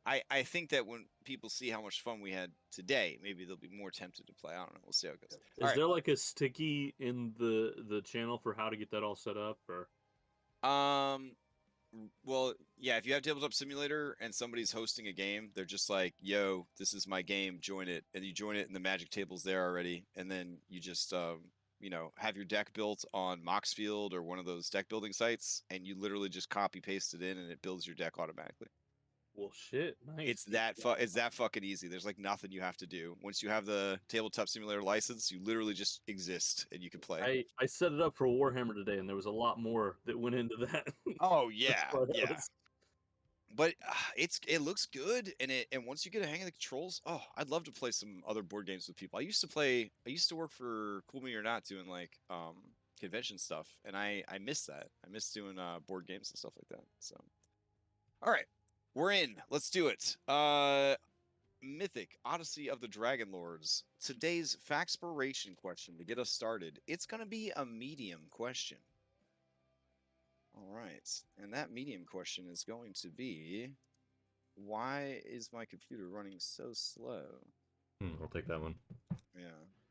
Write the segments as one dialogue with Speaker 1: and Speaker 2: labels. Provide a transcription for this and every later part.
Speaker 1: I think that when people see how much fun we had today, maybe they'll be more tempted to play. I don't know. We'll see how it goes.
Speaker 2: Is there like a sticky in the channel for how to get that all set up, or?
Speaker 1: Well, yeah, if you have Tabletop Simulator and somebody's hosting a game, they're just like, yo, this is my game, join it. And you join it and the magic table's there already. And then you just, you know, have your deck built on Moxfield or one of those deck building sites. And you literally just copy paste it in and it builds your deck automatically.
Speaker 2: Well, shit, nice.
Speaker 1: It's that fucking easy. There's like nothing you have to do. Once you have the Tabletop Simulator license, you literally just exist and you can play.
Speaker 2: I set it up for Warhammer today, and there was a lot more that went into that.
Speaker 1: Oh yeah, yeah. But it looks good, and once you get a hang of the controls, oh, I'd love to play some other board games with people. I used to work for Cool Me or Not doing like convention stuff, and I miss that. I miss doing board games and stuff like that. So, all right, we're in. Let's do it. Mythic Odyssey of the Dragonlords. Today's Faxpiration question to get us started. It's gonna be a medium question. All right, and that medium question is going to be, why is my computer running so slow?
Speaker 3: I'll take that one.
Speaker 1: Yeah.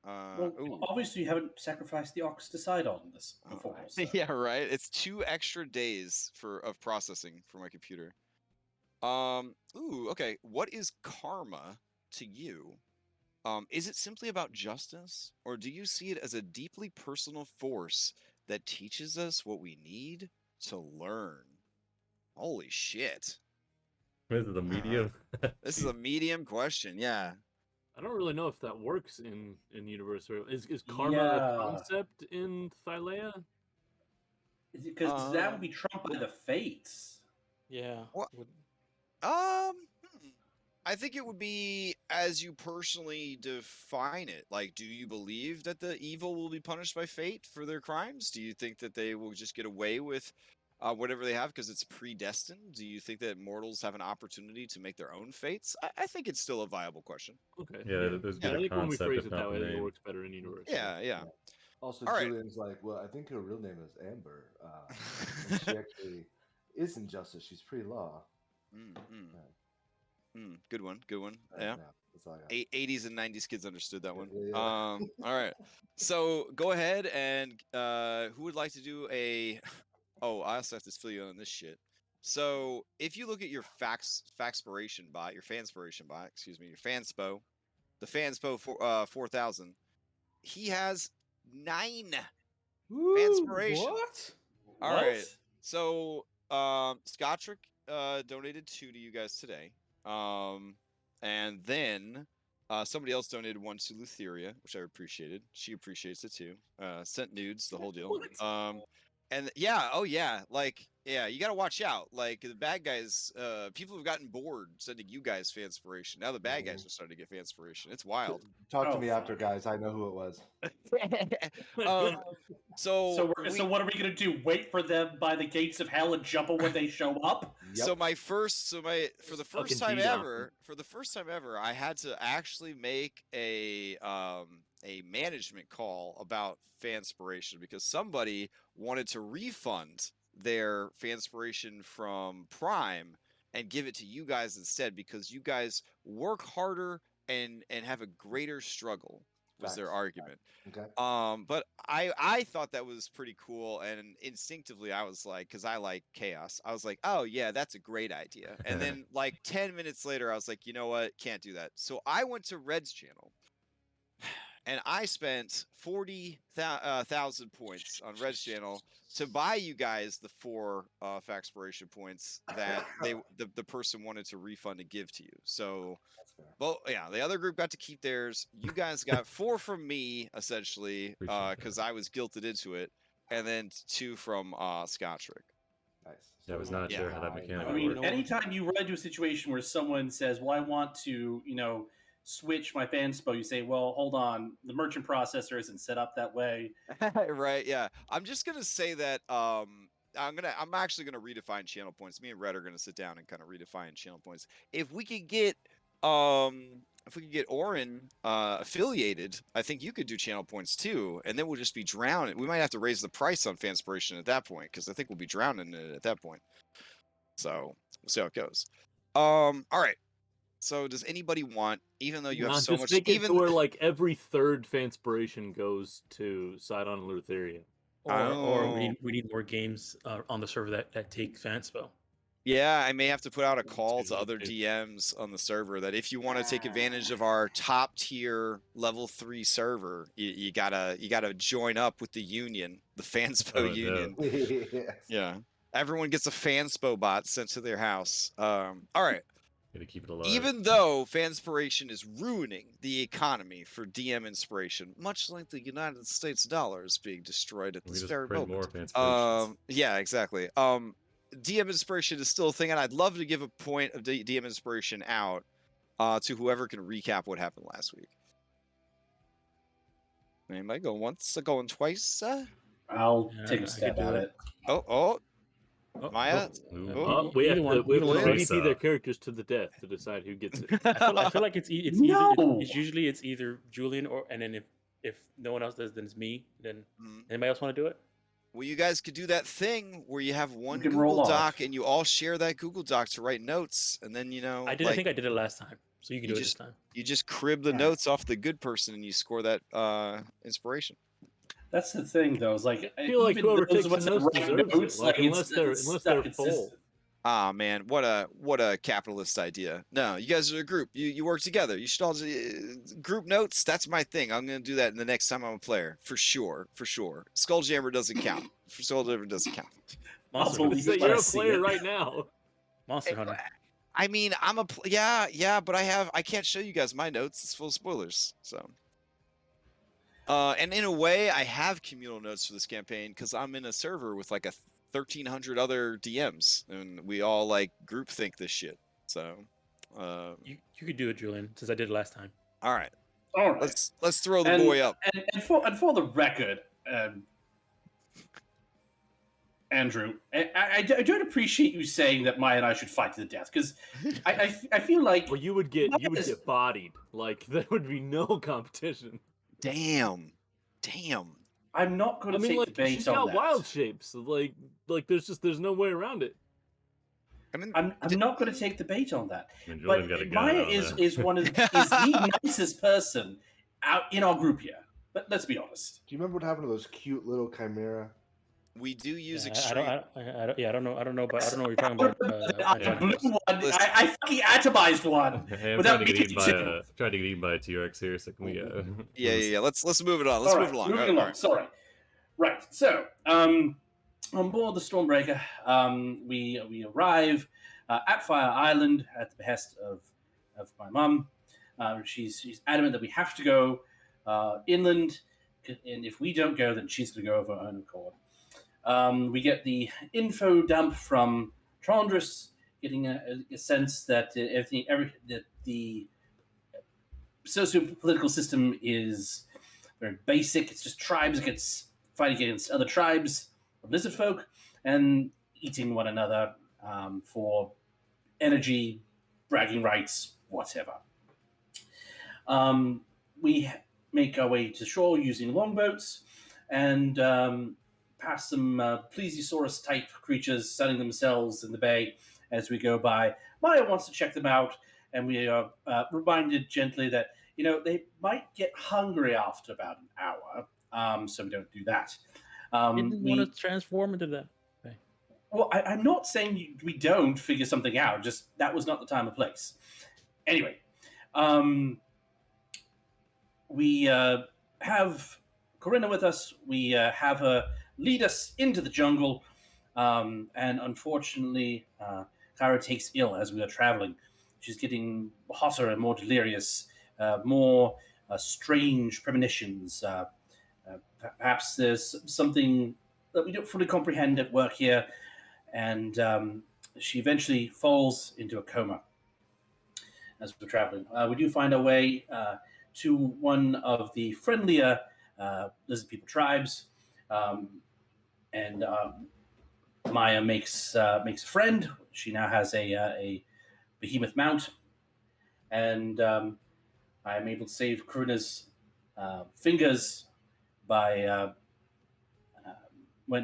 Speaker 4: Well, obviously you haven't sacrificed the ox to Sidon this before. So.
Speaker 1: Yeah, right. It's 2 extra days of processing for my computer. Okay. What is karma to you? Is it simply about justice, or do you see it as a deeply personal force that teaches us what we need to learn? Holy shit.
Speaker 3: This is a medium.
Speaker 1: This is a medium question, yeah.
Speaker 2: I don't really know if that works in universe. Is karma a concept in Thylea?
Speaker 4: Because that would be trumped by the fates.
Speaker 5: Yeah.
Speaker 1: Well, I think it would be as you personally define it. Like, do you believe that the evil will be punished by fate for their crimes? Do you think that they will just get away with whatever they have because it's predestined? Do you think that mortals have an opportunity to make their own fates? I think it's still a viable question.
Speaker 2: Okay.
Speaker 3: Yeah, there's
Speaker 2: I think when we phrase it that way, it works better in universe.
Speaker 1: Yeah.
Speaker 6: Also,
Speaker 1: All
Speaker 6: Julian's like, well, I think her real name is Amber. And she actually isn't justice. She's pre-law.
Speaker 1: Good one. Yeah.
Speaker 6: That's all I got.
Speaker 1: 80s and 90s kids understood that one.
Speaker 6: Yeah.
Speaker 1: All right. So go ahead and who would like to do a... Oh, I also have to fill you in on this shit. So if you look at your Faxpiration bot, your Fanspiration bot, excuse me, your Fanspo, the Fanspo 4000, he has 9 Fanspiration.
Speaker 5: What?
Speaker 1: All right. So Scotric donated 2 to you guys today. And then somebody else donated 1 to Lutheria, which I appreciated. She appreciates it too. Sent nudes, the whole deal. And yeah, like, yeah, you got to watch out. Like, the bad guys, people have gotten bored sending you guys Fanspiration. Now the bad guys are starting to get Fanspiration. It's wild.
Speaker 6: Talk to me after, guys. I know who it was.
Speaker 4: So what are we gonna do? Wait for them by the gates of hell and jump them when they show up?
Speaker 6: Yep.
Speaker 1: For the first time ever, I had to actually make a management call about Fanspiration because somebody wanted to refund their Fanspiration from Prime and give it to you guys instead because you guys work harder and have a greater struggle, was their argument.
Speaker 6: Okay.
Speaker 1: But I thought that was pretty cool, and instinctively I was like, because I like chaos, I was like, oh yeah, that's a great idea. And then like 10 minutes later I was like, you know what, can't do that. So I went to Red's channel and I spent 40,000 points on Red's channel to buy you guys the 4 Faxpiration points that the person wanted to refund and give to you. So, well, yeah, the other group got to keep theirs. You guys got 4 from me, essentially, because I was guilted into it, and then 2 from Scotric.
Speaker 6: Nice.
Speaker 3: Yeah, I was not sure how that mechanic
Speaker 4: I mean,
Speaker 3: worked.
Speaker 4: anytime you run into a situation where someone says, well, I want to, switch my Fanspo, you say, well, hold on, the merchant processor isn't set up that way.
Speaker 1: Right, yeah. I'm just gonna say that I'm actually gonna redefine channel points. Me and Red are gonna sit down and kind of redefine channel points. If we could get Orin affiliated, I think you could do channel points too, and then we'll just be drowning. We might have to raise the price on Fanspiration at that point, because I think we'll be drowning in it at that point. So we'll see how it goes. All right. So does anybody want, even though you have so
Speaker 2: just
Speaker 1: much,
Speaker 2: make it to
Speaker 1: even
Speaker 2: where like every third Fanspiration goes to Sidon and Lutheria.
Speaker 5: Or
Speaker 1: Oh.
Speaker 5: we need more games on the server that take Fanspo.
Speaker 1: Yeah, I may have to put out a
Speaker 2: That's
Speaker 1: call to
Speaker 2: usually
Speaker 1: other
Speaker 2: the case.
Speaker 1: DMs on the server that if you want to take advantage of our top tier level 3 server, you gotta join up with the union, the Fanspo
Speaker 3: Oh,
Speaker 1: union.
Speaker 6: Yes.
Speaker 1: Yeah, everyone gets a Fanspo bot sent to their house. All right.
Speaker 3: Gotta keep it alive.
Speaker 1: Even though Fanspiration is ruining the economy for DM inspiration, much like the United States dollar is being destroyed at
Speaker 3: we
Speaker 1: this
Speaker 3: just
Speaker 1: very
Speaker 3: print
Speaker 1: moment.
Speaker 3: more Fanspirations.
Speaker 1: Yeah, exactly. DM inspiration is still a thing, and I'd love to give a point of DM inspiration out to whoever can recap what happened last week. Anybody going once? Going twice?
Speaker 4: I'll
Speaker 5: Yeah,
Speaker 4: take
Speaker 5: I
Speaker 4: a stab
Speaker 5: could do
Speaker 4: at
Speaker 5: it.
Speaker 4: it.
Speaker 1: Oh,
Speaker 5: Oh,
Speaker 1: Maya.
Speaker 2: We have
Speaker 5: either
Speaker 2: to, we have to
Speaker 1: Blade?
Speaker 2: PvP their characters to the death to decide who gets it.
Speaker 5: I feel like it's either
Speaker 4: No!
Speaker 5: it's usually it's either Julian and then if no one else does, then it's me. Then anybody else want to do it?
Speaker 1: Well, you guys could do that thing where you have one
Speaker 4: can roll
Speaker 1: Google
Speaker 4: off.
Speaker 1: Doc and you all share that Google Doc to write notes, and then
Speaker 5: I did. I think I did it last time, so you can
Speaker 1: you
Speaker 5: do it
Speaker 1: just-
Speaker 5: this time.
Speaker 1: you just crib the
Speaker 4: Yeah.
Speaker 1: notes off the good person and you score that inspiration.
Speaker 4: That's the thing, though. Is like
Speaker 2: I feel like
Speaker 4: even
Speaker 2: whoever
Speaker 4: those
Speaker 2: takes
Speaker 4: of
Speaker 2: the
Speaker 4: us that
Speaker 2: notes
Speaker 4: write
Speaker 2: deserves
Speaker 4: notes,
Speaker 2: it. Like,
Speaker 4: it's-
Speaker 2: unless they're
Speaker 4: it's
Speaker 2: unless
Speaker 4: not
Speaker 2: they're
Speaker 4: consistent.
Speaker 2: full.
Speaker 1: Ah man, what a capitalist idea. No, you guys are a group. You work together. You should all group notes. That's my thing. I'm gonna do that the next time I'm a player for sure. Skulljammer doesn't count. Skulljammer doesn't count.
Speaker 5: Monster
Speaker 4: believe
Speaker 5: Hunter.
Speaker 4: it.
Speaker 2: You're a
Speaker 4: Let's see
Speaker 2: player
Speaker 4: it.
Speaker 2: right now.
Speaker 5: Monster Hunter.
Speaker 1: I mean, I'm a yeah, but I can't show you guys my notes. It's full of spoilers. So, and in a way, I have communal notes for this campaign because I'm in a server with like 1,300 other DMs, and we all like group think this shit. So,
Speaker 5: You could do it, Julian, since I did it last time.
Speaker 1: all right,
Speaker 4: All right.
Speaker 1: let's throw the
Speaker 4: And-
Speaker 1: boy up.
Speaker 4: And for the record, Andrew, I don't appreciate you saying that Maya and I should fight to the death because I feel like
Speaker 2: Well, you would get bodied. Like there would be no competition.
Speaker 1: Damn.
Speaker 4: I'm not going
Speaker 2: I
Speaker 4: to
Speaker 2: mean,
Speaker 4: take
Speaker 2: like
Speaker 4: the bait
Speaker 2: she's
Speaker 4: on
Speaker 2: got
Speaker 4: that.
Speaker 2: wild shapes. Like there's no way around it.
Speaker 1: I mean,
Speaker 4: I'm not going to take the bait on that.
Speaker 3: I mean,
Speaker 4: But
Speaker 3: Julian's got a gun
Speaker 4: Maya
Speaker 3: on
Speaker 4: is
Speaker 3: that.
Speaker 4: is one of is the nicest person out in our group here. But let's be honest.
Speaker 6: Do you remember what happened to those cute little chimera?
Speaker 1: we do use
Speaker 5: Yeah,
Speaker 1: extreme.
Speaker 5: I don't know what you're talking about.
Speaker 4: I blew one.
Speaker 1: Listen.
Speaker 4: I fucking atomized one.
Speaker 3: Hey, I'm
Speaker 4: without
Speaker 3: trying to get
Speaker 4: meaning
Speaker 3: eaten by
Speaker 4: to.
Speaker 3: I'm trying to get eaten by a T-Rex here. So can we?
Speaker 1: Yeah. Let's move it on. Let's
Speaker 4: All
Speaker 1: move
Speaker 4: right,
Speaker 1: it along.
Speaker 4: moving
Speaker 1: All
Speaker 4: along.
Speaker 1: right.
Speaker 4: Sorry. Right. So, on board the Stormbreaker, we arrive at Fire Island at the behest of my mum. She's adamant that we have to go inland, and if we don't go, then she's going to go of her own accord. We get the info dump from Trondris, getting a sense that that the socio-political system is very basic. It's just tribes fighting against other tribes of lizard folk and eating one another for energy, bragging rights, whatever. We make our way to shore using longboats and past some plesiosaurus-type creatures sunning themselves in the bay as we go by. Maya wants to check them out, and we are reminded gently that they might get hungry after about an hour, so we don't do that.
Speaker 5: Didn't want to transform into that.
Speaker 4: Well, I'm not saying we don't figure something out. Just that was not the time or place. Anyway, we have Corinna with us. We have her lead us into the jungle, and unfortunately, Kyra takes ill as we are traveling. She's getting hotter and more delirious, more strange premonitions. Perhaps there's something that we don't fully comprehend at work here, and she eventually falls into a coma as we're traveling. We do find our way to one of the friendlier lizard people tribes, and Maya makes a friend. She now has a behemoth mount, and I am able to save Karuna's fingers by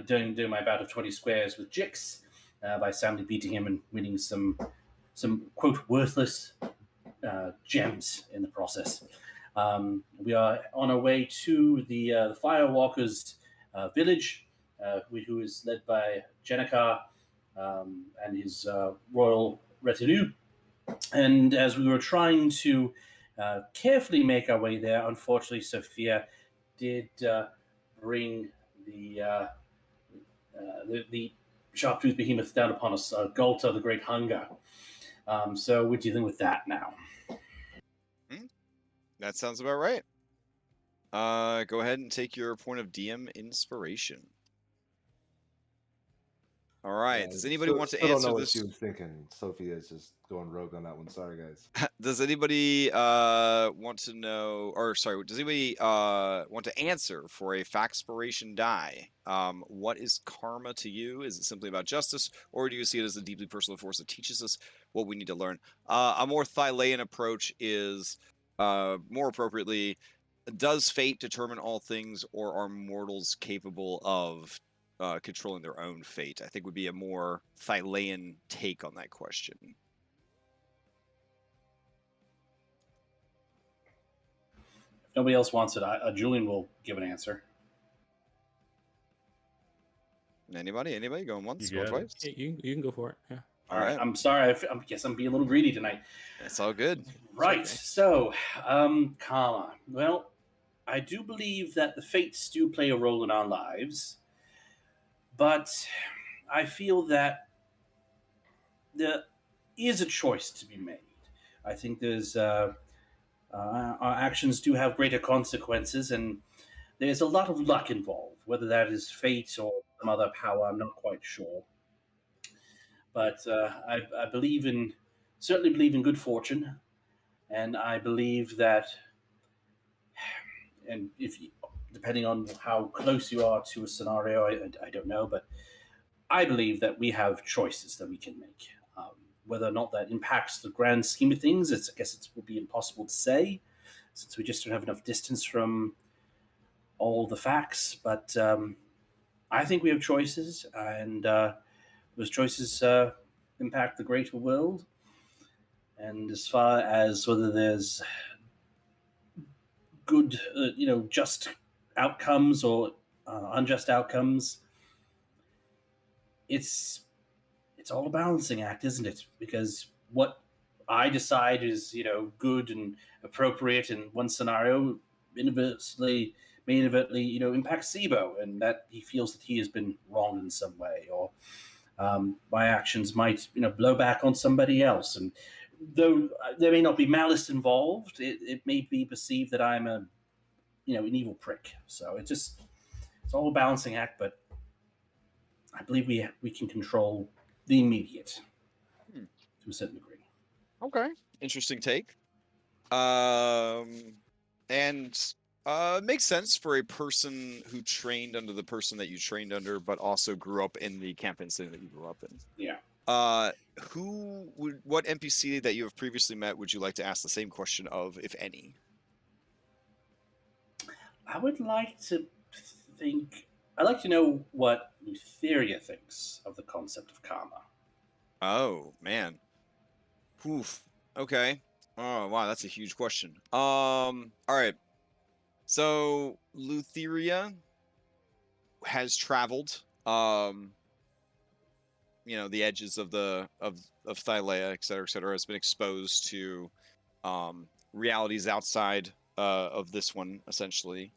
Speaker 4: doing my bout of 20 squares with Jix by soundly beating him and winning some some quote worthless gems in the process. We are on our way to the Firewalker's village, who is led by Jenikar and his royal retinue. And as we were trying to carefully make our way there, unfortunately, Sophia did bring the sharp-toothed behemoth down upon us, Gulta, the Great Hunger. So we're dealing with that now.
Speaker 1: That sounds about right. Go ahead and take your point of DM inspiration. All right. Does anybody want to answer
Speaker 6: don't know what
Speaker 1: this?
Speaker 6: she was thinking. Sophia is just going rogue on that one. Sorry, guys.
Speaker 1: Does anybody want to know, or sorry, does anybody want to answer for a Factspiration die? What is karma to you? Is it simply about justice, or do you see it as a deeply personal force that teaches us what we need to learn? A more Thylean approach is, more appropriately, does fate determine all things, or are mortals capable of controlling their own fate? I think would be a more Thylean take on that question.
Speaker 4: If nobody else wants it, Julian will give an answer.
Speaker 1: Anybody going once, going
Speaker 3: got it.
Speaker 1: twice?
Speaker 5: Yeah, you can go for it. Yeah.
Speaker 4: All right. I'm sorry. I guess I'm being a little greedy tonight.
Speaker 1: It's all good.
Speaker 4: Right.
Speaker 1: Okay.
Speaker 4: So, karma. Well, I do believe that the fates do play a role in our lives, but I feel that there is a choice to be made. I think there's our actions do have greater consequences, and there's a lot of luck involved. Whether that is fate or some other power, I'm not quite sure. But I certainly believe in good fortune, and I believe that, and depending on how close you are to a scenario, I don't know, but I believe that we have choices that we can make. Whether or not that impacts the grand scheme of things, I guess it would be impossible to say, since we just don't have enough distance from all the facts. But I think we have choices, and those choices impact the greater world. And as far as whether there's good, just outcomes or unjust outcomes, it's all a balancing act, isn't it? Because what I decide is, good and appropriate in one scenario may inadvertently, impacts Sibo, and that he feels that he has been wrong in some way, or my actions might, blow back on somebody else. And though there may not be malice involved, it may be perceived that I'm an evil prick. So it's all a balancing act, but I believe we can control the immediate to a certain degree.
Speaker 1: Okay, interesting take. And makes sense for a person who trained under the person that you trained under, but also grew up in the campaign setting that you grew up in.
Speaker 4: Yeah.
Speaker 1: What NPC that you have previously met would you like to ask the same question of, if any?
Speaker 4: I'd like to know what Lutheria thinks of the concept of karma.
Speaker 1: Oh, man. Oof. Okay. Oh, wow, that's a huge question. All right. So, Lutheria has traveled, the edges of Thylea, et cetera, has been exposed to realities outside of this one, essentially.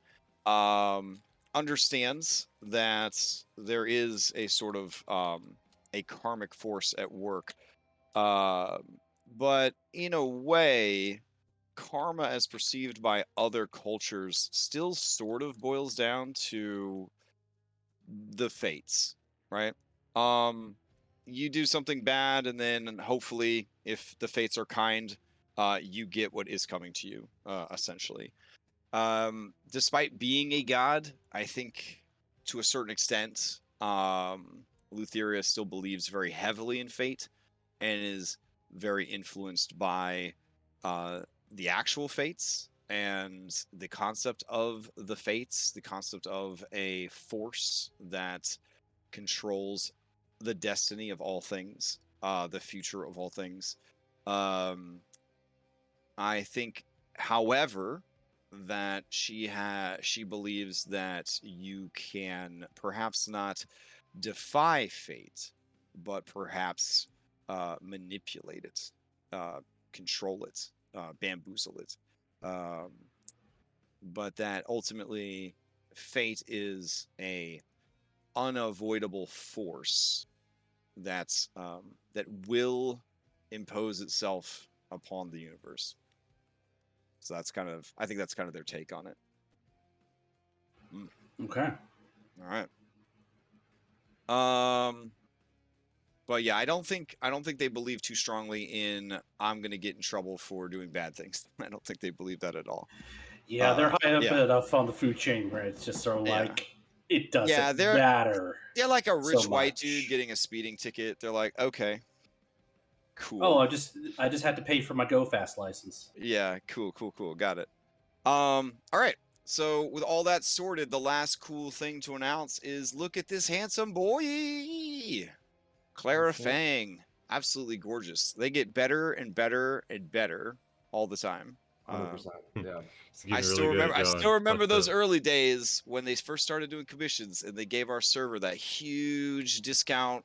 Speaker 1: Understands that there is a sort of a karmic force at work, but in a way, karma as perceived by other cultures still sort of boils down to the fates, right? You do something bad, and then hopefully, if the fates are kind, you get what is coming to you, essentially. Despite being a god, I think to a certain extent, Lutheria still believes very heavily in fate and is very influenced by the actual fates and the concept of the fates, the concept of a force that controls the destiny of all things, the future of all things. I think, however, that she believes that you can perhaps not defy fate, but perhaps manipulate it, control it, bamboozle it. But that ultimately fate is a unavoidable force that will impose itself upon the universe. So that's kind of, I think that's kind of their take on it.
Speaker 4: Okay.
Speaker 1: All right. But yeah, I don't think they believe too strongly in I'm gonna get in trouble for doing bad things. I don't think they believe that at all.
Speaker 4: Yeah, they're high up
Speaker 1: yeah.
Speaker 4: enough on the food chain where it's just sort of like it doesn't
Speaker 1: they're
Speaker 4: matter.
Speaker 1: They're like a rich
Speaker 4: so
Speaker 1: white
Speaker 4: much.
Speaker 1: dude getting a speeding ticket. They're like, okay, cool.
Speaker 4: Oh, I just had to pay for my Go Fast license.
Speaker 1: Yeah, cool. Got it. All right. So with all that sorted, the last cool thing to announce is look at this handsome boy, Clara Fang. Absolutely gorgeous. They get better and better and better all the time.
Speaker 6: 100%. Yeah.
Speaker 1: I still remember those early days when they first started doing commissions and they gave our server that huge discount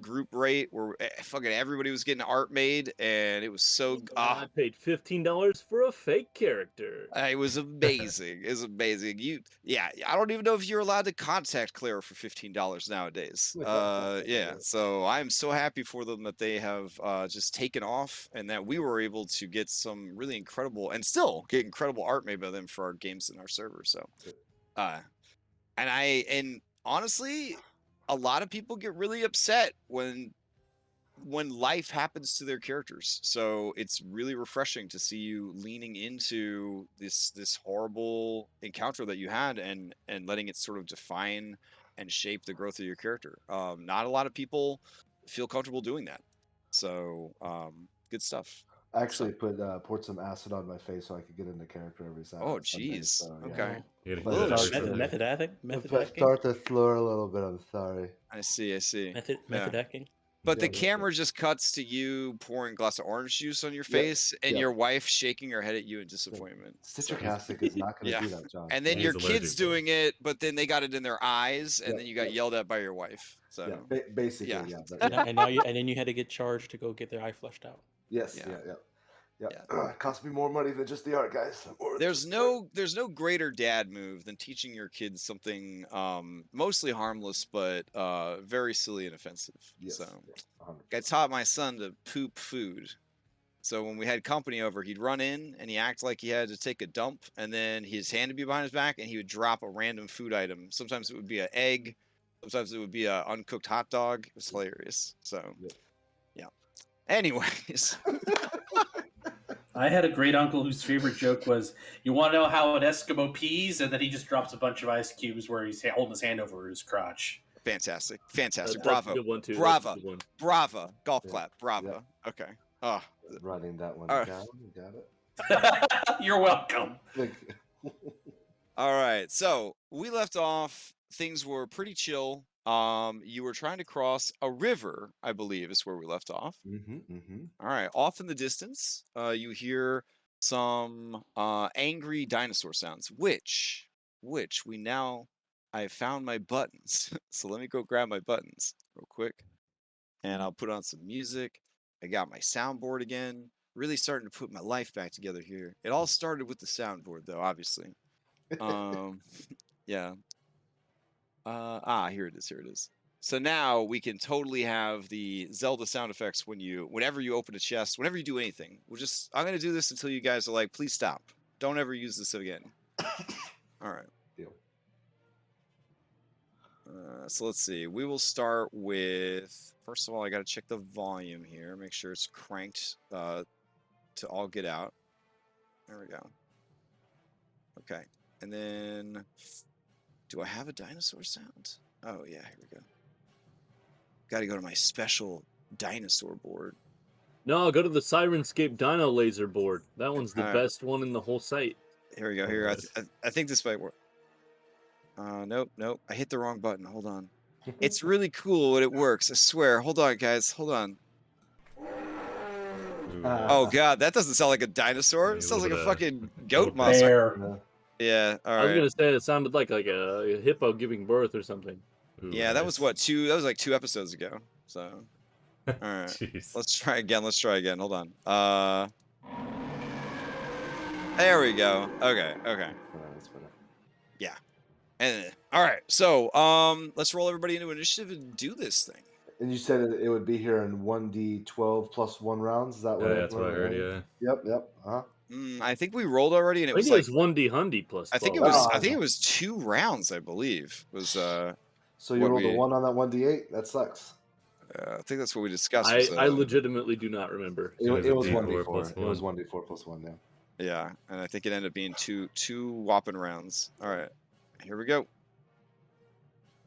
Speaker 1: group rate where fucking everybody was getting art made, and it was so
Speaker 2: I paid $15 for a fake character.
Speaker 1: It was amazing. It was amazing. I don't even know if you're allowed to contact Clara for $15 nowadays. Yeah. So I'm so happy for them that they have just taken off, and that we were able to get some really incredible and still get incredible art made by them for our games in our server. So, and honestly, a lot of people get really upset when life happens to their characters. So it's really refreshing to see you leaning into this horrible encounter that you had and letting it sort of define and shape the growth of your character. Not a lot of people feel comfortable doing that. So good stuff.
Speaker 6: I actually poured some acid on my face so I could get into character every Saturday.
Speaker 1: Oh, jeez.
Speaker 6: So,
Speaker 1: okay.
Speaker 5: Method acting.
Speaker 6: Start to slur a little bit. I'm sorry.
Speaker 1: I see.
Speaker 5: Method acting.
Speaker 1: But the camera just cuts to you pouring a glass of orange juice on your face and your wife shaking her head at you in disappointment.
Speaker 6: Citric acid is not going to do that, John.
Speaker 1: And then your kids doing it, but then they got it in their eyes, and then you got yelled at by your wife. So
Speaker 6: basically,
Speaker 5: and then you had to get charged to go get their eye flushed out.
Speaker 6: Yes, yeah. It cost me more money than just the art, guys.
Speaker 1: There's no greater dad move than teaching your kids something mostly harmless, but very silly and offensive.
Speaker 6: Yes,
Speaker 1: so I taught my son to poop food. So when we had company over, he'd run in and he act like he had to take a dump, and then his hand would be behind his back, and he would drop a random food item. Sometimes it would be an egg, sometimes it would be an uncooked hot dog. It was hilarious. So yeah. Anyways.
Speaker 4: I had a great uncle whose favorite joke was, "You want to know how an Eskimo pees?" And then he just drops a bunch of ice cubes where he's holding his hand over his crotch.
Speaker 1: Fantastic. Bravo.
Speaker 2: That's a good one too.
Speaker 1: Bravo. Golf clap. Bravo. Okay.
Speaker 6: Running that one down. You got
Speaker 4: it. You're welcome.
Speaker 1: All right. So we left off. Things were pretty chill. You were trying to cross a river, I believe, is where we left off. All right. Off in the distance, you hear some angry dinosaur sounds, which I have found my buttons. So let me go grab my buttons real quick, and I'll put on some music. I got my soundboard again. Really starting to put my life back together here. It all started with the soundboard, though, obviously. Yeah. Here it is. So now we can totally have the Zelda sound effects whenever you open a chest, whenever you do anything. I'm going to do this until you guys are like, please stop. Don't ever use this again. All right.
Speaker 6: Deal.
Speaker 1: So let's see. We will start with, first of all, I got to check the volume here. Make sure it's cranked to all get out. There we go. Okay. And then, do I have a dinosaur sound? Oh, yeah, here we go. Got to go to my special dinosaur board.
Speaker 2: No, go to the Sirenscape Dino Laser board. That one's the best one in the whole site.
Speaker 1: Here we go. Here, I think this might work. Nope. I hit the wrong button. Hold on. It's really cool when it works. I swear. Hold on, guys. Hold on. Oh god, that doesn't sound like a dinosaur.
Speaker 3: Yeah,
Speaker 1: It
Speaker 3: a
Speaker 1: sounds like
Speaker 3: little
Speaker 1: a
Speaker 3: bit of-
Speaker 1: fucking goat
Speaker 3: little
Speaker 1: monster.
Speaker 4: Bear.
Speaker 1: Yeah, all
Speaker 2: I was
Speaker 1: right.
Speaker 2: gonna say it sounded like a hippo giving birth or something.
Speaker 3: Ooh,
Speaker 1: Yeah, that was
Speaker 3: nice.
Speaker 1: what that was like 2 episodes ago. So, all right.
Speaker 3: Jeez.
Speaker 1: Let's try again. Let's try again. Hold on. There we go. Okay.
Speaker 6: That's better.
Speaker 1: Yeah. And all right. So, let's roll everybody into initiative and do this thing.
Speaker 6: And you said it would be here in 1d12 plus 1 rounds. Is that what?
Speaker 3: Yeah, that's what I heard. Yeah.
Speaker 6: Yep. Huh?
Speaker 1: I think we rolled already, and it
Speaker 2: I think
Speaker 1: was
Speaker 2: it
Speaker 1: like
Speaker 2: was 1D Hundy plus 12.
Speaker 1: I think it was.
Speaker 6: Oh,
Speaker 1: I think it was 2 rounds. I believe was.
Speaker 6: So you
Speaker 1: what
Speaker 6: rolled a
Speaker 1: we-
Speaker 6: 1 on that 1d8. That sucks.
Speaker 1: I think that's what we discussed.
Speaker 2: I legitimately do not remember.
Speaker 6: It
Speaker 3: was
Speaker 6: was,
Speaker 3: a
Speaker 6: 1d4
Speaker 3: D4 plus
Speaker 6: It was
Speaker 3: 1.
Speaker 6: 1d4 plus 1. Yeah.
Speaker 1: Yeah, and I think it ended up being two whopping rounds. All right, here we go.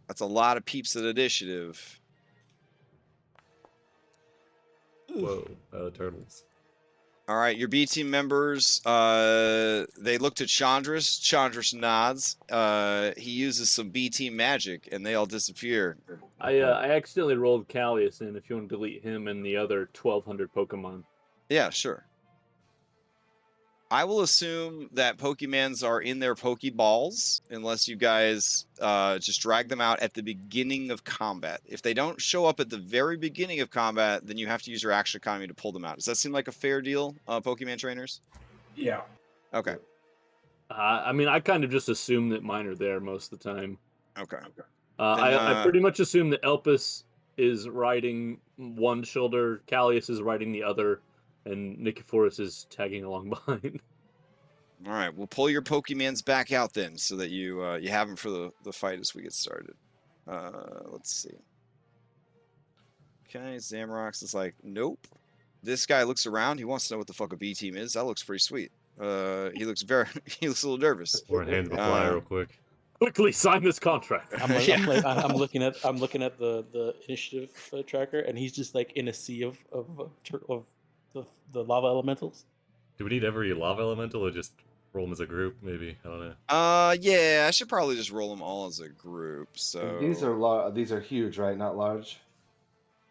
Speaker 1: That's a lot of peeps at initiative.
Speaker 3: Whoa, turtles.
Speaker 1: All right, your B team members, they looked at Chandris. Chandris nods. He uses some B team magic, and they all disappear.
Speaker 2: I accidentally rolled Callius in. If you want to delete him and the other 1,200 Pokemon.
Speaker 1: Yeah, sure. I will assume that Pokemans are in their Pokeballs, unless you guys just drag them out at the beginning of combat. If they don't show up at the very beginning of combat, then you have to use your action economy to pull them out. Does that seem like a fair deal, Pokemon trainers?
Speaker 4: Yeah.
Speaker 1: Okay.
Speaker 2: I mean, I kind of just assume that mine are there most of the time.
Speaker 1: Okay.
Speaker 2: I pretty much assume that Elpis is riding one shoulder, Callius is riding the other, and Nikiforus is tagging along behind.
Speaker 1: All right, we'll pull your Pokemans back out then, so that you have them for the fight as we get started. Let's see. Okay, Zamrox is like, nope. This guy looks around. He wants to know what the fuck a B team is. That looks pretty sweet. He looks a little nervous.
Speaker 3: Or hands the flyer real quick.
Speaker 2: Quickly sign this contract.
Speaker 5: I'm looking at the initiative tracker, and he's just like in a sea of the lava elementals.
Speaker 3: Do we need every lava elemental or just roll them as a group? Maybe, I don't know.
Speaker 1: Yeah, I should probably just roll them all as a group. So
Speaker 6: And these are huge, right? Not large.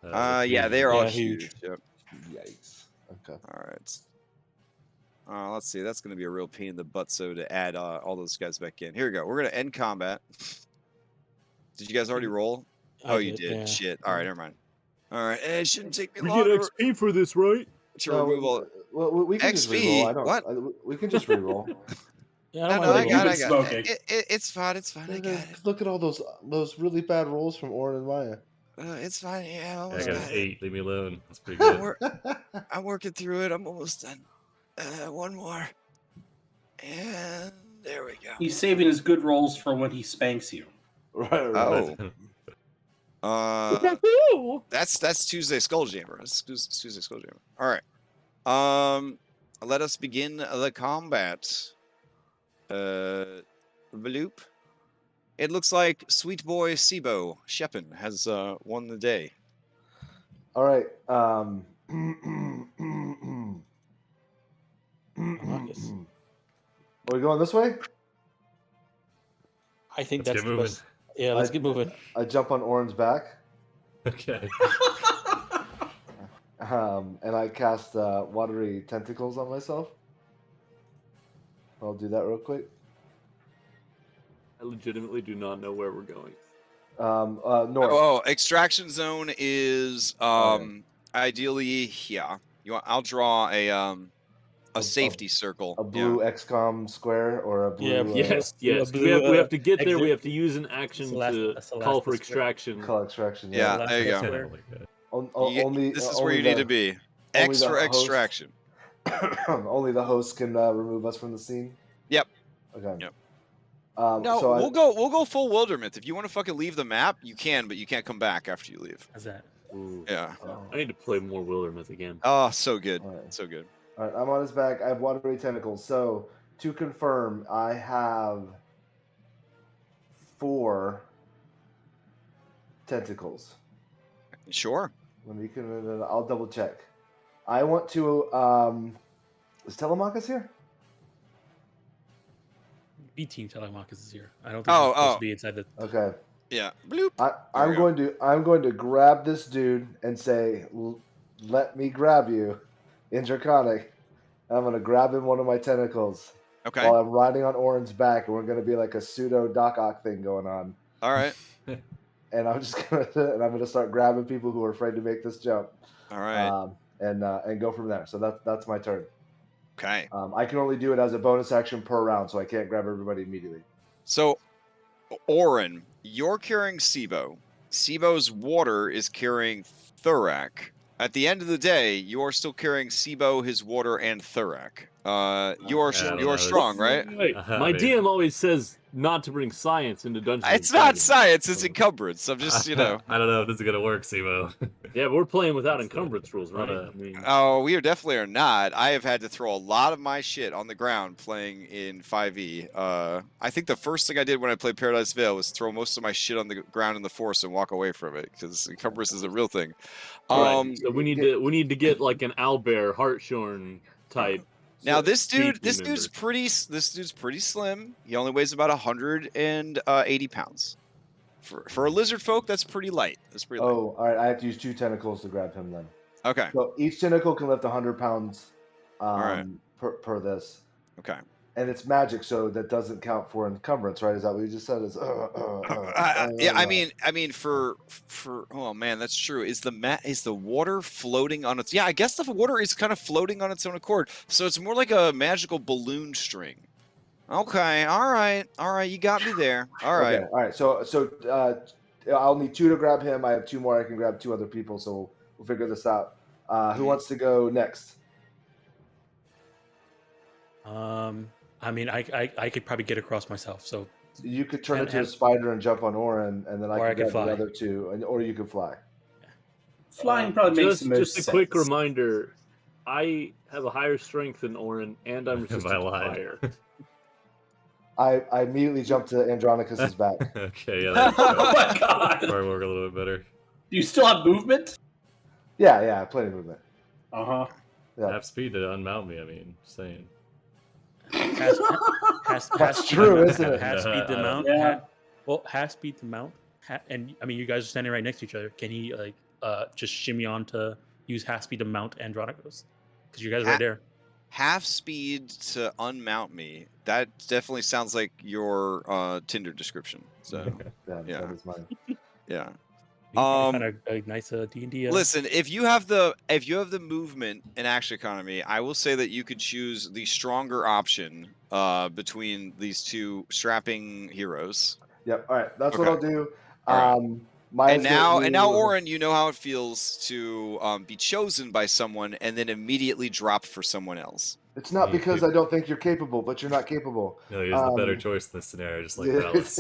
Speaker 1: yeah, they are all
Speaker 5: Yeah,
Speaker 1: huge.
Speaker 5: huge.
Speaker 1: Yep.
Speaker 6: Yikes. Okay.
Speaker 1: All right. Let's see. That's going to be a real pain in the butt. So to add all those guys back in. Here we go. We're going to end combat. Did you guys already roll? Oh, you did.
Speaker 5: Yeah.
Speaker 1: Shit. All right, never mind. All right. It shouldn't take me
Speaker 2: We
Speaker 1: long
Speaker 2: get XP for this, right?
Speaker 1: to remove all.
Speaker 6: Well, we can just
Speaker 1: XP?
Speaker 6: reroll.
Speaker 1: What?
Speaker 6: We can just reroll.
Speaker 5: Yeah,
Speaker 1: No,
Speaker 5: I
Speaker 1: I
Speaker 5: don't
Speaker 1: got
Speaker 5: mind
Speaker 1: it.
Speaker 5: rolling.
Speaker 1: It's fine. It's fine. I got it.
Speaker 6: Look at all those really bad rolls from Orin and Maya.
Speaker 1: It's fine. Yeah, I
Speaker 3: Yeah, I
Speaker 1: almost
Speaker 3: got
Speaker 1: got
Speaker 3: an
Speaker 1: it.
Speaker 3: 8. Leave me alone. That's pretty good.
Speaker 1: I'm working through it. I'm almost done. One more. And there we go.
Speaker 4: He's saving his good rolls for when he spanks you.
Speaker 6: Right.
Speaker 1: Oh. That's Tuesday Skull Jammer. That's Tuesday Skull Jammer. All right. Let us begin the combat. Bloop. It looks like Sweet Boy Sibo Sheppin has won the day.
Speaker 6: All right.
Speaker 5: Marcus.
Speaker 6: Are we going this way?
Speaker 5: I think
Speaker 3: Let's
Speaker 5: that's
Speaker 3: get
Speaker 5: the
Speaker 3: moving.
Speaker 5: best. Yeah, let's get moving.
Speaker 6: I jump on Orin's back,
Speaker 3: Okay.
Speaker 6: and I cast watery tentacles on myself. I'll do that real quick.
Speaker 2: I legitimately do not know where we're going.
Speaker 6: North.
Speaker 1: Oh, extraction zone is
Speaker 6: Okay.
Speaker 1: ideally here. I'll draw a safety circle.
Speaker 6: A blue XCOM square or a blue.
Speaker 5: Yeah,
Speaker 2: Yes.
Speaker 5: blue,
Speaker 2: we have to get there.
Speaker 5: exit.
Speaker 2: We have to use an action to call for extraction.
Speaker 6: Call extraction.
Speaker 1: Yeah,
Speaker 5: Last
Speaker 1: there you go.
Speaker 5: square.
Speaker 3: Something like that.
Speaker 6: Only
Speaker 1: This is
Speaker 6: only
Speaker 1: where you need to be. X
Speaker 6: the
Speaker 1: for
Speaker 6: host-
Speaker 1: extraction.
Speaker 6: Only the host can remove us from the scene.
Speaker 1: Yep.
Speaker 6: Okay.
Speaker 1: Yep.
Speaker 6: No,
Speaker 1: No, we'll go full wilderness. If you want to fucking leave the map, you can, but you can't come back after you leave.
Speaker 5: How's that?
Speaker 2: Ooh.
Speaker 1: Yeah.
Speaker 2: I need to play more Wilderness again.
Speaker 1: Oh, so good.
Speaker 6: Alright.
Speaker 1: So good.
Speaker 6: All right, I'm on his back. I have watery tentacles. So to confirm, I have 4 tentacles.
Speaker 1: Sure.
Speaker 6: I'll double check. I want to. Is Telemachus here?
Speaker 5: B team Telemachus is here. I don't think he's supposed to be inside the.
Speaker 6: Okay.
Speaker 1: Yeah. Bloop.
Speaker 6: I'm
Speaker 1: we
Speaker 6: going to grab this dude and say, "Let me grab you." in Draconic. I'm going to grab him one of my tentacles
Speaker 1: Okay.
Speaker 6: while I'm riding on Orin's back, and we're going to be like a pseudo Doc Ock thing going on.
Speaker 1: All right.
Speaker 6: And I'm just gonna start grabbing people who are afraid to make this jump.
Speaker 1: All right.
Speaker 6: And go from there. So that's my turn.
Speaker 1: Okay.
Speaker 6: I can only do it as a bonus action per round, so I can't grab everybody immediately.
Speaker 1: So, Orin, you're carrying Sibo. Sibo's water is carrying Thurak. At the end of the day, you are still carrying Sibo, his water, and Thurak. You are
Speaker 3: I don't
Speaker 1: you
Speaker 3: know,
Speaker 1: are strong, right?
Speaker 2: Wait,
Speaker 3: I
Speaker 2: my
Speaker 3: mean-
Speaker 2: DM always says not to bring science into Dungeons.
Speaker 1: It's
Speaker 2: and
Speaker 1: not
Speaker 2: Dragons.
Speaker 1: science; it's encumbrance. I'm just, you know.
Speaker 3: I don't know if this is gonna work, Simo.
Speaker 2: Yeah, but we're playing without
Speaker 3: It's,
Speaker 2: encumbrance rules, right?
Speaker 3: not a-
Speaker 2: I mean,
Speaker 1: Oh, we are definitely are not. I have had to throw a lot of my shit on the ground playing in 5e. I think the first thing I did when I played Paradise Vale was throw most of my shit on the ground in the forest and walk away from it because encumbrance is a real thing.
Speaker 2: right. So we need to get like an owlbear, Hartshorn type.
Speaker 1: Now this
Speaker 2: team
Speaker 1: dude's
Speaker 2: member.
Speaker 1: pretty slim. He only weighs about 180 pounds. For a lizard folk, that's pretty light. That's pretty light.
Speaker 6: Oh, all right. I have to use 2 tentacles to grab him then.
Speaker 1: Okay.
Speaker 6: So each tentacle can lift 100 pounds
Speaker 1: right.
Speaker 6: per this.
Speaker 1: Okay.
Speaker 6: And it's magic, so that doesn't count for encumbrance, right? Is that what you just said?
Speaker 1: Yeah, I mean, for oh man, that's true. Is the water floating on its? Yeah, I guess the water is kind of floating on its own accord. So it's more like a magical balloon string. Okay, all right, you got me there. All right.
Speaker 6: Okay, all right. So I'll need 2 to grab him. I have 2 more. I can grab 2 other people. So we'll figure this out. Who wants to go next?
Speaker 5: I mean, I could probably get across myself. So
Speaker 6: You could turn into a spider and jump on Orin, and then I
Speaker 5: Or I
Speaker 6: can
Speaker 5: could
Speaker 6: grab the
Speaker 5: fly.
Speaker 6: other 2, or you can fly.
Speaker 4: Flying probably makes the most
Speaker 2: just a quick
Speaker 4: sense.
Speaker 2: reminder. I have a higher strength than Orin, and I'm resistant to
Speaker 3: lied?
Speaker 2: fire.
Speaker 6: I immediately jumped to Andronicus's back.
Speaker 3: Okay, yeah, that
Speaker 4: Oh my god!
Speaker 3: probably work a little bit better.
Speaker 4: Do you still have movement?
Speaker 6: Yeah, plenty of movement.
Speaker 4: Uh-huh.
Speaker 6: Yeah.
Speaker 3: Half speed to unmount me. I mean, just saying.
Speaker 6: That's true, isn't it?
Speaker 5: Half speed to mount.
Speaker 4: Yeah.
Speaker 5: Half speed to mount. And I mean, you guys are standing right next to each other. Can he just shimmy on to use half speed to mount Andronicus? Because you guys are right there.
Speaker 1: Half speed to unmount me. That definitely sounds like your Tinder description. So
Speaker 6: Yeah,
Speaker 1: Yeah.
Speaker 6: that is mine.
Speaker 1: yeah.
Speaker 5: You can find a nice D&D.
Speaker 1: Listen, if you have the movement and action economy, I will say that you could choose the stronger option between these 2 strapping heroes.
Speaker 6: Yep. All right, that's what
Speaker 1: Okay.
Speaker 6: I'll do.
Speaker 1: All right.
Speaker 6: Maya's
Speaker 1: And now,
Speaker 6: gonna do-
Speaker 1: Orin, you know how it feels to be chosen by someone and then immediately drop for someone else.
Speaker 6: It's not because I don't think you're capable, but you're not capable.
Speaker 3: No, he's the better choice in this scenario, just like
Speaker 6: Yeah.
Speaker 3: Alice.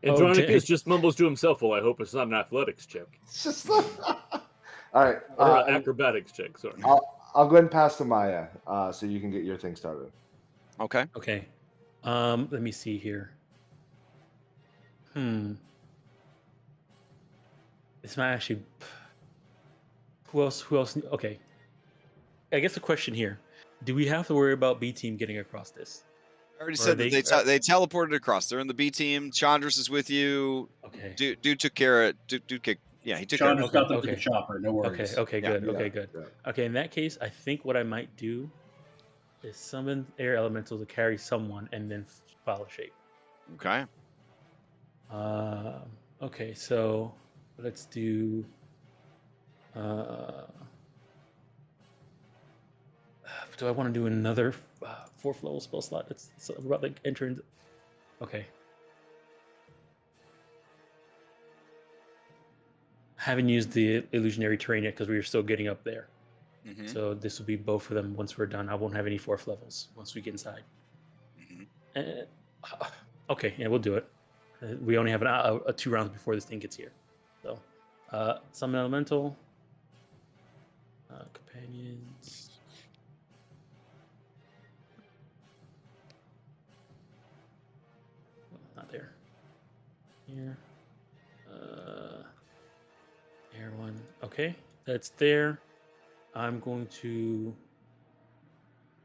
Speaker 2: Andronicus just mumbles to himself, "Well, I hope it's not an athletics check
Speaker 6: It's just all right.
Speaker 2: or an acrobatics check." Sorry.
Speaker 6: I'll go ahead and pass to Maya, so you can get your thing started.
Speaker 1: Okay.
Speaker 5: Okay. Let me see here. This might actually. Who else? Okay. I guess the question here: do we have to worry about B team getting across this?
Speaker 1: I already
Speaker 5: Or
Speaker 1: said
Speaker 5: they-
Speaker 1: that they teleported across. They're in the B team. Chandras is with you.
Speaker 5: Okay.
Speaker 1: Dude took care of. Dude kicked. Yeah, he took care of.
Speaker 4: Chandra's got them to
Speaker 5: okay.
Speaker 4: the chopper. No worries.
Speaker 5: Okay.
Speaker 1: Yeah,
Speaker 5: Good. Okay. Good.
Speaker 6: Yeah.
Speaker 5: Okay. In that case, I think what I might do is summon air elemental to carry someone and then follow shape.
Speaker 1: Okay.
Speaker 5: Okay. So let's do. Do I want to do another 4th level spell slot? It's about like entering. Okay. Haven't used the illusionary terrain yet because we are still getting up there.
Speaker 1: Mhm.
Speaker 5: So this will be both of them once we're done. I won't have any 4th levels once we get inside.
Speaker 1: Mhm.
Speaker 5: Okay, yeah, we'll do it. We only have a 2 rounds before this thing gets here. So, summon elemental. Companions. Not there. Here. Air one. Okay, that's there. I'm going to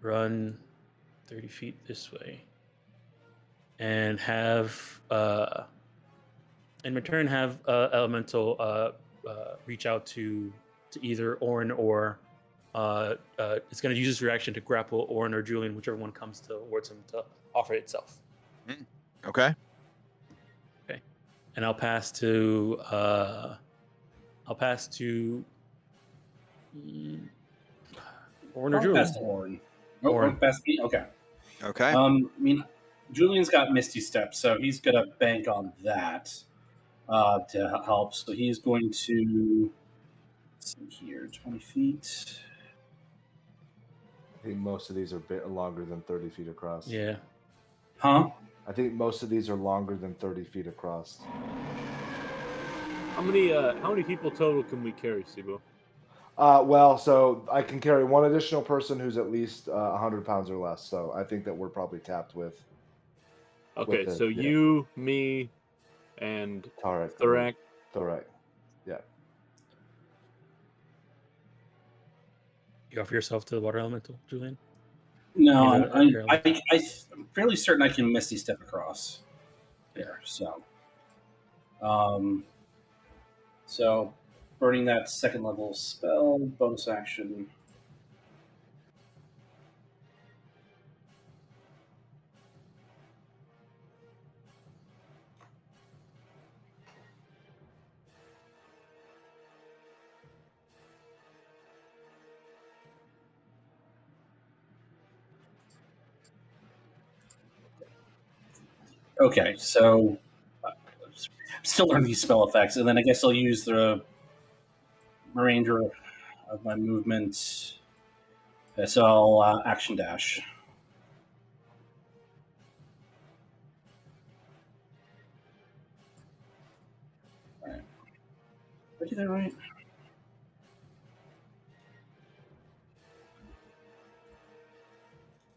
Speaker 5: run 30 feet this way and have in return have elemental reach out to either Orin or it's going to use its reaction to grapple Orin or Julian, whichever one comes towards him to offer itself.
Speaker 1: Okay.
Speaker 5: Okay, and I'll pass to Orin or
Speaker 4: I'll
Speaker 5: Julian.
Speaker 4: pass to Orin. Oh,
Speaker 5: Orin.
Speaker 4: pass me? Okay.
Speaker 1: Okay.
Speaker 4: I mean, Julian's got Misty Step, so he's going to bank on that to help. So he's going to, let's see here, 20 feet.
Speaker 6: I think most of these are a bit longer than 30 feet across.
Speaker 5: Yeah.
Speaker 4: Huh?
Speaker 6: I think most of these are longer than 30 feet across.
Speaker 2: How many people total can we carry, Sibo?
Speaker 6: Well, so I can carry one additional person who's at least 100 pounds or less. So I think that we're probably tapped with.
Speaker 2: Okay,
Speaker 6: with
Speaker 2: so you, me, and
Speaker 6: Thorak. Yeah.
Speaker 5: You offer yourself to the water elemental, Julian?
Speaker 4: No,
Speaker 5: You're
Speaker 4: I'm fairly certain I can Misty Step across there. So, so burning that second level spell, bonus action. Okay, so I'm still learning these spell effects, and then I guess I'll use the remainder of my movement. So I'll action dash. All right. Did I do that right?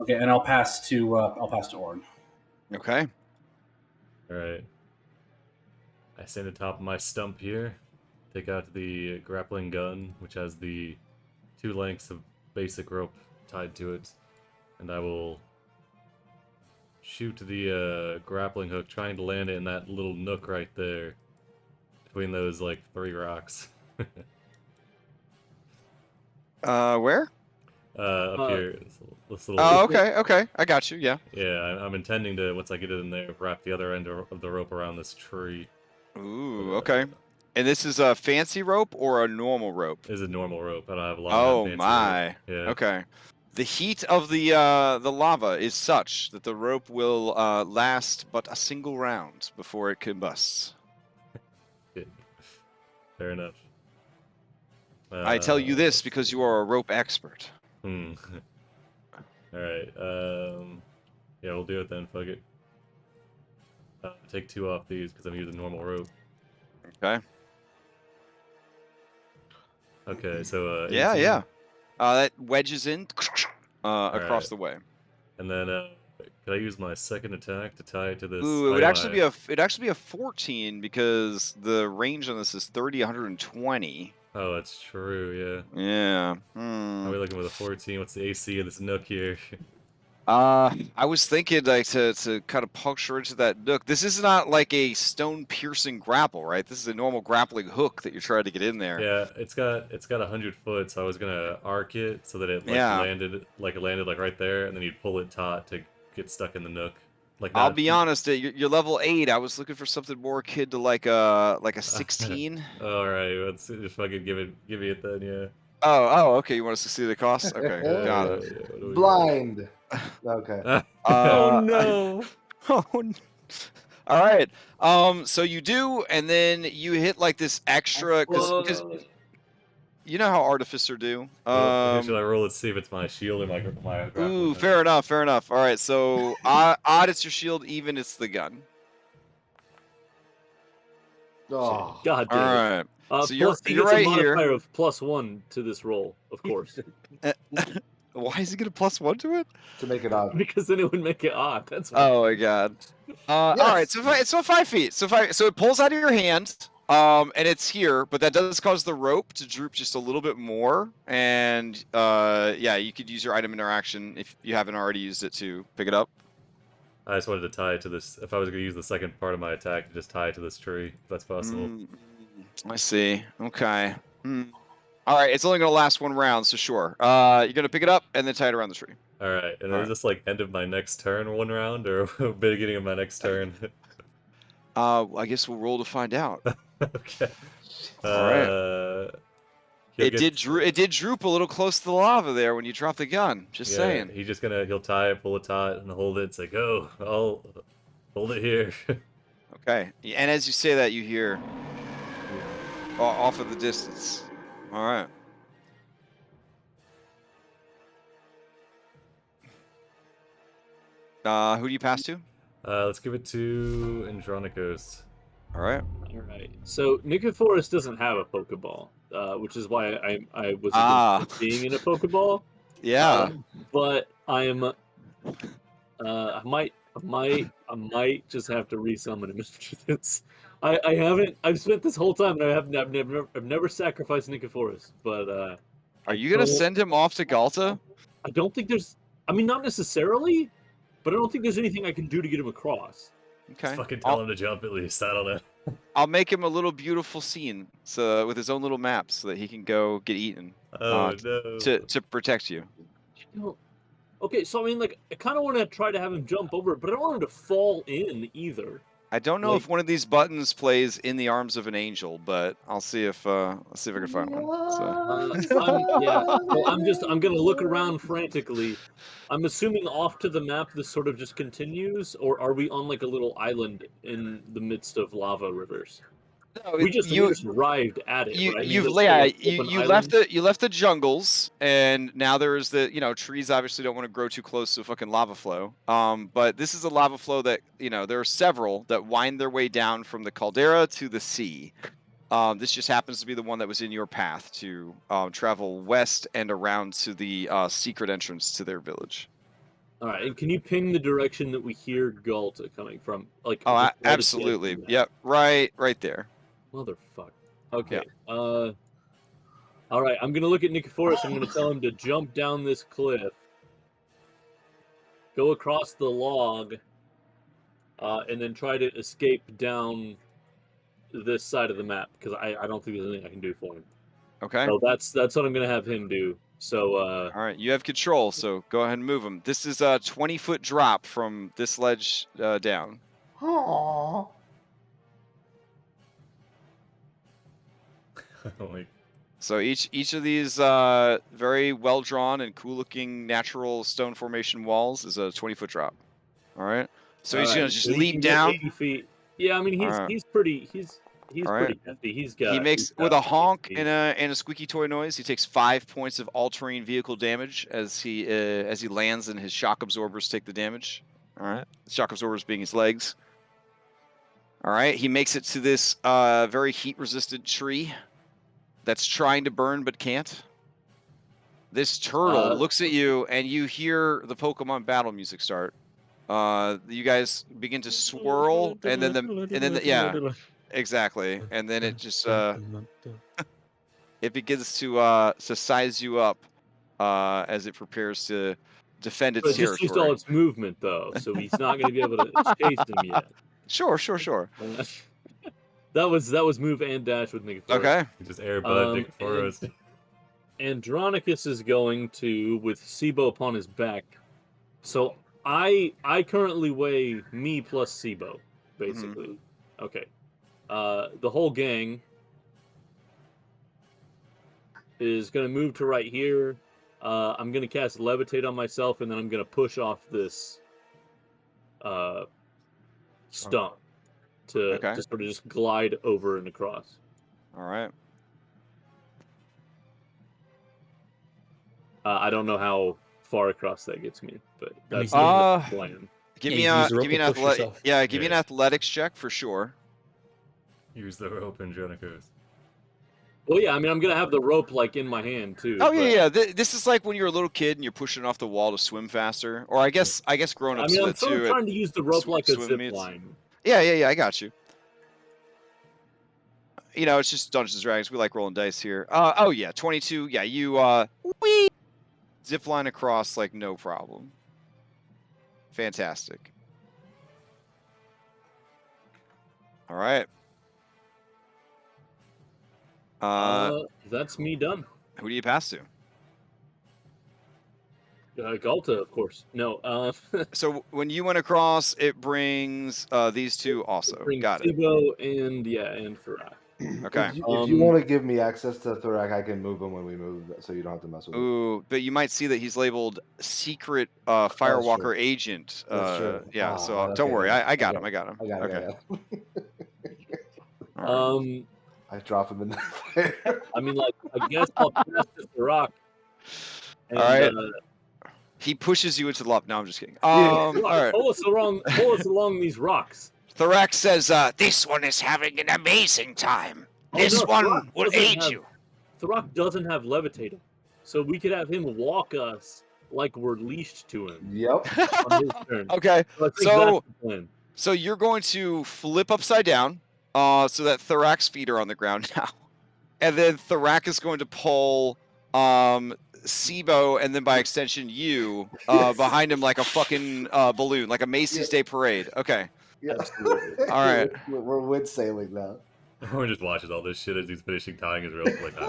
Speaker 4: Okay, and I'll pass to Orin.
Speaker 1: Okay.
Speaker 3: All right. I stand at the top of my stump here. Take out the grappling gun, which has the 2 lengths of basic rope tied to it, and I will shoot the grappling hook, trying to land it in that little nook right there, between those like 3 rocks.
Speaker 1: Where?
Speaker 3: Up here. This little.
Speaker 1: Oh, okay. I got you. Yeah.
Speaker 3: Yeah, I'm intending to, once I get it in there, wrap the other end of the rope around this tree.
Speaker 1: Ooh, okay. And this is a fancy rope or a normal rope?
Speaker 3: This is a normal rope. I don't have a long
Speaker 1: Oh
Speaker 3: fancy
Speaker 1: my.
Speaker 3: rope. Yeah.
Speaker 1: Okay. The heat of the lava is such that the rope will last but a single round before it combusts.
Speaker 3: Fair enough.
Speaker 1: I tell you this because you are a rope expert.
Speaker 3: All right. Yeah, we'll do it then. Fuck it. Take 2 off these because I'm using normal rope.
Speaker 1: Okay.
Speaker 3: Okay, so
Speaker 1: Yeah,
Speaker 3: 18.
Speaker 1: yeah. That wedges in across
Speaker 3: right.
Speaker 1: the way.
Speaker 3: And then can I use my second attack to tie it to this?
Speaker 1: Ooh, it would actually be a 14 because the range on this is 30, 120.
Speaker 3: Oh, that's true. Yeah.
Speaker 1: Yeah.
Speaker 3: Are we looking with a 14? What's the AC of this nook here?
Speaker 1: I was thinking like to kind of puncture into that nook. This is not like a stone piercing grapple, right? This is a normal grappling hook that you're trying to get in there.
Speaker 3: Yeah, it's got 100 foot, so I was gonna arc it so that it landed like right there, and then you'd pull it taut to get stuck in the nook. Like
Speaker 1: I'll be honest, you're level 8. I was looking for something more akin to like a 16.
Speaker 3: All right, let's just fucking give me it then, yeah.
Speaker 1: Oh, okay. You want us to see the cost? Okay, got it.
Speaker 3: Yeah,
Speaker 6: Blind. Okay.
Speaker 5: Oh no!
Speaker 1: Oh, no. All right. So you do, and then you hit like this extra because you know how Artificer do.
Speaker 3: Should I roll it to see if it's my shield or my
Speaker 1: Ooh,
Speaker 3: grappling
Speaker 1: fair enough. All right. So odd, it's your shield. Even, it's the gun.
Speaker 6: Oh.
Speaker 2: God
Speaker 1: All
Speaker 2: damn it.
Speaker 1: right. So you're
Speaker 2: He gets
Speaker 1: right
Speaker 2: a modifier
Speaker 1: here.
Speaker 2: of +1 to this roll, of course,
Speaker 1: Why is he get a +1 to it?
Speaker 6: To make it odd.
Speaker 2: because then it would make it odd. That's why.
Speaker 1: Oh my god. All right, so 5 feet. So it pulls out of your hand, and it's here, but that does cause the rope to droop just a little bit more. And yeah, you could use your item interaction if you haven't already used it to pick it up.
Speaker 3: I just wanted to tie it to this. If I was going to use the second part of my attack, to just tie it to this tree, if that's possible.
Speaker 1: I see. Okay. All right, it's only gonna last one round, so sure. You're gonna pick it up and then tie it around the tree.
Speaker 3: All right, and
Speaker 1: All
Speaker 3: is this like end of my next turn, one round, or beginning of my next turn?
Speaker 1: I guess we'll roll to find out.
Speaker 3: Okay.
Speaker 1: All right.
Speaker 3: He'll
Speaker 1: It did droop a little close to the lava there when you dropped the gun. Just saying.
Speaker 3: He'll tie it, pull it taut, and hold it. It's like, oh, I'll hold it here.
Speaker 1: Okay. And as you say that, you hear off of the distance. All right. Who do you pass to?
Speaker 3: Let's give it to Andronicos.
Speaker 1: All right.
Speaker 2: All right. So Nikiforus doesn't have a Pokeball, which is why I was against being in a Pokeball.
Speaker 1: Yeah.
Speaker 2: But I am. I might just have to resummon him after this. I haven't. I've spent this whole time and I've never sacrificed Nikiforus. But
Speaker 1: are you gonna send him off to Galta?
Speaker 2: I don't think there's. I mean, not necessarily, but I don't think there's anything I can do to get him across.
Speaker 1: Okay.
Speaker 3: Just fucking tell him to jump at least. I don't know.
Speaker 1: I'll make him a little beautiful scene, so with his own little map, so that he can go get eaten.
Speaker 3: Oh no.
Speaker 1: To protect you.
Speaker 2: Okay, so I mean, like, I kind of want to try to have him jump over, but I don't want him to fall in either.
Speaker 1: I don't know if one of these buttons plays in the arms of an angel, but I'll see if I can find one. So.
Speaker 2: I'm gonna look around frantically. I'm assuming off to the map this sort of just continues, or are we on like a little island in the midst of lava rivers?
Speaker 1: No,
Speaker 2: we just arrived at it. Right?
Speaker 1: You left the jungles, and now there's the trees. Obviously, don't want to grow too close to a fucking lava flow. But this is a lava flow that there are several that wind their way down from the caldera to the sea. This just happens to be the one that was in your path to travel west and around to the secret entrance to their village.
Speaker 2: All right, and can you ping the direction that we hear Galta coming from? Like,
Speaker 1: absolutely. Yep, right there.
Speaker 2: Motherfucker. Okay. Yeah. All right. I'm gonna look at Nikiforus. I'm gonna tell him to jump down this cliff, go across the log, and then try to escape down this side of the map because I don't think there's anything I can do for him.
Speaker 1: Okay.
Speaker 2: So that's what I'm gonna have him do. So.
Speaker 1: All right. You have control. So go ahead and move him. This is a 20-foot drop from this ledge down.
Speaker 6: Aww.
Speaker 1: So each of these very well drawn and cool looking natural stone formation walls is a 20-foot drop. All right. So he's gonna just leap down.
Speaker 2: 80 feet. Yeah, I mean he's pretty pretty hefty. He
Speaker 1: makes with a honk and a squeaky toy noise. He takes 5 points of all-terrain vehicle damage as he lands, and his shock absorbers take the damage. All right. Shock absorbers being his legs. All right. He makes it to this very heat-resistant tree that's trying to burn but can't. This turtle looks at you, and you hear the Pokemon battle music start. You guys begin to swirl, and then yeah, exactly, and then it just it begins to size you up as it prepares to defend its territory.
Speaker 2: Just used all its movement though, so he's not going to be able to chase him yet.
Speaker 1: Sure.
Speaker 2: That was move and dash with Nikiforus.
Speaker 1: Okay.
Speaker 3: Just airbud Nikiforus.
Speaker 2: Andronicus is going to, with Sibo upon his back. So I currently weigh me plus Sibo, basically. Mm-hmm. Okay. The whole gang is going to move to right here. I'm going to cast Levitate on myself, and then I'm going to push off this stump. To sort of just glide over and across.
Speaker 1: All right.
Speaker 2: I don't know how far across that gets me, but that's the plan.
Speaker 1: Give me an athletic. Yeah, give me an athletics check for sure.
Speaker 3: Use the rope, Andronicos.
Speaker 2: Well, yeah, I mean, I'm gonna have the rope like in my hand too.
Speaker 1: Oh yeah. This is like when you're a little kid and you're pushing off the wall to swim faster, or I guess grown ups.
Speaker 2: I mean, I'm sort of trying to use the rope like a zip line.
Speaker 1: Yeah, I got you. It's just Dungeons and Dragons. We like rolling dice here. 22. Yeah, you zip line across like no problem. Fantastic. All right.
Speaker 2: That's me done.
Speaker 1: Who do you pass to?
Speaker 2: Galta, of course. No.
Speaker 1: So when you went across, it brings these two also. Got it.
Speaker 2: Sibo and Farak.
Speaker 1: Okay.
Speaker 6: If you want to give me access to Thorak, I can move him when we move, so you don't have to mess with it.
Speaker 1: Ooh, but you might see that he's labeled secret Firewalker
Speaker 6: true.
Speaker 1: agent.
Speaker 6: That's true.
Speaker 1: Yeah,
Speaker 6: Ah,
Speaker 1: so don't
Speaker 6: okay,
Speaker 1: worry.
Speaker 6: then.
Speaker 1: I got him.
Speaker 6: Okay.
Speaker 1: I got him.
Speaker 6: I got it.
Speaker 1: Okay.
Speaker 6: I got it.
Speaker 1: All right.
Speaker 6: I drop him in the fire.
Speaker 2: I mean, like, I guess I'll pass to Farak.
Speaker 1: All right. He pushes you into the lava. No, I'm just kidding.
Speaker 2: All
Speaker 1: right.
Speaker 2: Pull us along these rocks.
Speaker 1: Thorak says, "This one is having an amazing time. This one will aid you."
Speaker 2: Thorak doesn't have levitating, so we could have him walk us like we're leashed to him.
Speaker 6: Yep.
Speaker 2: On his turn.
Speaker 1: Okay.
Speaker 2: So I think that's the plan.
Speaker 1: So you're going to flip upside down, so that Thorak's feet are on the ground now, and then Thorak is going to pull Sibo, and then by extension you, behind him like a fucking balloon, like a Macy's Day Parade. Okay.
Speaker 6: Yeah.
Speaker 2: Absolutely.
Speaker 1: All right.
Speaker 6: We're wind sailing now.
Speaker 3: We're just watching all this shit as he's finishing tying his rope. Like,
Speaker 1: All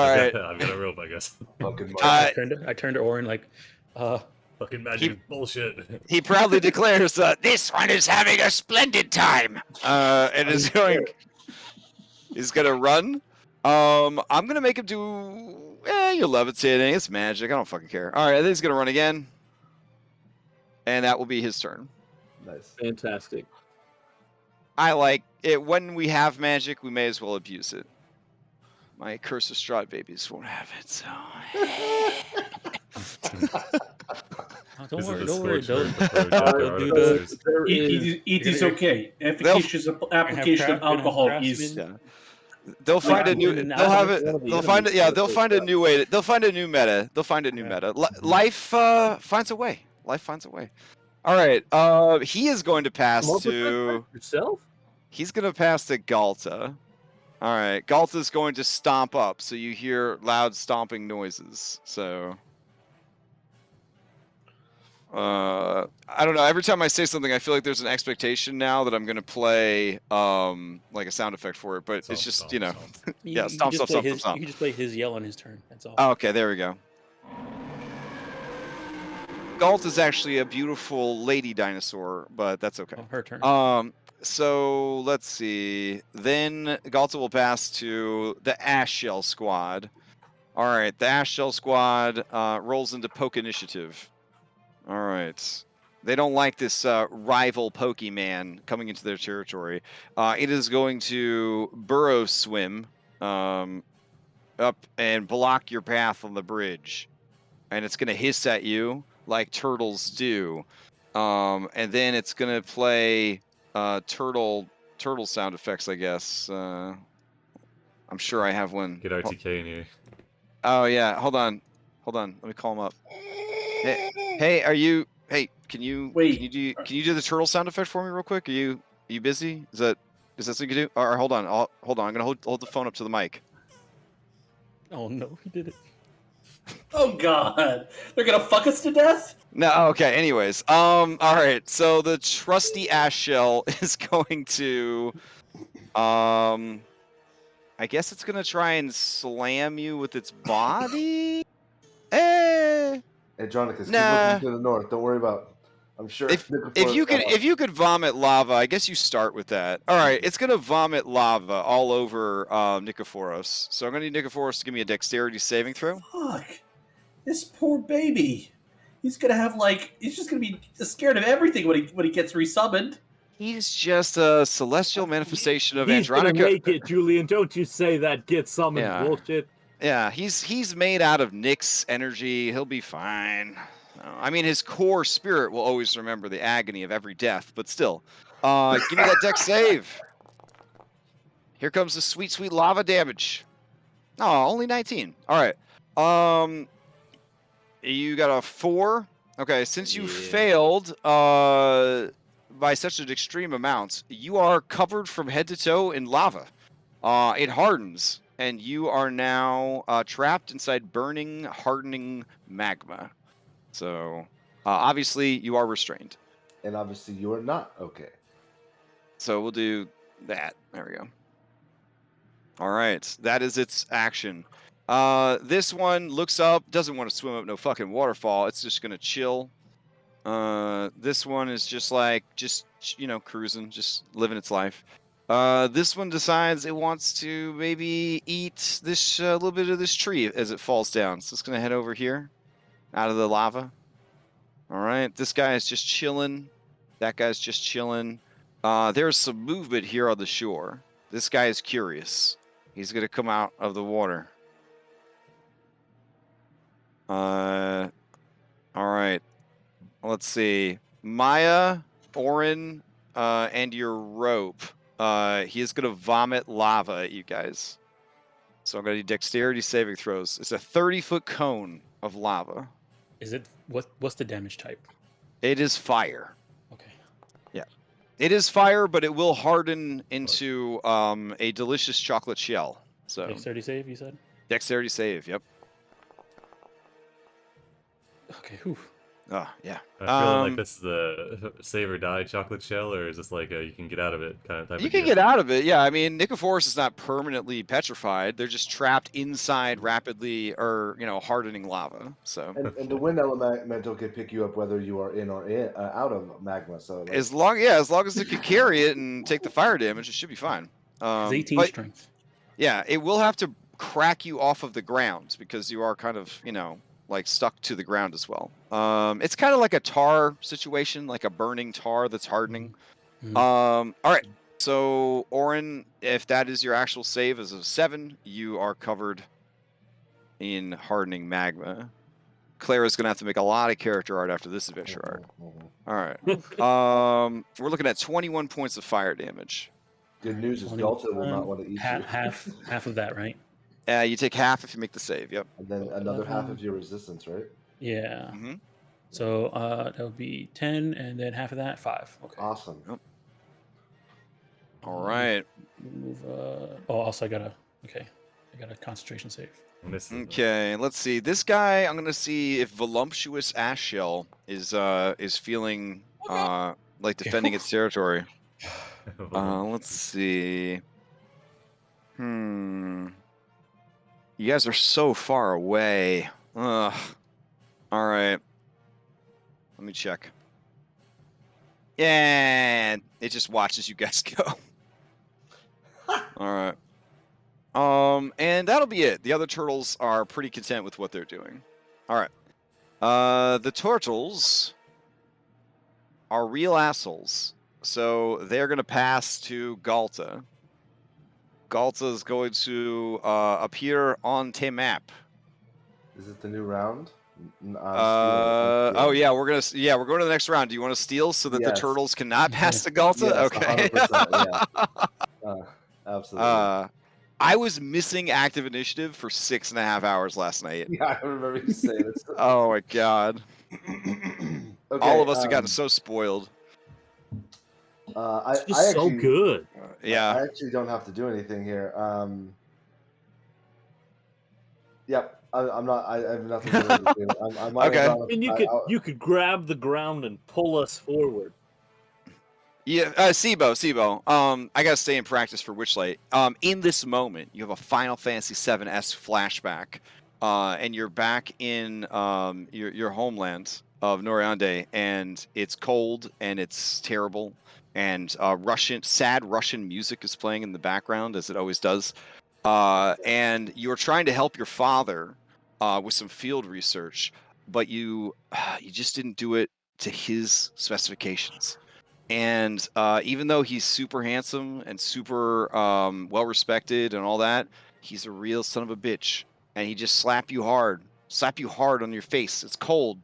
Speaker 1: right.
Speaker 3: I've got a rope, I guess.
Speaker 6: Fucking
Speaker 5: I turned to Orin like,
Speaker 3: Fucking magic bullshit.
Speaker 1: He proudly declares, "This one is having a splendid time," and is going. He's gonna run. I'm gonna make him do. You're levitating. It's magic. I don't fucking care. All right, I think he's gonna run again, and that will be his turn.
Speaker 6: Nice.
Speaker 2: Fantastic.
Speaker 1: I like it when we have magic. We may as well abuse it. My curse of Strahd babies won't have it, so.
Speaker 5: don't
Speaker 3: This is
Speaker 5: worry,
Speaker 3: the
Speaker 5: don't worry.
Speaker 3: scorch
Speaker 5: Those,
Speaker 3: word for Dr. Artificers.
Speaker 4: It is okay. Efficacious application of alcohol is.
Speaker 1: Yeah. They'll find a new. They'll have it. They'll find it. Yeah, they'll find a new way. They'll find a new meta. They'll find a new meta. Life finds a way. Life finds a way. All right. He is going to pass to
Speaker 2: yourself.
Speaker 1: He's going to pass to Galta. All right. Galta's going to stomp up, so you hear loud stomping noises. So. I don't know. Every time I say something, I feel like there's an expectation now that I'm gonna play like a sound effect for it, but it's just
Speaker 3: Stomp,
Speaker 1: you know,
Speaker 3: stomp.
Speaker 1: yeah,
Speaker 5: you
Speaker 1: stomp,
Speaker 5: can just
Speaker 1: stomp,
Speaker 5: play
Speaker 1: stomp,
Speaker 5: his-
Speaker 1: stomp.
Speaker 5: You can just play his yell on his turn. That's all.
Speaker 1: Oh, okay, there we go. Galt is actually a beautiful lady dinosaur, but that's okay.
Speaker 5: Oh, her turn.
Speaker 1: So let's see. Then Galta will pass to the Ash Shell squad. All right, the Ash Shell squad rolls into poke initiative. All right. They don't like this rival Pokemon coming into their territory. It is going to burrow swim up and block your path on the bridge. And it's going to hiss at you like turtles do. And then it's going to play turtle sound effects, I guess. I'm sure I have one.
Speaker 3: Get RTK in here.
Speaker 1: Oh, yeah. Hold on. Let me call him up. Hey, are you? Hey, can you do the turtle sound effect for me real quick? Are you busy? Is that something you can do? Or hold on. Hold on. I'm gonna hold the phone up to the mic.
Speaker 5: Oh no, he did it.
Speaker 4: Oh god, they're gonna fuck us to death.
Speaker 1: No. Okay. Anyways. All right. So the trusty Ash Shell is going to, I guess it's gonna try and slam you with its body.
Speaker 6: Andronicus, keep
Speaker 1: Nah.
Speaker 6: looking to the north. Don't worry about. I'm sure.
Speaker 1: If you could vomit lava, I guess you start with that. All right, it's gonna vomit lava all over Nikephoros. So I'm gonna need Nikephoros to give me a dexterity saving throw.
Speaker 4: Fuck, this poor baby. He's just gonna be scared of everything when he gets resummoned.
Speaker 1: He's just a celestial manifestation of
Speaker 2: He's gonna
Speaker 1: Andronica.
Speaker 2: make it, Julian. Don't you say that get summoned bullshit.
Speaker 1: Yeah, he's made out of Nyx's energy. He'll be fine. I mean, his core spirit will always remember the agony of every death, but still. Give me that dex save. Here comes the sweet, sweet lava damage. Oh, only 19. All right. You got a 4. Okay, since you failed by such an extreme amount, you are covered from head to toe in lava. It hardens, and you are now trapped inside burning, hardening magma. So, obviously, you are restrained.
Speaker 6: And obviously, you are not okay.
Speaker 1: So, we'll do that. There we go. All right. That is its action. This one looks up, doesn't want to swim up no fucking waterfall. It's just gonna chill. This one is just like, cruising, just living its life. This one decides it wants to maybe eat this little bit of this tree as it falls down. So it's gonna head over here, out of the lava. All right, this guy is just chilling. That guy's just chilling. There's some movement here on the shore. This guy is curious. He's gonna come out of the water. All right. Let's see. Maya, Orin, and your rope. He is gonna vomit lava at you guys. So I'm gonna need dexterity saving throws. It's a 30-foot cone of lava.
Speaker 5: Is it what's the damage type?
Speaker 1: It is fire.
Speaker 5: Okay.
Speaker 1: Yeah. It is fire, but it will harden into a delicious chocolate shell. So
Speaker 5: Dexterity save, you said?
Speaker 1: Dexterity save, yep.
Speaker 5: Okay, whew.
Speaker 1: Oh, yeah.
Speaker 3: I feel like this is the save or die chocolate shell, or is this like a you can get out of it kind of type
Speaker 1: You
Speaker 3: of
Speaker 1: can
Speaker 3: deal?
Speaker 1: get out of it, yeah. I mean, Nicophorus is not permanently petrified. They're just trapped inside rapidly or, hardening lava. So
Speaker 6: And the wind elemental can pick you up whether you are in or out of magma. So like,
Speaker 1: as long as it can carry it and take the fire damage, it should be fine.
Speaker 5: Has 18
Speaker 1: But
Speaker 5: strength.
Speaker 1: yeah, it will have to crack you off of the ground because you are kind of, like stuck to the ground as well. It's kind of like a tar situation, like a burning tar that's hardening.
Speaker 5: Mhm.
Speaker 1: All right. So Orin, if that is your actual save as a 7, you are covered in hardening magma. Clara's gonna have to make a lot of character art after this adventure art. All right. We're looking at 21 points of fire damage.
Speaker 6: good news is Delta will not want to eat you.
Speaker 5: Half of that, right?
Speaker 1: You take half if you make the save. Yep.
Speaker 6: And then another half of your resistance, right?
Speaker 5: Yeah.
Speaker 1: Mm-hmm.
Speaker 5: So that would be 10, and then half of that, 5. Okay.
Speaker 6: Awesome.
Speaker 1: Yep. All right.
Speaker 5: Move. Also I got a concentration save.
Speaker 3: And this is
Speaker 1: Okay, let's see. This guy, I'm gonna see if voluptuous ash shell is feeling like defending its territory. Let's see. You guys are so far away. Ugh. All right. Let me check. Yeah, it just watches you guys go. All right. And that'll be it. The other turtles are pretty content with what they're doing. All right. The turtles are real assholes. So they're going to pass to Galta. Galta is going to appear on the map.
Speaker 6: Is it the new round?
Speaker 1: Oh yeah, we're going to the next round. Do you want to steal so that the
Speaker 6: Yes.
Speaker 1: turtles cannot pass to Galta?
Speaker 6: Yes,
Speaker 1: Okay.
Speaker 6: 100%, yeah. Absolutely.
Speaker 1: I was missing active initiative for 6.5 hours last night.
Speaker 6: Yeah, I remember you saying this.
Speaker 1: Oh my god.
Speaker 6: Okay,
Speaker 1: All of us have gotten so spoiled.
Speaker 2: It's just so good.
Speaker 1: Yeah.
Speaker 6: I actually don't have to do anything here. Yep. I'm not. I have nothing to do. I'm
Speaker 1: Okay.
Speaker 2: I mean, you could grab the ground and pull us forward.
Speaker 1: Yeah, Sibo. I gotta stay in practice for Witchlight. In this moment, you have a Final Fantasy VII-esque flashback, and you're back in your homeland of Noriande, and it's cold and it's terrible, and sad Russian music is playing in the background as it always does, and you're trying to help your father with some field research, but you just didn't do it to his specifications. And even though he's super handsome and super well respected and all that, he's a real son of a bitch. And he just slap you hard on your face. It's cold,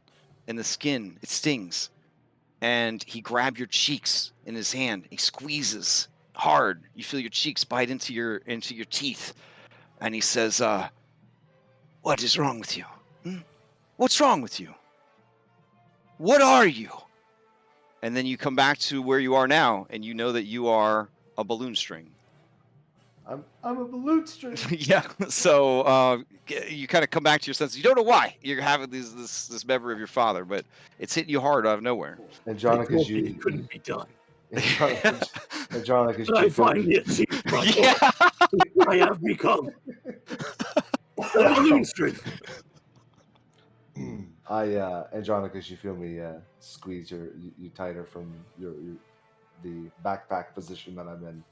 Speaker 1: and the skin, it stings. And he grabbed your cheeks in his hand. He squeezes hard. You feel your cheeks bite into your teeth. And he says, "What is wrong with you? What's wrong with you? What are you?" And then you come back to where you are now, and you know that you are a balloon string.
Speaker 6: I'm a balloon string.
Speaker 1: Yeah. So you kind of come back to your senses. You don't know why you're having this memory of your father, but it's hitting you hard out of nowhere.
Speaker 6: Andronicus,
Speaker 2: It couldn't be done.
Speaker 6: Andronicus,
Speaker 2: I finally achieved my goal.
Speaker 1: Yeah.
Speaker 2: I have become
Speaker 6: Andronicus, you feel me squeeze you tighter from the backpack position that I'm in.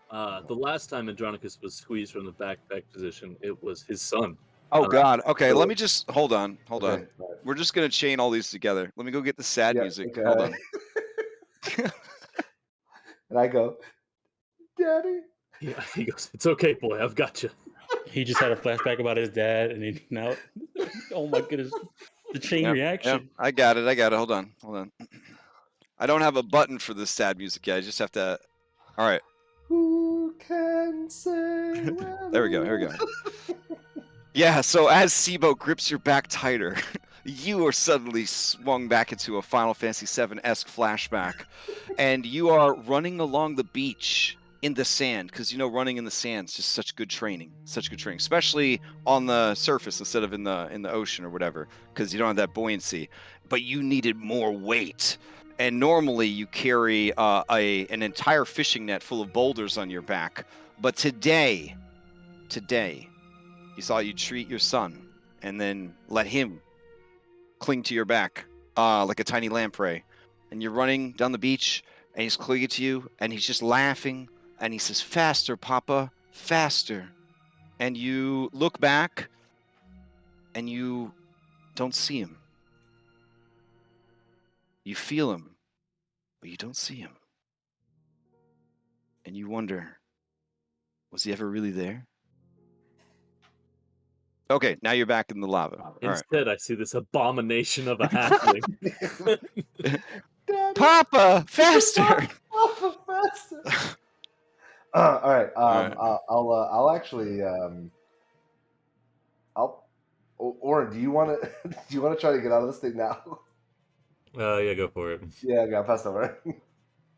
Speaker 2: The last time Andronicus was squeezed from the backpack position, it was his son.
Speaker 1: Oh God. Okay,
Speaker 2: so-
Speaker 1: let me just hold on.
Speaker 6: Okay,
Speaker 1: On.
Speaker 6: right.
Speaker 1: We're just gonna chain all these together. Let me go get the sad
Speaker 6: Yeah,
Speaker 1: music.
Speaker 6: okay.
Speaker 1: Hold on.
Speaker 6: And I go, Daddy.
Speaker 2: Yeah, he goes, "It's okay, boy. I've got you."
Speaker 5: He just had a flashback about his dad, and he now, oh my goodness, the chain reaction.
Speaker 1: Yep, I got it. Hold on. I don't have a button for this sad music yet. I just have to. All right.
Speaker 6: Who can say?
Speaker 1: There we go. Here we go. Yeah. So as Sibo grips your back tighter, you are suddenly swung back into a Final Fantasy VII-esque flashback, and you are running along the beach in the sand, because running in the sand is just such good training, especially on the surface instead of in the ocean or whatever, because you don't have that buoyancy. But you needed more weight, and normally you carry an entire fishing net full of boulders on your back. But today, you thought you'd treat your son and then let him cling to your back like a tiny lamprey, and you're running down the beach, and he's clinging to you, and he's just laughing. And he says, "Faster, Papa, faster." And you look back, and you don't see him. You feel him, but you don't see him. And you wonder, was he ever really there? Okay, now you're back in the lava. All right.
Speaker 2: Instead, I see this abomination of a halfling.
Speaker 6: Daddy.
Speaker 1: Papa, faster!
Speaker 6: Papa, faster! All right. I'll actually. Oren, do you want to try to get out of this thing now?
Speaker 3: Yeah, go for it.
Speaker 6: Yeah, I got passed over.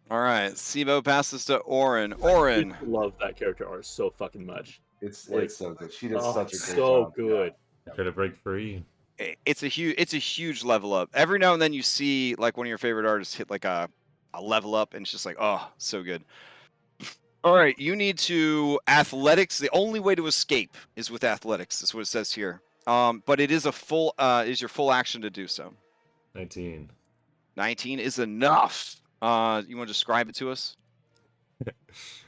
Speaker 1: All right, Sibo passes to Oren.
Speaker 2: I love that character art so fucking much.
Speaker 6: It's so good. She does such a great
Speaker 2: so
Speaker 6: job.
Speaker 2: good.
Speaker 3: Try to break free.
Speaker 1: It's a huge level up. Every now and then you see like one of your favorite artists hit like a level up, and it's just like, oh, so good. All right, you need to athletics. The only way to escape is with athletics. That's what it says here. But it is your full action to do so.
Speaker 3: 19.
Speaker 1: 19 is enough. You want to describe it to us?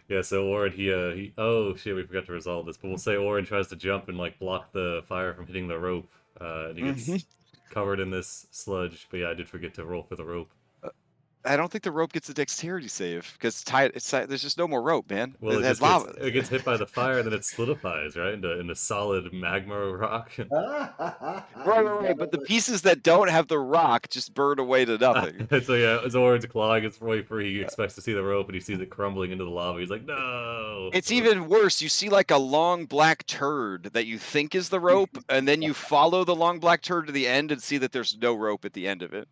Speaker 3: Yeah, so Orin, he oh shit, we forgot to resolve this, but we'll say Orin tries to jump and like block the fire from hitting the rope, and he gets covered in this sludge. But yeah, I did forget to roll for the rope.
Speaker 1: I don't think the rope gets a dexterity save because there's just no more rope, man.
Speaker 3: Well,
Speaker 1: it has lava.
Speaker 3: It gets hit by the fire, and then it solidifies, right, into solid magma rock.
Speaker 1: Right. But the pieces that don't have the rock just burn away to nothing.
Speaker 3: So yeah, as Orin's clawing its way free, he expects to see the rope, and he sees it crumbling into the lava. He's like, no!
Speaker 1: It's even worse. You see like a long black turd that you think is the rope, and then you follow the long black turd to the end and see that there's no rope at the end of it.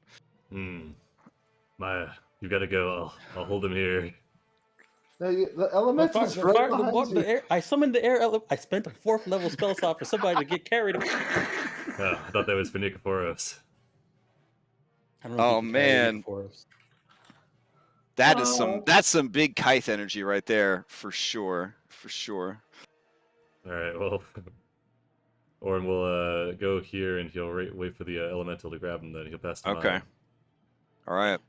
Speaker 3: Maya, you gotta go. I'll hold him here.
Speaker 6: No, the elemental's right behind you.
Speaker 5: Air. I summoned the air. I spent a 4th level spell slot for somebody to get carried away.
Speaker 3: I thought that was for Nicoforos.
Speaker 1: Oh man, that's some big Kythe energy right there for sure.
Speaker 3: All right, well, Orin will go here, and he'll wait for the elemental to grab him. Then he'll pass to Maya.
Speaker 1: Okay. All right.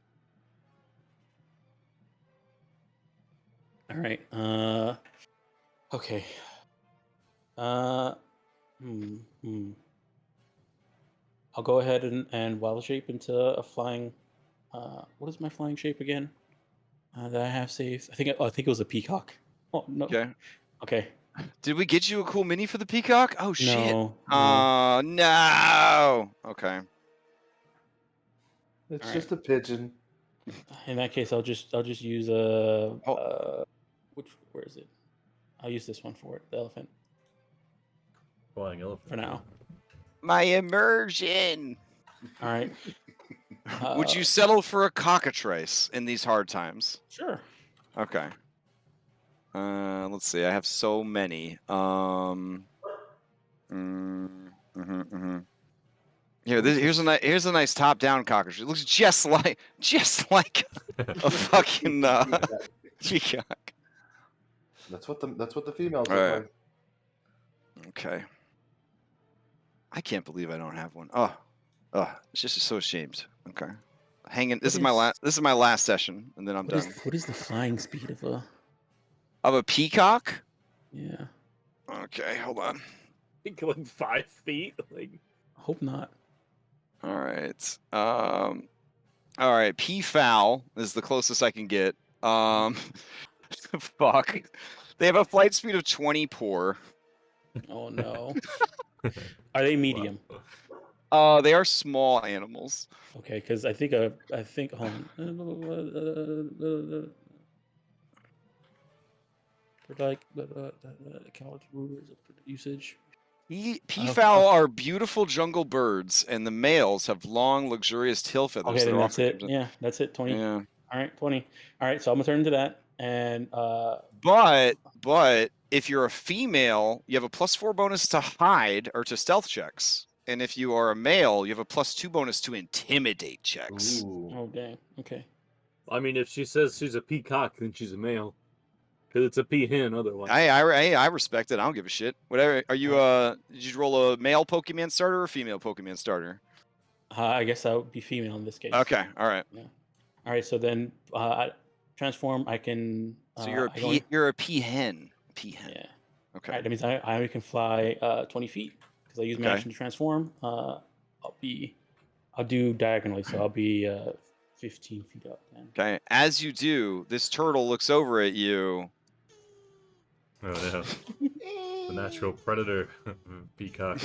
Speaker 5: All right. Okay. I'll go ahead and wild shape into a flying. What is my flying shape again? That I have saved. I think it was a peacock. Oh no. Okay.
Speaker 1: Did we get you a cool mini for the peacock? Oh shit.
Speaker 5: No.
Speaker 1: Oh no. Okay.
Speaker 6: It's just a pigeon.
Speaker 5: In that case, I'll just use where is it? I'll use this one for it. The elephant.
Speaker 3: Flying elephant.
Speaker 5: For now.
Speaker 1: My immersion.
Speaker 5: All right.
Speaker 1: Would you settle for a cockatrice in these hard times?
Speaker 5: Sure.
Speaker 1: Okay. Let's see. I have so many. Here, here's a nice top-down cockatrice. It looks just like a fucking peacock.
Speaker 6: That's what the females
Speaker 1: All
Speaker 6: look
Speaker 1: right.
Speaker 6: like.
Speaker 1: Okay. I can't believe I don't have one. It's just so ashamed. Okay. Hanging. This is my last. This is my last session, and then I'm done.
Speaker 5: What is the flying speed of a?
Speaker 1: Of a peacock?
Speaker 5: Yeah.
Speaker 1: Okay, hold on.
Speaker 2: Think like 5 feet. Like,
Speaker 5: Hope not.
Speaker 1: All right. All right. Peafowl is the closest I can get. Fuck. They have a flight speed of 20 poor.
Speaker 5: Oh no. Are they medium?
Speaker 1: They are small animals.
Speaker 5: Okay, because I think hold on. Like college rulers of usage.
Speaker 1: Peafowl are beautiful jungle birds, and the males have long, luxurious tail feathers.
Speaker 5: Okay, then that's it. Yeah, that's it. 20.
Speaker 1: Yeah.
Speaker 5: All right, 20. All right, so I'm gonna turn into that, and
Speaker 1: But if you're a female, you have a +4 bonus to hide or to stealth checks, and if you are a male, you have a +2 bonus to intimidate checks.
Speaker 6: Ooh.
Speaker 5: oh dang. Okay.
Speaker 2: I mean, if she says she's a peacock, then she's a male. Because it's a peahen otherwise.
Speaker 1: I respect it. I don't give a shit. Whatever. Are you did you roll a male Pokemon starter or a female Pokemon starter?
Speaker 5: I guess I would be female in this case.
Speaker 1: Okay. All right.
Speaker 5: Yeah. All right. So then, transform. I can.
Speaker 1: So you're a you're a peahen. Peahen.
Speaker 5: Yeah.
Speaker 1: Okay.
Speaker 5: All right. That means I can fly 20 feet because I use my action to transform. I'll do diagonally, so I'll be 15 feet up. Then.
Speaker 1: Okay. As you do, this turtle looks over at you.
Speaker 3: Oh no. The natural predator, peacock.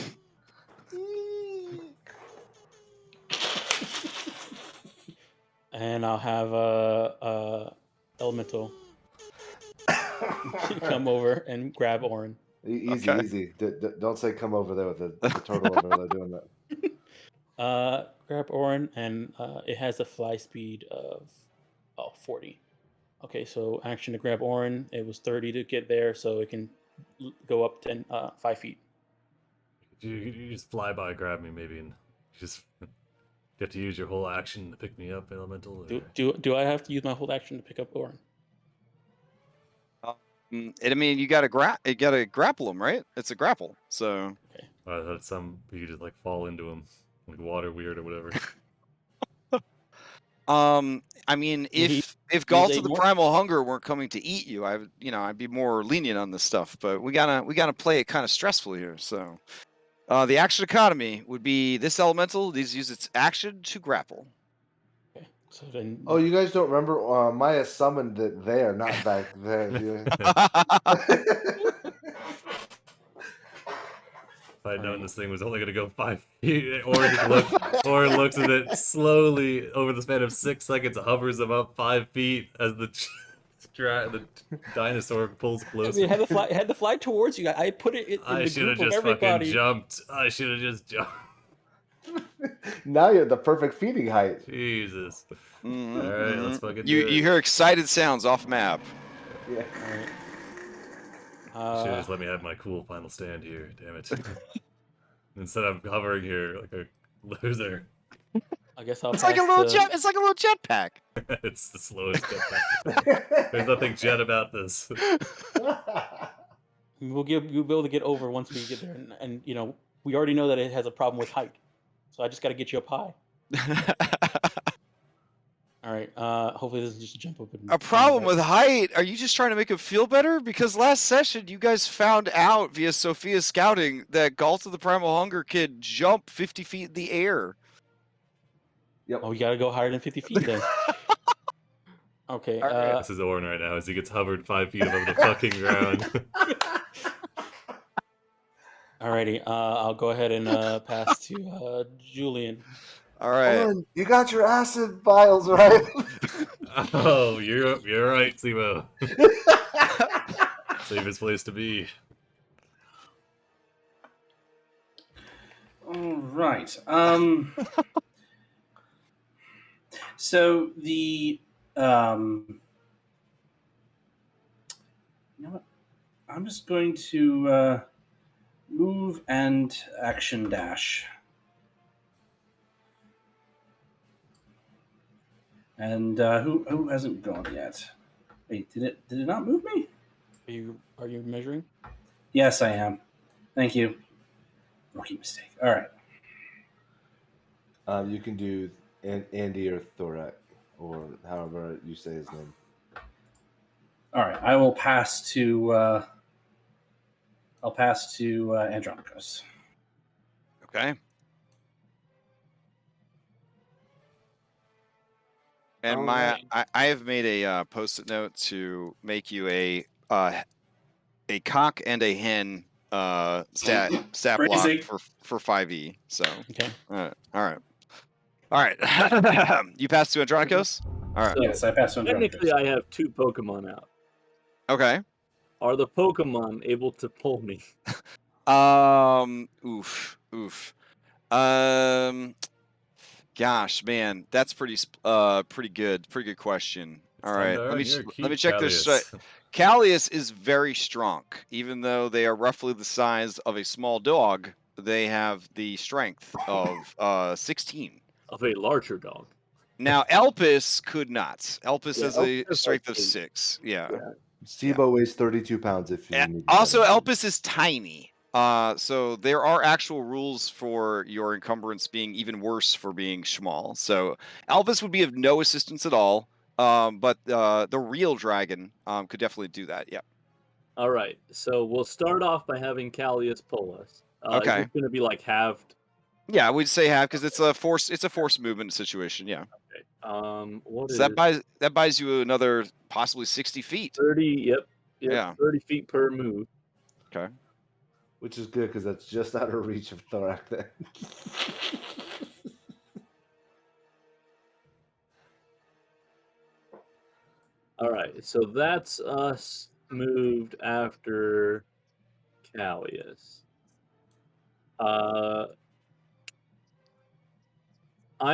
Speaker 5: And I'll have a elemental come over and grab Orin.
Speaker 6: Easy, easy. Don't say come over there with the turtle over there doing that.
Speaker 5: Grab Orin, and it has a fly speed of 40. Okay, so action to grab Orin. It was 30 to get there, so it can go up 5 feet.
Speaker 3: You just fly by, grab me, maybe, and just get to use your whole action to pick me up, elemental.
Speaker 5: Do I have to use my whole action to pick up Orin?
Speaker 1: I mean, you gotta grapple him, right? It's a grapple, so.
Speaker 5: Okay.
Speaker 3: That's you just like fall into him, like water weird or whatever.
Speaker 1: I mean, if Galt of the Primal Hunger weren't coming to eat you, I'd be more lenient on this stuff. But we gotta play it kind of stressful here. So, the action economy would be this elemental needs to use its action to grapple.
Speaker 5: Okay. So then.
Speaker 6: Oh, you guys don't remember? Maya summoned it there, not back there.
Speaker 3: If I'd known this thing was only going to go 5 feet, or looks at it slowly over the span of 6 seconds, hovers him up 5 feet as the dinosaur pulls closer.
Speaker 5: I mean, it had to fly towards you. I put it in
Speaker 3: I should have just fucking jumped. I should have just jumped.
Speaker 6: Now you're at the perfect feeding height.
Speaker 3: Jesus.
Speaker 1: Mm-hmm.
Speaker 3: All right, let's fucking
Speaker 1: you hear excited sounds off map.
Speaker 6: Yeah.
Speaker 5: All right.
Speaker 3: Should have just let me have my cool final stand here, damn it. Instead of hovering here like a loser.
Speaker 5: I guess I'll.
Speaker 1: It's like a little jet. It's like a little jetpack.
Speaker 3: It's the slowest jetpack. There's nothing jet about this.
Speaker 5: We'll be able to get over once we get there, and we already know that it has a problem with height, so I just got to get you up high. All right. Hopefully this is just a jump up.
Speaker 1: A problem with height? Are you just trying to make him feel better? Because last session you guys found out via Sophia scouting that Galt of the Primal Hunger can jump 50 feet in the air.
Speaker 6: Yep.
Speaker 5: Oh, we gotta go higher than 50 feet then. Okay.
Speaker 3: This is Orin right now as he gets hovered 5 feet above the fucking ground.
Speaker 5: Alrighty. I'll go ahead and pass to Julian.
Speaker 1: All right.
Speaker 6: Orin, you got your acid vials right.
Speaker 3: Oh, you're right, Simo. Safest place to be.
Speaker 4: All right. So the you know what? I'm just going to move and action dash. And who hasn't gone yet? Wait, did it not move me?
Speaker 5: Are you measuring?
Speaker 4: Yes, I am. Thank you. Rookie mistake. All right.
Speaker 6: You can do Andy or Thorak, or however you say his name.
Speaker 4: All right. I will pass to. I'll pass to Andronicus.
Speaker 1: Okay. And
Speaker 2: Alright.
Speaker 1: I have made a post-it note to make you a cock and a hen stat block
Speaker 4: Phrasing.
Speaker 1: for 5e. So
Speaker 5: Okay.
Speaker 1: all right. You pass to Andronicus. All right.
Speaker 2: So,
Speaker 4: Yes, I pass to Andronicus.
Speaker 2: technically, I have 2 Pokemon out.
Speaker 1: Okay.
Speaker 2: Are the Pokemon able to pull me?
Speaker 1: Oof. Gosh, man, that's pretty good. Pretty good question.
Speaker 3: It's
Speaker 1: All
Speaker 3: time
Speaker 1: right,
Speaker 3: to
Speaker 1: let me
Speaker 3: earn your
Speaker 1: let me
Speaker 3: keep,
Speaker 1: check this. Callius is very strong, even though they are roughly the size of a small dog. They have the strength of 16.
Speaker 2: Of a larger dog.
Speaker 1: Now Elpis could not. Elpis
Speaker 2: Yeah,
Speaker 1: has a
Speaker 2: Elpis has
Speaker 1: strength
Speaker 2: like
Speaker 1: of
Speaker 2: 8.
Speaker 1: 6. Yeah.
Speaker 6: Sibo weighs 32 pounds if you need.
Speaker 1: Also, Elpis is tiny. So there are actual rules for your encumbrance being even worse for being small. So Elpis would be of no assistance at all. But the real dragon could definitely do that. Yeah.
Speaker 2: All right, so we'll start off by having Callius pull us.
Speaker 1: Okay.
Speaker 2: It's going to be like halved.
Speaker 1: Yeah, we'd say half because it's a force. It's a force movement situation. Yeah.
Speaker 2: Okay. What
Speaker 1: So
Speaker 2: is
Speaker 1: that buys you another possibly 60 feet.
Speaker 2: 30? Yep.
Speaker 1: Yeah.
Speaker 2: 30 feet per move.
Speaker 1: Okay.
Speaker 6: Which is good because that's just out of reach of Thorak then.
Speaker 2: All right, so that's us moved after Callius. I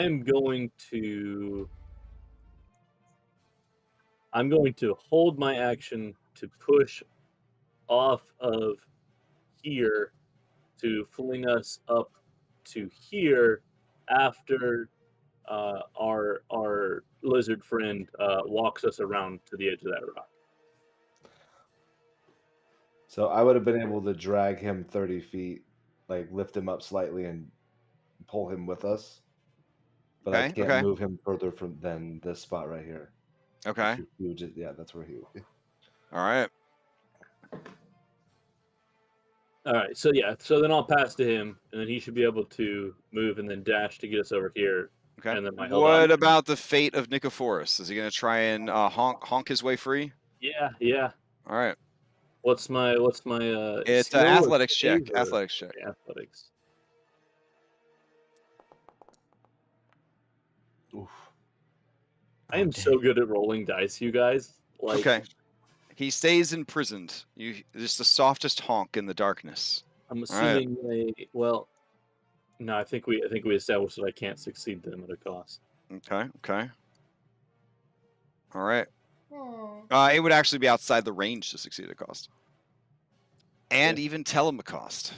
Speaker 2: am going to hold my action to push off of here to fling us up to here after our lizard friend walks us around to the edge of that rock.
Speaker 6: So I would have been able to drag him 30 feet, like lift him up slightly and pull him with us. But I can't
Speaker 1: Okay.
Speaker 6: move him further than this spot right here.
Speaker 1: Okay.
Speaker 6: Yeah, that's where he would be.
Speaker 1: All right.
Speaker 2: All right, so yeah, so then I'll pass to him, and then he should be able to move and then dash to get us over here.
Speaker 1: Okay.
Speaker 2: And then my
Speaker 1: What about the fate of Nicophorus? Is he going to try and honk his way free?
Speaker 2: Yeah.
Speaker 1: All right.
Speaker 2: What's my
Speaker 1: It's
Speaker 2: skill or
Speaker 1: athletics check.
Speaker 2: save or-
Speaker 1: Athletics check.
Speaker 2: Okay, athletics.
Speaker 6: Oof.
Speaker 2: I am so good at rolling dice, you guys. Like,
Speaker 1: Okay. He stays imprisoned. Just the softest honk in the darkness.
Speaker 2: I'm
Speaker 1: All right.
Speaker 2: assuming no, I think we established that I can't succeed them at a cost.
Speaker 1: Okay. All right. It would actually be outside the range to succeed at a cost. And even tell him a cost.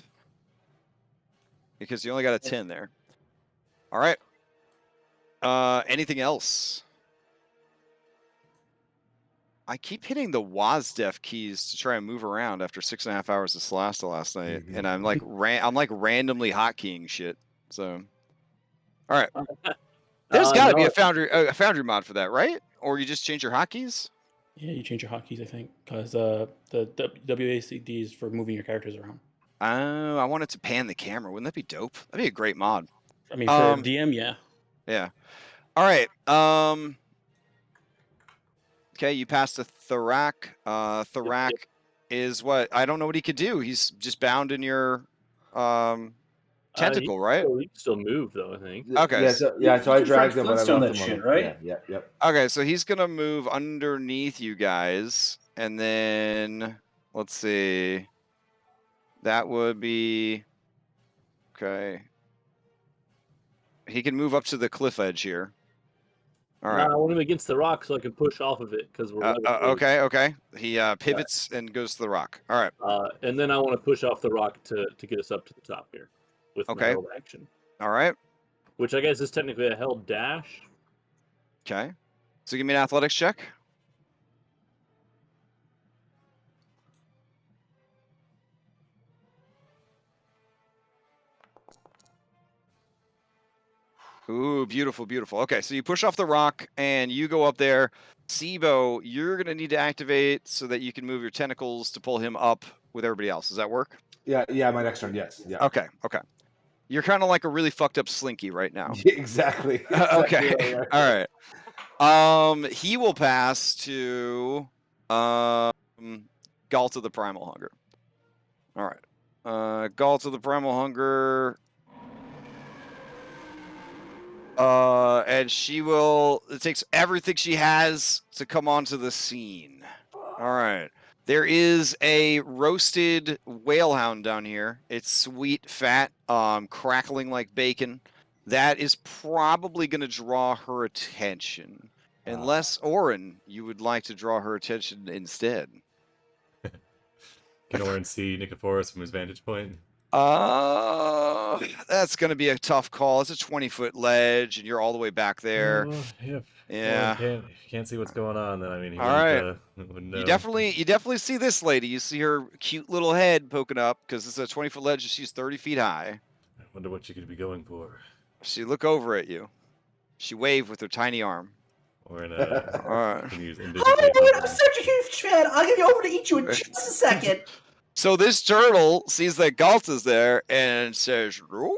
Speaker 1: Because you only got a 10 there. All right. Anything else? I keep hitting the WASDEF keys to try and move around after 6.5 hours of Solasta last night, and I'm like randomly hotkeying shit. So, all right, there's got to be a Foundry mod for that, right? Or you just change your hotkeys?
Speaker 5: Yeah, you change your hotkeys, I think, because the WASD is for moving your characters around.
Speaker 1: Oh, I wanted to pan the camera. Wouldn't that be dope? That'd be a great mod.
Speaker 5: I mean, for DM, yeah.
Speaker 1: Yeah. All right. Okay, you passed the Thorak. Thorak is what? I don't know what he could do. He's just bound in your tentacle, right?
Speaker 2: He can still move, though, I think.
Speaker 1: Okay.
Speaker 6: So I dragged him, but I
Speaker 4: Flintstone
Speaker 6: left
Speaker 4: that
Speaker 6: him
Speaker 4: shit,
Speaker 6: on
Speaker 4: right?
Speaker 6: Yep.
Speaker 1: Okay, so he's gonna move underneath you guys, and then let's see. That would be okay. He can move up to the cliff edge here. All right.
Speaker 2: I want him against the rock so I can push off of it because we're
Speaker 1: okay. He pivots and goes to the rock. All right.
Speaker 2: And then I want to push off the rock to get us up to the top here with my held action.
Speaker 1: All right.
Speaker 2: Which I guess is technically a held dash.
Speaker 1: Okay. So give me an athletics check. Ooh, beautiful, beautiful. Okay, so you push off the rock and you go up there. Sibo, you're gonna need to activate so that you can move your tentacles to pull him up with everybody else. Does that work?
Speaker 6: Yeah, my next turn, yes. Yeah.
Speaker 1: Okay, okay. You're kind of like a really fucked up Slinky right now.
Speaker 6: Yeah, exactly.
Speaker 1: Okay,
Speaker 6: Exactly right.
Speaker 1: all right. He will pass to Galt of the Primal Hunger. All right. Galt of the Primal Hunger. And she will. It takes everything she has to come onto the scene. All right. There is a roasted whalehound down here. It's sweet, fat, crackling like bacon. That is probably going to draw her attention. Unless, Orin, you would like to draw her attention instead.
Speaker 3: Can Orin see Nicophorus from his vantage point?
Speaker 1: That's going to be a tough call. It's a 20-foot ledge, and you're all the way back there.
Speaker 3: Oh, yep.
Speaker 1: Yeah.
Speaker 3: Well, if you can't see what's going on, then I mean, he
Speaker 1: All right.
Speaker 3: wouldn't know.
Speaker 1: You definitely see this lady. You see her cute little head poking up because it's a 20-foot ledge and she's 30 feet high.
Speaker 3: I wonder what she could be going for.
Speaker 1: She look over at you. She waved with her tiny arm.
Speaker 3: Or in
Speaker 1: Alright.
Speaker 3: can use
Speaker 4: How am I doing? I'm such a huge fan. I'll give you over to eat you in just a second.
Speaker 1: So this turtle sees that Galt is there and says, "Roop,"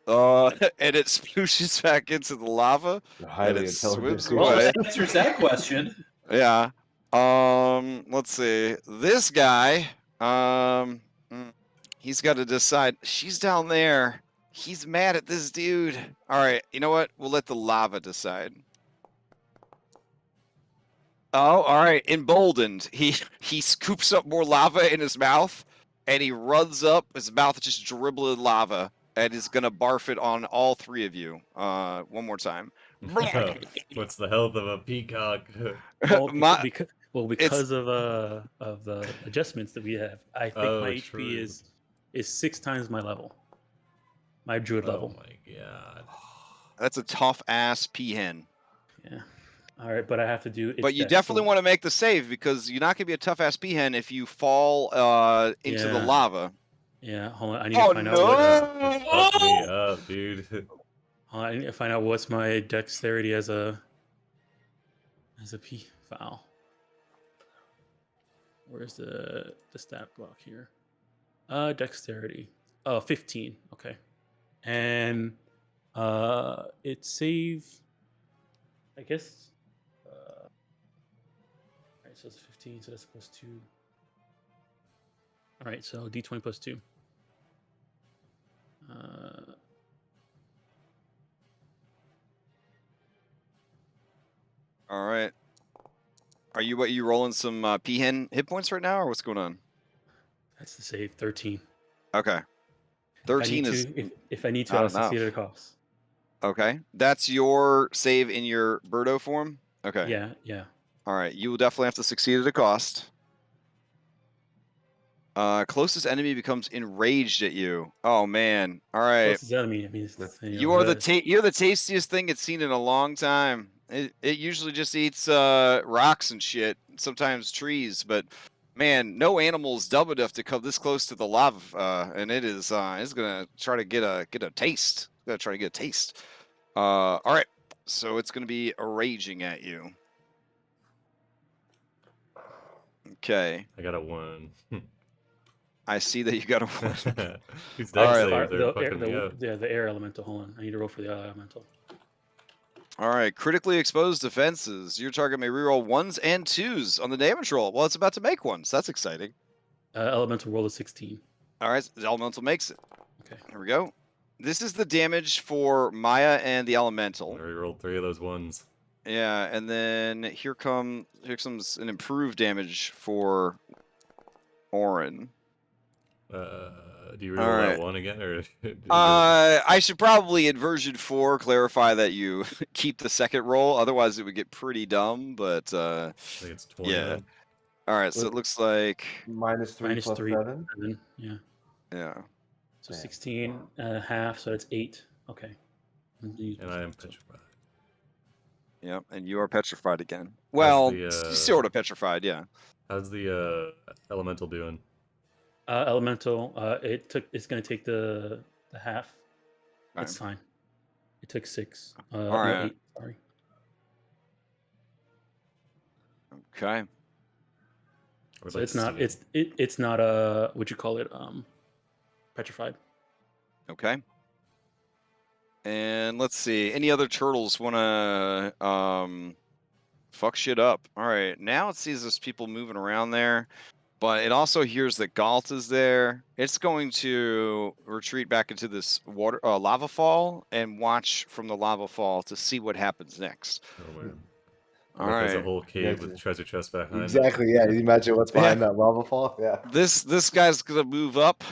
Speaker 1: and it splooshes back into the lava.
Speaker 6: Highly
Speaker 1: and it
Speaker 6: intelligent.
Speaker 1: swims
Speaker 4: Well,
Speaker 1: away.
Speaker 4: that answers that question.
Speaker 1: Yeah. Let's see. This guy, he's got to decide. She's down there. He's mad at this dude. All right. You know what? We'll let the lava decide. Oh, all right. Emboldened, he scoops up more lava in his mouth, and he runs up. His mouth just dribbling lava, and is gonna barf it on all three of you. One more time.
Speaker 3: What's the health of a peacock?
Speaker 5: Well,
Speaker 1: My-
Speaker 5: because of the adjustments that we have, I think my HP is 6 times my level. My druid level.
Speaker 3: Oh my god.
Speaker 1: That's a tough ass peahen.
Speaker 5: Yeah. All right, but I have to do.
Speaker 1: But you definitely want to make the save because you're not gonna be a tough ass peahen if you fall into the
Speaker 5: Yeah.
Speaker 1: lava.
Speaker 5: Yeah, hold on. I need to find out what.
Speaker 3: Fuck me up, dude.
Speaker 5: I need to find out what's my dexterity as a p foul. Where's the stat block here? Dexterity. Oh, 15. Okay. And it save. I guess. All right, so it's 15. So that's plus 2. All right, so d20 plus 2.
Speaker 1: All right. Are you rolling some peahen hit points right now, or what's going on?
Speaker 5: That's the save. 13.
Speaker 1: Okay. 13 is
Speaker 5: if I need to,
Speaker 1: not
Speaker 5: I'll succeed
Speaker 1: enough.
Speaker 5: at a cost.
Speaker 1: Okay. That's your save in your Birdo form? Okay.
Speaker 5: Yeah, yeah.
Speaker 1: All right. You will definitely have to succeed at a cost. Closest enemy becomes enraged at you. Oh man. All right.
Speaker 5: Closest enemy. I mean,
Speaker 1: You're the tastiest thing it's seen in a long time. It usually just eats rocks and shit, sometimes trees, but man, no animal is dumb enough to come this close to the lava, and it's gonna try to get a taste. It's gonna try to get a taste. All right, so it's gonna be raging at you. Okay.
Speaker 3: I got a 1.
Speaker 1: I see that you got a 1.
Speaker 3: These
Speaker 1: All
Speaker 3: dex
Speaker 1: right.
Speaker 3: saves are fucking me up.
Speaker 5: Yeah, the air elemental. Hold on, I need to roll for the elemental.
Speaker 1: All right, critically exposed defenses. Your target may reroll 1s and 2s on the damage roll. Well, it's about to make 1s. That's exciting.
Speaker 5: Elemental roll is 16.
Speaker 1: All right, the elemental makes it.
Speaker 5: Okay.
Speaker 1: Here we go. This is the damage for Maya and the elemental.
Speaker 3: I rerolled 3 of those 1s.
Speaker 1: Yeah, and then here comes an improved damage for Orin.
Speaker 3: Do you reroll that 1 again, or?
Speaker 1: I should probably in version 4 clarify that you keep the second roll. Otherwise, it would get pretty dumb. But
Speaker 3: I think it's 20.
Speaker 1: yeah.
Speaker 3: Then.
Speaker 1: All right, so it looks like
Speaker 6: -3 plus 7.
Speaker 5: Yeah.
Speaker 1: Yeah.
Speaker 5: So 16 half, so that's 8. Okay.
Speaker 3: And I am petrified.
Speaker 1: Yep, and you are petrified again. Well, sort of petrified, yeah.
Speaker 3: How's the elemental doing?
Speaker 5: Elemental, it's going to take the half.
Speaker 1: Fine.
Speaker 5: It's fine. took 6.
Speaker 1: All
Speaker 5: No,
Speaker 1: right.
Speaker 5: 8. Sorry.
Speaker 1: Okay.
Speaker 5: So it's not. It's not a. What you call it? Petrified.
Speaker 1: Okay. And let's see. Any other turtles want to fuck shit up? All right. Now it sees there's people moving around there, but it also hears that Galt is there. It's going to retreat back into this water lava fall and watch from the lava fall to see what happens next.
Speaker 3: Oh man.
Speaker 1: All
Speaker 3: Like there's a
Speaker 1: right.
Speaker 3: whole cave with treasure chests behind
Speaker 6: Exactly. Yeah. You imagine what's behind that lava fall. Yeah.
Speaker 1: This guy's gonna move up,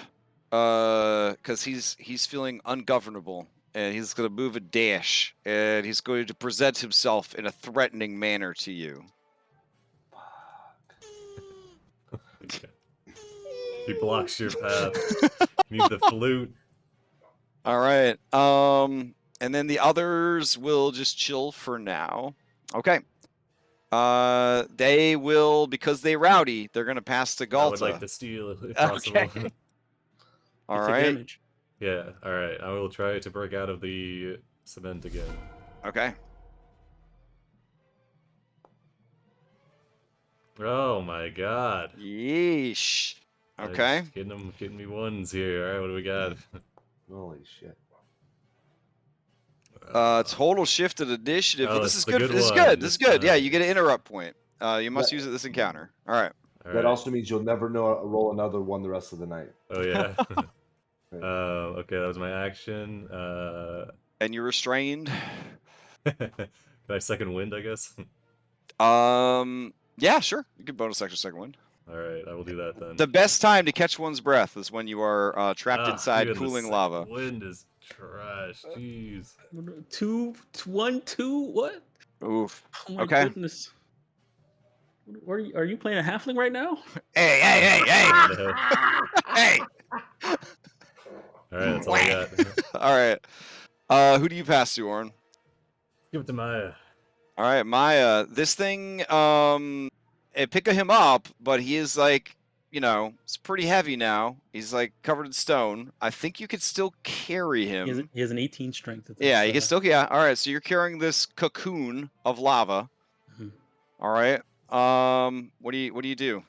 Speaker 1: because he's feeling ungovernable, and he's gonna move a dash, and he's going to present himself in a threatening manner to you.
Speaker 3: it. He blocks your path. You need the flute.
Speaker 1: All right. And then the others will just chill for now. Okay. They will, because they rowdy, they're gonna pass to Galta.
Speaker 3: I would like to steal if possible.
Speaker 1: Okay. All
Speaker 5: Take
Speaker 1: right.
Speaker 5: damage.
Speaker 3: Yeah, alright. I will try to break out of the cement again.
Speaker 1: Okay.
Speaker 3: Oh my god.
Speaker 1: Yeesh.
Speaker 3: I'm
Speaker 1: Okay.
Speaker 3: just getting me ones here. Alright, what do we got?
Speaker 6: Holy shit.
Speaker 1: Total shifted initiative.
Speaker 3: Oh,
Speaker 1: Well, this
Speaker 3: it's
Speaker 1: is
Speaker 3: the
Speaker 1: good.
Speaker 3: good
Speaker 1: This is
Speaker 3: one.
Speaker 1: good. This is good. Yeah,
Speaker 3: Nice.
Speaker 1: you get an interrupt point. You must use it this encounter. All right.
Speaker 6: That also means you'll never know roll another one the rest of the night.
Speaker 3: Oh yeah. Okay, that was my action.
Speaker 1: And you're restrained.
Speaker 3: Can I second wind, I guess?
Speaker 1: Yeah, sure. You can bonus action second wind.
Speaker 3: Alright, I will do that then.
Speaker 1: The best time to catch one's breath is when you are trapped inside
Speaker 3: even the
Speaker 1: cooling
Speaker 3: second
Speaker 1: lava.
Speaker 3: Wind is trash. Jeez.
Speaker 5: 2, 1, 2. What?
Speaker 1: Oof.
Speaker 5: Oh my
Speaker 1: Okay.
Speaker 5: goodness. Are you playing a halfling right now?
Speaker 1: Hey, hey, hey,
Speaker 3: No.
Speaker 1: hey! Hey!
Speaker 3: Alright, that's all I got.
Speaker 1: All right. Who do you pass to, Orin?
Speaker 3: Give it to Maya.
Speaker 1: All right, Maya. This thing, it pick him up, but he is like, it's pretty heavy now. He's like covered in stone. I think you could still carry him.
Speaker 5: He has an 18 strength.
Speaker 1: Yeah, you can still. Yeah. All right. So you're carrying this cocoon of lava.
Speaker 5: Mhm.
Speaker 1: All right. What do you do?
Speaker 5: All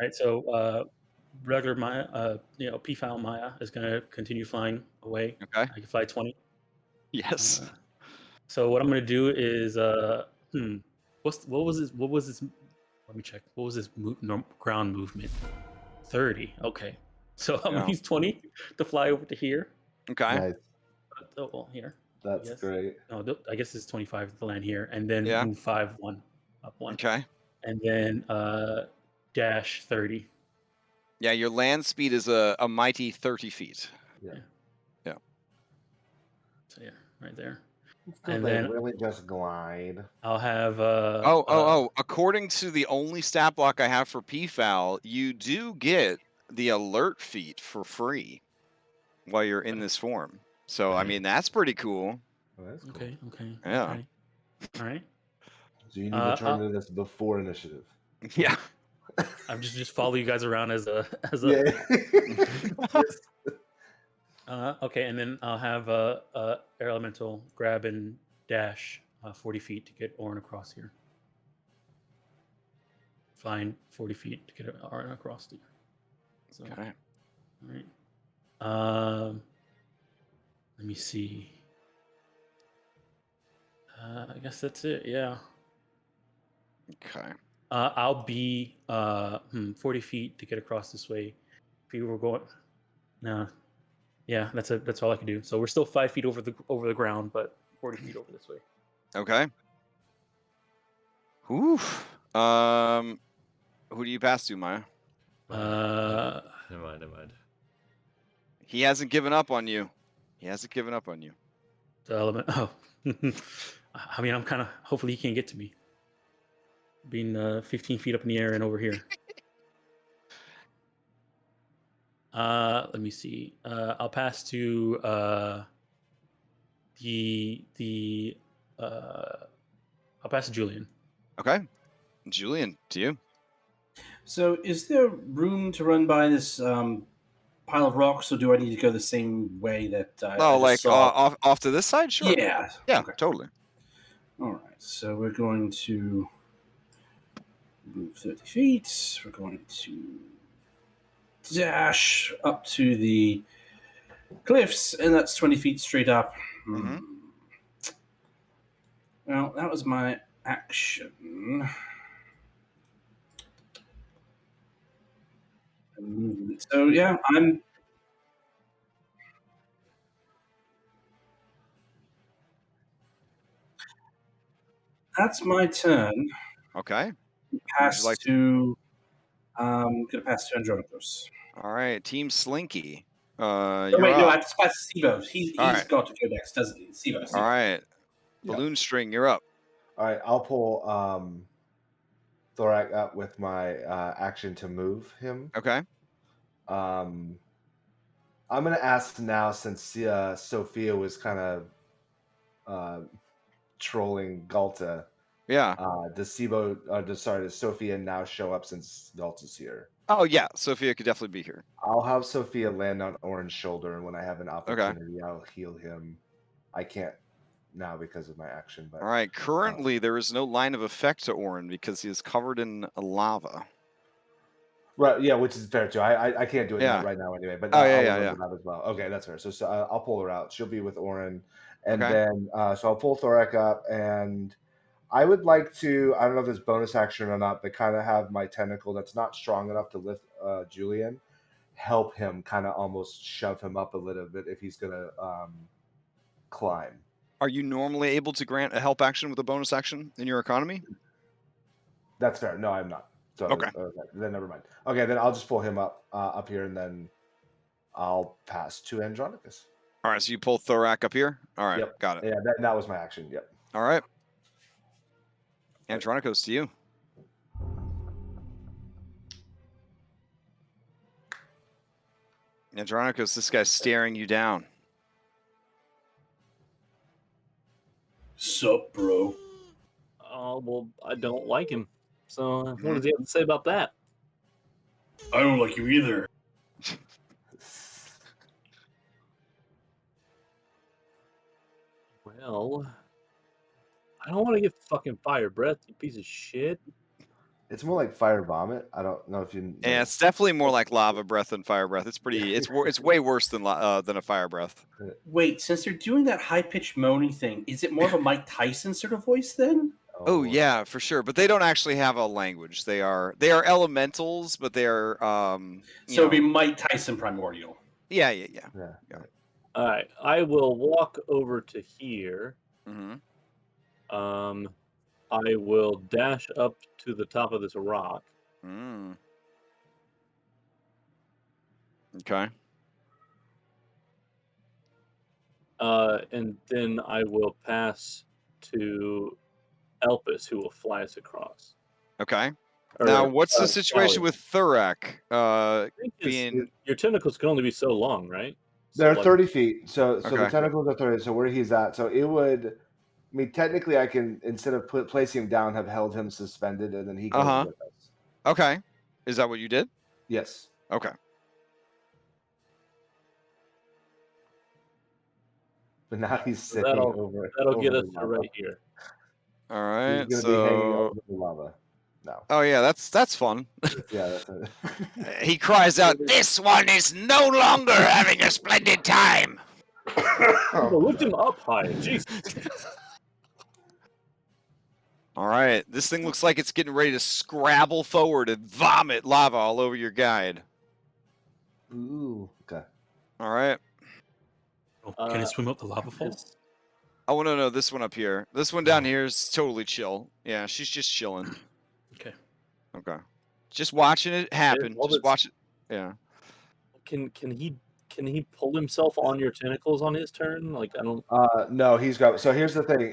Speaker 5: right. So regular Maya, P-Foul Maya is going to continue flying away.
Speaker 1: Okay.
Speaker 5: I can fly 20.
Speaker 1: Yes.
Speaker 5: So what I'm going to do is what was his? Let me check. What was his ground movement? 30. Okay. So I'm going to use 20 to fly over to here.
Speaker 1: Okay.
Speaker 6: Nice.
Speaker 5: Oh, well, here.
Speaker 6: That's
Speaker 5: Yes.
Speaker 6: great.
Speaker 5: No, I guess it's 25 to land here, and then
Speaker 1: Yeah.
Speaker 5: move 5, 1, up 1.
Speaker 1: Okay.
Speaker 5: And then dash 30.
Speaker 1: Yeah, your land speed is a mighty 30 feet.
Speaker 6: Yeah.
Speaker 1: Yeah.
Speaker 5: So yeah, right there.
Speaker 6: And then really just glide.
Speaker 5: I'll have
Speaker 1: according to the only stat block I have for PFAL, you do get the alert feat for free while you're in this form. So I mean that's pretty cool.
Speaker 6: Oh, that's cool.
Speaker 5: Okay.
Speaker 1: Yeah.
Speaker 5: Okay. All right.
Speaker 6: So you need to turn to this before initiative.
Speaker 1: Yeah.
Speaker 5: I'm just follow you guys around as a okay, and then I'll have air elemental grab and dash 40 feet to get Orin across here. Flying 40 feet to get Orin across here. So,
Speaker 1: Okay.
Speaker 5: all right. Let me see. I guess that's it. Yeah.
Speaker 1: Okay.
Speaker 5: I'll be 40 feet to get across this way. If you were going, no, yeah, that's all I can do. So we're still 5 feet over the ground, but 40 feet over this way.
Speaker 1: Okay. Oof. Who do you pass to, Maya?
Speaker 3: Never mind.
Speaker 1: He hasn't given up on you.
Speaker 5: The element. Oh, I mean, I'm kind of. Hopefully, he can't get to me. Being 15 feet up in the air and over here. Let me see. I'll pass to I'll pass to Julian.
Speaker 1: Okay. Julian, to you.
Speaker 4: So, is there room to run by this pile of rocks, or do I need to go the same way that I
Speaker 1: No,
Speaker 4: just
Speaker 1: like
Speaker 4: saw?
Speaker 1: off to this side? Sure.
Speaker 4: Yeah.
Speaker 1: Yeah,
Speaker 4: Okay.
Speaker 1: totally.
Speaker 4: All right. So we're going to move 30 feet. We're going to dash up to the cliffs, and that's 20 feet straight up.
Speaker 1: Mhm.
Speaker 4: Well, that was my action. So yeah, that's my turn.
Speaker 1: Okay. Would you
Speaker 4: Pass
Speaker 1: like?
Speaker 4: to gonna pass to Andronicus.
Speaker 1: All right, Team Slinky.
Speaker 4: Oh
Speaker 1: You're
Speaker 4: wait, no, I
Speaker 1: up.
Speaker 4: have to pass to Sibo.
Speaker 1: All
Speaker 4: He's
Speaker 1: right.
Speaker 4: got to go next, doesn't he? Sibo.
Speaker 1: All right.
Speaker 6: Yeah.
Speaker 1: Balloon String, you're up.
Speaker 6: All right, I'll pull Thorak up with my action to move him.
Speaker 1: Okay.
Speaker 6: I'm gonna ask now, since Sophia was kind of trolling Galta.
Speaker 1: Yeah.
Speaker 6: Does Sophia now show up since Galta's here?
Speaker 1: Oh yeah, Sophia could definitely be here.
Speaker 6: I'll have Sophia land on Oran's shoulder, and when I have an opportunity, I'll heal him. I can't now because of my action. But
Speaker 1: All right. Currently, there is no line of effect to Orin because he is covered in lava.
Speaker 6: right, yeah, which is fair too. I can't do it
Speaker 1: Yeah.
Speaker 6: right now anyway. But
Speaker 1: Oh, yeah,
Speaker 6: I'll
Speaker 1: yeah,
Speaker 6: remember
Speaker 1: yeah.
Speaker 6: that as well. Okay, that's fair. So I'll pull her out. She'll be with Orin, and
Speaker 1: Okay.
Speaker 6: then so I'll pull Thorak up, and I would like to. I don't know if it's bonus action or not, but kind of have my tentacle that's not strong enough to lift Julian, help him kind of almost shove him up a little bit if he's gonna climb.
Speaker 1: Are you normally able to grant a help action with a bonus action in your economy?
Speaker 6: That's fair. No, I'm not. So
Speaker 1: Okay.
Speaker 6: then never mind. Okay, then I'll just pull him up here, and then I'll pass to Andronicus.
Speaker 1: All right. So you pull Thorak up here. All right.
Speaker 6: Yep.
Speaker 1: Got it.
Speaker 6: Yeah, that was my action. Yep.
Speaker 1: All right. Andronicus, to you. Andronicus, this guy's staring you down.
Speaker 4: Sup, bro?
Speaker 2: Oh, well, I don't like him. So what does he have to say about that?
Speaker 4: I don't like you either.
Speaker 2: Well, I don't want to get fucking fire breath, you piece of shit.
Speaker 6: It's more like fire vomit. I don't know if you.
Speaker 1: Yeah, it's definitely more like lava breath than fire breath. It's pretty. It's way worse than a fire breath.
Speaker 4: Wait, since they're doing that high pitched moaning thing, is it more of a Mike Tyson sort of voice then?
Speaker 1: Oh yeah, for sure. But they don't actually have a language. They are elementals, but they are
Speaker 4: So it'd be Mike Tyson primordial.
Speaker 1: Yeah.
Speaker 2: All right, I will walk over to here.
Speaker 1: Mm-hmm.
Speaker 2: I will dash up to the top of this rock.
Speaker 1: Okay.
Speaker 2: And then I will pass to Elpis, who will fly us across.
Speaker 1: Okay.
Speaker 2: Or,
Speaker 1: Now, what's the situation
Speaker 2: Sally.
Speaker 1: with Thorak?
Speaker 2: I think your tentacles can only be so long, right?
Speaker 6: They're
Speaker 2: So,
Speaker 6: 30 feet. So the
Speaker 1: Okay.
Speaker 6: tentacles are 30. So where he's at. So it would. I mean, technically, I can, instead of placing him down, have held him suspended, and then he goes with us.
Speaker 1: Okay. Is that what you did?
Speaker 6: Yes.
Speaker 1: Okay.
Speaker 6: But now he's sitting over.
Speaker 2: That'll get us
Speaker 6: the
Speaker 2: to
Speaker 6: lava.
Speaker 2: right here.
Speaker 1: All right.
Speaker 6: He's gonna be hanging over the lava. No.
Speaker 1: Oh yeah, that's fun.
Speaker 6: Yeah, that's it.
Speaker 1: He cries out, "This one is no longer having a splendid time."
Speaker 2: Lift him up high. Jesus.
Speaker 1: All right, this thing looks like it's getting ready to scrabble forward and vomit lava all over your guide.
Speaker 6: Ooh. Okay.
Speaker 1: All right.
Speaker 5: Oh, can it swim up the lava falls?
Speaker 1: Oh no, this one up here. This one down here is totally chill. Yeah, she's just chilling.
Speaker 5: Okay.
Speaker 1: Okay. Just watching it happen. Just watch it. Yeah.
Speaker 2: Can he pull himself on your tentacles on his turn? Like I don't.
Speaker 6: No, he's got. So here's the thing.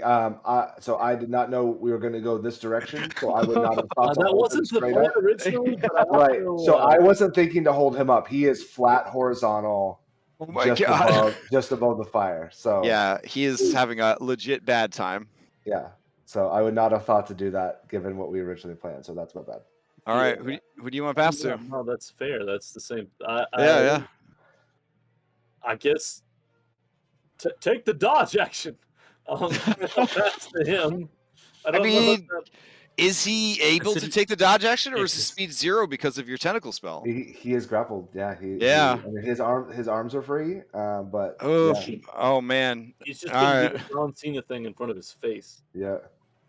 Speaker 6: So I did not know we were going to go this direction. So I would not have thought
Speaker 2: that wasn't the plan originally.
Speaker 6: Right. So I wasn't thinking to hold him up. He is flat horizontal.
Speaker 1: Oh my god.
Speaker 6: Just above the fire. So
Speaker 1: yeah, he is having a legit bad time.
Speaker 6: Yeah. So I would not have thought to do that given what we originally planned. So that's my bad.
Speaker 1: All right. Who do you want to pass to?
Speaker 2: No, that's fair. That's the same.
Speaker 1: Yeah.
Speaker 2: I guess take the dodge action. Pass to him.
Speaker 1: I mean,
Speaker 2: know
Speaker 1: is he able to
Speaker 5: Consider-
Speaker 1: take the dodge action, or
Speaker 5: Yeah,
Speaker 1: is his
Speaker 5: 'cause-
Speaker 1: speed 0 because of your tentacle spell?
Speaker 6: He is grappled. Yeah.
Speaker 1: Yeah.
Speaker 6: I mean, his arms are free. But
Speaker 1: Oof.
Speaker 6: yeah.
Speaker 1: Oh man.
Speaker 2: he's just
Speaker 1: All
Speaker 2: gonna
Speaker 1: right.
Speaker 2: do the John Cena thing in front of his face.
Speaker 6: Yeah.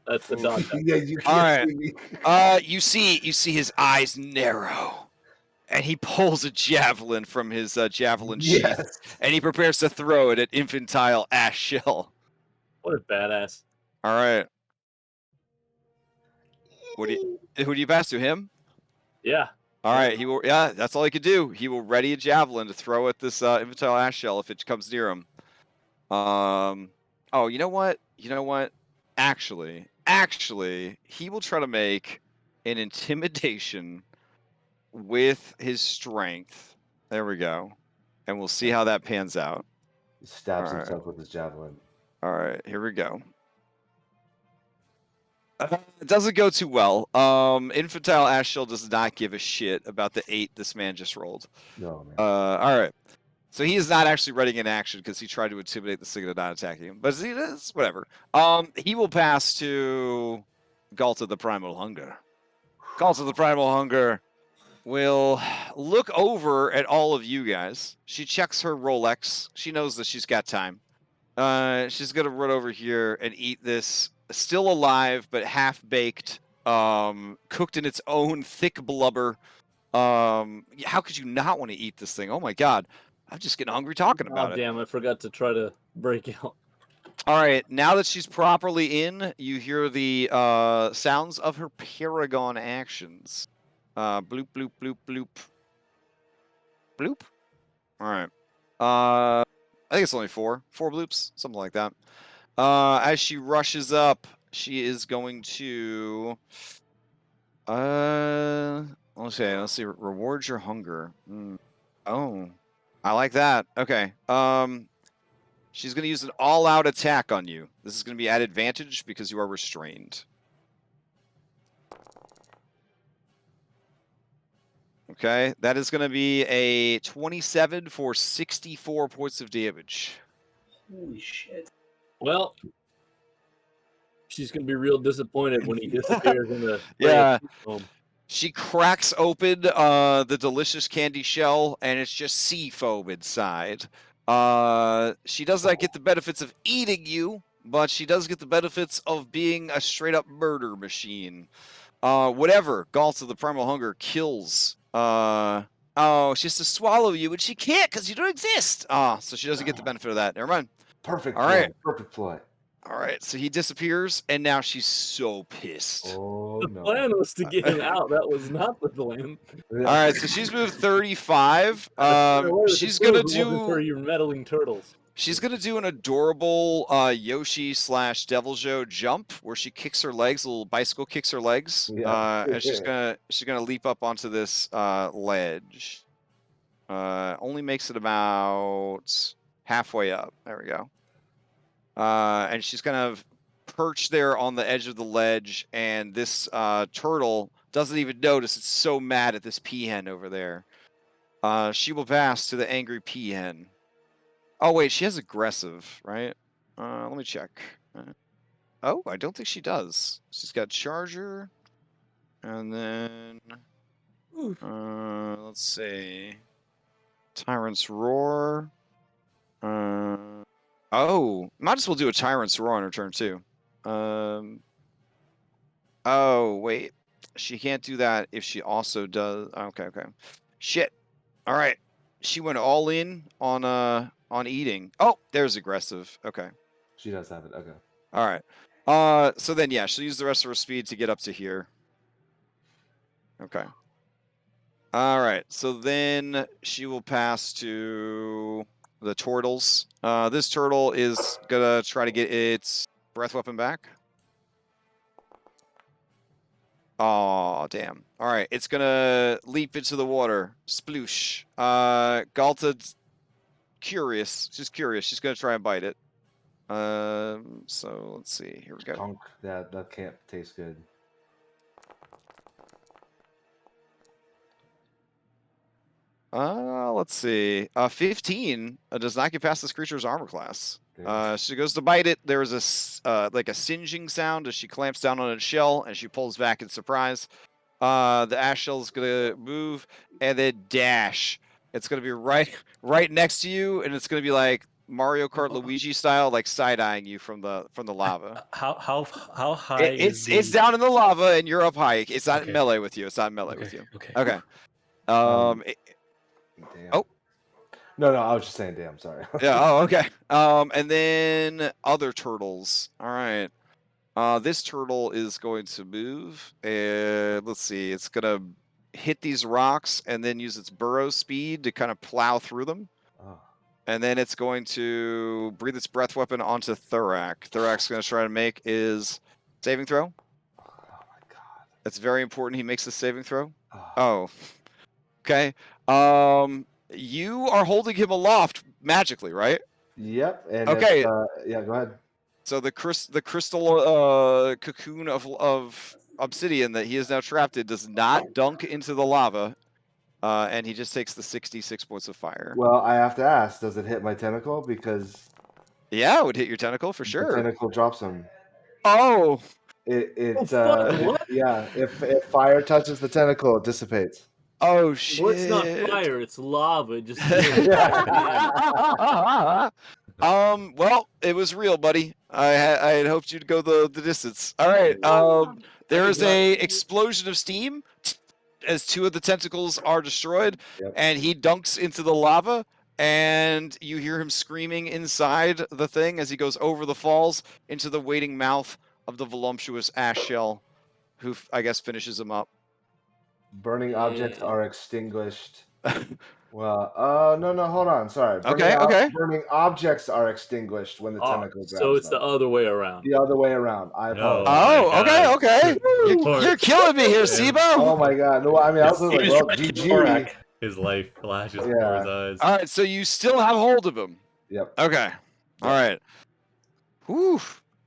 Speaker 2: That's the dodge action.
Speaker 6: Yeah. You
Speaker 1: All
Speaker 6: can't
Speaker 1: right.
Speaker 6: see me.
Speaker 1: You see his eyes narrow, and he pulls a javelin from his javelin sheath,
Speaker 6: Yes.
Speaker 1: and he prepares to throw it at infantile Ash Shell.
Speaker 2: What a badass.
Speaker 1: All right. Who do you pass to him?
Speaker 2: Yeah.
Speaker 1: All right, he will. Yeah, that's all he could do. He will ready a javelin to throw at this infantile Ash Shell if it comes near him. Oh, you know what? Actually, he will try to make an intimidation with his strength. There we go, and we'll see how that pans out.
Speaker 6: He stabs
Speaker 1: All right.
Speaker 6: himself with his javelin.
Speaker 1: All right, here we go. It doesn't go too well. Infantile Ash Shell does not give a shit about the 8 this man just rolled.
Speaker 6: No, man.
Speaker 1: All right. So he is not actually ready in action because he tried to intimidate the thing into not attacking him. But it's whatever. He will pass to Galta the Primal Hunger. Galta the Primal Hunger will look over at all of you guys. She checks her Rolex. She knows that she's got time. She's gonna run over here and eat this still alive but half-baked, cooked in its own thick blubber. How could you not want to eat this thing? Oh my god. I'm just getting hungry talking about it.
Speaker 2: Damn, I forgot to try to break out.
Speaker 1: All right, now that she's properly in, you hear the sounds of her paragon actions. Bloop, bloop, bloop, bloop. Bloop? All right. I think it's only 4 bloops, something like that. As she rushes up, she is going to... let's see. Reward your hunger. Oh, I like that. Okay. She's going to use an all-out attack on you. This is going to be at advantage because you are restrained. Okay, that is going to be a 27 for 64 points of damage.
Speaker 4: Holy shit.
Speaker 2: Well, she's gonna be real disappointed when he disappears in the
Speaker 1: Yeah.
Speaker 2: home.
Speaker 1: She cracks open the delicious candy shell, and it's just sea foam inside. She does not get the benefits of eating you, but she does get the benefits of being a straight-up murder machine. Whatever, Galta the Primal Hunger kills. Oh, she has to swallow you, and she can't because you don't exist. So she doesn't get the benefit of that. Never mind.
Speaker 6: Perfect.
Speaker 1: All
Speaker 6: play.
Speaker 1: right.
Speaker 6: Perfect play.
Speaker 1: All right, so he disappears, and now she's so pissed.
Speaker 6: Oh
Speaker 2: The
Speaker 6: no.
Speaker 2: plan was to get him out. That was not the plan.
Speaker 1: All right, so she's moved 35. She's gonna do.
Speaker 2: For your meddling turtles.
Speaker 1: She's gonna do an adorable Yoshi / Devil Joe jump where she kicks her legs, a little bicycle kicks her legs,
Speaker 6: Yeah.
Speaker 1: and she's gonna leap up onto this ledge. Only makes it about halfway up. There we go. And she's kind of perched there on the edge of the ledge, and this turtle doesn't even notice. It's so mad at this peahen over there. She will pass to the angry peahen. Oh, wait, she has aggressive, right? Let me check. Oh, I don't think she does. She's got charger, and then... let's see. Tyrant's Roar. Oh, might as well do a Tyrant's Roar on her turn, too. Oh, wait. She can't do that if she also does... Okay. Shit. All right. She went all in on eating. Oh, there's aggressive. Okay.
Speaker 6: She does have it. Okay.
Speaker 1: All right. So then, yeah, she'll use the rest of her speed to get up to here. Okay. All right. So then she will pass to the turtles. This turtle is gonna try to get its breath weapon back. Oh, damn. All right. It's gonna leap into the water. Sploosh. Galta's curious. She's curious. She's gonna try and bite it. So let's see. Here we go.
Speaker 6: Gunk. That can't taste good.
Speaker 1: Let's see. 15 does not get past this creature's armor class.
Speaker 6: Okay.
Speaker 1: She goes to bite it. There is like a singeing sound as she clamps down on its shell and she pulls back in surprise. The ash shell is gonna move and then dash. It's gonna be right next to you, and it's gonna be like Mario Kart Luigi style, like side eyeing you from the lava.
Speaker 5: How high is
Speaker 1: It's down in the lava, and you're up high. It's not in
Speaker 5: Okay.
Speaker 1: melee with you. It's not in melee
Speaker 5: Okay.
Speaker 1: with you.
Speaker 5: Okay.
Speaker 1: Okay.
Speaker 6: Damn.
Speaker 1: Oh.
Speaker 6: No, I was just saying damn, sorry.
Speaker 1: Yeah. Oh, okay. And then other turtles. All right. This turtle is going to move, and let's see. It's gonna hit these rocks and then use its burrow speed to kind of plow through them.
Speaker 6: Oh.
Speaker 1: And then it's going to breathe its breath weapon onto Thurak. Thurak's going to try to make his saving throw.
Speaker 6: Oh my god.
Speaker 1: That's very important. He makes the saving throw.
Speaker 6: Oh.
Speaker 1: Oh. Okay. You are holding him aloft magically, right?
Speaker 6: Yep. And
Speaker 1: Okay.
Speaker 6: yeah, go ahead.
Speaker 1: So the crystal cocoon of obsidian that he is now trapped in does not dunk into the lava, and he just takes the 66 points of fire.
Speaker 6: Well, I have to ask, does it hit my tentacle? Because
Speaker 1: yeah, it would hit your tentacle for sure.
Speaker 6: the tentacle drops him.
Speaker 1: Oh,
Speaker 6: yeah. If fire touches the tentacle, it dissipates.
Speaker 1: Oh shit!
Speaker 2: Well, it's not fire; it's lava. It just
Speaker 1: well, it was real, buddy. I had hoped you'd go the distance. All right. There is a explosion of steam as two of the tentacles are destroyed, and he dunks into the lava, and you hear him screaming inside the thing as he goes over the falls into the waiting mouth of the voluptuous ash shell, who I guess finishes him up.
Speaker 6: Burning objects are extinguished. Well, no, hold on. Sorry. Burning objects are extinguished when the tentacle grabs
Speaker 2: so it's
Speaker 6: them.
Speaker 2: the other way around.
Speaker 6: The other way around. I apologize.
Speaker 1: Oh, okay. You're killing me here, Sibo.
Speaker 6: Oh my god. No, I mean, I was like, well, GG.
Speaker 3: His life flashes before his eyes.
Speaker 1: All right, so you still have hold of him.
Speaker 6: Yep.
Speaker 1: Okay. All right. Whew.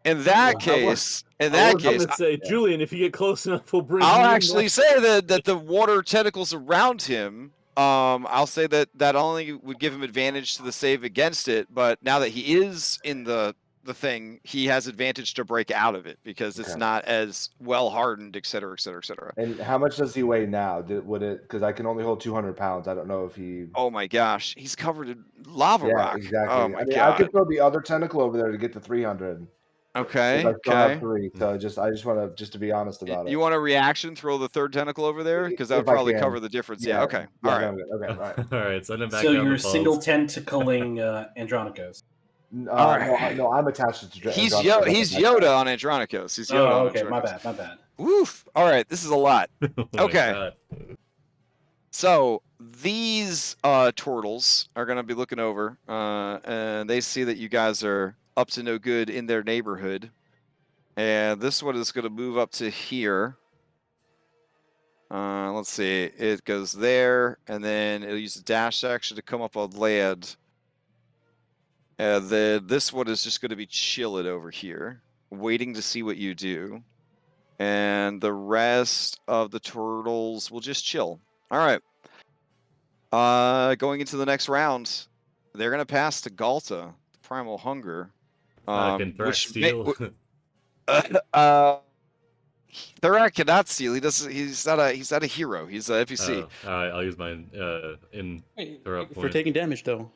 Speaker 1: In that case,
Speaker 2: I'm gonna say, Julian, if you get close enough, we'll bring.
Speaker 1: I'll actually say that the water tentacles around him. I'll say that only would give him advantage to the save against it, but now that he is in the thing, he has advantage to break out of it because it's not as well hardened, et cetera, et cetera, et cetera.
Speaker 6: And how much does he weigh now? Would it? Because I can only hold 200 pounds. I don't know if he.
Speaker 1: Oh my gosh, he's covered in lava rock.
Speaker 6: Exactly.
Speaker 1: Oh my
Speaker 6: God. I could throw the other tentacle over there to get to 300.
Speaker 1: Okay.
Speaker 6: I still have 3, so I just want to be honest about it.
Speaker 1: You want a reaction? Throw the third tentacle over there because that would probably cover the difference. Yeah. Okay. All right.
Speaker 6: Okay. All right.
Speaker 3: All right. Send him back.
Speaker 4: So
Speaker 3: down
Speaker 4: you're
Speaker 3: the falls.
Speaker 4: single tentacling Andronicos.
Speaker 6: All right. No, I'm attached to.
Speaker 1: He's Yoda on Andronicos. He's Yoda.
Speaker 4: Oh, okay. My bad.
Speaker 1: Woof. All right. This is a lot. Okay.
Speaker 3: God.
Speaker 1: So these turtles are going to be looking over, and they see that you guys are up to no good in their neighborhood. And this one is going to move up to here. Let's see. It goes there, and then it'll use the dash action to come up on land. And then this one is just going to be chilling over here, waiting to see what you do. And the rest of the turtles will just chill. All right. Going into the next round, they're going to pass to Galta, Primal Hunger.
Speaker 3: Can Thrak steal?
Speaker 1: Thrak cannot steal. He's not a hero. He's a NPC.
Speaker 3: I'll use mine in
Speaker 5: for taking damage though.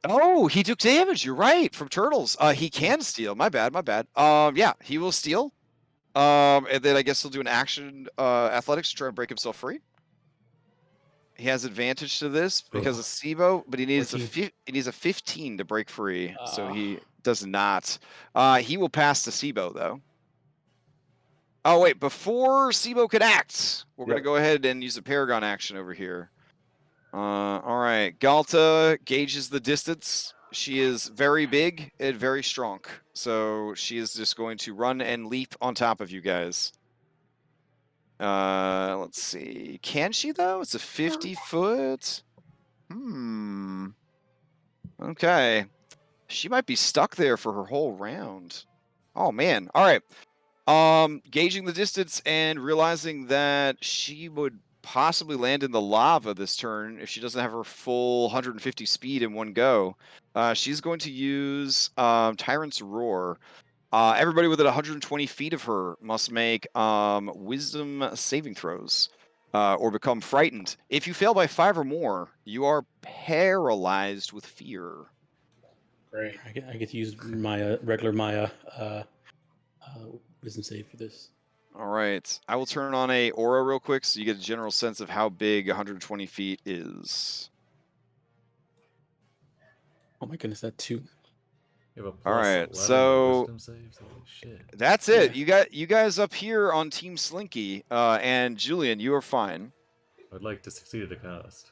Speaker 1: Oh, he took damage. You're right from turtles. He can steal. My bad. Yeah, he will steal. And then I guess he'll do an action athletics to try and break himself free. He has advantage to this because of Sibo, but he needs a 15 to break free, so he does not. He will pass to Sibo though. Oh wait, before Sibo can act, we're gonna go ahead and use a Paragon action over here. All right, Galta gauges the distance. She is very big and very strong, so she is just going to run and leap on top of you guys. Let's see. Can she though? It's a 50-foot. Okay. She might be stuck there for her whole round. Oh man. All right. Gauging the distance and realizing that she would possibly land in the lava this turn if she doesn't have her full 150 speed in one go. She's going to use Tyrant's Roar. Everybody within 120 feet of her must make wisdom saving throws or become frightened. If you fail by 5 or more, you are paralyzed with fear.
Speaker 4: Great.
Speaker 5: I get to use my regular Maya wisdom save for this.
Speaker 1: All right. I will turn on a aura real quick so you get a general sense of how big 120 feet is.
Speaker 5: Oh my goodness, that 2.
Speaker 3: You have a
Speaker 1: All
Speaker 3: plus
Speaker 1: right,
Speaker 3: 11
Speaker 1: so
Speaker 3: wisdom saves. Holy shit.
Speaker 1: that's it.
Speaker 5: Yeah.
Speaker 1: You guys up here on Team Slinky, and Julian, you are fine.
Speaker 3: I'd like to succeed at a cost.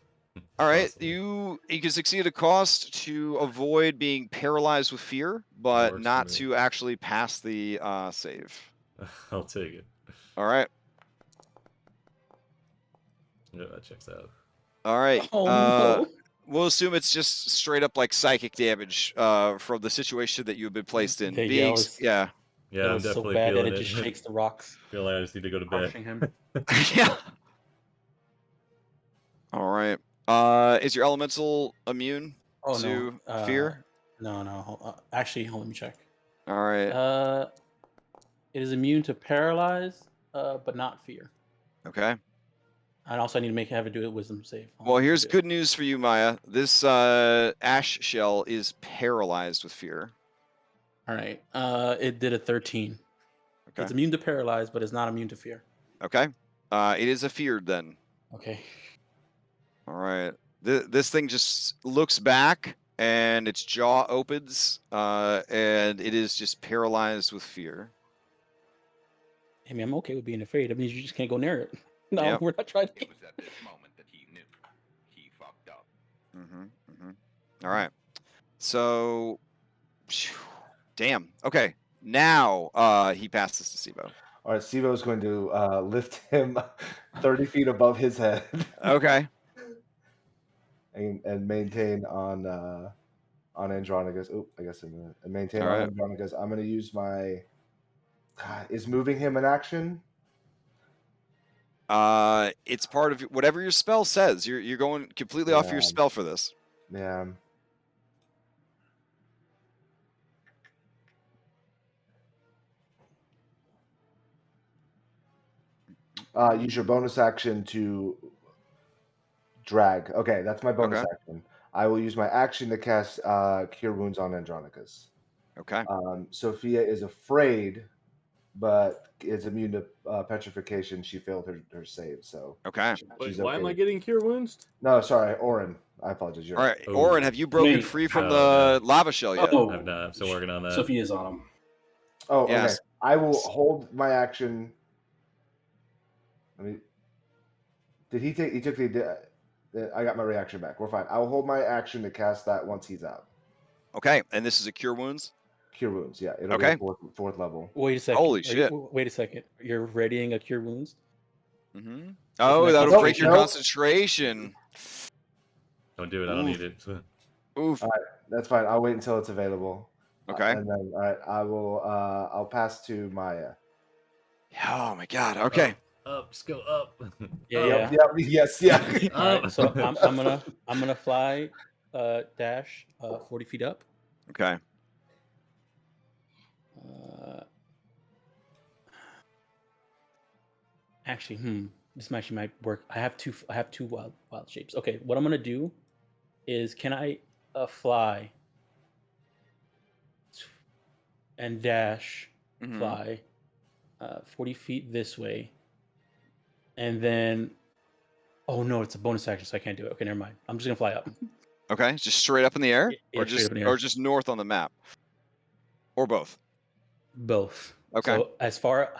Speaker 1: All right,
Speaker 3: Possible.
Speaker 1: you can succeed at a cost to avoid being paralyzed with fear, but
Speaker 3: works for
Speaker 1: not
Speaker 3: me.
Speaker 1: to actually pass the save.
Speaker 3: I'll take it.
Speaker 1: All right,
Speaker 3: Yeah, that checks out.
Speaker 1: all right.
Speaker 5: Oh no.
Speaker 1: We'll assume it's just straight up like psychic damage from the situation that you've been placed in.
Speaker 5: The
Speaker 1: Being,
Speaker 5: yell is,
Speaker 1: yeah,
Speaker 3: Yeah,
Speaker 5: yell
Speaker 3: I'm
Speaker 5: is so
Speaker 3: definitely
Speaker 5: bad that
Speaker 3: feeling
Speaker 5: it
Speaker 3: it.
Speaker 5: just shakes the rocks,
Speaker 3: feel like I just need to go to bed.
Speaker 5: crushing him.
Speaker 1: yeah. All right. Is your elemental immune
Speaker 5: Oh
Speaker 1: to
Speaker 5: no.
Speaker 1: fear?
Speaker 5: No. Actually, hold on, let me check.
Speaker 1: All right.
Speaker 5: It is immune to paralyze, but not fear.
Speaker 1: Okay.
Speaker 5: And also, I need to have it do a wisdom save.
Speaker 1: Well, here's good news for you, Maya. This ash shell is paralyzed with fear.
Speaker 5: All right. It did a 13.
Speaker 1: Okay.
Speaker 5: It's immune to paralyze, but it's not immune to fear.
Speaker 1: Okay. It is a feared then.
Speaker 5: Okay.
Speaker 1: All right. This thing just looks back and its jaw opens, and it is just paralyzed with fear.
Speaker 5: I mean, I'm okay with being afraid. That means you just can't go near it. No,
Speaker 1: Yep.
Speaker 5: we're not trying to.
Speaker 7: It was at this moment that he knew he fucked up.
Speaker 1: All right. So, phew, damn. Okay. Now he passes to Sibo.
Speaker 6: All right, Sibo is going to lift him 30 feet above his head
Speaker 1: Okay.
Speaker 6: and maintain on Andronicus. Oh, I guess and maintain
Speaker 1: All
Speaker 6: on
Speaker 1: right.
Speaker 6: Andronicus. I'm going to use my. Is moving him an action?
Speaker 1: It's part of whatever your spell says. You're going completely off your spell for this.
Speaker 6: Yeah. Use your bonus action to drag. Okay, that's my bonus action. I will use my action to cast Cure Wounds on Andronicus.
Speaker 1: Okay.
Speaker 6: Sophia is afraid, but is immune to petrification. She failed her save, so
Speaker 1: Okay.
Speaker 2: Wait,
Speaker 6: she's
Speaker 2: why
Speaker 6: okay.
Speaker 2: am I getting cure wounds?
Speaker 6: No, sorry, Orin. I apologize.
Speaker 1: All right,
Speaker 3: Oh.
Speaker 1: Orin, have you broken
Speaker 4: Me.
Speaker 1: free from
Speaker 3: Oh,
Speaker 1: the
Speaker 3: no.
Speaker 1: lava shell yet?
Speaker 4: Oh,
Speaker 3: I'm not. I'm still working on that.
Speaker 4: Sophia's on him.
Speaker 6: Oh,
Speaker 1: Yes.
Speaker 6: okay. I will hold my action. Did he take? He took the. I got my reaction back. We're fine. I will hold my action to cast that once he's out.
Speaker 1: Okay, and this is a cure wounds.
Speaker 6: Cure Wounds. Yeah, it'll
Speaker 1: Okay.
Speaker 6: be fourth level.
Speaker 5: Wait a second.
Speaker 1: Holy shit.
Speaker 5: Wait a second. You're readying a cure wounds?
Speaker 1: Mm-hmm. Oh,
Speaker 5: that
Speaker 1: that'll break your
Speaker 6: concentration?
Speaker 1: concentration.
Speaker 3: Don't do it. I don't need it.
Speaker 1: Oof.
Speaker 6: All right, that's fine. I'll wait until it's available.
Speaker 1: Okay.
Speaker 6: And then, all right, I will. I'll pass to Maya.
Speaker 1: Oh my god. Okay.
Speaker 3: Up. Just go up.
Speaker 5: Yeah.
Speaker 6: Yep. Yes. Yeah.
Speaker 5: All right, so I'm gonna fly dash 40 feet up.
Speaker 1: Okay.
Speaker 5: Actually, this actually might work. I have two wild shapes. Okay, what I'm gonna do is, can I fly and dash
Speaker 1: Mhm.
Speaker 5: fly 40 feet this way, and then oh no, it's a bonus action, so I can't do it. Okay, never mind. I'm just gonna fly up.
Speaker 1: Okay. Just straight up in the air,
Speaker 5: Yeah,
Speaker 1: or
Speaker 5: straight
Speaker 1: just
Speaker 5: up in the air.
Speaker 1: or just north on the map, or both.
Speaker 5: Both.
Speaker 1: Okay.
Speaker 5: So as far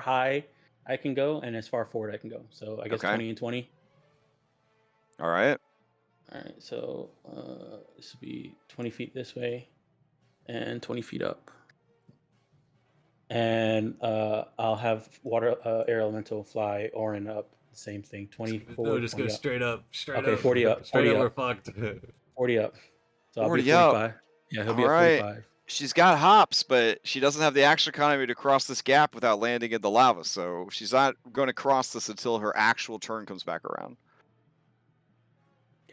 Speaker 5: high I can go, and as far forward I can go. So I guess
Speaker 1: Okay.
Speaker 5: 20 and 20.
Speaker 1: All right.
Speaker 5: All right. So this would be 20 feet this way, and 20 feet up. And I'll have water air elemental fly Orin up. The same thing. 20 forward.
Speaker 3: No, just
Speaker 5: 20
Speaker 3: go
Speaker 5: up.
Speaker 3: straight up. Straight
Speaker 5: Okay,
Speaker 3: up.
Speaker 5: 40 up,
Speaker 3: Straight
Speaker 5: 40
Speaker 3: up. We're
Speaker 5: up.
Speaker 3: fucked.
Speaker 5: 40 up. So I'll be
Speaker 1: 40
Speaker 5: at
Speaker 1: up.
Speaker 5: 45. Yeah, he'll be
Speaker 1: All
Speaker 5: at
Speaker 1: right.
Speaker 5: 45.
Speaker 1: she's got hops, but she doesn't have the action economy to cross this gap without landing in the lava. So she's not going to cross this until her actual turn comes back around.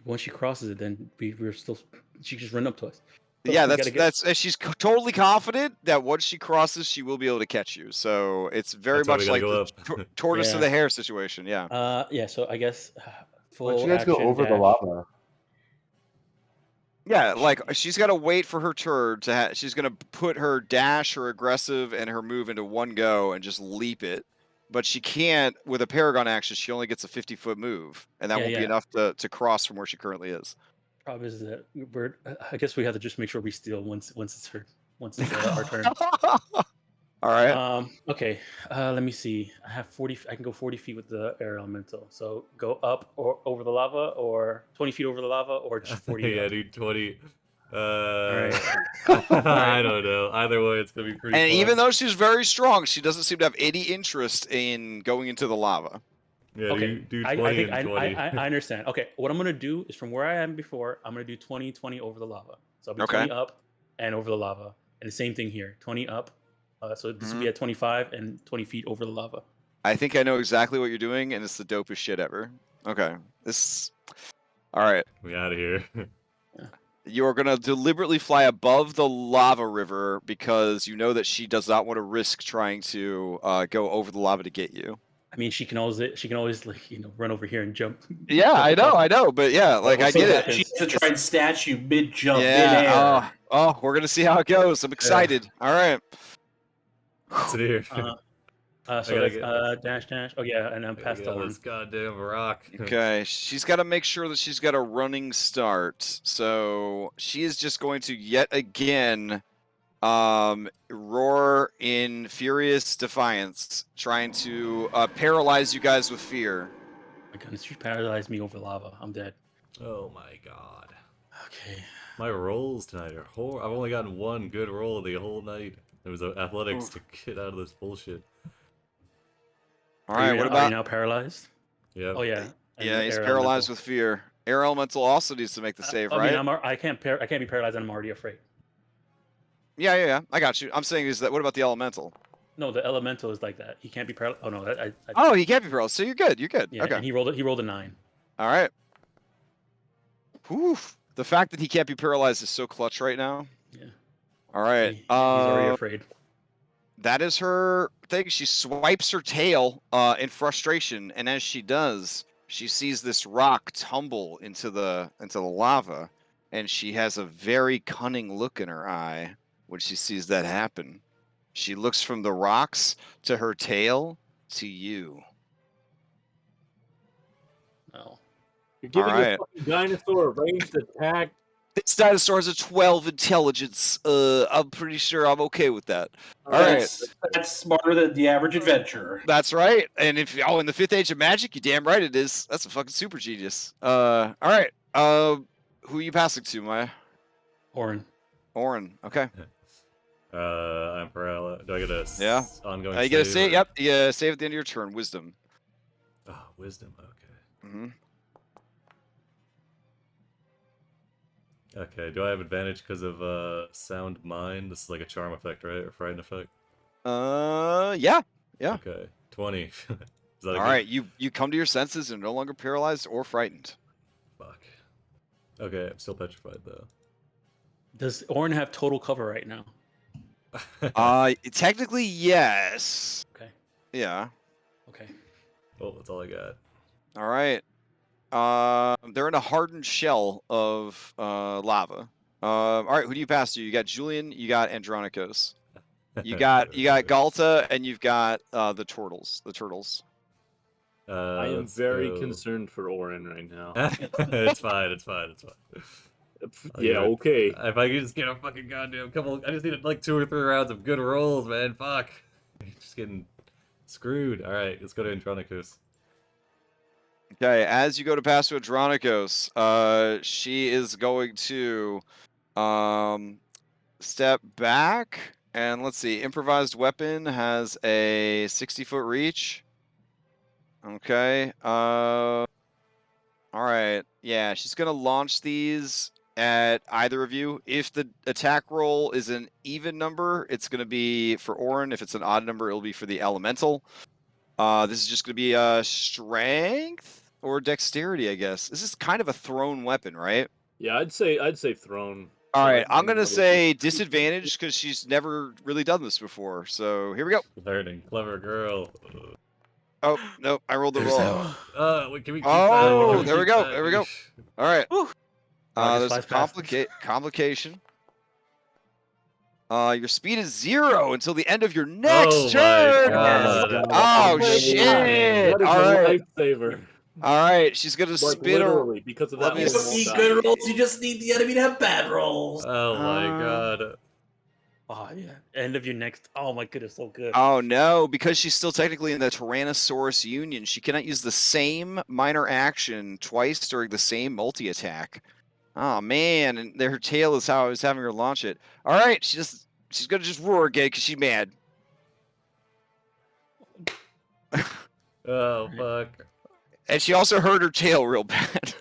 Speaker 5: Once she crosses it, then we're still. She can just run up to us. So
Speaker 1: Yeah,
Speaker 5: we gotta
Speaker 1: that's she's totally confident that once she crosses, she will be able to catch you. So it's very
Speaker 3: That's why we
Speaker 1: much
Speaker 3: gotta
Speaker 1: like
Speaker 3: go
Speaker 1: the
Speaker 3: up.
Speaker 1: tortoise to
Speaker 5: Yeah.
Speaker 1: the hare situation. Yeah.
Speaker 5: Yeah. So I guess
Speaker 6: Why don't
Speaker 5: full
Speaker 6: you guys go
Speaker 5: action
Speaker 6: over the
Speaker 5: dash.
Speaker 6: lava?
Speaker 1: Yeah, like she's got to wait for her turn to she's going to put her dash, her aggressive, and her move into one go and just leap it. But she can't with a Paragon action. She only gets a 50-foot move, and that
Speaker 5: Yeah,
Speaker 1: won't be
Speaker 5: yeah.
Speaker 1: enough to cross from where she currently is.
Speaker 5: Problem is that I guess we have to just make sure we steal once it's our turn.
Speaker 1: All right.
Speaker 5: Okay. Let me see. I have 40. I can go 40 feet with the air elemental. So go up or over the lava, or 20 feet over the lava, or just 40.
Speaker 3: Yeah,
Speaker 5: up.
Speaker 3: dude, 20.
Speaker 5: right.
Speaker 3: I don't know. Either way, it's gonna be pretty.
Speaker 1: And
Speaker 3: fun.
Speaker 1: even though she's very strong, she doesn't seem to have any interest in going into the lava.
Speaker 3: Yeah,
Speaker 5: Okay.
Speaker 3: do
Speaker 5: I
Speaker 3: 20
Speaker 5: think
Speaker 3: and 20.
Speaker 5: I understand. Okay. What I'm gonna do is from where I am before, I'm gonna do 20, 20 over the lava. So I'll be
Speaker 1: Okay.
Speaker 5: 20 up and over the lava, and the same thing here. 20 up. So this would be at 25 and 20 feet over the lava.
Speaker 1: I think I know exactly what you're doing, and it's the dopest shit ever. Okay. All right.
Speaker 3: We out of here.
Speaker 1: You're going to deliberately fly above the lava river because you know that she does not want to risk trying to go over the lava to get you.
Speaker 5: I mean, she can always like run over here and jump.
Speaker 1: Yeah,
Speaker 5: jump
Speaker 1: I know, but yeah, like
Speaker 5: we'll
Speaker 1: I
Speaker 5: see
Speaker 1: get
Speaker 5: what
Speaker 1: it.
Speaker 5: happens.
Speaker 4: She has to try and snatch you mid jump,
Speaker 1: Yeah.
Speaker 4: mid-air.
Speaker 1: Oh, we're gonna see how it goes. I'm excited. All right.
Speaker 3: Sit here.
Speaker 5: So that's dash. Oh yeah, and I'm past the horn.
Speaker 3: This goddamn rock.
Speaker 1: Okay, she's got to make sure that she's got a running start. So she is just going to yet again roar in furious defiance, trying to paralyze you guys with fear.
Speaker 5: My goodness, she paralyzed me over lava. I'm dead.
Speaker 3: Oh my god.
Speaker 5: Okay.
Speaker 3: My rolls tonight are horrible. I've only gotten one good roll the whole night. There was athletics to get out of this bullshit.
Speaker 1: All right, what
Speaker 5: Are you
Speaker 1: about?
Speaker 5: now paralyzed?
Speaker 3: Yeah.
Speaker 5: Oh yeah. And
Speaker 1: Yeah,
Speaker 5: the
Speaker 1: he's
Speaker 5: air
Speaker 1: paralyzed
Speaker 5: elemental.
Speaker 1: with fear. Air elemental also needs to make the save, right?
Speaker 5: I mean, I can't be paralyzed, and I'm already afraid.
Speaker 1: Yeah. I got you. I'm saying is that what about the elemental?
Speaker 5: No, the elemental is like that. He can't be paralyzed. Oh no,
Speaker 1: Oh, he can't be paralyzed. So you're good.
Speaker 5: Yeah,
Speaker 1: Okay.
Speaker 5: and he rolled a 9.
Speaker 1: All right. Whew. The fact that he can't be paralyzed is so clutch right now.
Speaker 5: Yeah.
Speaker 1: All right.
Speaker 5: He's already afraid.
Speaker 1: That is her thing. She swipes her tail in frustration, and as she does, she sees this rock tumble into the lava, and she has a very cunning look in her eye when she sees that happen. She looks from the rocks to her tail to you.
Speaker 5: No.
Speaker 2: You're giving
Speaker 1: Alright.
Speaker 2: a fucking dinosaur a ranged attack.
Speaker 1: This dinosaur has a 12 intelligence. I'm pretty sure I'm okay with that. All right.
Speaker 4: That's smarter than the average adventurer.
Speaker 1: That's right. And if in the 5th age of magic, you damn right it is. That's a fucking super genius. All right. Who are you passing to, Maya?
Speaker 5: Orin.
Speaker 1: Okay.
Speaker 3: I'm paralyzed. Do I get a ongoing
Speaker 1: You get a
Speaker 3: save?
Speaker 1: save.
Speaker 3: Or-
Speaker 1: Yep. Yeah. Save at the end of your turn. Wisdom.
Speaker 3: Oh, wisdom. Okay.
Speaker 1: Mm-hmm.
Speaker 3: Okay. Do I have advantage because of sound mind? This is like a charm effect, right? Or frighten effect?
Speaker 1: Yeah. Yeah.
Speaker 3: Okay. 20. Is that
Speaker 1: All right. You come to your senses and are no longer paralyzed or frightened.
Speaker 3: Fuck. Okay. I'm still petrified though.
Speaker 5: Does Orin have total cover right now?
Speaker 1: Technically, yes.
Speaker 5: Okay.
Speaker 1: Yeah.
Speaker 5: Okay.
Speaker 3: Oh, that's all I got.
Speaker 1: All right. They're in a hardened shell of lava. All right, who do you pass to? You got Julian, you got Andronikos. You got Galta, and you've got the turtles.
Speaker 2: I am very concerned for Orin right now.
Speaker 3: It's fine.
Speaker 2: Yeah, okay.
Speaker 3: If I could just get a fucking goddamn couple, I just needed like 2 or 3 rounds of good rolls, man. Fuck. Just getting screwed. All right, let's go to Andronikos.
Speaker 1: Okay, as you go to pass to Andronikos, she is going to step back, and let's see. Improvised weapon has a 60-foot reach. Okay. All right. Yeah, she's gonna launch these at either of you. If the attack roll is an even number, it's going to be for Orin. If it's an odd number, it'll be for the elemental. This is just going to be strength or dexterity, I guess. This is kind of a thrown weapon, right?
Speaker 2: Yeah, I'd say thrown.
Speaker 1: All right, I'm
Speaker 2: Lightning
Speaker 1: going to
Speaker 2: level
Speaker 1: say
Speaker 2: 2.
Speaker 1: disadvantage because she's never really done this before. So here we go.
Speaker 3: Learning, clever girl.
Speaker 1: Oh, no, I rolled the
Speaker 5: There's that
Speaker 1: roll.
Speaker 5: one.
Speaker 3: Can we keep
Speaker 1: Oh,
Speaker 3: that?
Speaker 1: there we go. There we go. All right.
Speaker 5: Whew.
Speaker 1: There's a
Speaker 5: Flies past.
Speaker 1: complication. Your speed is 0 until the end of your next
Speaker 3: Oh my
Speaker 1: turn.
Speaker 3: God.
Speaker 1: Oh,
Speaker 6: my
Speaker 1: shit.
Speaker 2: That is
Speaker 1: All
Speaker 2: a
Speaker 1: right.
Speaker 2: lifesaver.
Speaker 1: All right. She's going to
Speaker 2: Like
Speaker 1: spin her.
Speaker 2: literally, because of
Speaker 1: Let
Speaker 2: that
Speaker 1: me
Speaker 2: one.
Speaker 4: You don't
Speaker 1: s-
Speaker 4: need
Speaker 2: won't
Speaker 4: good
Speaker 2: die.
Speaker 4: rolls, you just need the enemy to have bad rolls.
Speaker 3: Oh my God.
Speaker 5: Oh yeah. End of your next. Oh my goodness, so good.
Speaker 1: Oh, no. Because she's still technically in the Tyrannosaurus Union, she cannot use the same minor action twice during the same multi-attack. Oh, man. And her tail is how I was having her launch it. All right. She's going to just roar again because she's mad.
Speaker 3: Oh fuck.
Speaker 1: And she also hurt her tail real bad.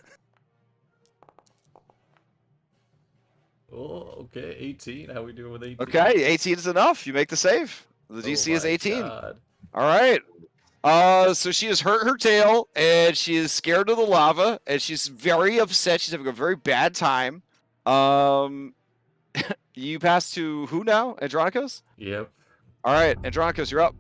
Speaker 3: Oh, okay. 18. How we doing with 18?
Speaker 1: Okay, 18 is enough. You make the save. The DC is
Speaker 3: my
Speaker 1: 18.
Speaker 3: God.
Speaker 1: All right. So she has hurt her tail, and she is scared of the lava, and she's very upset. She's having a very bad time. You pass to who now? Andronicos?
Speaker 3: Yep.
Speaker 1: All right, Andronicos, you're up.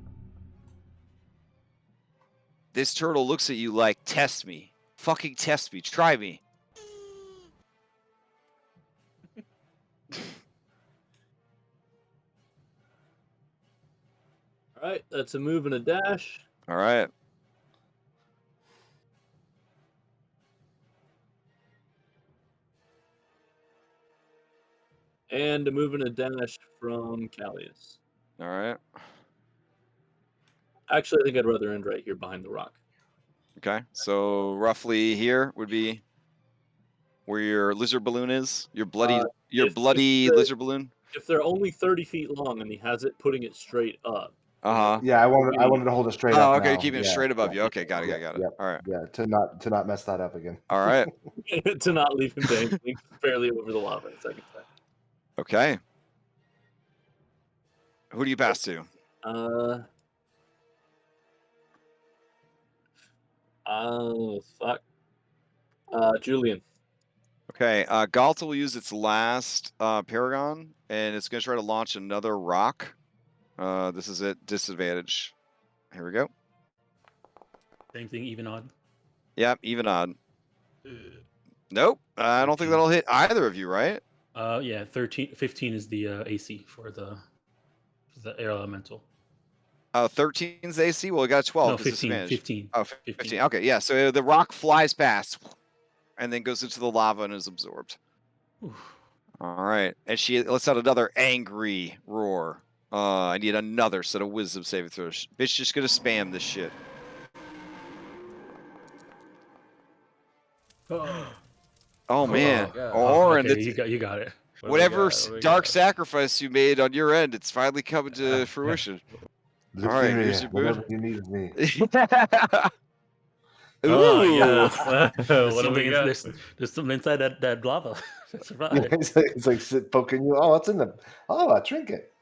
Speaker 1: This turtle looks at you like, test me. Fucking test me. Try me.
Speaker 2: All right, that's a move and a dash.
Speaker 1: All right.
Speaker 2: And a move and a dash from Callius.
Speaker 1: All right.
Speaker 2: Actually, I think I'd rather end right here behind the rock.
Speaker 1: Okay. So roughly here would be where your lizard balloon is. Your bloody
Speaker 2: if the-
Speaker 1: lizard balloon.
Speaker 2: If they're only 30 feet long and he has it putting it straight up.
Speaker 1: Uh-huh.
Speaker 6: Yeah, I wanted to hold it straight up.
Speaker 1: Oh, okay,
Speaker 6: now.
Speaker 1: keeping it
Speaker 6: Yeah,
Speaker 1: straight above
Speaker 6: yeah,
Speaker 1: you. Okay, got it.
Speaker 6: yeah,
Speaker 1: All right.
Speaker 6: Yeah, to not mess that up again.
Speaker 1: All right.
Speaker 2: To not leave him dangling fairly over the lava a second time.
Speaker 1: Okay. Who do you pass to?
Speaker 2: Fuck. Julian.
Speaker 1: Okay. Galta will use its last Paragon, and it's going to try to launch another rock. This is at disadvantage. Here we go.
Speaker 5: Same thing, even odd.
Speaker 1: Yep, even odd. Nope. I don't think that'll hit either of you, right?
Speaker 5: Yeah, 15 is the AC for the air elemental.
Speaker 1: 13's AC? Well, we got a 12.
Speaker 5: No,
Speaker 1: 'cause it's
Speaker 5: 15.
Speaker 1: advantage.
Speaker 5: 15.
Speaker 1: Oh, 15. Okay, yeah. So the rock flies past and then goes into the lava and is absorbed.
Speaker 5: Oof.
Speaker 1: All right. And she lets out another angry roar. I need another set of wisdom saving throws. Bitch, just gonna spam this shit. Oh man.
Speaker 3: God.
Speaker 1: Orin,
Speaker 5: Okay, you got it.
Speaker 1: whatever dark sacrifice you made on your end, it's finally coming to fruition. All right, here's your
Speaker 6: whatever
Speaker 1: boon.
Speaker 6: you need of me.
Speaker 1: Ooh.
Speaker 3: Oh, yes.
Speaker 5: There's
Speaker 3: What do we
Speaker 5: something
Speaker 3: got?
Speaker 5: there's something inside that lava. That's right.
Speaker 6: it's like poking you. Oh, what's in the? Oh, a trinket.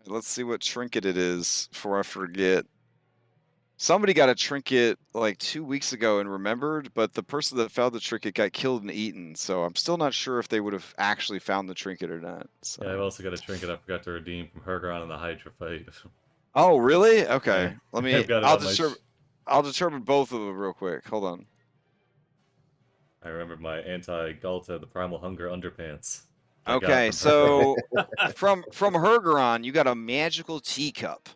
Speaker 1: Let's see what trinket it is before I forget. Somebody got a trinket like 2 weeks ago and remembered, but the person that found the trinket got killed and eaten. So I'm still not sure if they would have actually found the trinket or not. So.
Speaker 3: Yeah, I've also got a trinket I forgot to redeem from Hergon and the Hydra fight.
Speaker 1: Oh, really? Okay.
Speaker 3: Yeah.
Speaker 1: Let me.
Speaker 3: I've got it on my
Speaker 1: I'll determine both of them real quick. Hold on.
Speaker 3: I remember my anti-Galta, the Primal Hunger underpants. I got
Speaker 1: Okay,
Speaker 3: from
Speaker 1: so from Hergeron, you got a magical teacup.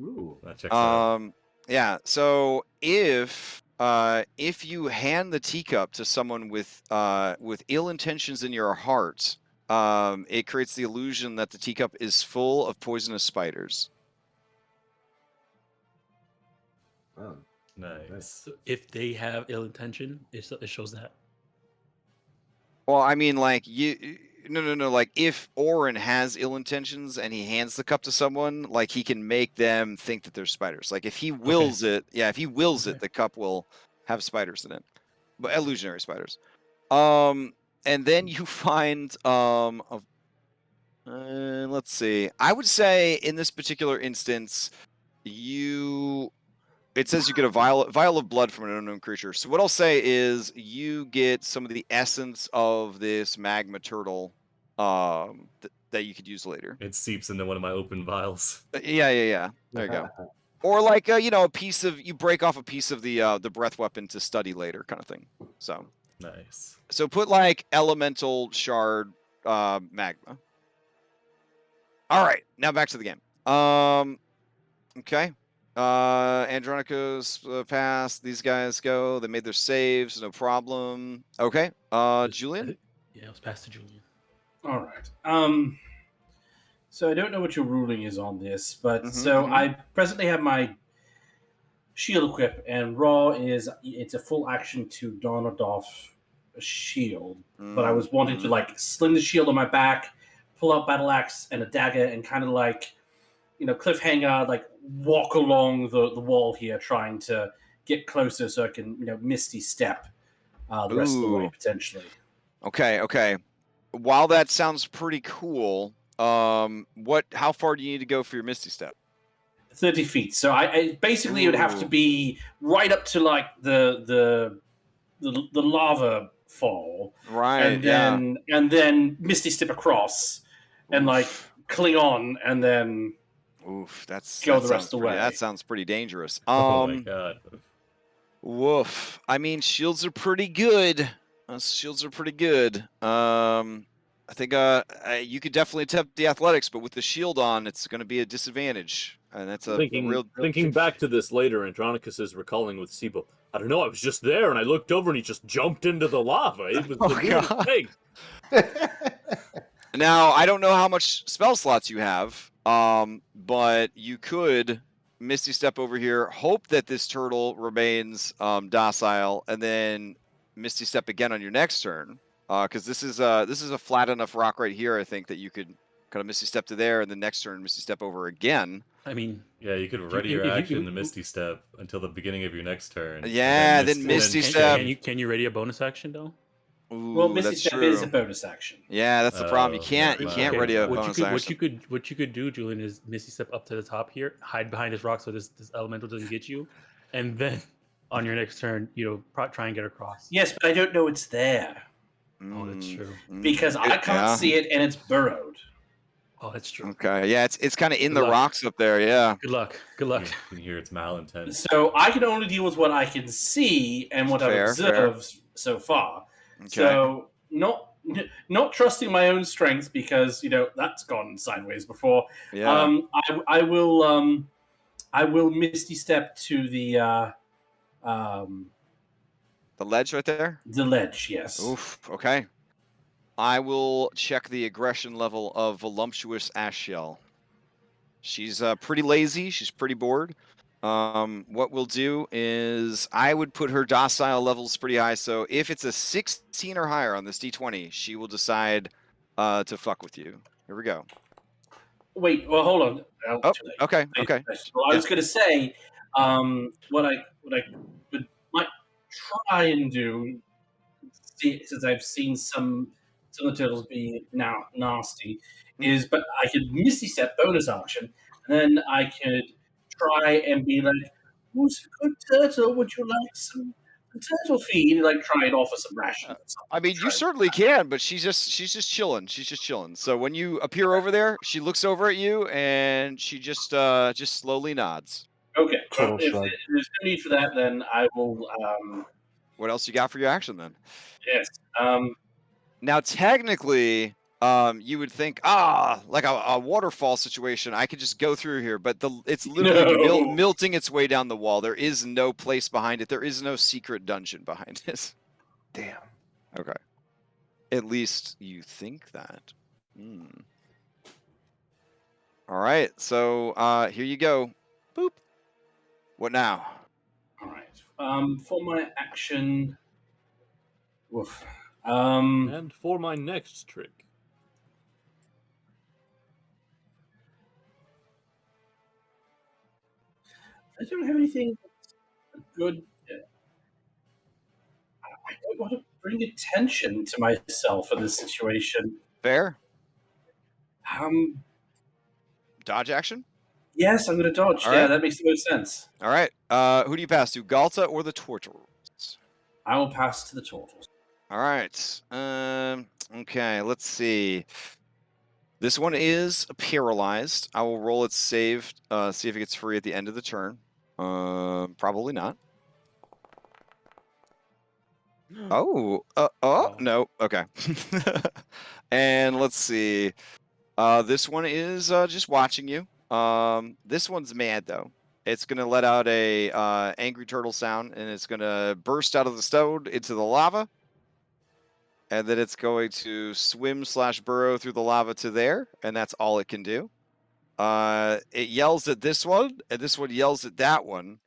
Speaker 6: Ooh.
Speaker 3: That checks out.
Speaker 1: Yeah. So if you hand the teacup to someone with ill intentions in your heart, it creates the illusion that the teacup is full of poisonous spiders.
Speaker 6: Oh,
Speaker 3: Nice.
Speaker 5: If they have ill intention, it shows that.
Speaker 1: Well, I mean, like no. Like if Orin has ill intentions and he hands the cup to someone, like he can make them think that there's spiders. Like if he wills it, if he wills it, the cup will have spiders in it, but illusionary spiders. and then you find let's see. I would say in this particular instance, it says you get a vial of blood from an unknown creature. So what I'll say is you get some of the essence of this magma turtle that you could use later.
Speaker 3: It seeps into one of my open vials.
Speaker 1: Yeah. There you go. Or like a piece of, you break off a piece of the breath weapon to study later, kind of thing. So
Speaker 3: Nice.
Speaker 1: So put like elemental shard magma. All right, now back to the game. Okay. Andronico's passed. These guys go. They made their saves, no problem. Okay. Julian?
Speaker 5: Yeah, it was past to Julian.
Speaker 4: All right. So I don't know what your ruling is on this, but I presently have my shield equip, and Raw it's a full action to don or doff a shield. But I was wanting to like sling the shield on my back, pull out battle axe and a dagger, and kind of like, cliffhanger, like walk along the wall here, trying to get closer so I can, misty step the rest of the way potentially.
Speaker 1: Okay. While that sounds pretty cool, how far do you need to go for your misty step?
Speaker 4: 30 feet. So I basically it would have to be right up to like the lava fall,
Speaker 1: right?
Speaker 4: And then misty step across, and like cling on, and then go the rest of the way.
Speaker 1: That sounds pretty dangerous.
Speaker 3: Oh my god.
Speaker 1: Woof. I mean, shields are pretty good. Shields are pretty good. I think you could definitely attempt the athletics, but with the shield on, it's going to be a disadvantage. And that's
Speaker 2: thinking back to this later. Andronicus is recalling with Sibo. I don't know. I was just there, and I looked over, and he just jumped into the lava. It was the weirdest thing.
Speaker 1: Now, I don't know how much spell slots you have, but you could Misty Step over here, hope that this turtle remains docile, and then Misty Step again on your next turn. Because this is a flat enough rock right here, I think, that you could kind of Misty Step to there, and the next turn Misty Step over again.
Speaker 5: I mean,
Speaker 3: yeah, you could ready your action to Misty Step until the beginning of your next turn.
Speaker 1: Yeah, then Misty Step.
Speaker 5: Can you ready a bonus action though?
Speaker 1: Ooh,
Speaker 4: well, Misty Step is a bonus action.
Speaker 1: Yeah, that's the problem. You can't ready a bonus
Speaker 5: action. What you could do, Julian, is Misty Step up to the top here, hide behind this rock so this elemental doesn't get you, and then on your next turn, try and get across.
Speaker 4: Yes, but I don't know it's there.
Speaker 5: Oh, that's true.
Speaker 4: Because I can't see it, and it's burrowed.
Speaker 5: Oh, that's true.
Speaker 1: Okay, yeah, it's kind of in the rocks up there. Yeah.
Speaker 5: Good luck.
Speaker 3: You can hear its malintent.
Speaker 4: So I can only deal with what I can see and what I've observed so far. Okay. So not trusting my own strength, because that's gone sideways before.
Speaker 1: Yeah.
Speaker 4: I will Misty Step to the
Speaker 1: ledge right there?
Speaker 4: The ledge, yes.
Speaker 1: Oof, okay. I will check the aggression level of Voluptuous Ashshell. She's pretty lazy. She's pretty bored. What we'll do is I would put her docile levels pretty high. So if it's a 16 or higher on this D20, she will decide to fuck with you. Here we go.
Speaker 4: Wait, well, hold on.
Speaker 1: Okay.
Speaker 4: Well, I was going to say what I might try and do, since I've seen some of the turtles be now nasty, but I could Misty Step bonus action, and then I could try and be like, "Who's a good turtle? Would you like some turtle feed?" Like try and offer some rations.
Speaker 1: I mean, you certainly can, but she's just chilling. She's just chilling. So when you appear over there, she looks over at you and she just slowly nods.
Speaker 4: Okay. Well, if there's no need for that, then I will.
Speaker 1: What else you got for your action then?
Speaker 4: Yes.
Speaker 1: Now, technically, you would think, like a waterfall situation, I could just go through here, but it's literally melting its way down the wall. There is no place behind it. There is no secret dungeon behind it.
Speaker 6: Damn.
Speaker 1: Okay. At least you think that. All right. So here you go. Boop. What now?
Speaker 4: All right. For my action. Oof.
Speaker 2: And for my next trick.
Speaker 4: I don't have anything good. I want to bring attention to myself in this situation.
Speaker 1: Fair.
Speaker 4: Dodge
Speaker 1: action?
Speaker 4: Yes, I'm going to dodge.
Speaker 1: All
Speaker 4: Yeah,
Speaker 1: right.
Speaker 4: that makes the most sense.
Speaker 1: All right. Who do you pass to, Galta or the Turtles?
Speaker 4: I will pass to the Turtles.
Speaker 1: All right. Okay, let's see. This one is paralyzed. I will roll its save, see if it gets free at the end of the turn. Probably not. Oh, no. Okay. And let's see. This one is just watching you. This one's mad though. It's gonna let out a angry turtle sound, and it's gonna burst out of the stone into the lava, and then it's going to swim/burrow through the lava to there, and that's all it can do. It yells at this one, and this one yells at that one.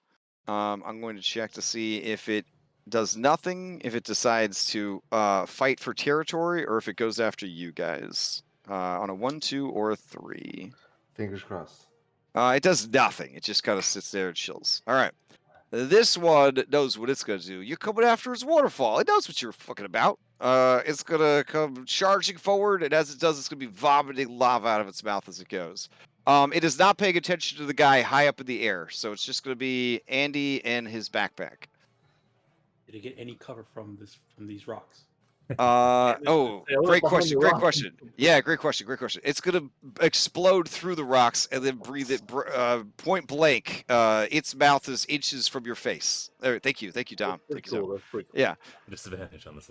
Speaker 1: I'm going to check to see if it does nothing, if it decides to fight for territory, or if it goes after you guys on a 1, 2, or a 3.
Speaker 6: Fingers crossed.
Speaker 1: It does nothing. It just kind of sits there and chills. All right. This one knows what it's going to do. You're coming after its waterfall. It knows what you're fucking about. It's going to come charging forward, and as it does, it's going to be vomiting lava out of its mouth as it goes. It is not paying attention to the guy high up in the air, so it's just going to be Andy and his backpack.
Speaker 5: Did it get any cover from these rocks?
Speaker 1: Great question. Yeah, great question. It's gonna explode through the rocks and then breathe it point blank. Its mouth is inches from your face. There, thank you, Dom. Thank you,
Speaker 2: Cool. Cool.
Speaker 1: Yeah.
Speaker 3: Disadvantage on this.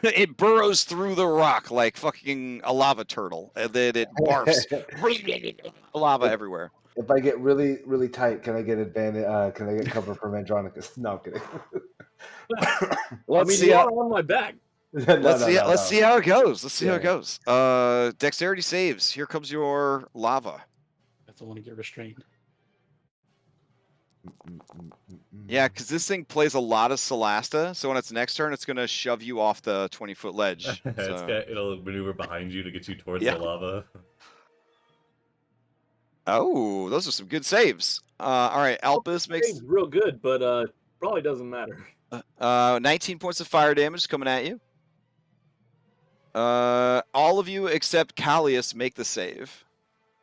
Speaker 1: It burrows through the rock like fucking a lava turtle, and then it barfs lava everywhere.
Speaker 6: If I get really, really tight, can I get advantage? Can I get cover from Andronicus? No, I'm kidding.
Speaker 2: Let's see. You're on my back.
Speaker 1: Let's see how it goes. Let's see how it goes. Dexterity saves. Here comes your lava.
Speaker 5: That's the one to get restrained.
Speaker 1: Yeah, because this thing plays a lot of Solasta, so on its next turn, it's going to shove you off the 20-foot ledge. So.
Speaker 3: It'll maneuver behind you to get you towards the lava.
Speaker 1: Oh, those are some good saves. All right, Alpus makes
Speaker 2: real good, but probably doesn't matter.
Speaker 1: 19 points of fire damage coming at you. All of you except Callius make the save.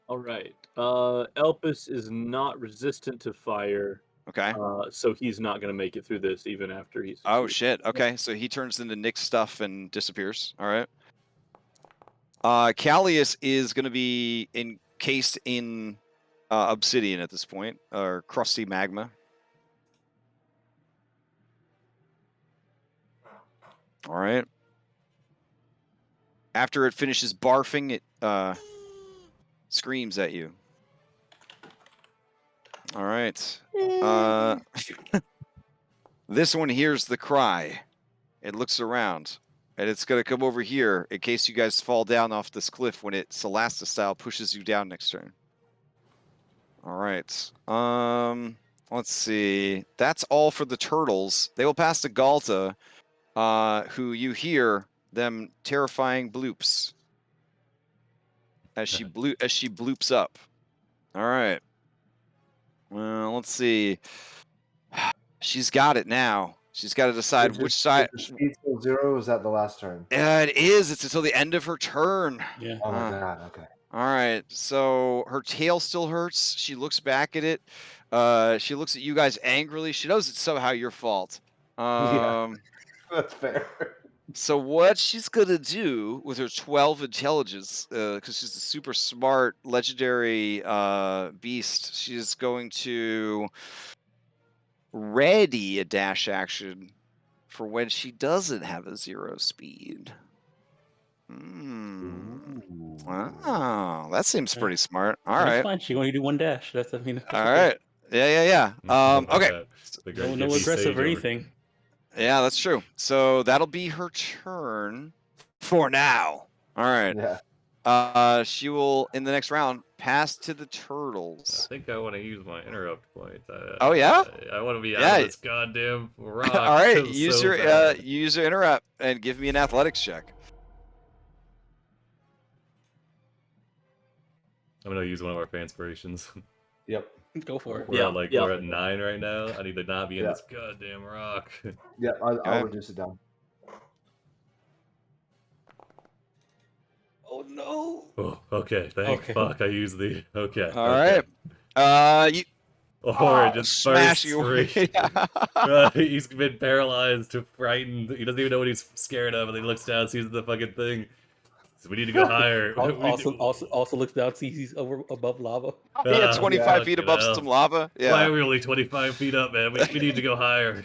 Speaker 2: All right. Elpis is not resistant to fire.
Speaker 1: Okay.
Speaker 2: So he's not going to make it through this even after he's...
Speaker 1: Oh, shit. Okay, so he turns into Nick's stuff and disappears. All right. Callius is going to be encased in obsidian at this point, or crusty magma. All right. After it finishes barfing, it screams at you. All right. This one hears the cry. It looks around, and it's going to come over here in case you guys fall down off this cliff when it Solasta style pushes you down next turn. All right. Let's see. That's all for the turtles. They will pass to Galta, who you hear them terrifying bloops as she bloops up. All right. Well, let's see. She's got it now. She's got to decide which side.
Speaker 6: Is the speed still 0? Is that the last turn?
Speaker 1: Yeah, it is. It's until the end of her turn.
Speaker 5: Yeah.
Speaker 6: Oh my god. Okay.
Speaker 1: All right. So her tail still hurts. She looks back at it. She looks at you guys angrily. She knows it's somehow your fault.
Speaker 6: Yeah. That's fair.
Speaker 1: So what she's gonna do with her 12 intelligence, because she's a super smart legendary beast, she's going to ready a dash action for when she doesn't have a 0 speed. Wow, that seems pretty smart. All right,
Speaker 5: fine. She only do 1 dash. That's
Speaker 1: all right. Yeah. Okay.
Speaker 5: No aggressive or anything.
Speaker 1: Yeah, that's true. So that'll be her turn for now. All right.
Speaker 6: Yeah.
Speaker 1: She will, in the next round, pass to the turtles.
Speaker 3: I think I want to use my interrupt point.
Speaker 1: Oh yeah.
Speaker 3: I want to be out of this goddamn rock.
Speaker 1: All right. Use your interrupt and give me an athletics check.
Speaker 3: I'm gonna use one of our fan inspirations.
Speaker 6: Yep.
Speaker 5: Go for it.
Speaker 3: We're at 9 right now. I need to not be in this goddamn rock.
Speaker 6: Yeah, I'll reduce it down.
Speaker 5: Oh no.
Speaker 3: Oh, okay. Thank fuck. I used the. Okay.
Speaker 1: All
Speaker 3: okay.
Speaker 1: right. You
Speaker 3: Or it just bursts
Speaker 1: smashing
Speaker 3: free.
Speaker 1: away.
Speaker 3: He's been paralyzed, frightened. He doesn't even know what he's scared of, and he looks down, sees the fucking thing. So we need to go higher.
Speaker 5: Also looks down, sees he's above lava.
Speaker 1: Yeah, 25 feet
Speaker 3: fucking
Speaker 1: above
Speaker 3: hell.
Speaker 1: some lava.
Speaker 3: Why
Speaker 1: Yeah.
Speaker 3: are we only 25 feet up, man? We need to go higher.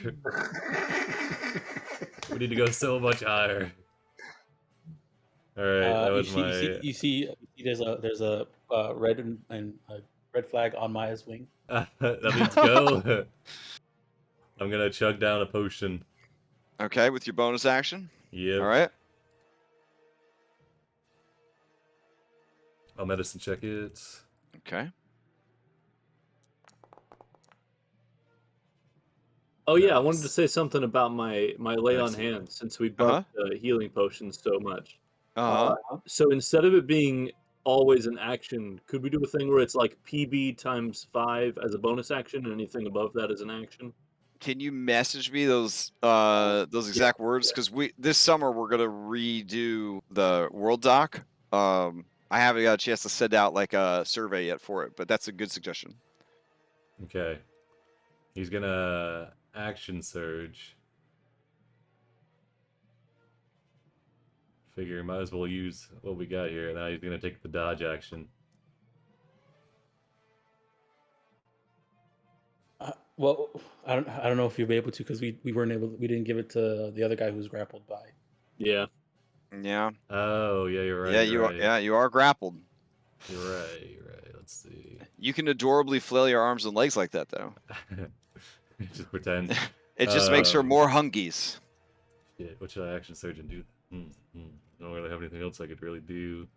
Speaker 3: We need to go so much higher. All right, that was
Speaker 5: you see there's a red and red flag on Maya's wing.
Speaker 3: that means go. I'm gonna chug down a potion.
Speaker 1: Okay, with your bonus action.
Speaker 3: Yep.
Speaker 1: All right.
Speaker 3: I'll medicine check it.
Speaker 1: Okay.
Speaker 2: Oh yeah, I wanted to say something about my lay on
Speaker 3: Excellent.
Speaker 2: hands since we buffed healing potions so much.
Speaker 1: Uh-huh.
Speaker 2: So instead of it being always an action, could we do a thing where it's like PB times 5 as a bonus action, and anything above that is an action?
Speaker 1: Can you message me those exact words? Because this summer we're gonna redo the world doc. I haven't got a chance to send out like a survey yet for it, but that's a good suggestion.
Speaker 3: Okay. He's gonna action surge. Figure might as well use what we got here. Now he's gonna take the dodge action.
Speaker 5: Well, I don't know if you'll be able to because we didn't give it to the other guy who's grappled by.
Speaker 2: Yeah.
Speaker 1: Yeah.
Speaker 3: Oh yeah, you're right.
Speaker 1: Yeah,
Speaker 3: you're right.
Speaker 1: are. Yeah, you are grappled.
Speaker 3: You're right. You're right. Let's see.
Speaker 1: You can adorably flail your arms and legs like that, though.
Speaker 3: Just pretend.
Speaker 1: It just makes her more hungies.
Speaker 3: Shit, what should I action surge and do? I don't really have anything else I could really do.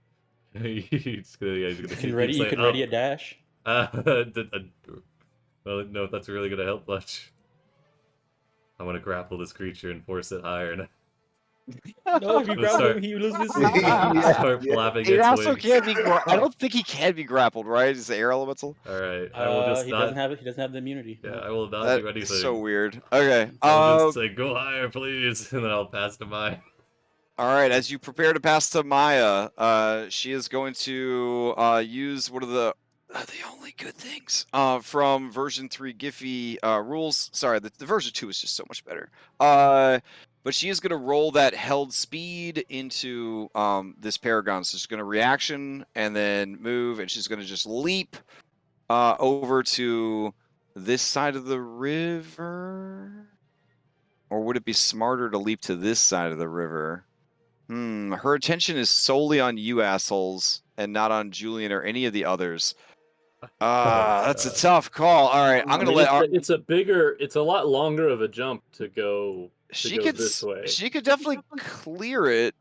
Speaker 3: He's gonna, yeah, he's gonna
Speaker 5: You can ready a dash.
Speaker 3: Well, no, that's really gonna help much. I'm gonna grapple this creature and force it higher.
Speaker 5: No, if you grapple him, he loses.
Speaker 3: Start flapping
Speaker 1: It
Speaker 3: its
Speaker 1: also
Speaker 3: wings.
Speaker 1: can't be. I don't think he can be grappled, right? It's the air elemental.
Speaker 3: All right, I will just
Speaker 5: he
Speaker 3: not.
Speaker 5: doesn't have the immunity.
Speaker 3: Yeah, I will not do anything.
Speaker 1: So weird. Okay.
Speaker 3: I'll just say go higher, please, and then I'll pass to Maya.
Speaker 1: All right. As you prepare to pass to Maya, she is going to use one of the only good things from version 3 Giphy rules. Sorry, the version 2 is just so much better. But she is going to roll that held speed into this Paragon. So she's going to reaction and then move, and she's going to just leap over to this side of the river. Or would it be smarter to leap to this side of the river? Her attention is solely on you assholes and not on Julian or any of the others. That's a tough call. All right, I'm gonna let.
Speaker 2: It's a lot longer of a jump to go. This way.
Speaker 1: She could definitely clear it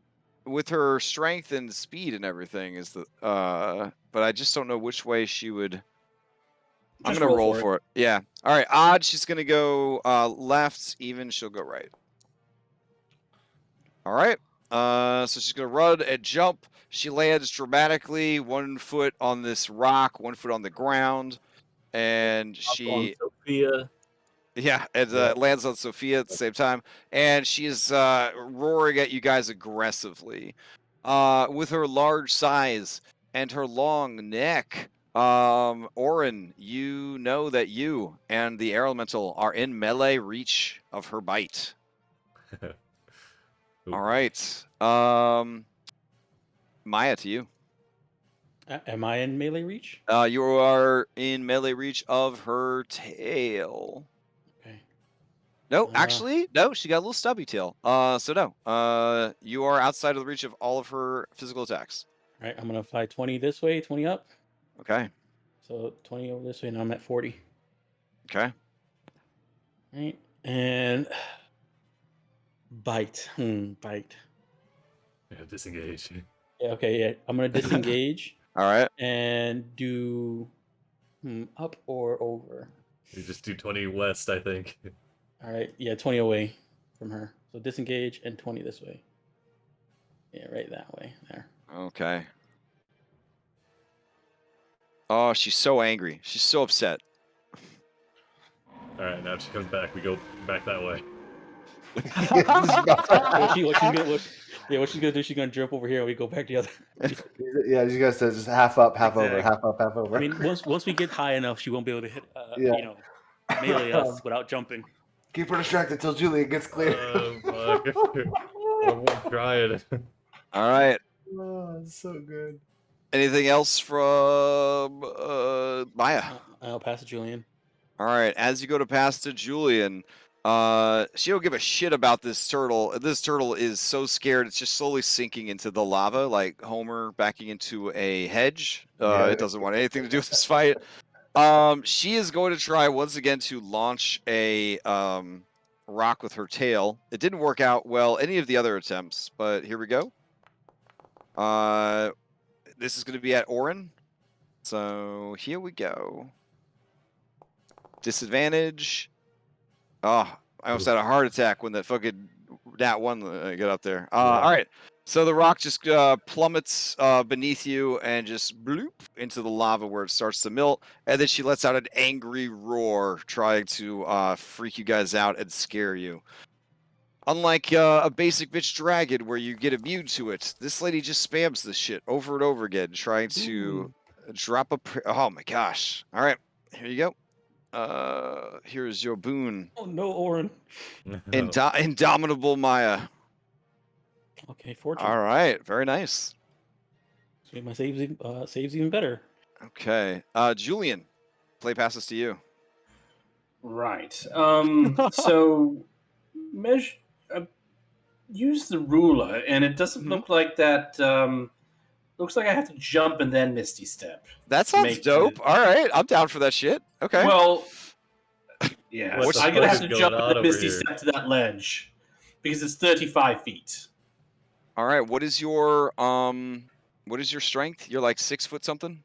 Speaker 1: with her strength and speed and everything. But I just don't know which way she would. I'm gonna roll for it. Yeah. All right. Odd. She's gonna go left. Even. She'll go right. All right. So she's gonna run and jump. She lands dramatically, 1 foot on this rock, 1 foot on the ground, and she.
Speaker 2: Sophia.
Speaker 1: Yeah, it lands on Sophia at the same time, and she is roaring at you guys aggressively. With her large size and her long neck, Orin, you know that you and the air elemental are in melee reach of her bite. All right, Maya, to you.
Speaker 5: Am I in melee reach?
Speaker 1: You are in melee reach of her tail. No, actually, no. She got a little stubby tail. So no. You are outside of the reach of all of her physical attacks.
Speaker 5: All right, I'm gonna fly 20 this way, 20 up.
Speaker 1: Okay.
Speaker 5: So 20 over this way, and I'm at 40.
Speaker 1: Okay.
Speaker 5: All right, and bite. Bite.
Speaker 3: Yeah, disengage.
Speaker 5: Yeah. Okay. Yeah, I'm gonna disengage.
Speaker 1: All right.
Speaker 5: And do up or over.
Speaker 3: You just do 20 west, I think.
Speaker 5: All right, yeah, 20 away from her. So disengage and 20 this way. Yeah, right that way. There.
Speaker 1: Okay. Oh, she's so angry. She's so upset.
Speaker 3: All right, now she comes back. We go back that way.
Speaker 5: What she's gonna do? She's gonna jump over here and we go back together.
Speaker 6: Yeah, you guys said just half up, half over,
Speaker 5: Exactly.
Speaker 6: half up, half over.
Speaker 5: I mean, once we get high enough, she won't be able to hit,
Speaker 6: Yeah.
Speaker 5: melee us without jumping.
Speaker 6: Keep her distracted till Julian gets clear.
Speaker 3: Oh, fuck. I'm trying.
Speaker 1: All right.
Speaker 6: Oh, it's so good.
Speaker 1: Anything else from Maya?
Speaker 5: I'll pass it, Julian.
Speaker 1: All right. As you go to pass to Julian, she don't give a shit about this turtle. This turtle is so scared; it's just slowly sinking into the lava, like Homer backing into a hedge. It doesn't want anything to do with this fight. She is going to try once again to launch a rock with her tail. It didn't work out well any of the other attempts, but here we go. This is going to be at Orin. So here we go. Disadvantage. Oh, I almost had a heart attack when that fucking Nat 1 got up there. All right. So the rock just plummets beneath you and just bloop into the lava where it starts to melt. And then she lets out an angry roar trying to freak you guys out and scare you. Unlike a basic bitch dragon where you get immune to it, this lady just spams this shit over and over again trying to drop a... Oh my gosh. All right. Here you go. Here's your boon.
Speaker 5: Oh no, Orin.
Speaker 1: Indomitable Maya.
Speaker 5: Okay, fortune.
Speaker 1: All right, very nice.
Speaker 5: So my saves even better.
Speaker 1: Okay, Julian, play passes to you.
Speaker 4: Right. So measure. Use the ruler, and it doesn't look like that. Looks like I have to jump and then Misty Step.
Speaker 1: That sounds dope. All right, I'm down for that shit. Okay.
Speaker 4: Well, yeah,
Speaker 3: What the
Speaker 4: I'm gonna
Speaker 3: fuck
Speaker 4: have
Speaker 3: is
Speaker 4: to jump
Speaker 3: going
Speaker 4: and
Speaker 3: on
Speaker 4: then
Speaker 3: over
Speaker 4: Misty
Speaker 3: here?
Speaker 4: Step to that ledge because it's 35 feet.
Speaker 1: All right, what is your strength? You're like 6 foot something?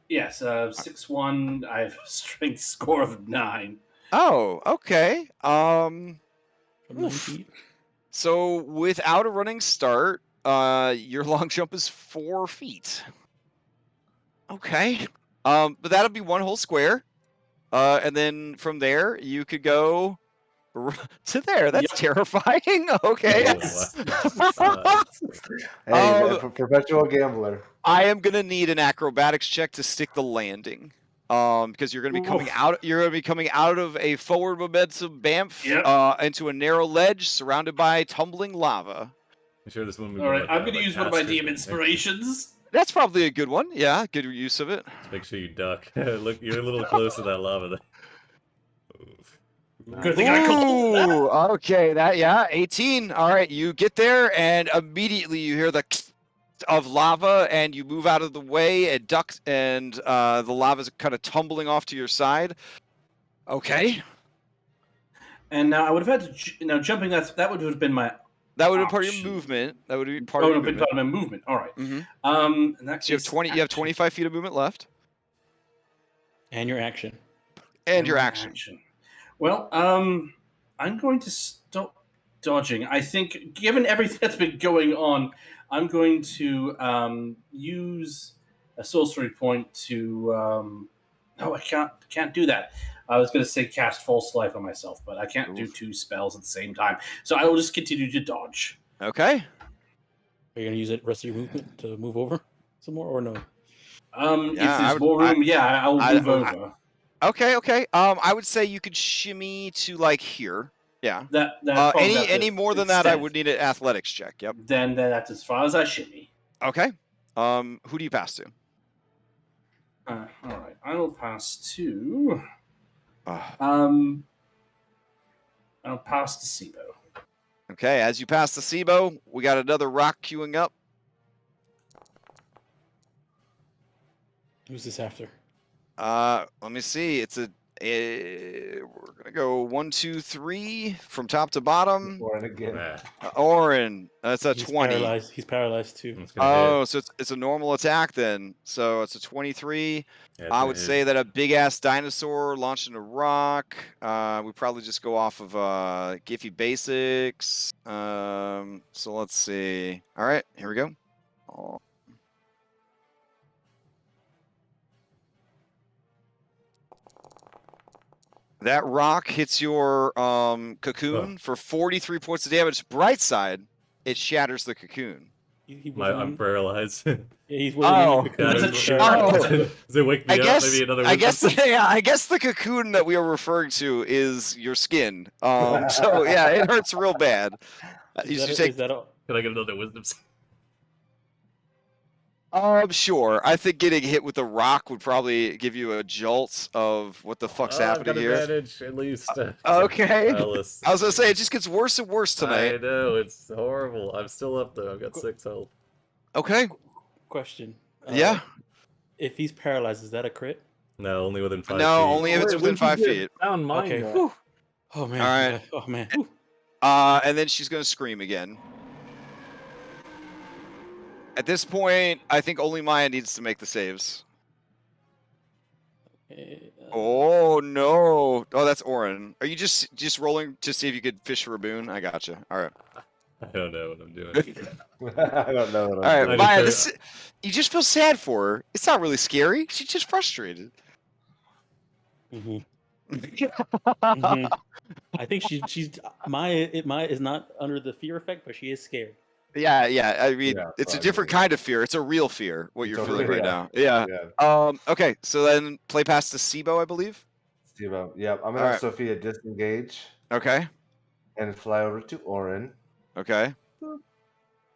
Speaker 4: Yes, 6'1". I have a strength score of 9.
Speaker 1: Oh, okay.
Speaker 5: From 9 feet.
Speaker 1: So without a running start, your long jump is 4 feet. Okay. But that'll be one whole square. And then from there you could go to there. That's terrifying. Okay.
Speaker 6: Hey, perpetual gambler.
Speaker 1: I am gonna need an acrobatics check to stick the landing. Because you're gonna be coming out. You're gonna be coming out of a forward momentum bamf into a narrow ledge surrounded by tumbling lava.
Speaker 3: I'm sure this one.
Speaker 4: All right, I'm gonna use one of my DM inspirations.
Speaker 1: That's probably a good one. Yeah, good use of it.
Speaker 3: Just make sure you duck. Look, you're a little close to that lava there.
Speaker 4: Good thing I called that.
Speaker 1: Okay, 18. All right, you get there and immediately you hear the of lava and you move out of the way and duck and the lava's kind of tumbling off to your side. Okay.
Speaker 4: And now I would have had to jumping. That would have been my.
Speaker 1: That would have been part of your movement. That would be part of your movement.
Speaker 4: Part of my movement. All right.
Speaker 1: In that case, so you have 25 feet of movement left.
Speaker 5: And your action.
Speaker 1: And your action.
Speaker 4: Well, I'm going to stop dodging. I think, given everything that's been going on, I'm going to use a sorcery point to. No, I can't do that. I was going to say cast False Life on myself, but I can't do 2 spells at the same time. So I will just continue to dodge.
Speaker 1: Okay.
Speaker 5: Are you going to use it rest of your movement to move over some more, or no?
Speaker 4: If there's more room, I will move over.
Speaker 1: Okay. I would say you could shimmy to like here. Yeah. Any more than that, I would need an athletics check. Yep.
Speaker 4: Then that's as far as I shimmy.
Speaker 1: Okay. Who do you pass to?
Speaker 4: All right. I will pass to. I'll pass to Sibo.
Speaker 1: Okay. As you pass the Sibo, we got another rock queuing up.
Speaker 5: Who's this after?
Speaker 1: Let me see. We're gonna go 1, 2, 3 from top to bottom.
Speaker 6: Orin again.
Speaker 1: Orin, that's a 20.
Speaker 5: He's paralyzed too.
Speaker 1: Oh, so it's a normal attack then. So it's a 23.
Speaker 3: Yeah,
Speaker 1: I would say that a big ass dinosaur launching a rock. We probably just go off of Giphy basics. So let's see. All right, here we go. Oh. That rock hits your cocoon for 43 points of damage. Bright side, it shatters the cocoon.
Speaker 3: I'm paralyzed.
Speaker 5: Yeah, he's waiting
Speaker 1: Oh.
Speaker 5: in the cocoon.
Speaker 4: That's a
Speaker 5: He's
Speaker 4: shark.
Speaker 5: paralyzed.
Speaker 3: Does it wake me up? Maybe another
Speaker 1: I guess,
Speaker 3: wisdom?
Speaker 1: yeah, I guess the cocoon that we are referring to is your skin. So yeah, it hurts real bad.
Speaker 5: Is that a,
Speaker 3: Can I get another wisdom?
Speaker 1: Sure. I think getting hit with a rock would probably give you a jolt of what the fuck's
Speaker 3: I've
Speaker 1: happening
Speaker 3: got
Speaker 1: here.
Speaker 3: advantage, at least.
Speaker 1: Okay.
Speaker 3: Alice.
Speaker 1: I was gonna say it just gets worse and worse tonight.
Speaker 3: I know, it's horrible. I'm still up though. I've got 6 health.
Speaker 1: Okay.
Speaker 5: question?
Speaker 1: Yeah.
Speaker 5: If he's paralyzed, is that a crit?
Speaker 3: No, only within 5
Speaker 1: No,
Speaker 3: feet.
Speaker 1: only if it's within 5 feet.
Speaker 2: Found mine.
Speaker 5: Okay.
Speaker 2: yet.
Speaker 5: Whew. Oh man.
Speaker 1: All right.
Speaker 5: Oh man. Whew.
Speaker 1: And then she's gonna scream again. At this point, I think only Maya needs to make the saves. Oh no! Oh, that's Orin. Are you just rolling to see if you could fish for a boon? I gotcha. All right.
Speaker 3: I don't know what I'm doing.
Speaker 6: I don't know. What
Speaker 1: All
Speaker 6: I'm
Speaker 1: right,
Speaker 6: doing.
Speaker 1: Maya. You just feel sad for her. It's not really scary. She's just frustrated.
Speaker 5: I think she's Maya is not under the fear effect, but she is scared.
Speaker 1: Yeah. I mean,
Speaker 6: Yeah,
Speaker 1: it's a different
Speaker 6: probably.
Speaker 1: kind of fear. It's a real fear. What you're
Speaker 6: It's a
Speaker 1: feeling
Speaker 6: real-
Speaker 1: right
Speaker 6: yeah.
Speaker 1: now. Yeah.
Speaker 6: Yeah.
Speaker 1: Okay. So then play past to Sibo, I believe.
Speaker 6: Steve-O. Yep. I'm gonna
Speaker 1: All
Speaker 6: have
Speaker 1: right.
Speaker 6: Sophia disengage
Speaker 1: Okay.
Speaker 6: and fly over to Orin,
Speaker 1: Okay.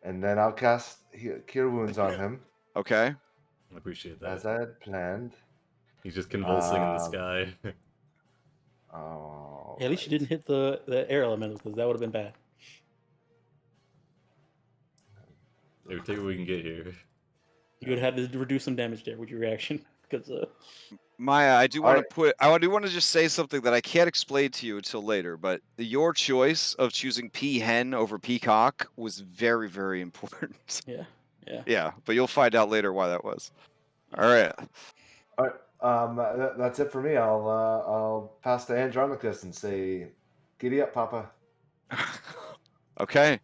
Speaker 6: and then I'll cast Cure Wounds on him
Speaker 1: Okay.
Speaker 3: I appreciate that.
Speaker 6: as I had planned.
Speaker 3: He's just convulsing in the
Speaker 6: Um,
Speaker 3: sky.
Speaker 6: Oh.
Speaker 5: Yeah, at least you didn't hit the air elementals because that would have been bad.
Speaker 3: Here, take what we can get here.
Speaker 5: You would have had to reduce some damage there with your reaction because
Speaker 1: Maya, I do want to
Speaker 6: Alright.
Speaker 1: I do want to just say something that I can't explain to you until later, but your choice of choosing Peahen over Peacock was very, very important.
Speaker 5: yeah.
Speaker 1: Yeah, but you'll find out later why that was. All right.
Speaker 6: All right. That's it for me. I'll pass to Andronicus and say, "Giddy up, Papa."
Speaker 1: Okay.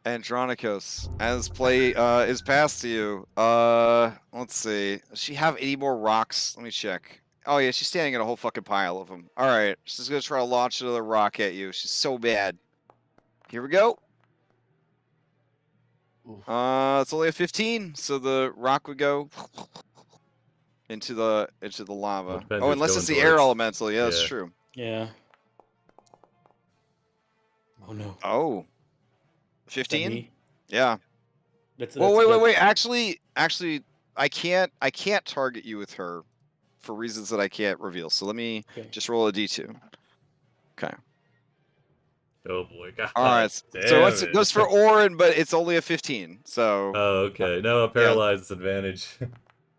Speaker 1: Andronicus, as play is passed to you. Let's see. Does she have any more rocks? Let me check. Oh yeah, she's standing in a whole fucking pile of them. All right, she's gonna try to launch another rock at you. She's so bad. Here we go.
Speaker 6: Oof.
Speaker 1: It's only a 15, so the rock would go into the lava.
Speaker 3: Well, it depends
Speaker 1: Oh,
Speaker 3: who
Speaker 1: unless
Speaker 3: it's
Speaker 1: it's the
Speaker 3: going
Speaker 1: air
Speaker 3: towards.
Speaker 1: elemental. Yeah, that's
Speaker 3: Yeah.
Speaker 1: true.
Speaker 5: Yeah. Oh no.
Speaker 1: Oh.
Speaker 5: Is that
Speaker 1: 15?
Speaker 5: me?
Speaker 1: Yeah.
Speaker 5: That's,
Speaker 1: Well,
Speaker 5: that's-
Speaker 1: wait. Actually, I can't target you with her for reasons that I can't reveal. So let me
Speaker 5: Okay.
Speaker 1: just roll a d2. Okay.
Speaker 3: Oh boy. God
Speaker 1: All right. So
Speaker 3: damn
Speaker 1: it goes for Orin, but it's only a 15. So,
Speaker 3: Oh, okay. No, a paralyzed advantage.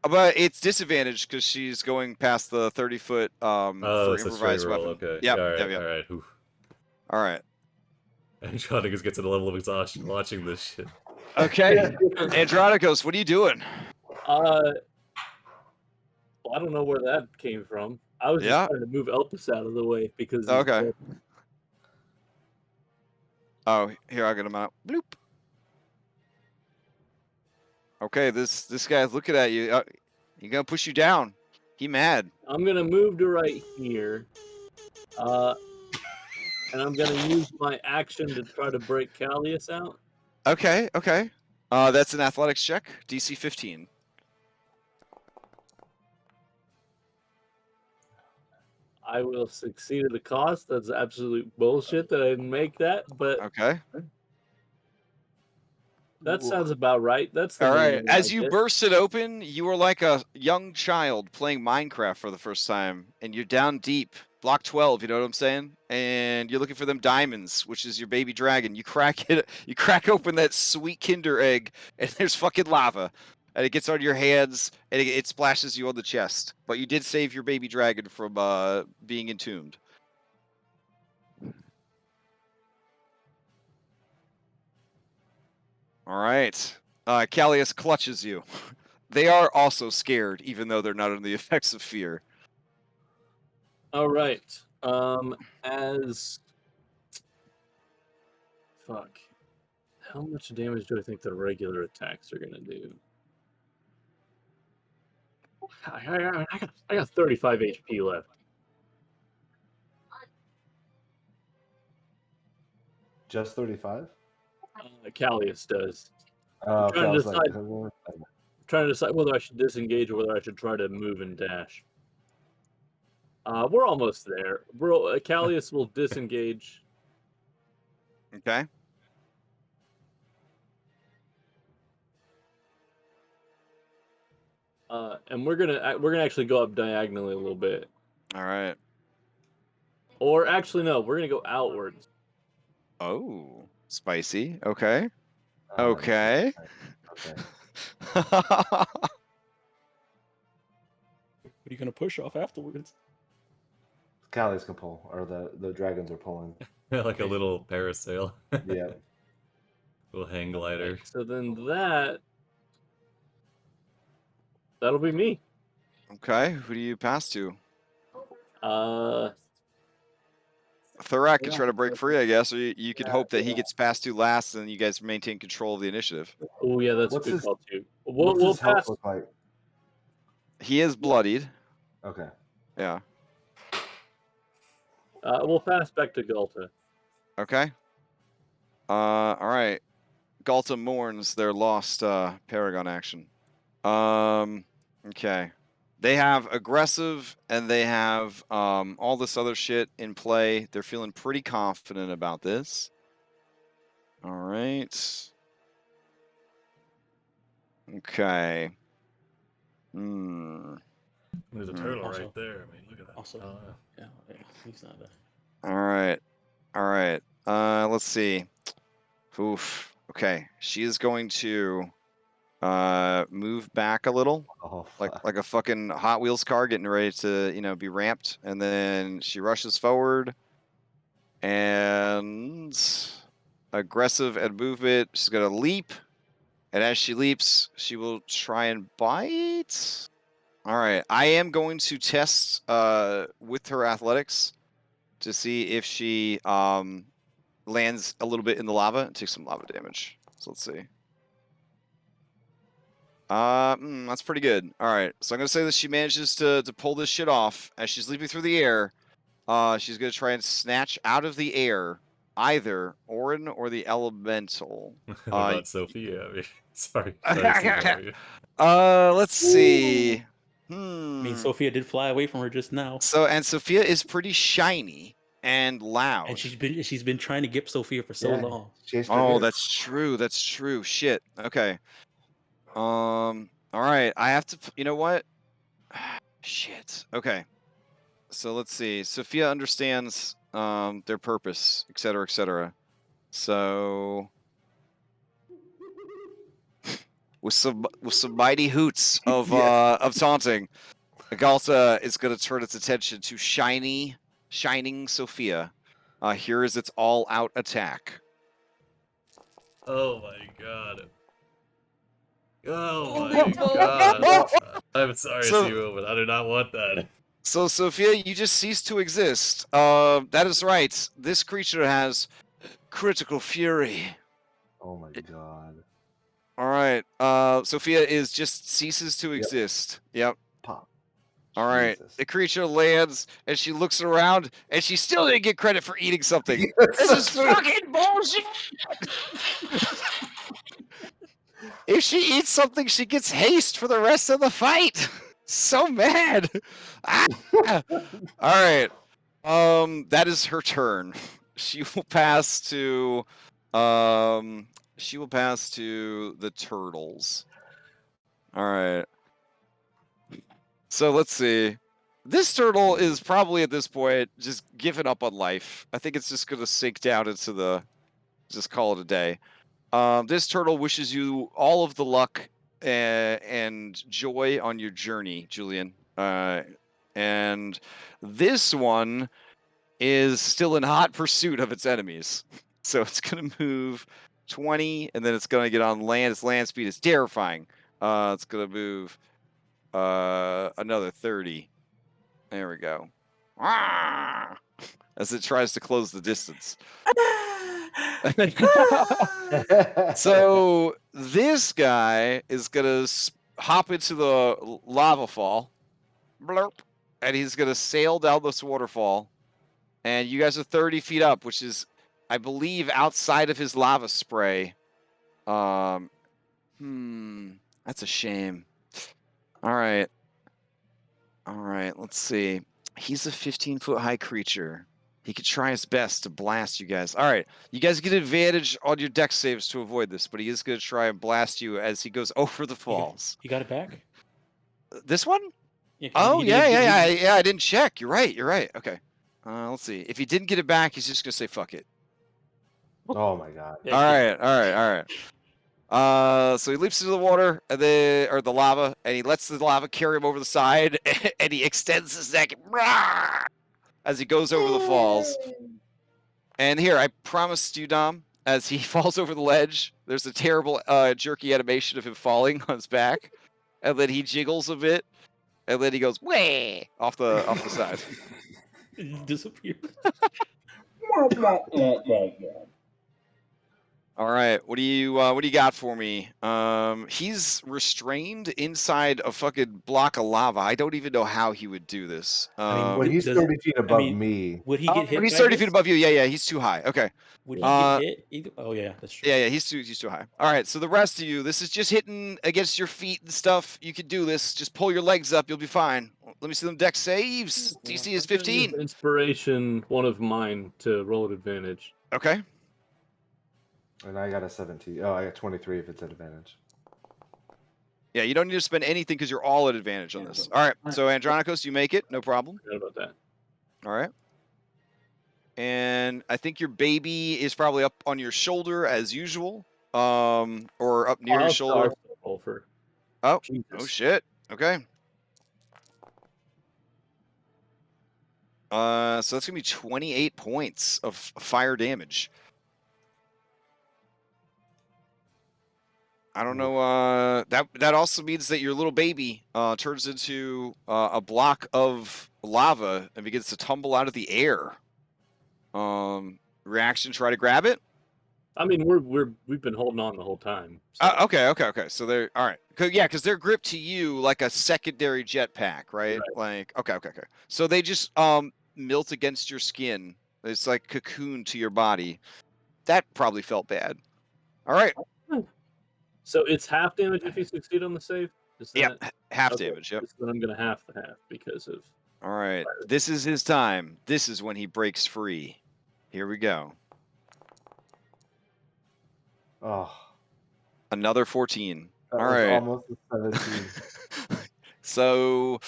Speaker 1: but it's disadvantaged because she's going past the 30-foot
Speaker 3: Oh,
Speaker 1: for
Speaker 3: it's a straight
Speaker 1: improvised
Speaker 3: roll.
Speaker 1: weapon.
Speaker 3: Okay.
Speaker 1: Yep.
Speaker 3: All right.
Speaker 1: Yep.
Speaker 3: All right. Whew.
Speaker 1: All right.
Speaker 3: Andronicus gets to the level of exhaustion watching this shit.
Speaker 1: Okay. Andronicus, what are you doing?
Speaker 2: Well, I don't know where that came from. I was
Speaker 1: Yeah.
Speaker 2: just trying to move Elpis out of the way because. he's
Speaker 1: Okay.
Speaker 2: dead.
Speaker 1: Oh, here I get him out. Bloop. Okay, this guy's looking at you. He gonna push you down. He mad.
Speaker 2: I'm gonna move to right here, and I'm gonna use my action to try to break Callius out.
Speaker 1: Okay. That's an athletics check, DC 15.
Speaker 2: I will succeed at the cost. That's absolute bullshit that I didn't make that, but
Speaker 1: Okay.
Speaker 2: that sounds about right. That's the
Speaker 1: All right.
Speaker 2: minimum
Speaker 1: As
Speaker 2: I
Speaker 1: you
Speaker 2: get.
Speaker 1: burst it open, you are like a young child playing Minecraft for the first time, and you're down deep, block 12. You know what I'm saying? And you're looking for them diamonds, which is your baby dragon. You crack it. You crack open that sweet Kinder egg, and there's fucking lava, and it gets on your hands, and it splashes you on the chest. But you did save your baby dragon from being entombed. All right. Callius clutches you. They are also scared, even though they're not under the effects of fear.
Speaker 2: All right. As fuck. How much damage do I think the regular attacks are gonna do? I got 35 HP left.
Speaker 6: Just 35?
Speaker 2: Callius does.
Speaker 6: Oh, okay.
Speaker 2: trying
Speaker 6: I
Speaker 2: to
Speaker 6: was like,
Speaker 2: decide- Trying to decide whether I should disengage or whether I should try to move and dash. We're almost there. Callius will disengage.
Speaker 1: Okay.
Speaker 2: And we're gonna actually go up diagonally a little bit.
Speaker 1: All right.
Speaker 2: Or actually, no, we're gonna go outwards.
Speaker 1: Oh, spicy. Okay.
Speaker 6: oh,
Speaker 1: Okay.
Speaker 6: Okay.
Speaker 5: What are you gonna push off afterwards?
Speaker 6: Callies can pull, or the dragons are pulling.
Speaker 3: Like a little parasail.
Speaker 6: Yeah.
Speaker 3: Little hang glider.
Speaker 2: So then that'll be me.
Speaker 1: Okay. Who do you pass to? Thorak can try to break free, I guess, or you could hope that he gets passed to last, and you guys maintain control of the initiative.
Speaker 2: Oh yeah, that's
Speaker 6: What's
Speaker 2: a good
Speaker 6: his-
Speaker 2: call too.
Speaker 6: What's
Speaker 2: We'll
Speaker 6: his health
Speaker 2: pass.
Speaker 6: look like?
Speaker 1: He is bloodied.
Speaker 6: Okay.
Speaker 1: Yeah.
Speaker 2: We'll pass back to Galta.
Speaker 1: Okay. All right. Galta mourns their lost Paragon action. Okay. They have aggressive and they have all this other shit in play. They're feeling pretty confident about this. All right. Okay.
Speaker 3: There's a
Speaker 1: Hmm.
Speaker 3: turtle
Speaker 5: Also-
Speaker 3: right there. I mean, look at that.
Speaker 5: Also-
Speaker 3: Oh,
Speaker 5: Yeah, he's not there.
Speaker 1: All right. All right. Let's see. Oof. Okay. She is going to move back a little.
Speaker 6: Oh,
Speaker 1: Like a fucking Hot Wheels car getting ready to, be ramped. And then she rushes forward and aggressive and movement. She's going to leap. And as she leaps, she will try and bite. All right. I am going to test with her athletics to see if she lands a little bit in the lava and takes some lava damage. So let's see. That's pretty good. All right, so I'm gonna say that she manages to pull this shit off as she's leaping through the air. She's gonna try and snatch out of the air either Orin or the Elemental.
Speaker 3: what about Sophia? I mean, sorry. Sorry.
Speaker 1: Let's see.
Speaker 5: I mean, Sophia did fly away from her just now,
Speaker 1: And Sophia is pretty shiny and loud.
Speaker 5: and she's been trying to get Sophia for so
Speaker 6: Yeah.
Speaker 5: long.
Speaker 1: Oh, that's true. That's true. Shit. Okay. All right. I have to. You know what? Shit. Okay. So let's see. Sophia understands their purpose, etc., etc. So with some mighty hoots of taunting, Galta is going to turn its attention to shining Sophia. Here is its all-out attack.
Speaker 3: Oh my god. Oh my god. I'm sorry, Simo, but I do not want that.
Speaker 1: So, Sophia, you just cease to exist. That is right. This creature has critical fury.
Speaker 6: Oh my god.
Speaker 1: All right. Sophia ceases to exist. Yep.
Speaker 6: Pop.
Speaker 1: All right.
Speaker 6: Jesus.
Speaker 1: The creature lands, and she looks around, and she still didn't get credit for eating something. This is fucking bullshit. If she eats something, she gets haste for the rest of the fight. So mad. All right. That is her turn. She will pass to the turtles. All right. So let's see. This turtle is probably at this point just giving up on life. I think it's just going to sink down into just call it a day. This turtle wishes you all of the luck and joy on your journey, Julian. And this one is still in hot pursuit of its enemies. So it's going to move 20, and then it's going to get on land. Its land speed is terrifying. It's going to move another 30. There we go. As it tries to close the distance. So this guy is gonna hop into the lava fall, blurp, and he's gonna sail down this waterfall. And you guys are 30 feet up, which is I believe outside of his lava spray. That's a shame. All right. Let's see. He's a 15-foot high creature. He could try his best to blast you guys. All right. You guys get advantage on your dex saves to avoid this, but he is going to try and blast you as he goes over the falls.
Speaker 5: You got it back?
Speaker 1: This one?
Speaker 5: Yeah, 'cause
Speaker 1: Oh,
Speaker 5: he didn't-
Speaker 1: yeah. I didn't check. You're right. Okay. Let's see. If he didn't get it back, he's just going to say, fuck it.
Speaker 6: Oh my god.
Speaker 5: Yeah,
Speaker 1: All right. So he leaps into the water, or the lava, and he lets the lava carry him over the side, and he extends his neck as he goes over the falls. And here, I promised you, Dom, as he falls over the ledge, there's a terrible jerky animation of him falling on his back, and then he jiggles a bit, and then he goes way off the side.
Speaker 5: He disappeared.
Speaker 1: All right, what do you got for me? He's restrained inside a fucking block of lava. I don't even know how he would do this.
Speaker 6: Well, he's 30 feet above me.
Speaker 5: Would he get hit?
Speaker 1: He's
Speaker 5: by
Speaker 1: 30
Speaker 5: this?
Speaker 1: feet above you. Yeah, he's too high. Okay.
Speaker 5: Would he get hit? Oh yeah, that's true.
Speaker 1: Yeah, he's too high. All right, so the rest of you, this is just hitting against your feet and stuff. You can do this. Just pull your legs up. You'll be fine. Let me see them dex saves. DC is 15.
Speaker 2: Inspiration, one of mine to roll at advantage.
Speaker 1: Okay.
Speaker 6: And I got a 17. Oh, I got 23 if it's at advantage.
Speaker 1: Yeah, you don't need to spend anything because you're all at advantage on this. All right, so Andronikos, you make it. No problem.
Speaker 2: Forgot about that.
Speaker 1: All right. And I think your baby is probably up on your shoulder as usual, or up near your shoulder. Oh shit. Okay. So that's gonna be 28 points of fire damage. I don't know. That also means that your little baby turns into a block of lava and begins to tumble out of the air. Reaction, try to grab it.
Speaker 2: I mean, we've been holding on the whole time. So.
Speaker 1: Okay. So they're all right. Because they're gripped to you like a secondary jetpack, right? Like okay. So they just melt against your skin. It's like cocoon to your body. That probably felt bad. All right.
Speaker 2: So it's half damage if you succeed on the save?
Speaker 1: Half damage, yep.
Speaker 2: Then I'm going to half the half because of...
Speaker 1: All right, this is his time. This is when he breaks free. Here we go.
Speaker 6: Oh.
Speaker 1: Another 14.
Speaker 6: That
Speaker 1: All
Speaker 6: was
Speaker 1: right.
Speaker 6: almost a 17.
Speaker 1: So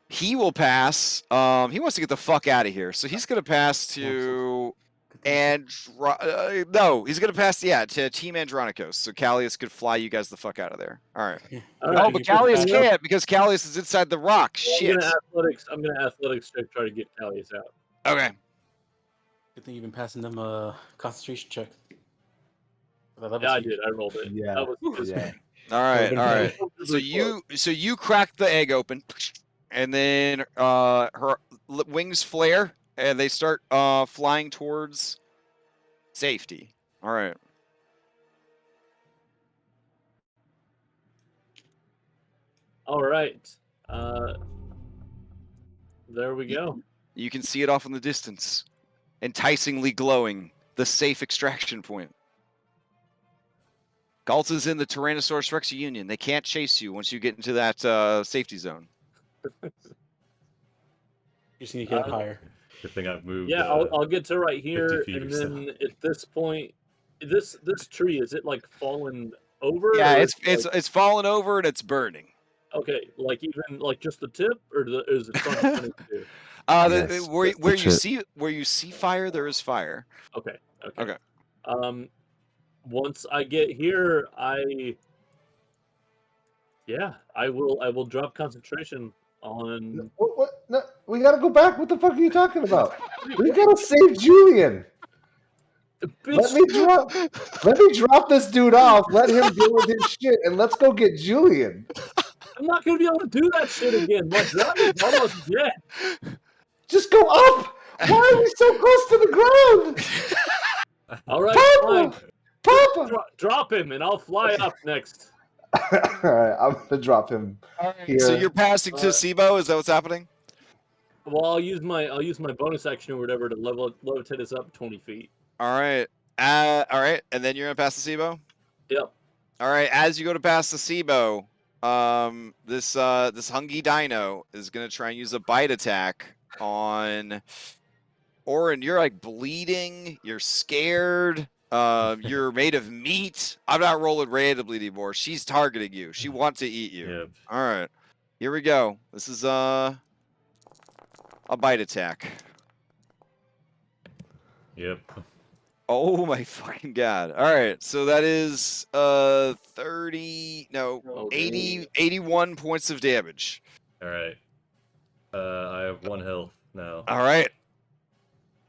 Speaker 1: he will pass. He wants to get the fuck out of here. So he's going to pass to... no, he's gonna pass. To Team Andronikos, so Callius could fly you guys the fuck out of there. All right.
Speaker 2: All
Speaker 1: but Callius can't because Callius is inside the rock. Shit.
Speaker 2: I'm gonna athletics check try to get Callius out.
Speaker 1: Okay.
Speaker 5: Good thing you've been passing them concentration check.
Speaker 2: Yeah, I did. I rolled it.
Speaker 6: Yeah.
Speaker 2: That was
Speaker 6: Yeah.
Speaker 1: All right. So you crack the egg open, and then her wings flare. And they start flying towards safety. All right.
Speaker 2: All right. There we go.
Speaker 1: You can see it off in the distance. Enticingly glowing. The safe extraction point. Galta's in the Tyrannosaurus Rex Union. They can't chase you once you get into that safety zone.
Speaker 5: You just need to get up higher.
Speaker 3: Good thing I've moved.
Speaker 2: Yeah, I'll get to right here,
Speaker 3: 50 feet
Speaker 2: and
Speaker 3: or so.
Speaker 2: then at this point, this tree, is it like fallen over?
Speaker 1: Yeah,
Speaker 2: or
Speaker 1: it's fallen over and it's burning.
Speaker 2: Okay, like even like just the tip, or is it front too?
Speaker 6: Yes,
Speaker 1: Where you see fire, there is fire.
Speaker 2: Okay.
Speaker 1: Okay.
Speaker 2: Once I get here, I will drop concentration on.
Speaker 6: What? No, we gotta go back. What the fuck are you talking about? We gotta save Julian. Let me drop this dude off. Let him deal with his shit, and let's go get Julian.
Speaker 2: I'm not gonna be able to do that shit again. My job is almost dead.
Speaker 6: Just go up. Why are we so close to the ground?
Speaker 2: All right,
Speaker 6: Papa!
Speaker 2: Drop him, and I'll fly up next.
Speaker 6: All right, I'm gonna drop him here.
Speaker 1: So you're passing to Sibo? Is that what's happening?
Speaker 2: Well, I'll use my bonus action or whatever to levitate us up 20 feet.
Speaker 1: All right. All right. And then you're gonna pass the SIBO?
Speaker 2: Yep.
Speaker 1: All right. As you go to pass the SIBO, this Hungy Dino is gonna try and use a bite attack on Orin. You're like bleeding. You're scared. You're made of meat. I'm not rolling randomly anymore. She's targeting you. She wants to eat you.
Speaker 3: Yep.
Speaker 1: All right. Here we go. This is a bite attack.
Speaker 3: Yep.
Speaker 1: Oh my fucking god. All right. So that is 81 points of damage.
Speaker 3: All right. I have 1 health now.
Speaker 1: All right.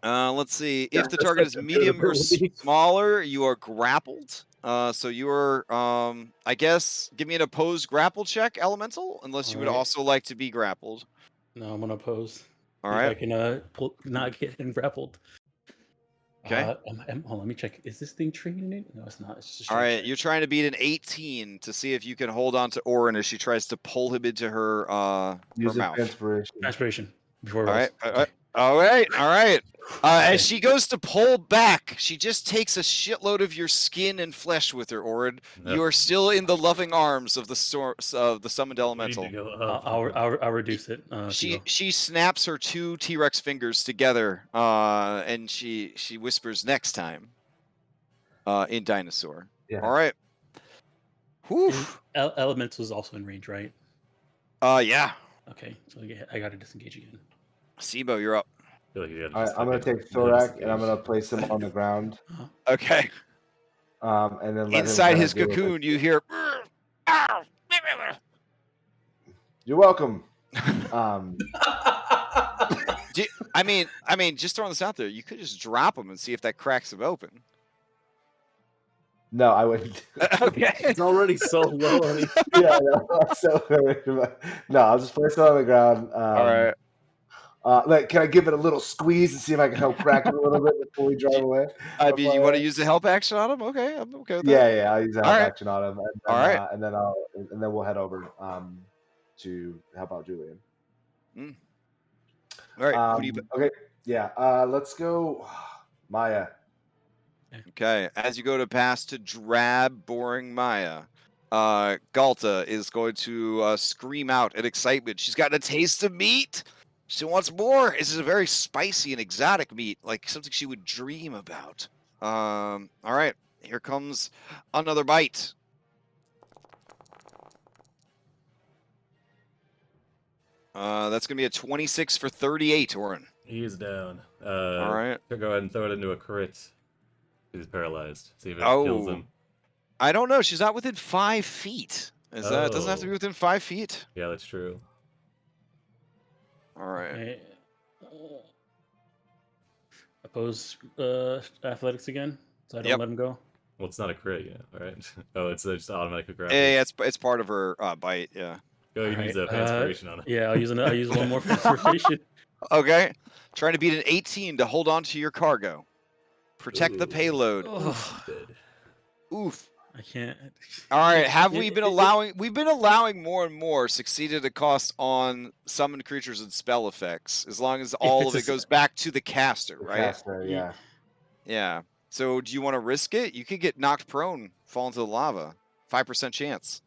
Speaker 1: Let's see. If the target is medium or smaller, you are grappled. So you are I guess give me an opposed grapple check, elemental, unless you would also like to be grappled.
Speaker 5: No, I'm gonna oppose.
Speaker 1: All
Speaker 5: If
Speaker 1: right.
Speaker 5: I can not get him grappled.
Speaker 1: Okay.
Speaker 5: Hold on, let me check. Is this thing treating it? No, it's not. It's just
Speaker 1: All right,
Speaker 5: check.
Speaker 1: you're trying to beat an 18 to see if you can hold on to Orin as she tries to pull him into her
Speaker 6: Use
Speaker 1: mouth.
Speaker 6: inspiration.
Speaker 5: Aspiration before.
Speaker 1: All right. All right. As she goes to pull back, she just takes a shitload of your skin and flesh with her, Orin.
Speaker 3: No.
Speaker 1: You are still in the loving arms of the summoned
Speaker 3: We need
Speaker 1: elemental.
Speaker 3: to go up.
Speaker 5: I'll reduce it.
Speaker 1: She snaps her 2 T-Rex fingers together, and she whispers next time in dinosaur.
Speaker 6: Yeah.
Speaker 1: All right. Whew.
Speaker 5: Elemental is also in range, right?
Speaker 1: Yeah.
Speaker 5: Okay, so I got to disengage again.
Speaker 1: SIBO, you're up.
Speaker 3: I feel like you gotta
Speaker 6: All right,
Speaker 3: just
Speaker 6: I'm gonna
Speaker 3: fucking
Speaker 6: take Thorak and I'm
Speaker 3: disengage.
Speaker 6: gonna place him on the ground.
Speaker 1: Okay.
Speaker 6: And then let
Speaker 1: Inside
Speaker 6: him
Speaker 1: his
Speaker 6: kinda deal with
Speaker 1: cocoon,
Speaker 6: it.
Speaker 1: you hear.
Speaker 6: You're welcome.
Speaker 1: I mean, just throwing this out there. You could just drop him and see if that cracks him open.
Speaker 6: No, I wouldn't.
Speaker 1: Okay.
Speaker 2: It's already so low. I mean,
Speaker 6: Yeah, no, I'll just place it on the ground.
Speaker 1: All right.
Speaker 6: Can I give it a little squeeze and see if I can help crack it a little bit before we drive away?
Speaker 1: I mean, you want to use the help action on him? Okay, I'm okay with that.
Speaker 6: Yeah, I'll use the
Speaker 1: All
Speaker 6: help
Speaker 1: right.
Speaker 6: action on him, and then,
Speaker 1: All right.
Speaker 6: and then we'll head over to help out Julian.
Speaker 1: All right. Who do you?
Speaker 6: Okay, yeah. Let's go, Maya.
Speaker 1: Okay. As you go to pass to drab, boring Maya, Galta is going to scream out in excitement. She's gotten a taste of meat. She wants more. This is a very spicy and exotic meat, like something she would dream about. All right. Here comes another bite. That's going to be a 26 for 38, Orin.
Speaker 3: He is down.
Speaker 1: All right.
Speaker 3: Go ahead and throw it into a crit. He's paralyzed. See if it kills him.
Speaker 1: I don't know. She's not within 5 feet. It doesn't have to be within 5 feet.
Speaker 3: Yeah, that's true.
Speaker 1: All right.
Speaker 5: Okay. Oppose athletics again, so I don't let him go.
Speaker 3: Well, it's not a crit yet, all right? Oh, it's just automatic grab.
Speaker 1: Yeah, it's part of her bite. Yeah.
Speaker 3: Go, you can use that inspiration on it.
Speaker 5: Yeah, I'll use one more for inspiration.
Speaker 1: Okay. Trying to beat an 18 to hold on to your cargo. Protect the payload. Oof.
Speaker 5: I can't.
Speaker 1: All right. We've been allowing more and more succeed at a cost on summoned creatures and spell effects, as long as all of it goes back to the caster, right?
Speaker 6: Caster, yeah.
Speaker 1: Yeah. So do you want to risk it? You could get knocked prone, fall into the lava. 5% chance.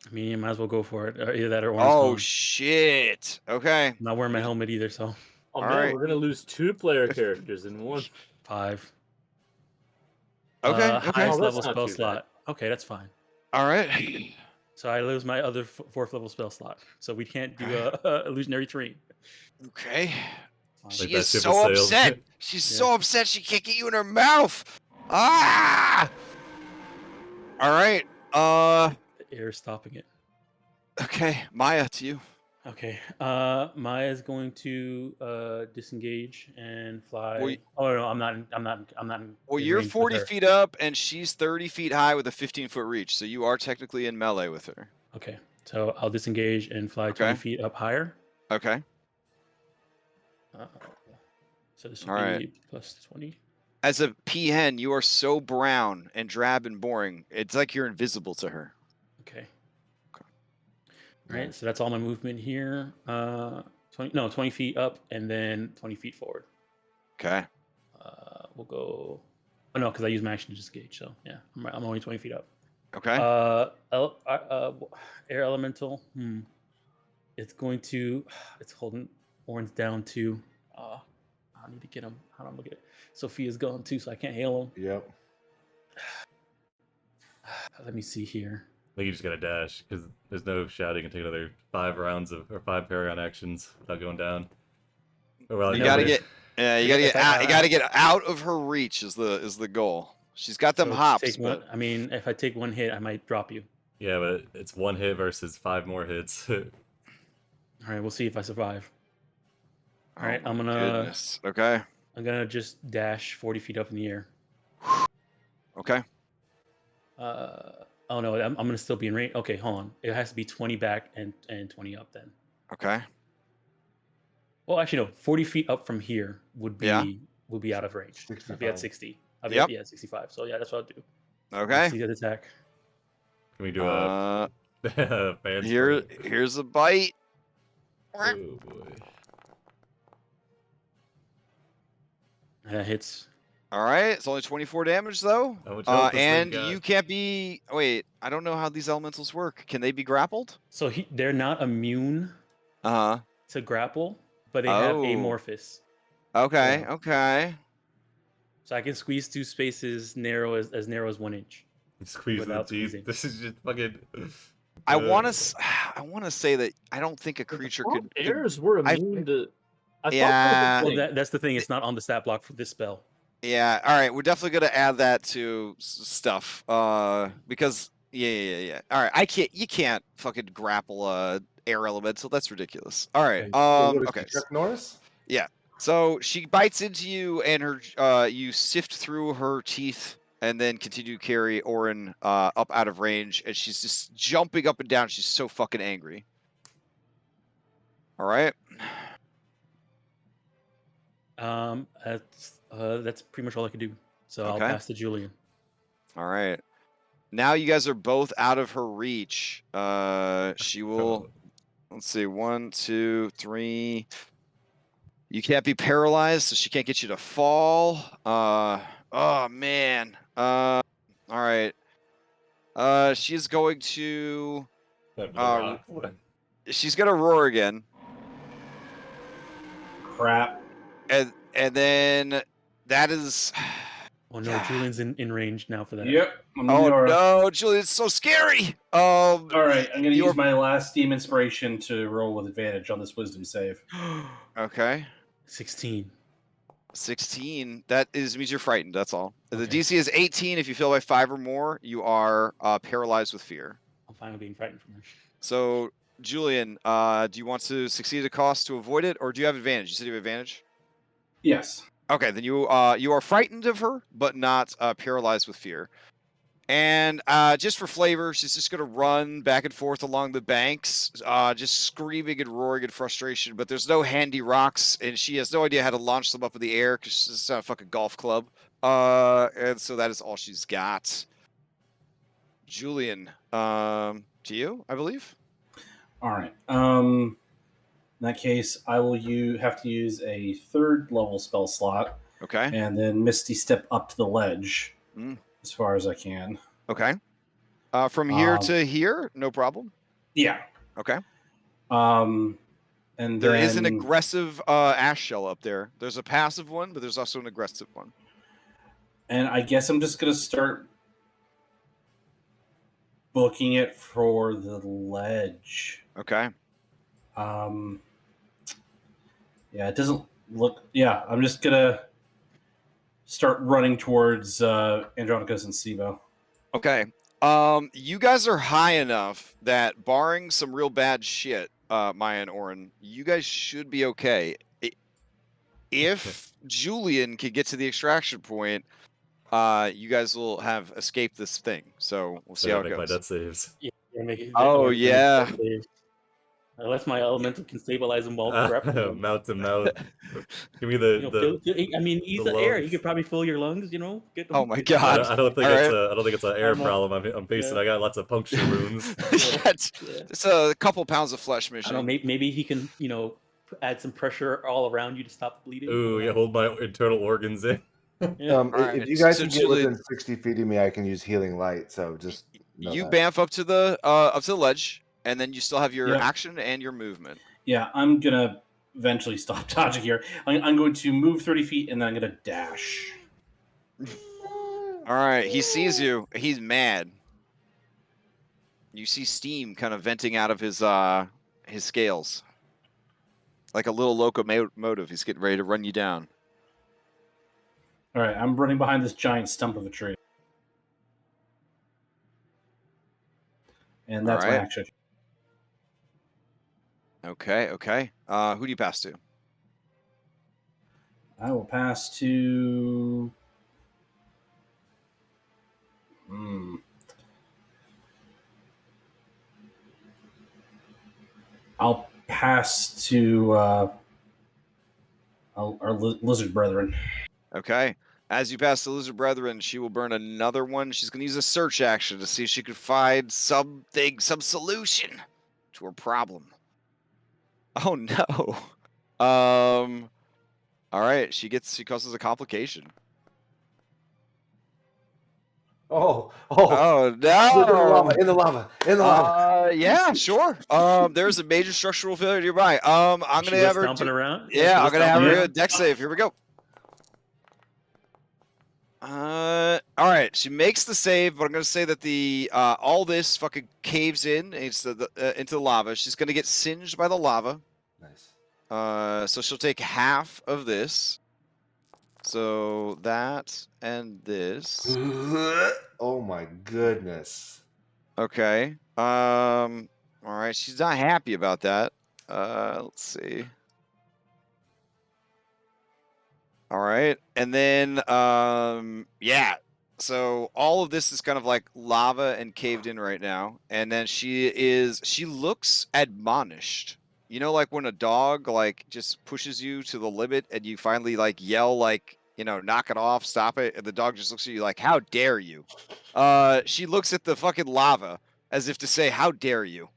Speaker 5: I mean, you might as well go for it. Either that or one.
Speaker 1: Oh shit. Okay.
Speaker 5: I'm not wearing my helmet either, so.
Speaker 2: Oh man, we're gonna lose 2 player characters in one.
Speaker 5: 5.
Speaker 1: Okay.
Speaker 5: Highest level spell slot. Okay, that's fine.
Speaker 1: All right.
Speaker 5: So I lose my other 4th level spell slot. So we can't do illusionary terrain.
Speaker 1: Okay. She
Speaker 3: Like
Speaker 1: is
Speaker 3: that ship
Speaker 1: so
Speaker 3: has sailed.
Speaker 1: upset. She's so upset she can't get you in her mouth. Ah! All right.
Speaker 5: The air is stopping it.
Speaker 1: Okay, Maya, to you.
Speaker 5: Okay. Maya's going to disengage and fly.
Speaker 1: Well,
Speaker 5: no, I'm not.
Speaker 1: Well, you're 40 feet up, and she's 30 feet high with a 15-foot reach, so you are technically in melee with her.
Speaker 5: Okay. So I'll disengage and fly 20 feet up higher.
Speaker 1: Okay.
Speaker 5: So this will be plus 20.
Speaker 1: As a peahen, you are so brown and drab and boring. It's like you're invisible to her.
Speaker 5: Okay. All right, so that's all my movement here. 20 feet up and then 20 feet forward.
Speaker 1: Okay.
Speaker 5: we'll go. Oh no, because I use my action to disengage. So yeah, I'm only 20 feet up.
Speaker 1: Okay.
Speaker 5: Air elemental. It's going to. It's holding Orin's down too. I need to get him. How do I look at it? Sophia's gone too, so I can't hail him.
Speaker 6: Yep.
Speaker 5: Let me see here.
Speaker 3: I think you just gotta dash because there's no shouting and take another 5 rounds of or 5 Paragon actions without going down. Well,
Speaker 1: You gotta get. Yeah, you gotta get out. You gotta get out of her reach. Is the goal? She's got them
Speaker 5: So
Speaker 1: hops.
Speaker 5: take one, I mean, if I take one hit, I might drop you.
Speaker 3: Yeah, but it's 1 hit versus 5 more hits.
Speaker 5: All right, we'll see if I survive. All right,
Speaker 1: Oh, goodness. Okay.
Speaker 5: I'm gonna just dash 40 feet up in the air.
Speaker 1: Okay.
Speaker 5: Oh no, I'm gonna still be in range. Okay, hold on. It has to be 20 back and 20 up then.
Speaker 1: Okay.
Speaker 5: Well, actually no, 40 feet up from here would be out of range. I'd be at 60. I'd be at 65. So yeah, that's what I'll do.
Speaker 1: Okay.
Speaker 5: See that attack.
Speaker 3: Can we do a fan
Speaker 1: here's a bite.
Speaker 3: Oh boy.
Speaker 5: That hits.
Speaker 1: All right, it's only 24 damage though. And you can't be. Wait, I don't know how these elementals work. Can they be grappled?
Speaker 5: So they're not immune to grapple, but they have amorphous.
Speaker 1: Okay, okay.
Speaker 5: So I can squeeze 2 spaces narrow as narrow as 1 inch.
Speaker 3: Squeeze the teeth. This is just fucking.
Speaker 1: I want to say that I don't think a creature could.
Speaker 2: Airs were immune to.
Speaker 5: Well, that's the thing. It's not on the stat block for this spell.
Speaker 1: Yeah. All right. We're definitely gonna add that to stuff. Because yeah. All right. You can't fucking grapple a air elemental. That's ridiculous. All right. Okay.
Speaker 6: Chuck Norris?
Speaker 1: Yeah. So she bites into you, and her you sift through her teeth, and then continue to carry Orin up out of range, and she's just jumping up and down. She's so fucking angry. All right.
Speaker 5: That's pretty much all I can do. So I'll pass to Julian.
Speaker 1: All right. Now you guys are both out of her reach. She will. Let's see. 1, 2, 3. You can't be paralyzed, so she can't get you to fall. Oh man. All right. She's going to. She's gonna roar again.
Speaker 4: Crap.
Speaker 1: And then that is.
Speaker 5: Oh no, Julian's in range now for that.
Speaker 4: Yep.
Speaker 1: No, Julian, it's so scary.
Speaker 4: All right, I'm gonna use my last Steam inspiration to roll with advantage on this Wisdom save.
Speaker 1: Okay.
Speaker 5: 16.
Speaker 1: 16. That means you're frightened. That's all.
Speaker 5: Okay.
Speaker 1: The DC is 18. If you fail by 5 or more, you are paralyzed with fear.
Speaker 5: I'm fine with being frightened from her.
Speaker 1: So, Julian, do you want to succeed at a cost to avoid it, or do you have advantage? You said you have advantage.
Speaker 4: Yes.
Speaker 1: Okay, then you are frightened of her, but not paralyzed with fear. And just for flavor, she's just going to run back and forth along the banks, just screaming and roaring in frustration. But there's no handy rocks, and she has no idea how to launch them up in the air because she's not a fucking golf club. And so that is all she's got. Julian, to you, I believe.
Speaker 4: All right. In that case, I will have to use a 3rd level spell slot.
Speaker 1: Okay.
Speaker 4: And then Misty Step up to the ledge as far as I can.
Speaker 1: Okay. From here to here, no problem.
Speaker 4: Yeah.
Speaker 1: Okay.
Speaker 4: And
Speaker 1: there is an aggressive ash shell up there. There's a passive one, but there's also an aggressive one.
Speaker 4: And I guess I'm just gonna start booking it for the ledge.
Speaker 1: Okay.
Speaker 4: Yeah, it doesn't look. Yeah, I'm just gonna start running towards Andronicus and Sibo.
Speaker 1: Okay. You guys are high enough that, barring some real bad shit, Maya and Orin, you guys should be okay. If Julian can get to the extraction point, you guys will have escaped this thing. So we'll see how it goes.
Speaker 3: My death saves.
Speaker 1: Yeah.
Speaker 5: Unless my elemental can stabilize him while grappling.
Speaker 3: Mouth to mouth. Give me the.
Speaker 5: I mean, he's the air. You could probably fill your lungs.
Speaker 1: Oh my god!
Speaker 3: I don't think it's an air problem. I'm facing. I got lots of puncture wounds.
Speaker 1: It's a couple pounds of flesh mission.
Speaker 5: I don't know. Maybe he can, add some pressure all around you to stop bleeding.
Speaker 3: Ooh, yeah, hold my internal organs in.
Speaker 1: Alright,
Speaker 6: If you guys
Speaker 1: so
Speaker 6: can get
Speaker 1: Julian-
Speaker 6: within 60 feet of me, I can use healing light. So just know
Speaker 1: You
Speaker 6: that.
Speaker 1: bamf up to the ledge, and then you still have your
Speaker 4: Yep.
Speaker 1: action and your movement.
Speaker 4: Yeah, I'm gonna eventually stop dodging here. I'm going to move 30 feet and then I'm gonna dash.
Speaker 1: All right, he sees you. He's mad. You see steam kind of venting out of his scales, like a little locomotive. He's getting ready to run you down.
Speaker 4: All right, I'm running behind this giant stump of a tree, and that's my
Speaker 1: Alright.
Speaker 4: action.
Speaker 1: Okay, okay. Who do you pass to?
Speaker 4: I will pass to. I'll pass to our lizard brethren.
Speaker 1: Okay. As you pass the lizard brethren, she will burn another one. She's going to use a search action to see if she can find something, some solution to her problem. Oh no. All right. She causes a complication.
Speaker 6: Oh,
Speaker 1: Oh no.
Speaker 6: in the lava.
Speaker 1: Yeah, sure. There's a major structural failure nearby. I'm gonna have her.
Speaker 5: Stomping around.
Speaker 1: Yeah, I'm gonna have her do a
Speaker 5: around?
Speaker 1: deck save. Here we go. All right. She makes the save, but I'm gonna say that the all this fucking caves in into the lava. She's gonna get singed by the lava.
Speaker 6: Nice.
Speaker 1: So she'll take half of this. So that and this.
Speaker 6: Oh my goodness.
Speaker 1: Okay. All right. She's not happy about that. Let's see. All right. And then, yeah. So all of this is kind of like lava and caved in right now. And then she looks admonished. You know, like when a dog like just pushes you to the limit and you finally like yell, like, you know, knock it off, stop it. And the dog just looks at you like, how dare you? She looks at the fucking lava as if to say, how dare you?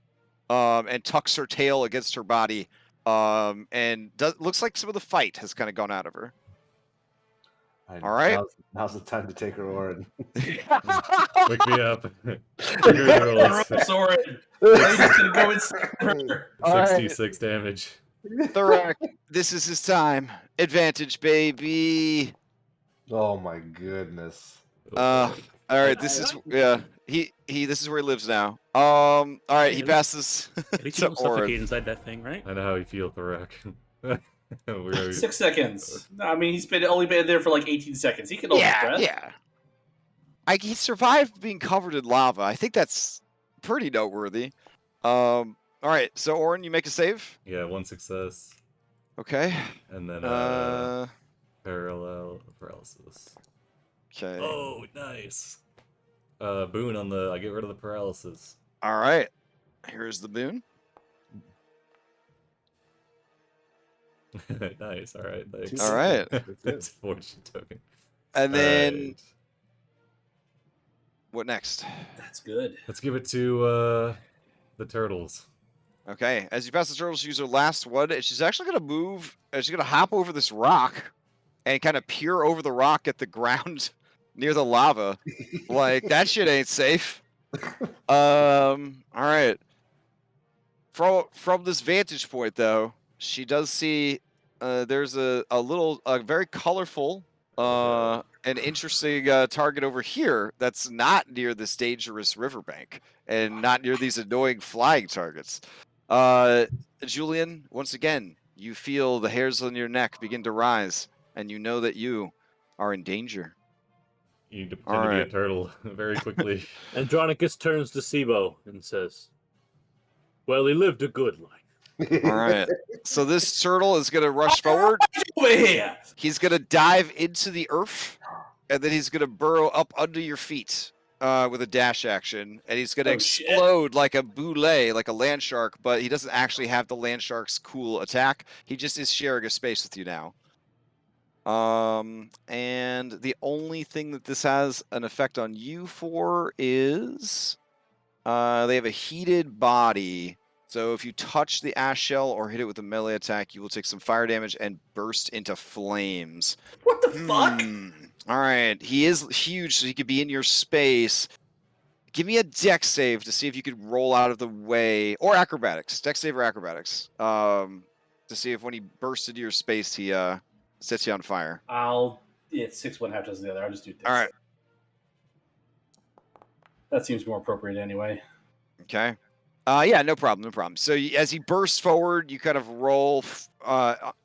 Speaker 1: And tucks her tail against her body. And looks like some of the fight has kind of gone out of her. All right.
Speaker 6: Now's the time to take her Orin.
Speaker 3: Wake me up. Give me the rolls.
Speaker 4: Sorry, I'm just gonna go inside.
Speaker 3: 66 damage.
Speaker 1: Thorak, this is his time. Advantage, baby.
Speaker 6: Oh my goodness.
Speaker 1: All right, this is this is where he lives now. All right, he passes
Speaker 5: At least
Speaker 1: to
Speaker 5: you don't suffocate
Speaker 1: Orin.
Speaker 5: inside that thing, right?
Speaker 3: I know how you feel, Thorak.
Speaker 4: 6 seconds. I mean, he's only been there for like 18 seconds. He can hold his breath.
Speaker 1: Yeah. He survived being covered in lava. I think that's pretty noteworthy. All right, so Orin, you make a save.
Speaker 3: Yeah, 1 success.
Speaker 1: Okay.
Speaker 3: And then parallel paralysis.
Speaker 1: Okay.
Speaker 3: Oh, nice. Boon on I get rid of the paralysis.
Speaker 1: All right. Here's the boon.
Speaker 3: Nice. All right. Thanks.
Speaker 1: All right.
Speaker 3: That's fortune token.
Speaker 1: And then
Speaker 3: Alright.
Speaker 1: what next?
Speaker 4: That's good.
Speaker 3: Let's give it to the turtles.
Speaker 1: Okay. As you pass the turtles, use her last one. And she's actually going to move. She's going to hop over this rock and kind of peer over the rock at the ground near the lava. Like, that shit ain't safe. All right. From this vantage point, though, she does see there's a very colorful and interesting target over here that's not near this dangerous riverbank and not near these annoying flying targets. Julian, once again, you feel the hairs on your neck begin to rise, and you know that you are in danger.
Speaker 3: You pretend to be a turtle very quickly.
Speaker 2: Andronicus turns to Sibo and says, well, he lived a good life.
Speaker 1: All right. So this turtle is going to rush forward.
Speaker 4: Over here.
Speaker 1: He's going to dive into the earth, and then he's going to burrow up under your feet with a dash action, and he's going to explode like a boulet, like a land shark, but he doesn't actually have the land shark's cool attack. He just is sharing a space with you now. And the only thing that this has an effect on you for is they have a heated body. So if you touch the ash shell or hit it with a melee attack, you will take some fire damage and burst into flames.
Speaker 4: What the fuck?
Speaker 1: All right. He is huge, so he could be in your space. Give me a dex save to see if you could roll out of the way, or acrobatics. Dex save or acrobatics. To see if when he bursts into your space, he sets you on fire.
Speaker 4: It's 6 1 half dozen the other. I'll just do this.
Speaker 1: All right.
Speaker 4: That seems more appropriate anyway.
Speaker 1: Okay. Yeah, no problem, no problem. So as he bursts forward, you kind of roll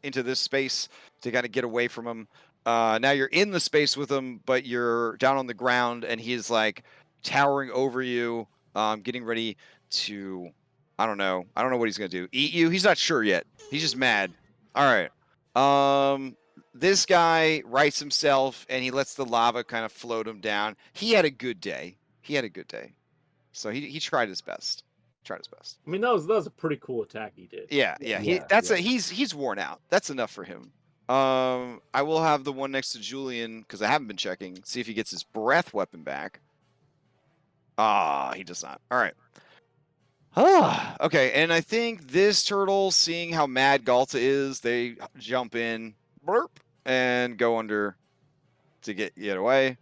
Speaker 1: into this space to kind of get away from him. Now you're in the space with him, but you're down on the ground, and he's like towering over you, getting ready to, I don't know what he's gonna do. Eat you? He's not sure yet. He's just mad. All right. This guy rights himself, and he lets the lava kind of float him down. He had a good day. So he tried his best.
Speaker 2: I mean, that was a pretty cool attack he did.
Speaker 1: Yeah. He's worn out. That's enough for him. I will have the one next to Julian because I haven't been checking. See if he gets his breath weapon back. He does not. All right. Okay. And I think this turtle, seeing how mad Galta is, they jump in, blurp, and go under to get away.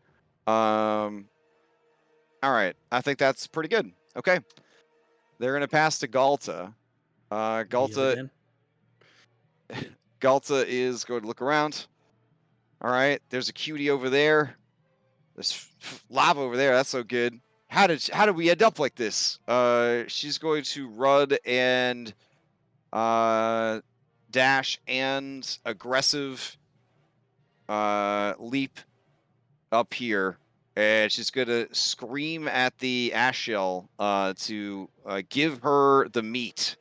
Speaker 1: All right. I think that's pretty good. Okay. They're going to pass to Galta. Galta is going to look around. All right. There's a cutie over there. There's lava over there. That's so good. How did we end up like this? She's going to run and dash and aggressive leap up here. And she's going to scream at the ash shell to give her the meat.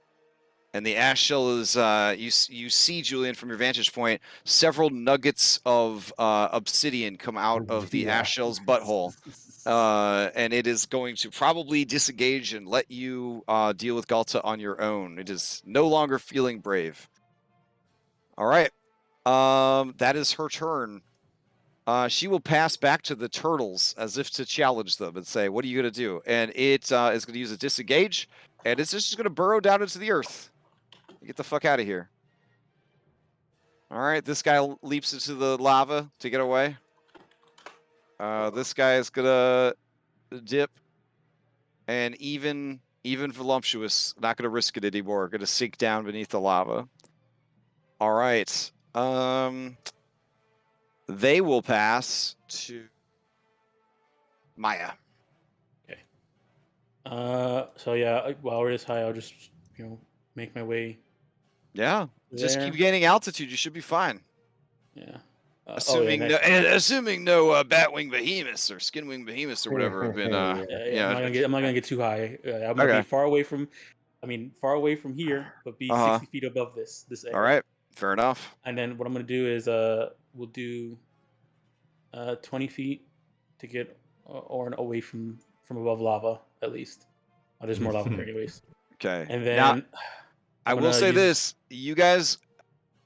Speaker 1: And the ash shell is, you see, Julian, from your vantage point, several nuggets of obsidian come out of the ash shell's butthole. And it is going to probably disengage and let you deal with Galta on your own. It is no longer feeling brave. All right. That is her turn. She will pass back to the turtles as if to challenge them and say, what are you going to do? And it is going to use a disengage, and it's just going to burrow down into the earth. Get the fuck out of here. All right, this guy leaps into the lava to get away. This guy is going to dip, and even voluptuous, not going to risk it anymore. Going to sink down beneath the lava. All right. They will pass to Maya.
Speaker 5: Okay. So yeah, while we're this high, I'll just make my way.
Speaker 1: Yeah. Just
Speaker 5: there.
Speaker 1: keep gaining altitude. You should be fine.
Speaker 5: Yeah.
Speaker 1: Assuming no batwing behemoths or skinwing behemoths or whatever have been.
Speaker 5: I'm not gonna get too high. I'm gonna be far away from here, but be 60 feet above this area.
Speaker 1: All right. Fair enough.
Speaker 5: And then what I'm gonna do is we'll do 20 feet to get Orin away from above lava at least. There's more lava there anyways.
Speaker 1: Okay.
Speaker 5: And then
Speaker 1: now, I will say this: you guys,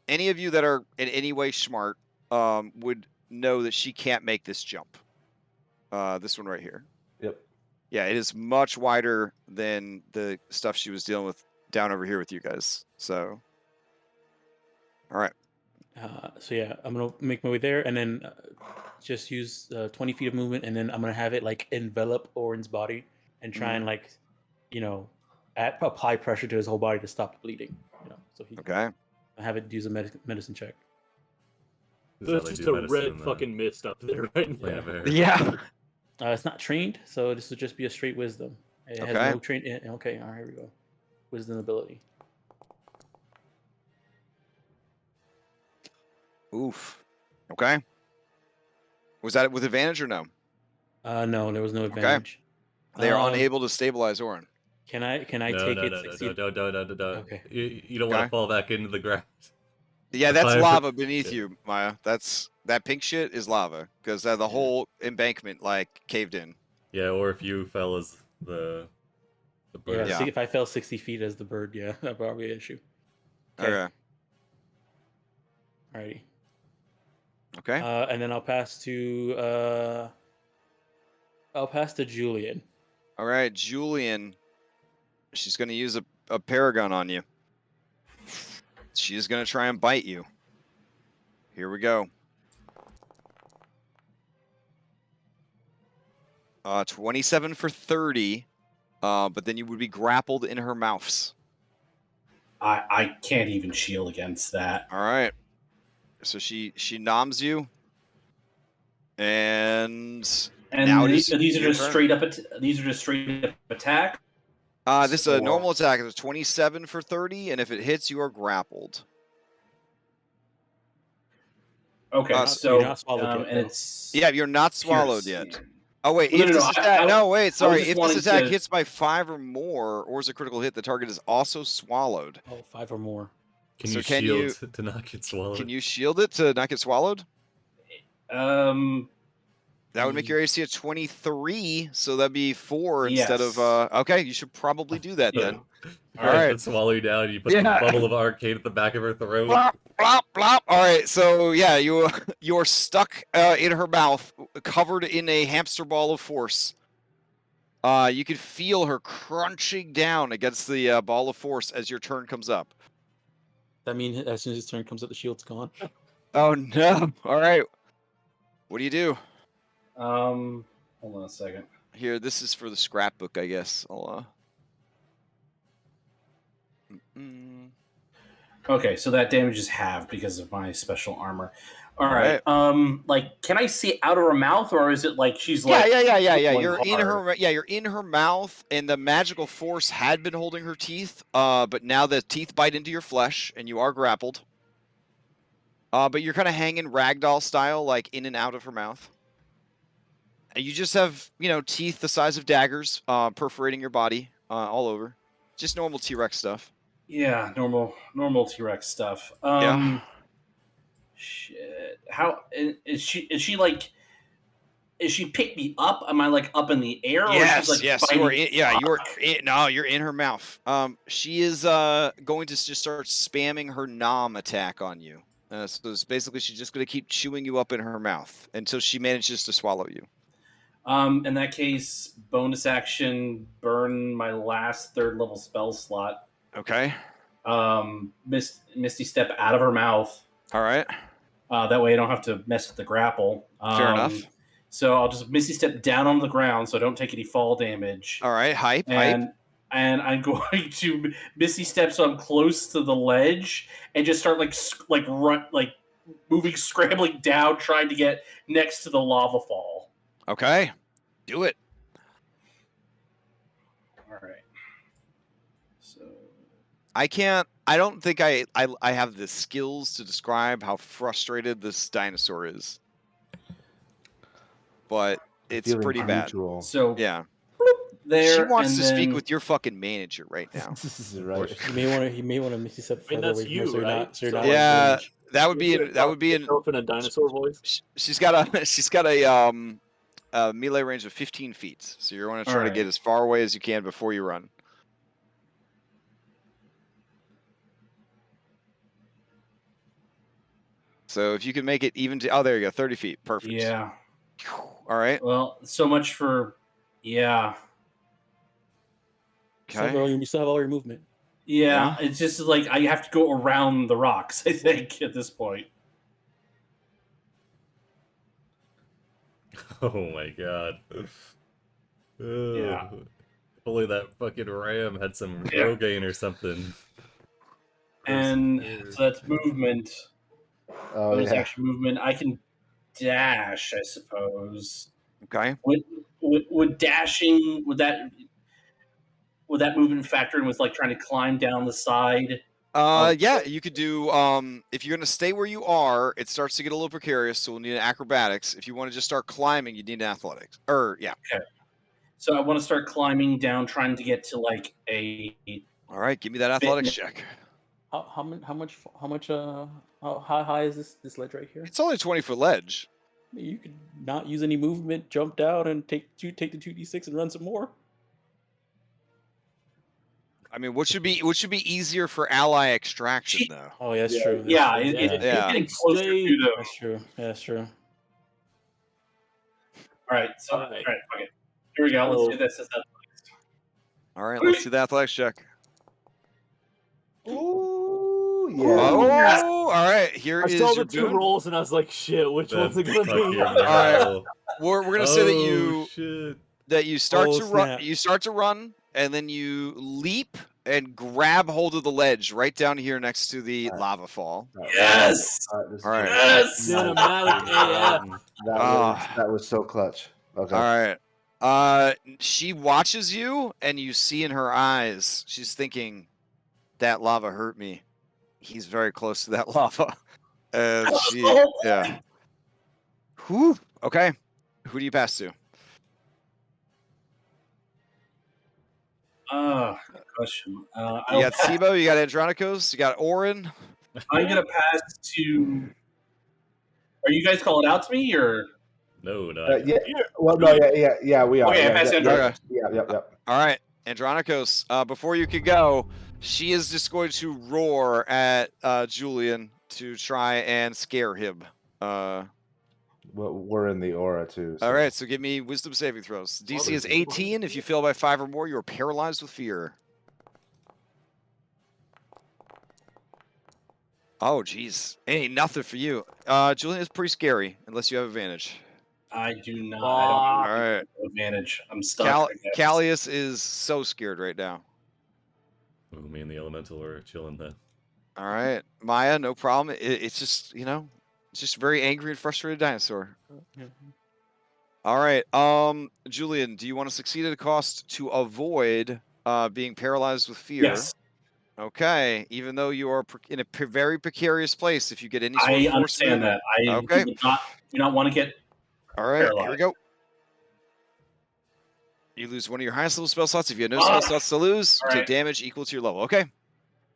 Speaker 1: any of you that are in any way smart, would know that she can't make this jump. This one right here.
Speaker 6: Yep.
Speaker 1: Yeah, it is much wider than the stuff she was dealing with down over here with you guys. So, all right.
Speaker 5: So yeah, I'm gonna make my way there, and then just use 20 feet of movement, and then I'm gonna have it like envelop Orin's body and try and apply pressure to his whole body to stop the bleeding. So he have it use a medicine check.
Speaker 2: There's just a red fucking mist up there right now.
Speaker 1: Yeah.
Speaker 5: It's not trained, so this would just be a straight wisdom. It has no train. Okay, all right, here we go. Wisdom ability.
Speaker 1: Oof. Okay. Was that with advantage or no?
Speaker 5: No, there was no advantage.
Speaker 1: They are unable to stabilize Orin.
Speaker 5: Can I take it?
Speaker 3: No.
Speaker 5: Okay.
Speaker 3: You don't want to fall back into the ground.
Speaker 1: Yeah, that's lava beneath you, Maya. That pink shit is lava because the whole embankment caved in.
Speaker 3: Yeah, or if you fell as the bird.
Speaker 5: Yeah, if I fell 60 feet as the bird, yeah, that'd probably be an issue.
Speaker 1: Okay.
Speaker 5: Alrighty.
Speaker 1: Okay.
Speaker 5: And then I'll pass to Julian.
Speaker 1: All right, Julian. She's going to use a paragon on you. She is going to try and bite you. Here we go. 27 for 30. But then you would be grappled in her mouths.
Speaker 4: I can't even shield against that.
Speaker 1: All right. So she noms you. And now
Speaker 4: these are
Speaker 1: your
Speaker 4: just
Speaker 1: turn.
Speaker 4: straight up. These are just straight up attack.
Speaker 1: This is a normal attack. It's 27 for 30, and if it hits, you are grappled.
Speaker 4: Okay,
Speaker 5: so you're not swallowed yet,
Speaker 4: and
Speaker 5: though.
Speaker 4: it's
Speaker 1: Yeah, you're not swallowed
Speaker 4: piercing.
Speaker 1: yet. Oh wait,
Speaker 4: Well,
Speaker 1: if this attack,
Speaker 4: I
Speaker 1: wait, sorry.
Speaker 4: just
Speaker 1: If this
Speaker 4: wanting
Speaker 1: attack
Speaker 4: to-
Speaker 1: hits by 5 or more, or is a critical hit, the target is also swallowed.
Speaker 5: Oh, 5 or more.
Speaker 3: Can
Speaker 1: So
Speaker 3: you
Speaker 1: can
Speaker 3: shield
Speaker 1: you-
Speaker 3: to not get swallowed?
Speaker 1: Can you shield it to not get swallowed? That would make your AC a 23, so that'd be 4 instead of.
Speaker 4: Yes.
Speaker 1: Okay, you should probably do that
Speaker 4: Yeah.
Speaker 1: then.
Speaker 3: All
Speaker 1: All
Speaker 3: right,
Speaker 1: right.
Speaker 3: swallow you down. You put
Speaker 1: Yeah.
Speaker 3: the bubble of arcade at the back of her throat.
Speaker 1: Blop, blop, blop. All right, so yeah, you're stuck in her mouth, covered in a hamster ball of force. You can feel her crunching down against the ball of force as your turn comes up.
Speaker 5: That means as soon as his turn comes up, the shield's gone.
Speaker 1: Oh no! All right, what do you do?
Speaker 4: Hold on a second.
Speaker 1: Here, this is for the scrapbook, I guess.
Speaker 4: Okay, so that damage is halved because of my special armor. All
Speaker 1: Right.
Speaker 4: right. Like, can I see out of her mouth, or is it like she's like?
Speaker 1: Yeah.
Speaker 4: going
Speaker 1: You're in
Speaker 4: hard?
Speaker 1: her. Yeah, you're in her mouth, and the magical force had been holding her teeth. But now the teeth bite into your flesh, and you are grappled. But you're kind of hanging ragdoll style, like in and out of her mouth. And you just have, teeth the size of daggers, perforating your body all over. Just normal T-Rex stuff.
Speaker 4: Yeah, normal T-Rex stuff.
Speaker 1: Yeah.
Speaker 4: Shit. How is she? Is she like? Is she pick me up? Am I like up in the air? Or
Speaker 1: Yes,
Speaker 4: is she, like,
Speaker 1: yes.
Speaker 4: biting-
Speaker 1: You are in, yeah, you're
Speaker 4: Fuck.
Speaker 1: in, no, you're in her mouth. She is going to just start spamming her nom attack on you. So it's basically she's just going to keep chewing you up in her mouth until she manages to swallow you.
Speaker 4: In that case, bonus action, burn my last 3rd level spell slot.
Speaker 1: Okay.
Speaker 4: Misty Step out of her mouth.
Speaker 1: All right.
Speaker 4: That way I don't have to mess with the grapple.
Speaker 1: Fair enough.
Speaker 4: So I'll just Misty Step down on the ground so I don't take any fall damage.
Speaker 1: All right. Hype.
Speaker 4: And I'm going to Misty Step so I'm close to the ledge and just start moving, scrambling down, trying to get next to the lava fall.
Speaker 1: Okay. Do it.
Speaker 4: All right. So
Speaker 1: I don't think I have the skills to describe how frustrated this dinosaur is. But it's
Speaker 6: Feeling
Speaker 1: pretty bad.
Speaker 6: mutual.
Speaker 4: so
Speaker 1: Yeah.
Speaker 4: there.
Speaker 1: She wants
Speaker 4: and
Speaker 1: to speak
Speaker 4: then-
Speaker 1: with your fucking manager right now.
Speaker 6: This is right.
Speaker 5: You may want to Misty Step
Speaker 2: I mean,
Speaker 5: further
Speaker 2: that's
Speaker 5: away from her,
Speaker 2: you,
Speaker 5: so you're
Speaker 2: right?
Speaker 5: not. So you're
Speaker 2: So-
Speaker 5: not
Speaker 1: Yeah.
Speaker 5: range.
Speaker 1: That would be in
Speaker 2: in a dinosaur voice.
Speaker 1: she's got a melee range of 15 feet. So you're going to try to
Speaker 4: Alright.
Speaker 1: get as far away as you can before you run. So if you can make it even to there you go, 30 feet. Perfect.
Speaker 4: Yeah.
Speaker 1: All right.
Speaker 4: Well, so much for. Yeah.
Speaker 1: Okay.
Speaker 5: You still have all your movement.
Speaker 4: Yeah. It's just like I have to go around the rocks, I think, at this point.
Speaker 3: Oh my god.
Speaker 4: Yeah.
Speaker 3: If only that fucking ram had some
Speaker 4: Yeah.
Speaker 3: Rogaine or something.
Speaker 4: And so that's movement.
Speaker 6: Oh
Speaker 4: Bonus
Speaker 6: yeah.
Speaker 4: action movement. I can dash, I suppose.
Speaker 1: Okay.
Speaker 4: Would dashing would that movement factor in with like trying to climb down the side?
Speaker 1: Yeah, you could do if you're gonna stay where you are, it starts to get a little precarious, so we'll need an acrobatics. If you want to just start climbing, you need an athletics. Yeah.
Speaker 4: So I want to start climbing down, trying to get to like a.
Speaker 1: All right, give me that athletics check.
Speaker 5: How high is this ledge right here?
Speaker 1: It's only a 20-foot ledge.
Speaker 5: You could not use any movement, jump down, and take the 2d6 and run some more.
Speaker 1: I mean, what should be easier for ally extraction though?
Speaker 5: Oh, yeah, that's
Speaker 6: Yeah.
Speaker 5: true. That's
Speaker 4: Yeah,
Speaker 5: true.
Speaker 4: it's
Speaker 1: Yeah.
Speaker 4: getting closer
Speaker 2: Stay-
Speaker 4: to the.
Speaker 5: That's true. Yeah, that's true.
Speaker 4: All right, so
Speaker 2: Alright.
Speaker 4: all right, okay. Here we go. Let's do this.
Speaker 1: All right, let's see the athletics check.
Speaker 6: Ooh, yeah.
Speaker 1: Oh, all right. Here
Speaker 2: I
Speaker 1: is
Speaker 2: saw
Speaker 1: your
Speaker 2: the two
Speaker 1: boon.
Speaker 2: rolls and I was like, shit, which one's it gonna
Speaker 3: Fuck
Speaker 2: be?
Speaker 3: your
Speaker 1: right.
Speaker 3: barrel.
Speaker 1: We're gonna say that you
Speaker 3: Shit.
Speaker 1: that you start
Speaker 5: Oh,
Speaker 1: to run.
Speaker 5: snap.
Speaker 1: You start to run, and then you leap and grab hold of the ledge right down here next to the lava fall.
Speaker 4: Yes!
Speaker 6: This is
Speaker 1: All right.
Speaker 4: Yes!
Speaker 2: Cinematic AF.
Speaker 6: That was so clutch. Okay.
Speaker 1: All right. She watches you, and you see in her eyes, she's thinking, "That lava hurt me. He's very close to that lava." And yeah. Whew. Okay. Who do you pass to?
Speaker 4: Good question.
Speaker 1: You got Sibo, you got Andronikos, you got Orin.
Speaker 4: I'm gonna pass to. Are you guys calling out to me or?
Speaker 3: No, not
Speaker 6: Yeah. Well, no, yeah, we are.
Speaker 4: Okay,
Speaker 6: yeah,
Speaker 4: I passed
Speaker 6: Yep.
Speaker 1: All right, Andronikos. Before you could go, she is just going to roar at Julian to try and scare him.
Speaker 6: We're in the aura too.
Speaker 1: All right, so give me wisdom saving throws. DC is 18. If you fail by 5 or more, you're paralyzed with fear. Oh, geez. Ain't nothing for you. Julian is pretty scary, unless you have advantage.
Speaker 4: I do not.
Speaker 1: All
Speaker 4: I don't
Speaker 1: right.
Speaker 4: have advantage. I'm stuck.
Speaker 1: Callius is so scared right now.
Speaker 3: Ooh, me and the elemental are chilling then.
Speaker 1: All right, Maya, no problem. It's just, it's just a very angry and frustrated dinosaur. All right, Julian, do you want to succeed at a cost to avoid being paralyzed with fear?
Speaker 4: Yes.
Speaker 1: Okay, even though you are in a very precarious place, if you get any sort of
Speaker 4: I
Speaker 1: force
Speaker 4: understand
Speaker 1: movement.
Speaker 4: that. I
Speaker 1: Okay.
Speaker 4: do not want to get.
Speaker 1: All right,
Speaker 4: paralyzed.
Speaker 1: here we go. You lose one of your highest level spell slots. If you have no spell slots to lose, you take damage equal to your level. Okay.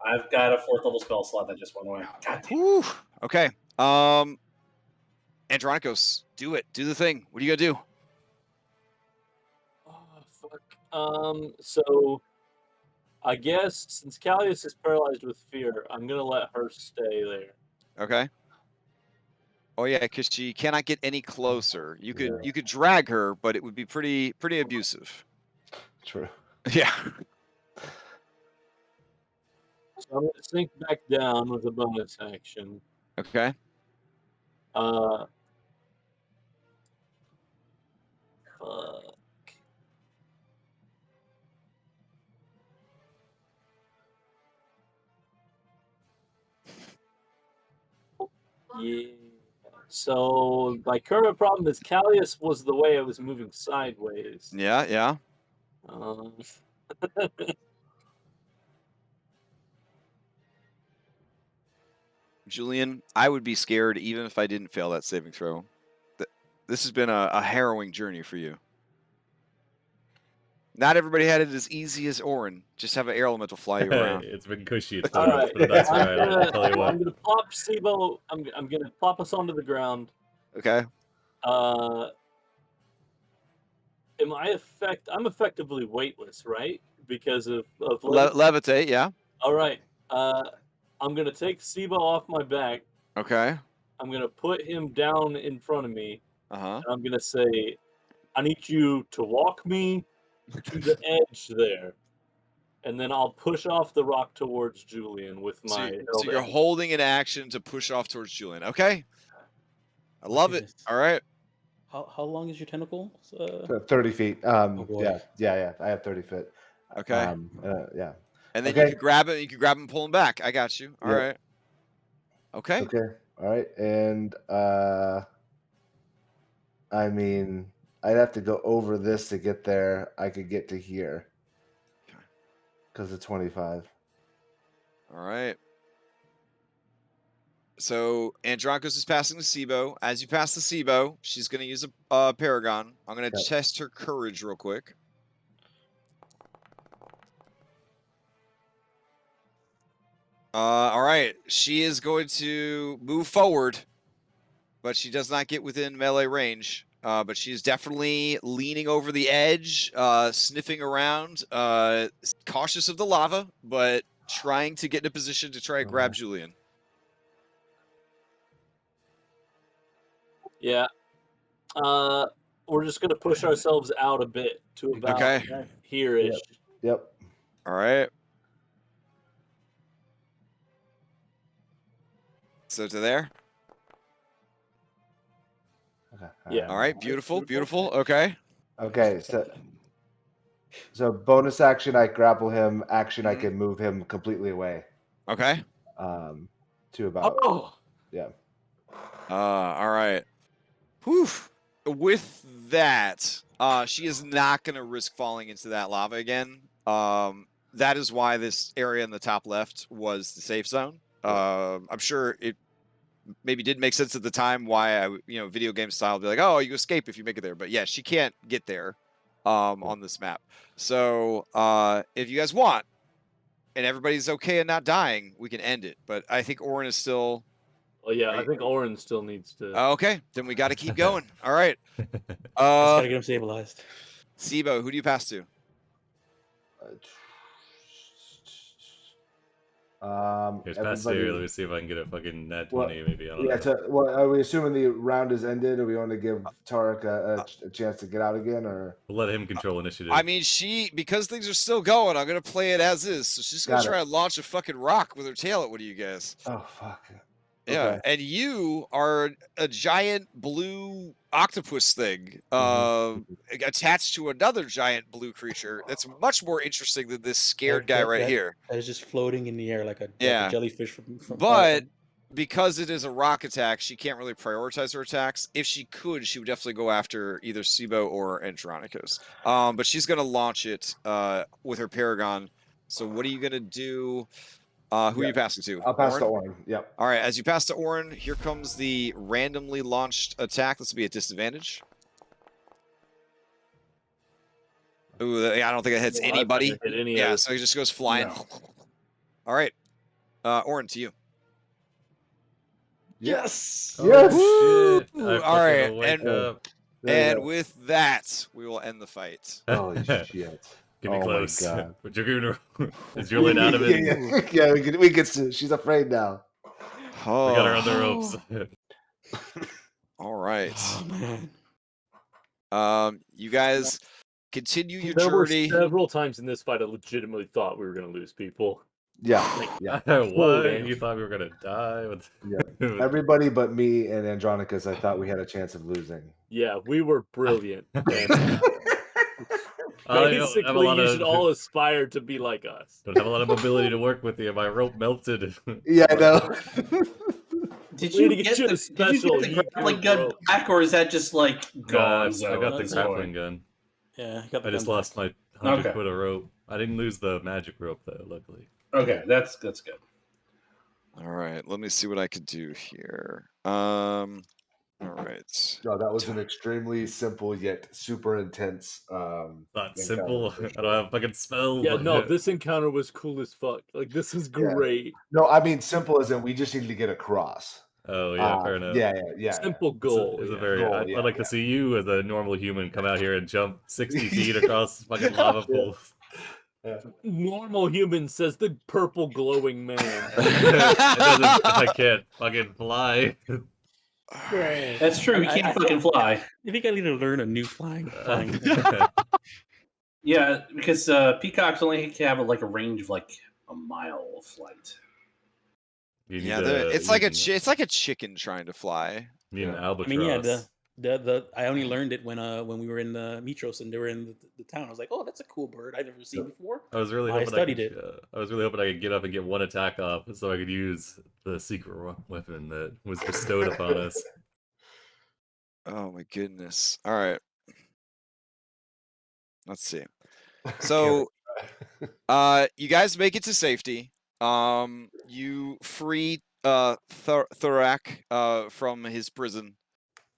Speaker 4: I've got a 4th level spell slot that just went away. God damn.
Speaker 1: Whew. Okay. Andronikos, do it. Do the thing. What are you gonna do?
Speaker 2: Oh, fuck. So I guess since Callius is paralyzed with fear, I'm gonna let her stay there.
Speaker 1: Okay. Oh yeah, because she cannot get any closer. You could drag her, but it would be pretty abusive.
Speaker 6: True.
Speaker 1: Yeah.
Speaker 2: So I'm gonna sink back down with a bonus action.
Speaker 1: Okay.
Speaker 2: Fuck. Yeah. So my current problem is Callius was the way I was moving sideways.
Speaker 1: Yeah. Julian, I would be scared even if I didn't fail that saving throw. This has been a harrowing journey for you. Not everybody had it as easy as Orin. Just have an air elemental fly you around.
Speaker 3: It's been cushy at
Speaker 2: All
Speaker 3: times,
Speaker 2: right.
Speaker 3: but that's right. I'll tell you what.
Speaker 2: I'm gonna plop Sibo. I'm gonna plop us onto the ground.
Speaker 1: Okay.
Speaker 2: I'm effectively weightless, right? Because of
Speaker 1: levitate, yeah.
Speaker 2: All right. I'm gonna take Sibo off my back.
Speaker 1: Okay.
Speaker 2: I'm gonna put him down in front of me.
Speaker 1: And
Speaker 2: I'm gonna say, I need you to walk me to the edge there. And then I'll push off the rock towards Julian with my.
Speaker 1: So you're holding an action to push off towards Julian. Okay. I love it. All right.
Speaker 5: How long is your tentacle?
Speaker 6: 30 feet.
Speaker 5: boy.
Speaker 6: Yeah. I have 30 feet.
Speaker 1: Okay.
Speaker 6: Yeah.
Speaker 1: And then you can grab it. You can grab him and pull him back. I got you. All right. Okay.
Speaker 6: Okay. All right. And I mean, I'd have to go over this to get there. I could get to here. Because of 25.
Speaker 1: All right. So Andronikos is passing the Sibo. As you pass the Sibo, she's going to use a Paragon. I'm going to test her courage real quick. All right. She is going to move forward, but she does not get within melee range. But she is definitely leaning over the edge, sniffing around, cautious of the lava, but trying to get in a position to try and grab Julian.
Speaker 2: Yeah. We're just gonna push ourselves out a bit to about here-ish.
Speaker 6: Yep.
Speaker 1: All right. So to there.
Speaker 6: Okay.
Speaker 2: Yeah.
Speaker 1: All right. Beautiful. Okay.
Speaker 6: Okay, so bonus action, I grapple him. Action, I
Speaker 1: Mhm.
Speaker 6: can move him completely away.
Speaker 1: Okay.
Speaker 6: To about
Speaker 2: Oh,
Speaker 6: yeah.
Speaker 1: All right. Whew. With that, she is not going to risk falling into that lava again. That is why this area in the top left was the safe zone. I'm sure it maybe didn't make sense at the time why video game style would be like, oh, you escape if you make it there. But yeah, she can't get there on this map. So if you guys want, and everybody's okay and not dying, we can end it. But I think Orin is still.
Speaker 2: well, yeah. I think Orin still needs to.
Speaker 1: Okay, then we got to keep going. All right.
Speaker 5: Just gotta get him stabilized.
Speaker 1: Sibo, who do you pass to?
Speaker 3: Here's past here. Let me see if I can get a fucking nat 20, maybe. I don't
Speaker 6: Yeah.
Speaker 3: know.
Speaker 6: Well, are we assuming the round is ended, or we want to give Tarek a chance to get out again, or
Speaker 3: We'll let him control initiative.
Speaker 1: I mean, because things are still going, I'm gonna play it as is. So she's gonna try to launch a fucking rock with her tail at one of you guys.
Speaker 6: Oh fuck.
Speaker 1: Yeah,
Speaker 6: Okay.
Speaker 1: and you are a giant blue octopus thing attached to another giant blue creature. That's much more interesting than this scared guy right here.
Speaker 5: That is just floating in the air like a jellyfish from
Speaker 1: But because it is a rock attack, she can't really prioritize her attacks. If she could, she would definitely go after either Sibo or Andronicus. But she's going to launch it with her Paragon. So what are you going to do? Who are you passing to?
Speaker 6: I'll pass to Orin. Yep.
Speaker 1: All right, as you pass to Orin, here comes the randomly launched attack. This will be a disadvantage. Ooh, I don't think it hits anybody. Yeah, so he just goes flying.
Speaker 6: No.
Speaker 1: All right. Orin, to you.
Speaker 6: Yes.
Speaker 3: Oh,
Speaker 6: Yes.
Speaker 3: shit. I
Speaker 1: All right,
Speaker 3: fucking wake up.
Speaker 1: And with that, we will end the fight.
Speaker 6: Holy shit.
Speaker 3: Get me close.
Speaker 6: My God.
Speaker 3: But you're gonna is Julian out of it?
Speaker 6: Yeah, we get to. She's afraid now.
Speaker 1: Oh.
Speaker 3: We got her on the ropes.
Speaker 1: All right.
Speaker 5: Oh, man.
Speaker 1: You guys continue your
Speaker 2: There were
Speaker 1: journey.
Speaker 2: several times in this fight I legitimately thought we were going to lose people.
Speaker 6: Yeah.
Speaker 3: What? You thought we were gonna die?
Speaker 6: Everybody but me and Andronicus, I thought we had a chance of losing.
Speaker 2: Yeah, we were brilliant. Basically, you should all aspire to be like us.
Speaker 3: Don't have a lot of mobility to work with you. My rope melted.
Speaker 6: Yeah, I know.
Speaker 5: Did you get the grappling gun back, or is that just like gone?
Speaker 3: I got the grappling gun.
Speaker 5: Yeah,
Speaker 3: I just lost my 100 foot of rope. I didn't lose the magic rope though, luckily.
Speaker 4: Okay, that's good.
Speaker 1: All right, let me see what I could do here. All right.
Speaker 6: No, that was an extremely simple yet super intense.
Speaker 3: Not simple. I don't have a fucking spell.
Speaker 2: Yeah, no, this encounter was cool as fuck. Like, this is great.
Speaker 6: Yeah. No, I mean simple as in we just need to get across.
Speaker 3: Oh yeah, fair enough.
Speaker 6: Yeah.
Speaker 2: Simple goal.
Speaker 3: It's a very. I'd like to see you as a normal human come out here and jump 60 feet across fucking lava pools.
Speaker 6: Yeah.
Speaker 2: Normal human, says the purple glowing man.
Speaker 3: I can't fucking fly.
Speaker 4: That's true. He can't fucking fly.
Speaker 5: I think I need to learn a new flying.
Speaker 4: Yeah, because peacocks only can have like a range of like a mile of flight.
Speaker 1: It's like a chicken trying to fly.
Speaker 3: An albatross.
Speaker 5: I mean, I only learned it when we were in the Mickschl and they were in the town. I was like, oh, that's a cool bird I've never seen before.
Speaker 3: I was really hoping
Speaker 5: it.
Speaker 3: I was really hoping I could get up and get one attack off so I could use the secret weapon that was bestowed upon us.
Speaker 1: Oh my goodness. All right. Let's see. So you guys make it to safety. You free Thorak from his prison.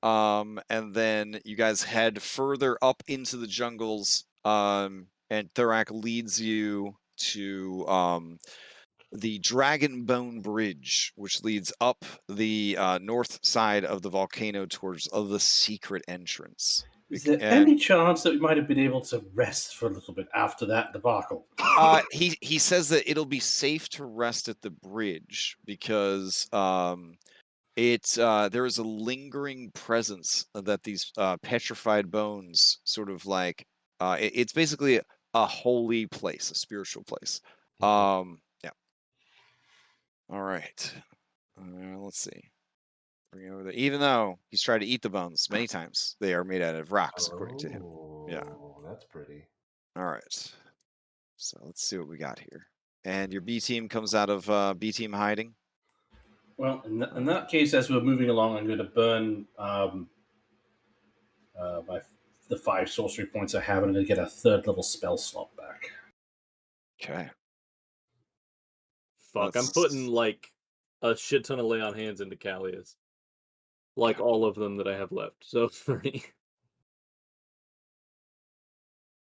Speaker 1: And then you guys head further up into the jungles. And Thorak leads you to the Dragonbone Bridge, which leads up the north side of the volcano towards the secret entrance.
Speaker 4: Is there any chance that we might have been able to rest for a little bit after that debacle?
Speaker 1: He says that it'll be safe to rest at the bridge because there is a lingering presence that these petrified bones sort of like. It's basically a holy place, a spiritual place. Yeah. All right. Let's see. Bring it over there. Even though he's tried to eat the bones many times, they are made out of rocks, according to him. Yeah.
Speaker 6: That's pretty.
Speaker 1: All right. So let's see what we got here. And your B team comes out of B team hiding.
Speaker 4: Well, in that case, as we're moving along, I'm going to burn the 5 sorcery points I have, and I'm going to get a 3rd level spell slot back.
Speaker 1: Okay.
Speaker 2: Fuck, I'm putting like a shit ton of lay on hands into Callias. Like all of them that I have left. So 3.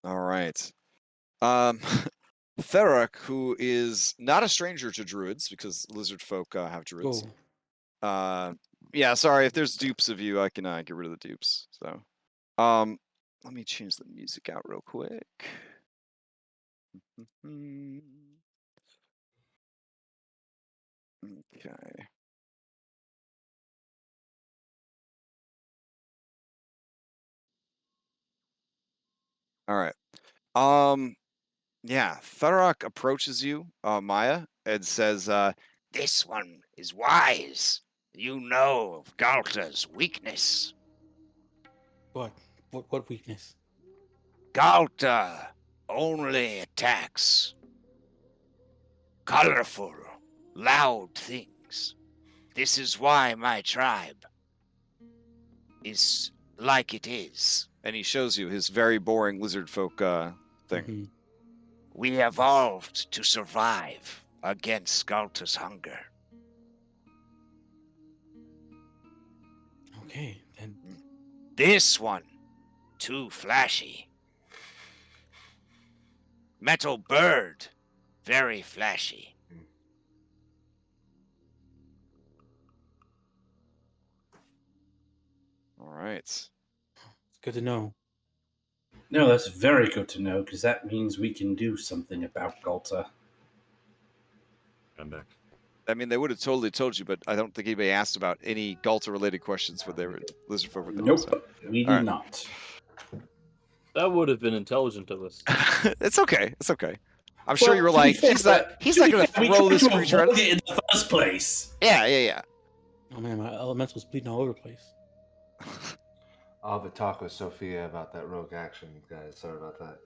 Speaker 1: All right. Therak, who is not a stranger to druids because lizard folk have druids.
Speaker 5: Oh,
Speaker 1: Yeah, sorry if there's dupes of you, I can get rid of the dupes. So, let me change the music out real quick. Okay. All right. Yeah, Therak approaches you, Maya, and says, "This one is wise. You know of Galta's weakness.
Speaker 5: what? What weakness?
Speaker 1: Galta only attacks colorful, loud things. This is why my tribe is like it is." And he shows you his very boring lizard folk thing.
Speaker 5: Mhm.
Speaker 1: We evolved to survive against Galta's hunger.
Speaker 5: Okay, then.
Speaker 1: This one, too flashy. Metal bird, very flashy. All right.
Speaker 5: It's good to know.
Speaker 4: No, that's very good to know, because that means we can do something about Galta.
Speaker 3: I'm back.
Speaker 1: I mean, they would have totally told you, but I don't think anybody asked about any Galta-related questions when they were lizard folk.
Speaker 4: Nope, we did
Speaker 1: All right.
Speaker 4: not.
Speaker 2: That would have been intelligent of us.
Speaker 1: It's okay. It's okay. I'm sure you were
Speaker 4: to be
Speaker 1: like,
Speaker 4: fair,
Speaker 1: he's not going to
Speaker 4: we
Speaker 1: throw
Speaker 4: tried
Speaker 1: this
Speaker 4: to
Speaker 1: creature at
Speaker 4: avoid
Speaker 1: us.
Speaker 4: it in the first place.
Speaker 1: Yeah.
Speaker 5: Oh man, my elemental's bleeding all over the place.
Speaker 6: I'll have a talk with Sophia about that rogue action, guys. Sorry about that.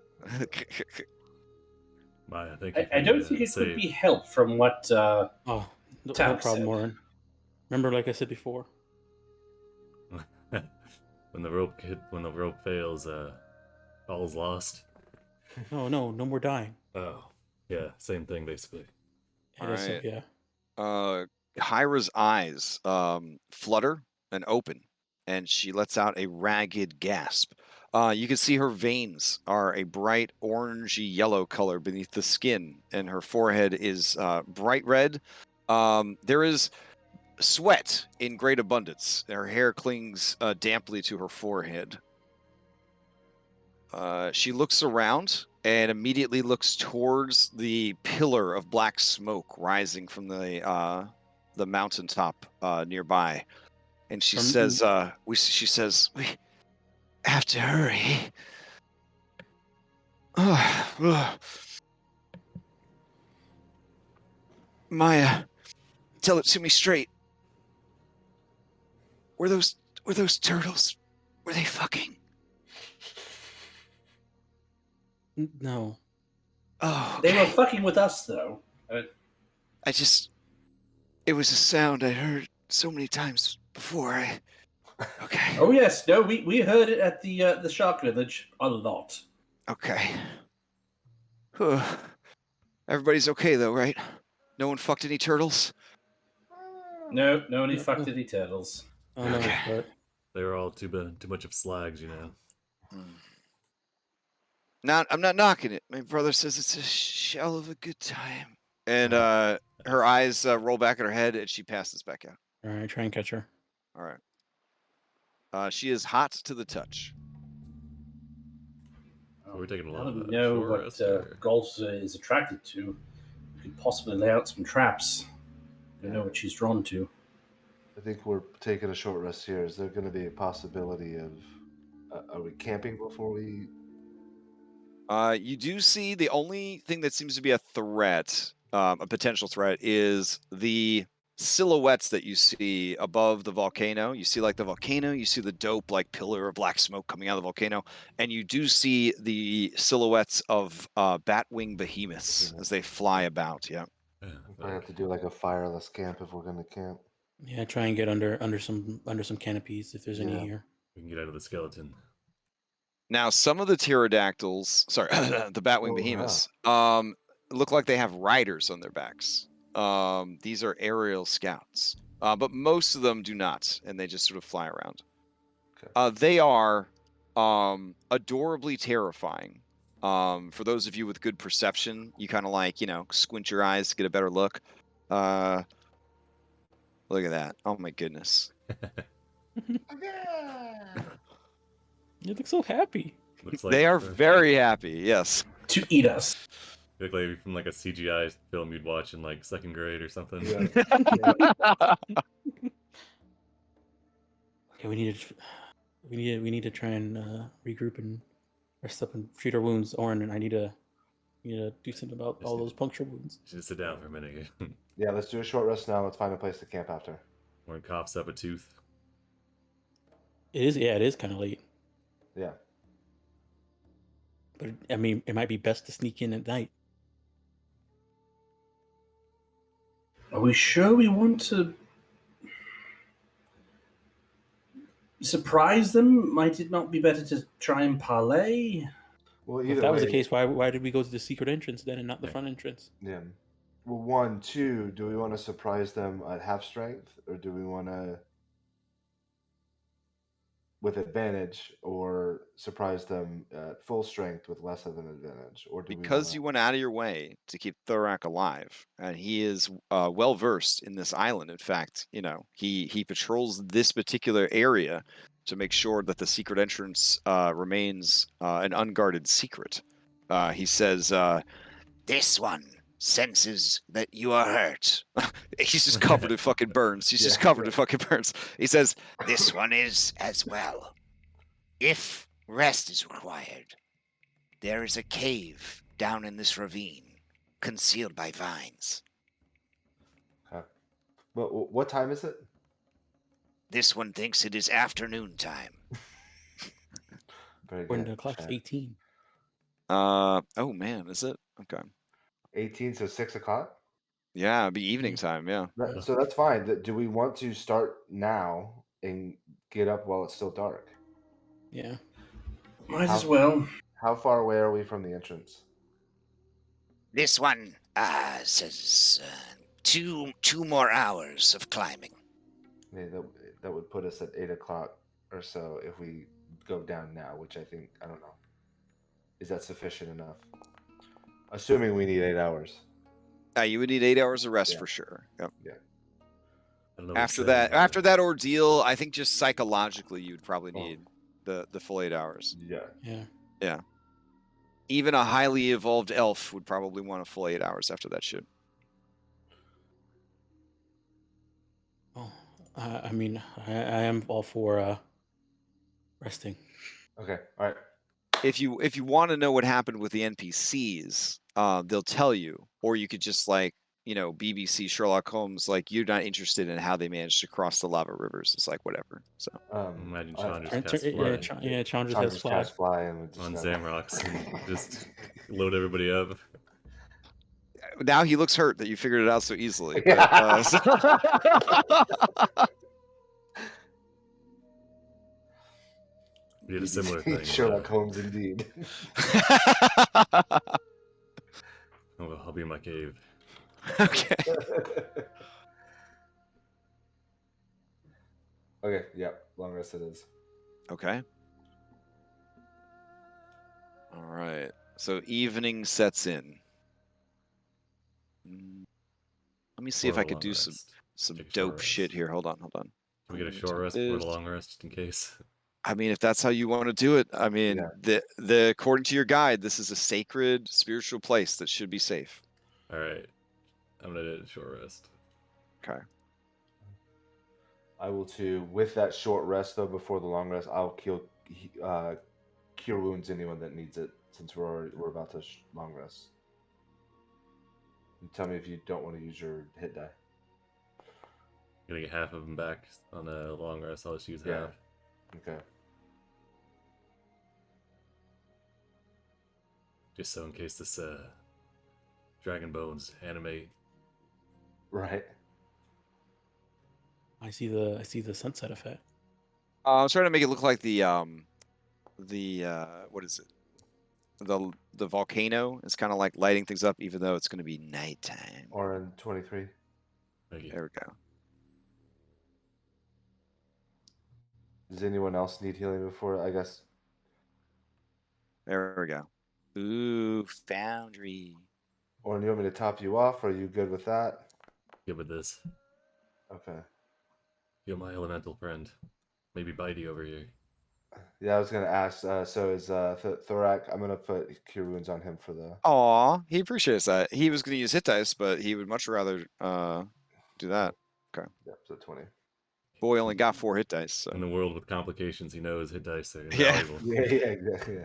Speaker 3: Maya, thank you for
Speaker 4: I don't
Speaker 3: the
Speaker 4: think it
Speaker 3: save.
Speaker 4: could be helped from what
Speaker 5: Oh, no
Speaker 4: Tam
Speaker 5: problem,
Speaker 4: said.
Speaker 5: Warren. Remember, like I said before.
Speaker 3: when the rope fails, all's lost.
Speaker 5: No more dying.
Speaker 3: Oh, yeah, same thing basically.
Speaker 5: It is so,
Speaker 1: Alright.
Speaker 5: yeah.
Speaker 1: Hyra's eyes flutter and open, and she lets out a ragged gasp. You can see her veins are a bright orangey yellow color beneath the skin, and her forehead is bright red. There is sweat in great abundance. Her hair clings damply to her forehead. She looks around and immediately looks towards the pillar of black smoke rising from the mountaintop nearby, and she says, "She says we have to hurry." Maya, tell it to me straight. Were those turtles? Were they fucking?
Speaker 5: No.
Speaker 1: Oh,
Speaker 4: They were
Speaker 1: okay.
Speaker 4: fucking with us, though.
Speaker 1: It was a sound I heard so many times before. Okay.
Speaker 4: Oh yes, no, we heard it at the Shark Village a lot.
Speaker 1: Okay. Everybody's okay though, right? No one fucked any turtles?
Speaker 4: No, nobody fucked any turtles.
Speaker 5: Oh no,
Speaker 1: Okay.
Speaker 5: but
Speaker 3: They were all too much of slags, you know.
Speaker 1: I'm not knocking it. My brother says it's a shell of a good time. And her eyes roll back at her head and she passes back out.
Speaker 5: all right, try and catch her.
Speaker 1: All right. She is hot to the touch.
Speaker 3: So we're taking a
Speaker 4: Now
Speaker 3: lot
Speaker 4: that we
Speaker 3: of
Speaker 4: know
Speaker 3: shore
Speaker 4: what
Speaker 3: rest, or-
Speaker 4: Golf is attracted to, we could possibly lay out some traps. We know what she's drawn to.
Speaker 6: I think we're taking a short rest here. Is there going to be a possibility of... are we camping before we...
Speaker 1: You do see the only thing that seems to be a threat, a potential threat, is the silhouettes that you see above the volcano. You see like the volcano, you see the dope like pillar of black smoke coming out of the volcano, and you do see the silhouettes of batwing behemoths as they fly about. Yeah.
Speaker 6: I have to do like a fireless camp if we're gonna camp.
Speaker 5: Yeah, try and get under some canopies if there's any
Speaker 6: Yeah.
Speaker 5: here.
Speaker 3: We can get out of the skeleton.
Speaker 1: Now, some of the pterodactyls, sorry, the batwing behemoths, look like they have riders on their backs. These are aerial scouts, but most of them do not, and they just sort of fly around.
Speaker 6: Okay.
Speaker 1: They are adorably terrifying. For those of you with good perception, you kind of like, squint your eyes to get a better look. Look at that. Oh my goodness.
Speaker 5: You look so happy.
Speaker 3: Looks like
Speaker 1: They are very happy, yes.
Speaker 4: To eat us.
Speaker 3: You look like from like a CGI film you'd watch in like second grade or something.
Speaker 6: Yeah.
Speaker 5: Okay, we need to try and regroup and rest up and treat our wounds. Orin, and I need to do something about all those puncture wounds.
Speaker 3: Just sit down for a minute.
Speaker 6: Yeah, let's do a short rest now. Let's find a place to camp after.
Speaker 3: Warren coughs up a tooth.
Speaker 5: It is kind of late.
Speaker 6: Yeah.
Speaker 5: But I mean, it might be best to sneak in at night.
Speaker 4: Are we sure we want to surprise them? Might it not be better to try and parlay?
Speaker 6: Well,
Speaker 5: If that was the case, why did we go to the secret entrance then and not the front entrance?
Speaker 6: Yeah. Well, 1, 2. Do we want to surprise them at half strength, or do we want to with advantage, or surprise them at full strength with less of an advantage? Or do
Speaker 1: Because you went out of your way to keep Thorak alive, and he is well versed in this island. In fact, he patrols this particular area to make sure that the secret entrance remains an unguarded secret. He says, "This one senses that you are hurt." He's just covered in fucking burns. He's just covered in fucking burns. He says, "This one is as well. If rest is required, there is a cave down in this ravine, concealed by vines."
Speaker 6: But what time is it?
Speaker 1: This one thinks it is afternoon time.
Speaker 6: Very
Speaker 5: When
Speaker 6: good.
Speaker 5: the clock's 18.
Speaker 1: Oh man, is it? Okay.
Speaker 6: 18, so 6 o'clock?
Speaker 1: Yeah, it'd be evening time, yeah.
Speaker 6: So that's fine. Do we want to start now and get up while it's still dark?
Speaker 5: Yeah.
Speaker 4: Might as well.
Speaker 6: How far away are we from the entrance?
Speaker 1: This one says 2 more hours of climbing.
Speaker 6: Yeah, that would put us at 8 o'clock or so if we go down now, which I don't know. Is that sufficient enough? Assuming we need 8 hours.
Speaker 1: You would need 8 hours of rest
Speaker 6: Yeah.
Speaker 1: for sure. Yep.
Speaker 6: Yeah.
Speaker 3: I don't know
Speaker 1: After
Speaker 3: what's saying,
Speaker 1: after that ordeal, I think just psychologically you'd probably need the full 8 hours.
Speaker 6: Yeah.
Speaker 5: Yeah.
Speaker 1: Yeah. Even a highly evolved elf would probably want a full 8 hours after that shit.
Speaker 5: Well, I mean, I am all for resting.
Speaker 6: Okay. All right.
Speaker 1: If you want to know what happened with the NPCs, they'll tell you, or you could just BBC Sherlock Holmes, like you're not interested in how they managed to cross the lava rivers. It's like whatever. So
Speaker 3: Imagine Chandra
Speaker 5: Chandra has fly.
Speaker 6: Cast fly and
Speaker 3: on Zamrox and just load everybody up.
Speaker 1: now he looks hurt that you figured it out so easily.
Speaker 6: Yeah.
Speaker 3: We did a similar thing.
Speaker 6: Sherlock Holmes, indeed.
Speaker 3: I'll be in my cave.
Speaker 1: Okay.
Speaker 6: Okay. Yep. Long rest it is.
Speaker 1: Okay. All right. So evening sets in. Let me see if I could do some
Speaker 3: Take a short
Speaker 1: dope
Speaker 3: rest.
Speaker 1: shit here. Hold on.
Speaker 3: Can we get a short rest before the long rest, just in case?
Speaker 1: I mean, if that's how you want to do it. I mean, the according to your guide, this is a sacred spiritual place that should be safe.
Speaker 3: All right. I'm going to do a short rest.
Speaker 1: Okay.
Speaker 6: I will too. With that short rest, though, before the long rest, I'll cure wounds anyone that needs it, since we're about to long rest. And tell me if you don't want to use your hit die.
Speaker 3: Gonna get half of them back on a long rest. I'll just use
Speaker 6: Yeah.
Speaker 3: half.
Speaker 6: Okay.
Speaker 3: Just so in case this Dragon Bones animate.
Speaker 6: Right.
Speaker 5: I see the sunset effect.
Speaker 1: I was trying to make it look like the what is it? The volcano is kind of like lighting things up, even though it's going to be nighttime.
Speaker 6: Or in 23.
Speaker 3: Thank you.
Speaker 1: There we go.
Speaker 6: Does anyone else need healing before? I guess.
Speaker 1: There we go. Ooh, Foundry.
Speaker 6: Or you want me to top you off? Or are you good with that?
Speaker 3: Good with this.
Speaker 6: Okay.
Speaker 3: You're my elemental friend. Maybe Bitey over here.
Speaker 6: Yeah, I was gonna ask. So is Thorak? I'm gonna put Cure Wounds on him for the.
Speaker 1: Aw, he appreciates that. He was going to use hit dice, but he would much rather do that.
Speaker 6: Yep. So 20.
Speaker 1: Boy only got 4 hit dice. So.
Speaker 3: In the world with complications, he knows hit dice are
Speaker 1: Yeah.
Speaker 3: invaluable.
Speaker 6: Yeah. Exactly.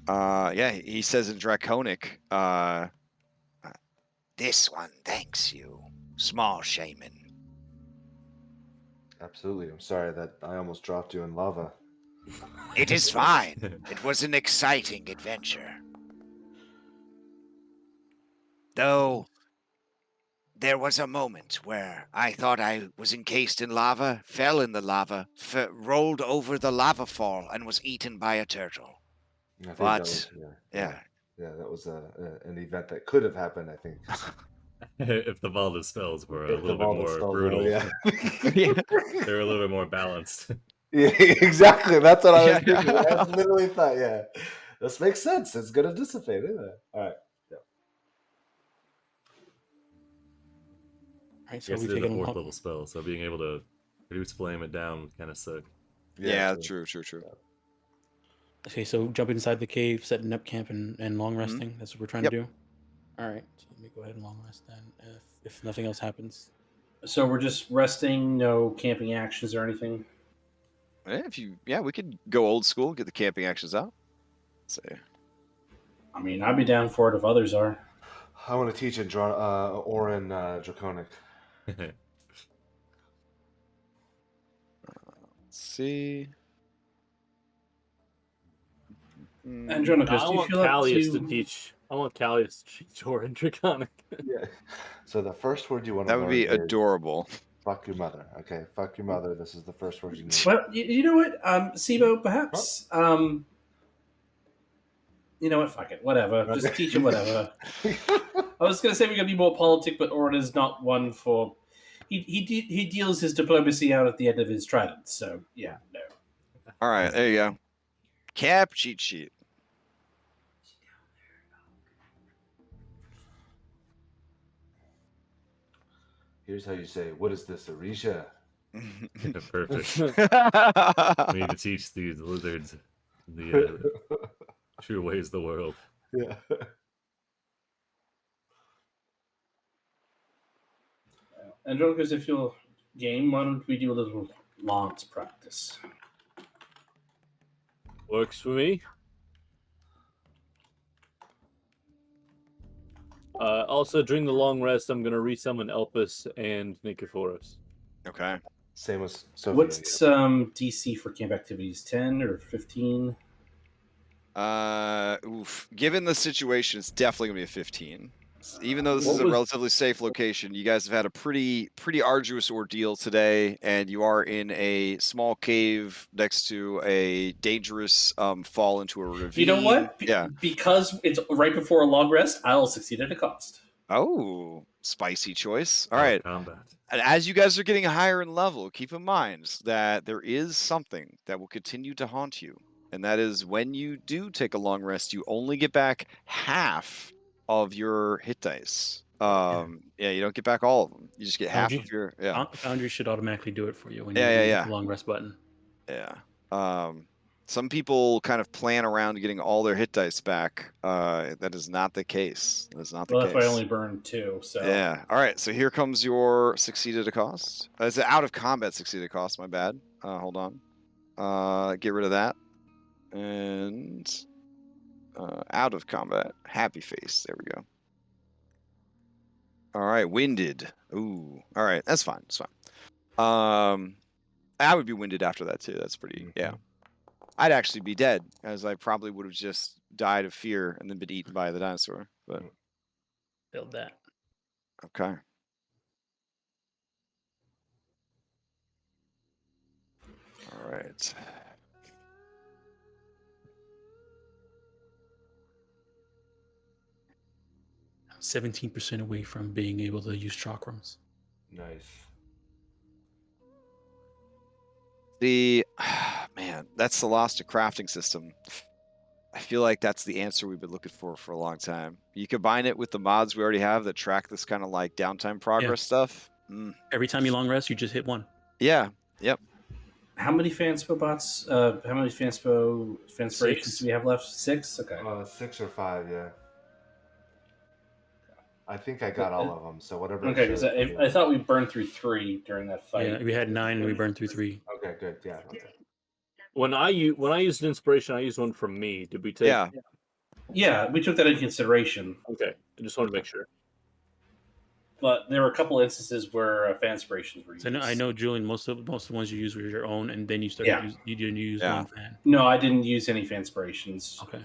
Speaker 6: Yeah.
Speaker 1: Yeah, he says in Draconic, this one thanks you, small shaman.
Speaker 6: Absolutely. I'm sorry that I almost dropped you in lava.
Speaker 1: It is fine. It was an exciting adventure. Though, there was a moment where I thought I was encased in lava, fell in the lava, rolled over the lava fall, and was eaten by a turtle.
Speaker 6: I think
Speaker 1: But,
Speaker 6: that was,
Speaker 1: yeah.
Speaker 6: Yeah, that was an event that could have happened, I think.
Speaker 3: If the Valda spells were a
Speaker 6: If the
Speaker 3: little bit
Speaker 6: Valda
Speaker 3: more
Speaker 6: spells were,
Speaker 3: brutal,
Speaker 6: yeah.
Speaker 3: they were a little bit more balanced.
Speaker 6: Yeah, exactly. That's what I was
Speaker 1: Yeah.
Speaker 6: thinking. I literally thought, yeah, this makes sense. It's gonna dissipate, isn't it? All right. Yeah.
Speaker 5: All right, so
Speaker 3: Yes,
Speaker 5: we
Speaker 3: it is a
Speaker 5: taking
Speaker 3: 4th level spell, so being able to produce flame it down would kind of suck.
Speaker 1: Yeah,
Speaker 6: so-
Speaker 1: true.
Speaker 5: Okay, so jumping inside the cave, setting up camp, and long
Speaker 1: Mhm.
Speaker 5: resting. That's what we're trying
Speaker 1: Yep.
Speaker 5: to do. All right, so let me go ahead and long rest then. If nothing else happens,
Speaker 4: So we're just resting, no camping actions or anything.
Speaker 1: We could go old school, get the camping actions out. So,
Speaker 4: I mean, I'd be down for it if others are.
Speaker 6: I want to teach in Orin Draconic.
Speaker 1: let's see.
Speaker 4: Andronicus,
Speaker 2: I
Speaker 4: do you
Speaker 2: want
Speaker 4: feel up
Speaker 2: Callius to
Speaker 4: to...
Speaker 2: teach. I want Callius to teach Orin Draconic.
Speaker 6: Yeah. So the first word you want to
Speaker 1: That
Speaker 6: learn
Speaker 1: would be
Speaker 6: is
Speaker 1: adorable.
Speaker 6: fuck your mother. Okay, fuck your mother. This is the first word you need.
Speaker 4: Well, you know what, Sibo, perhaps... you know what, fuck it, whatever. Just teach him whatever. I was going to say we're going to be more politic, but Orin is not one for... He deals his diplomacy out at the end of his trident, so yeah, no.
Speaker 1: All right, there you go. Cap cheat sheet.
Speaker 6: Here's how you say, what is this, Arisha?
Speaker 3: Perfect. We need to teach these lizards the true ways of the world.
Speaker 6: Yeah.
Speaker 4: Andronicus, if you're game, why don't we do a little lance practice?
Speaker 2: Works for me. Also, during the long rest, I'm going to resummon Elpis and Nikiforos.
Speaker 1: Okay.
Speaker 6: Same as Sophia.
Speaker 4: What's DC for camp activities? 10 or 15?
Speaker 1: Given the situation, it's definitely gonna be a 15. Even though this
Speaker 2: What
Speaker 1: is a
Speaker 2: was-
Speaker 1: relatively safe location, you guys have had a pretty arduous ordeal today, and you are in a small cave next to a dangerous fall into a ravine.
Speaker 4: You know what?
Speaker 1: Yeah.
Speaker 4: Because it's right before a long rest, I'll succeed at a cost.
Speaker 1: Oh, spicy choice. All
Speaker 3: Out of
Speaker 1: right.
Speaker 3: Combat.
Speaker 1: And as you guys are getting higher in level, keep in mind that there is something that will continue to haunt you. And that is when you do take a long rest, you only get back half of your hit dice. You don't get back all of them. You just get half
Speaker 5: Foundry?
Speaker 1: of your yeah.
Speaker 5: Foundry should automatically do it for you when
Speaker 1: Yeah,
Speaker 5: you
Speaker 1: yeah,
Speaker 5: hit
Speaker 1: yeah.
Speaker 5: the long rest button.
Speaker 1: Yeah. Some people kind of plan around getting all their hit dice back. That is not the case. That is not the
Speaker 4: Well,
Speaker 1: case.
Speaker 4: that's why I only burned 2, so...
Speaker 1: Yeah. All right. So here comes your succeeded a cost. It's an out of combat succeeded cost. My bad. Hold on. Get rid of that. And out of combat. Happy face. There we go. All right. Winded. Ooh. All right. That's fine. That's fine. I would be winded after that too. That's pretty. Yeah. I'd actually be dead, as I probably would have just died of fear and then been eaten by the dinosaur. But
Speaker 5: Build that.
Speaker 1: okay. All right.
Speaker 5: 17% away from being able to use chakrams.
Speaker 6: Nice.
Speaker 1: Man, that's the lost to crafting system. I feel like that's the answer we've been looking for a long time. You combine it with the mods we already have that track this kind of like downtime progress stuff.
Speaker 5: Every time you long rest, you just hit 1.
Speaker 1: Yeah. Yep.
Speaker 4: How many fanspo bots? How many fanspirations do we have left? 6. Okay.
Speaker 6: 6 or 5. Yeah. I think I got all of them. So whatever.
Speaker 4: Okay, because I thought we burned through 3 during that fight.
Speaker 5: Yeah, we had 9 and we burned through 3.
Speaker 6: Okay, good. Yeah. Okay.
Speaker 2: When I used inspiration, I used one from me. Did we take?
Speaker 1: Yeah.
Speaker 4: Yeah, we took that into consideration.
Speaker 2: Okay, I just want to make sure.
Speaker 4: But there were a couple instances where fanspirations were used.
Speaker 5: So I know, Julian, most of the ones you used were your own, and then you you didn't use one fan.
Speaker 4: No, I didn't use any fanspirations.
Speaker 5: Okay.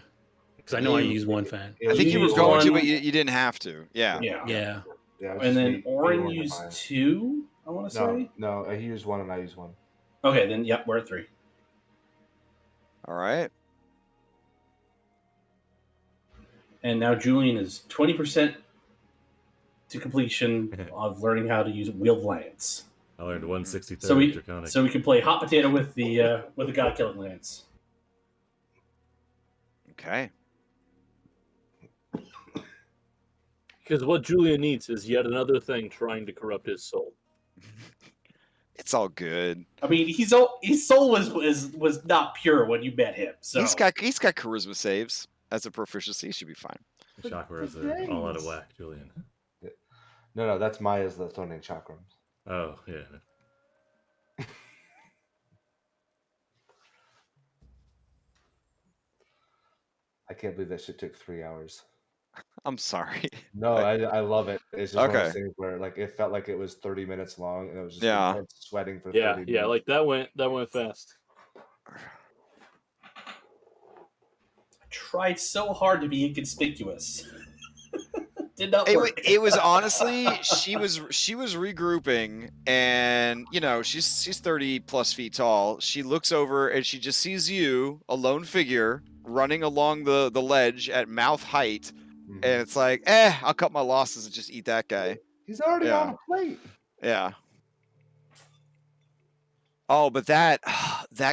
Speaker 5: Because I know I used one fan.
Speaker 1: I think you were going to, but you didn't have to. Yeah.
Speaker 4: Yeah.
Speaker 6: Yeah.
Speaker 4: And then Oren used 2, I want to say?
Speaker 6: No, he used 1 and I used 1.
Speaker 4: Okay, then, yep, we're at 3.
Speaker 1: All right.
Speaker 4: And now Julian is 20% to completion of learning how to use Wield Lance.
Speaker 3: I learned 163rd
Speaker 4: So we
Speaker 3: Draconic.
Speaker 4: so we can play hot potato with the God Killing Lance.
Speaker 1: Okay.
Speaker 2: Because what Julian needs is yet another thing trying to corrupt his soul.
Speaker 1: It's all good.
Speaker 4: I mean, his soul was not pure when you met him. So
Speaker 1: He's got charisma saves as a proficiency. He should be fine.
Speaker 3: Chakras are all out of whack, Julian.
Speaker 6: No, that's Maya's that's owning chakrams.
Speaker 3: Oh, yeah.
Speaker 6: I can't believe that shit took 3 hours.
Speaker 1: I'm sorry.
Speaker 6: No, I love it. It's just one of
Speaker 1: Okay.
Speaker 6: those things where like it felt like it was 30 minutes long and it was just
Speaker 1: Yeah.
Speaker 6: intense sweating for 30
Speaker 2: Yeah,
Speaker 6: minutes.
Speaker 2: yeah, like that went fast.
Speaker 4: I tried so hard to be inconspicuous. Did not work.
Speaker 1: It was honestly she was regrouping, and you know she's 30 plus feet tall. She looks over and she just sees you, a lone figure, running along the ledge at mouth height, and it's like, I'll cut my losses and just eat that guy.
Speaker 6: He's already on a plate.
Speaker 1: Yeah. Oh, but that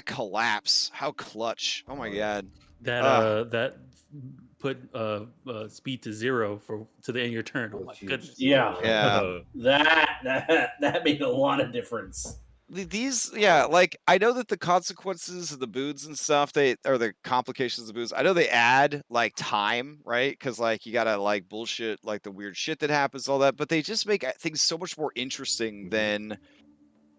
Speaker 1: collapse, how clutch! Oh my god.
Speaker 5: That put speed to 0 to the end of your turn. Oh my goodness.
Speaker 1: Yeah.
Speaker 4: That made a lot of difference.
Speaker 1: These, like I know that the consequences of the boots and stuff, or the complications of the boots, I know they add like time, right? Because like you gotta like bullshit like the weird shit that happens, all that, but they just make things so much more interesting than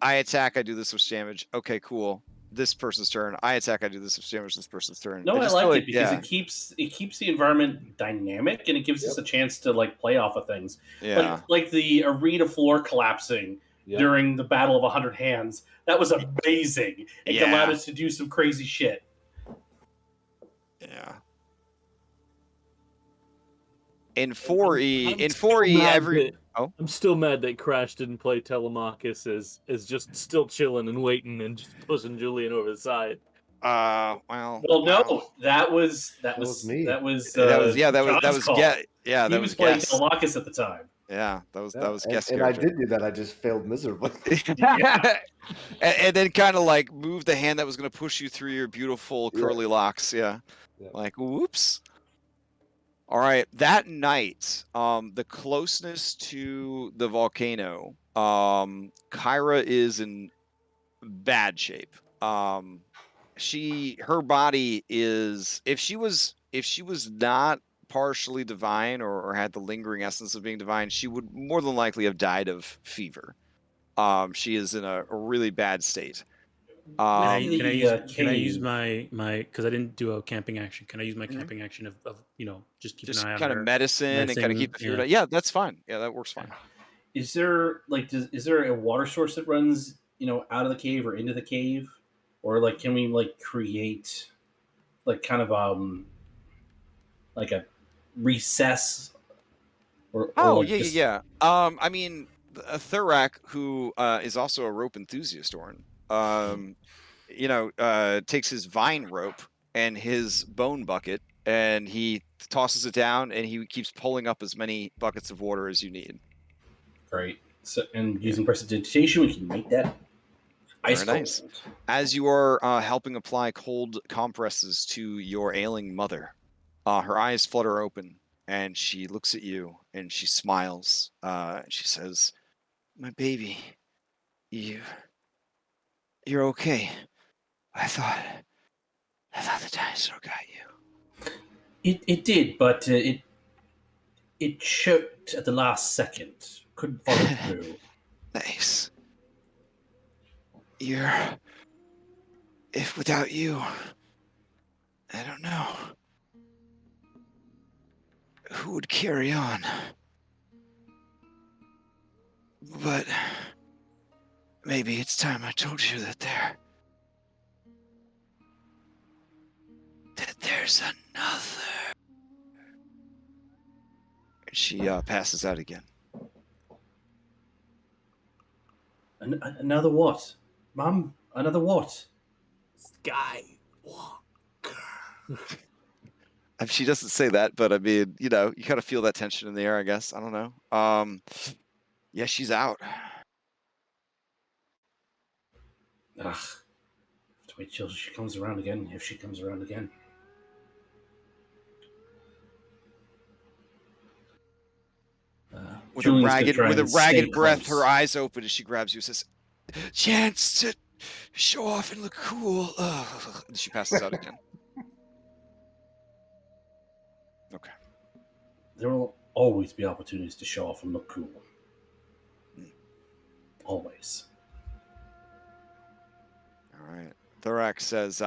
Speaker 1: I attack, I do this much damage. Okay, cool. This person's turn. I attack, I do this much damage. This person's turn.
Speaker 4: No, I like it because it keeps the environment dynamic and it gives us a chance to like play off of things.
Speaker 1: Yeah.
Speaker 4: Like the arena floor collapsing during the Battle of 100 Hands. That was amazing. It allowed us to do some crazy shit.
Speaker 1: Yeah. In 4E,
Speaker 2: I'm still mad that Crash didn't play Telemachus as just still chilling and waiting and just pushing Julian over the side.
Speaker 1: Well,
Speaker 4: no, that was
Speaker 6: me.
Speaker 4: That was
Speaker 1: he
Speaker 4: was playing Telemachus at the time.
Speaker 1: Yeah, that was guest
Speaker 6: and
Speaker 1: character.
Speaker 6: I did do that. I just failed miserably.
Speaker 1: and then kind of like moved the hand that was going to push you through your beautiful curly locks. Yeah. Like, whoops. All right, that night, the closeness to the volcano, Kyra is in bad shape. Her body is, if she was not partially divine or had the lingering essence of being divine, she would more than likely have died of fever. She is in a really bad state.
Speaker 5: Can I use my because I didn't do a camping action? Can I use my camping action of just keep an eye on
Speaker 1: kind of medicine and kind of keep the fever down? Yeah, that's fine. Yeah, that works fine.
Speaker 4: Is there a water source that runs out of the cave or into the cave, or like can we like create like kind of like a recess or
Speaker 1: Oh,
Speaker 4: like
Speaker 1: yeah,
Speaker 4: just
Speaker 1: yeah, yeah. I mean, Thurak, who is also a rope enthusiast, Orin, takes his vine rope and his bone bucket, and he tosses it down, and he keeps pulling up as many buckets of water as you need.
Speaker 4: great. So and
Speaker 1: Yeah.
Speaker 4: using prestidigitation, we can make that ice
Speaker 1: Very
Speaker 4: cold.
Speaker 1: nice. As you are helping apply cold compresses to your ailing mother, her eyes flutter open, and she looks at you, and she smiles. She says, "My baby, you're okay. I thought the dinosaur got you."
Speaker 4: It did, but it choked at the last second. Couldn't follow through.
Speaker 1: Nice. If without you, I don't know who would carry on. But maybe it's time I told you that there's another. She passes out again.
Speaker 4: Another what, Mom? Another what?
Speaker 2: Skywalker.
Speaker 1: She doesn't say that, but I mean, you kind of feel that tension in the air, I guess. I don't know. Yeah, she's out.
Speaker 4: Ugh. Have to wait till she comes around again. If she comes around again.
Speaker 1: With
Speaker 4: Julian's gonna try
Speaker 1: a
Speaker 4: and stay
Speaker 1: ragged breath,
Speaker 4: close.
Speaker 1: her eyes open as she grabs you and says, "Chance to show off and look cool." Ugh. And she passes out again. Okay.
Speaker 4: There will always be opportunities to show off and look cool. Always.
Speaker 1: All right. Thorax says,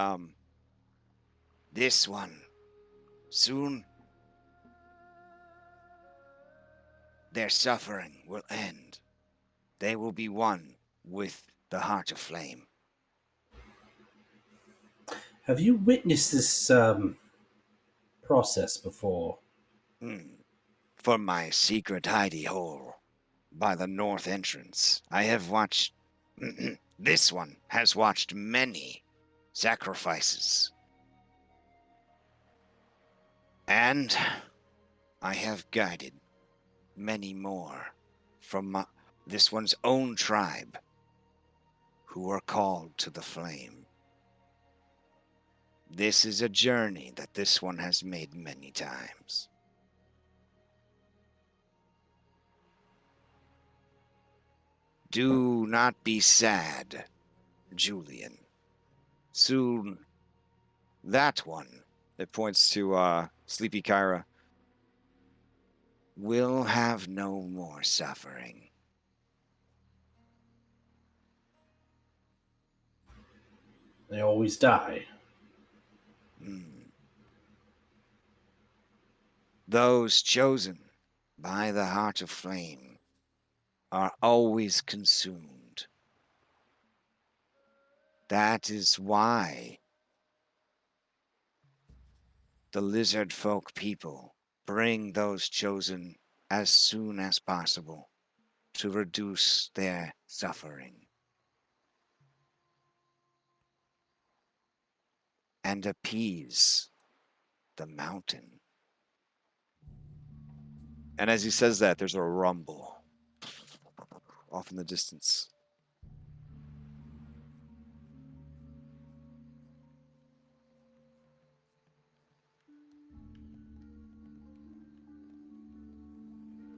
Speaker 1: "This one, soon, their suffering will end. They will be one with the Heart of Flame."
Speaker 4: Have you witnessed this process before?
Speaker 1: From my secret hidey hole by the north entrance, I have watched. This one has watched many sacrifices. And I have guided many more from this one's own tribe who were called to the flame. This is a journey that this one has made many times. Do not be sad, Julian. Soon, that one, it points to Sleepy Kyra, will have no more suffering.
Speaker 4: They always die.
Speaker 1: Those chosen by the Heart of Flame are always consumed. That is why the lizard folk people bring those chosen as soon as possible to reduce their suffering and appease the mountain. And as he says that, there's a rumble off in the distance.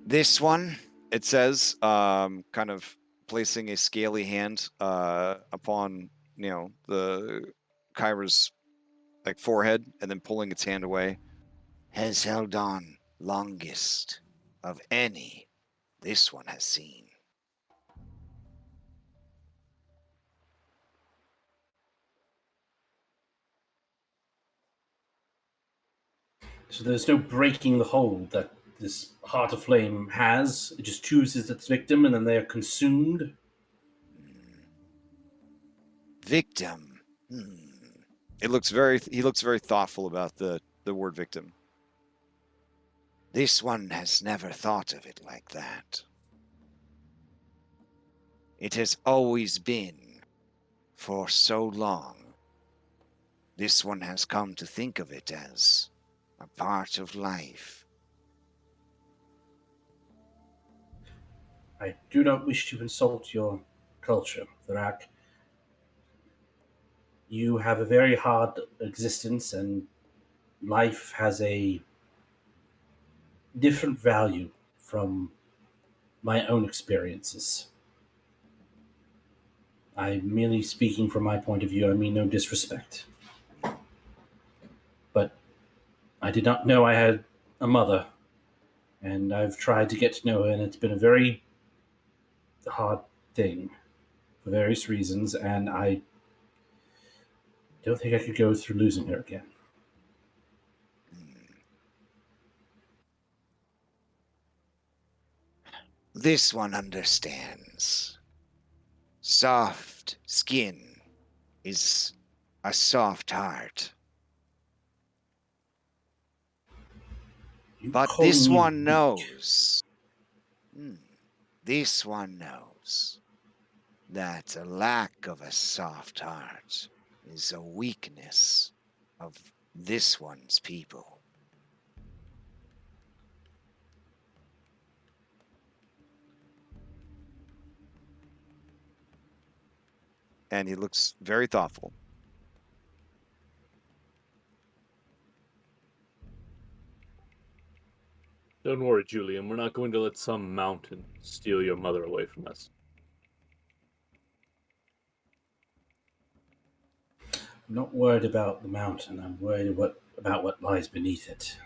Speaker 1: This one, it says, kind of placing a scaly hand upon, the Kyra's forehead and then pulling its hand away, has held on longest of any this one has seen.
Speaker 4: So there's no breaking the hold that this Heart of Flame has. It just chooses its victim and then they are consumed.
Speaker 1: Victim. He looks very thoughtful about the word victim. This one has never thought of it like that. It has always been, for so long. This one has come to think of it as a part of life.
Speaker 4: I do not wish to insult your culture, Therak. You have a very hard existence, and life has a different value from my own experiences. I'm merely speaking from my point of view. I mean no disrespect. But I did not know I had a mother, and I've tried to get to know her, and it's been a very hard thing for various reasons, and I don't think I could go through losing her again.
Speaker 1: This one understands. Soft skin is a soft heart.
Speaker 4: You
Speaker 1: But
Speaker 4: calling
Speaker 1: this
Speaker 4: me
Speaker 1: one
Speaker 4: weak?
Speaker 1: knows. This one knows that a lack of a soft heart is a weakness of this one's people. And he looks very thoughtful.
Speaker 2: Don't worry, Julian. We're not going to let some mountain steal your mother away from us.
Speaker 4: I'm not worried about the mountain. I'm worried about what lies beneath it.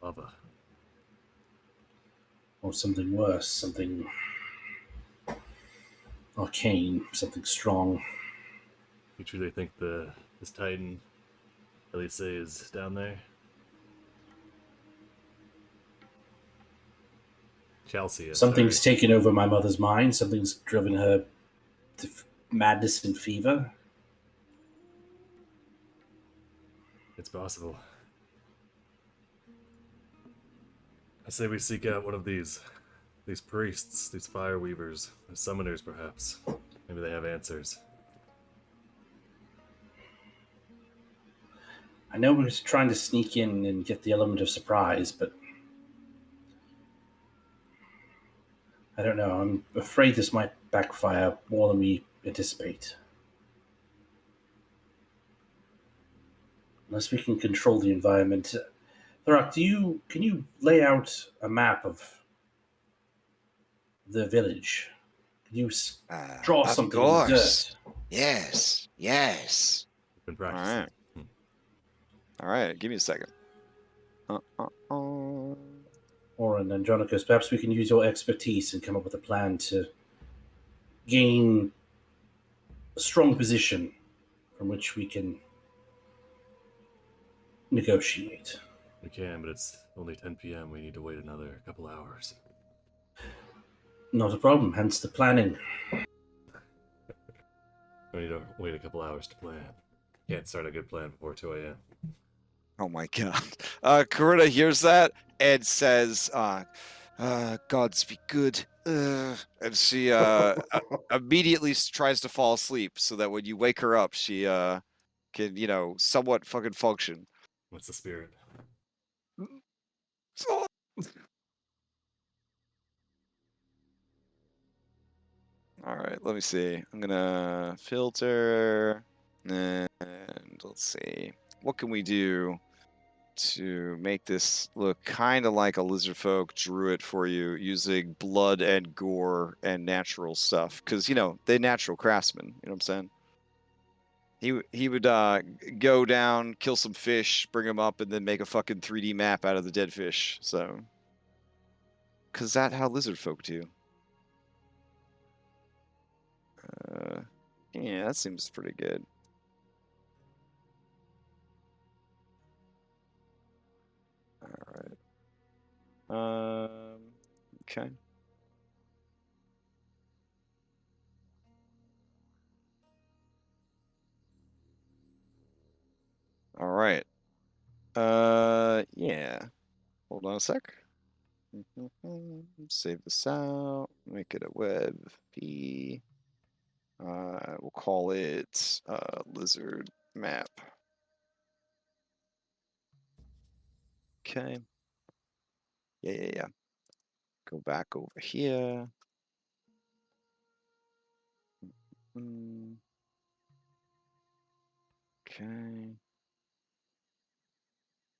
Speaker 3: Lava.
Speaker 4: Or something worse, something arcane, something strong.
Speaker 3: You truly think this Titan, Elise, is down there? Chelsea.
Speaker 4: Something's taken over my mother's mind. Something's driven her to madness and fever.
Speaker 3: It's possible. I say we seek out one of these priests, these fire weavers, summoners perhaps. Maybe they have answers.
Speaker 4: I know we're just trying to sneak in and get the element of surprise, but I don't know. I'm afraid this might backfire more than we anticipate. Unless we can control the environment. Thorak, can you lay out a map of the village? Can you draw something in the dirt?
Speaker 1: Yes.
Speaker 3: Been practicing.
Speaker 1: All right. Give me a second.
Speaker 4: Oren and Andronicus, perhaps we can use your expertise and come up with a plan to gain a strong position from which we can negotiate.
Speaker 3: We can, but it's only 10 p.m. We need to wait another couple hours.
Speaker 4: Not a problem, hence the planning.
Speaker 3: We need to wait a couple hours to plan. Can't start a good plan before 2 a.m.
Speaker 1: Oh my god. Corinna hears that and says, Gods be good. And she immediately tries to fall asleep so that when you wake her up, she can, somewhat fucking function.
Speaker 3: What's the spirit?
Speaker 1: All right, let me see. I'm gonna filter, and let's see. What can we do to make this look kind of like a lizard folk druid for you, using blood and gore and natural stuff? Because they're natural craftsmen. You know what I'm saying? He would go down, kill some fish, bring them up, and then make a fucking 3D map out of the dead fish. So, because that's how lizard folk do. Yeah, that seems pretty good. All right. Okay. All right. Yeah. Hold on a sec. Save this out. Make it a web p. We'll call it lizard map. Okay. Yeah. Go back over here. Okay.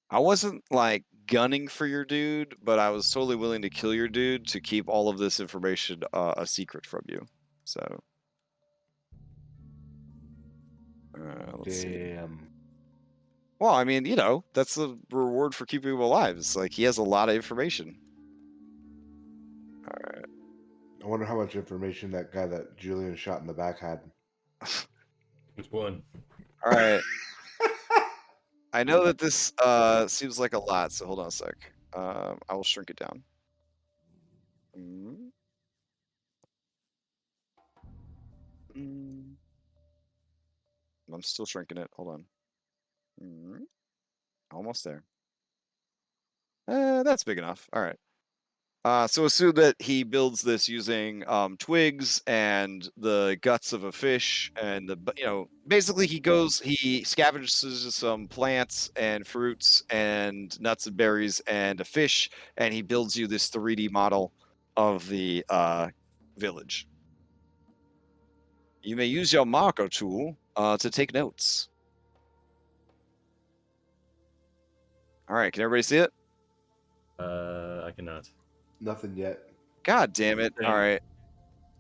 Speaker 1: I wasn't like gunning for your dude, but I was totally willing to kill your dude to keep all of this information a secret from you. So, let's see.
Speaker 6: Damn.
Speaker 1: Well, I mean, that's the reward for keeping him alive. It's like he has a lot of information. All right.
Speaker 6: I wonder how much information that guy that Julian shot in the back had.
Speaker 3: Which one?
Speaker 1: All right. I know that this seems like a lot, so hold on a sec. I will shrink it down. I'm still shrinking it. Hold on. Almost there. That's big enough. All right. So assume that he builds this using twigs and the guts of a fish, and basically he scavenges some plants and fruits and nuts and berries and a fish, and he builds you this 3D model of the village. You may use your marker tool to take notes. All right, can everybody see it?
Speaker 3: I cannot.
Speaker 6: Nothing yet.
Speaker 1: God damn it. All right.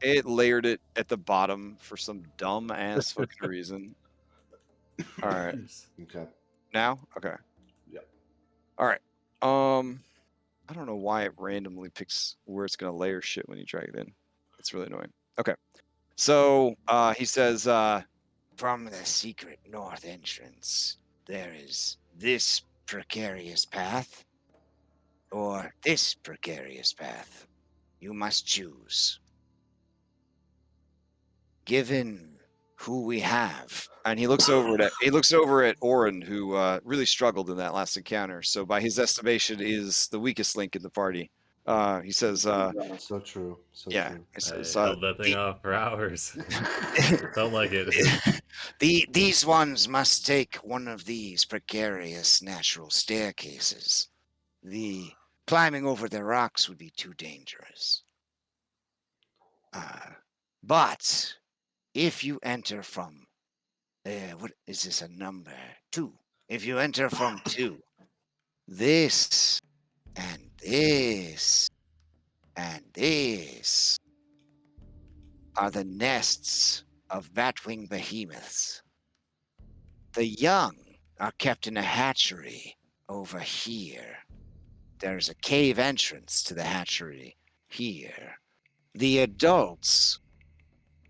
Speaker 1: It layered it at the bottom for some dumb ass fucking reason. All right.
Speaker 6: Okay.
Speaker 1: Now? Okay.
Speaker 6: Yep.
Speaker 1: All right. I don't know why it randomly picks where it's going to layer shit when you drag it in. It's really annoying. Okay. So, he says, from the secret north entrance, there is this precarious path or this precarious path. You must choose. Given who we have, and he looks over at Orin, who really struggled in that last encounter. So, by his estimation, is the weakest link in the party. He says,
Speaker 6: So true. So
Speaker 1: "Yeah."
Speaker 6: true.
Speaker 1: He says,
Speaker 3: I held that thing off for hours. Felt like it.
Speaker 1: These ones must take one of these precarious natural staircases. The climbing over the rocks would be too dangerous. But if you enter from, what is this, a number 2? If you enter from 2, this and this and this are the nests of batwing behemoths. The young are kept in a hatchery over here. There's a cave entrance to the hatchery here. The adults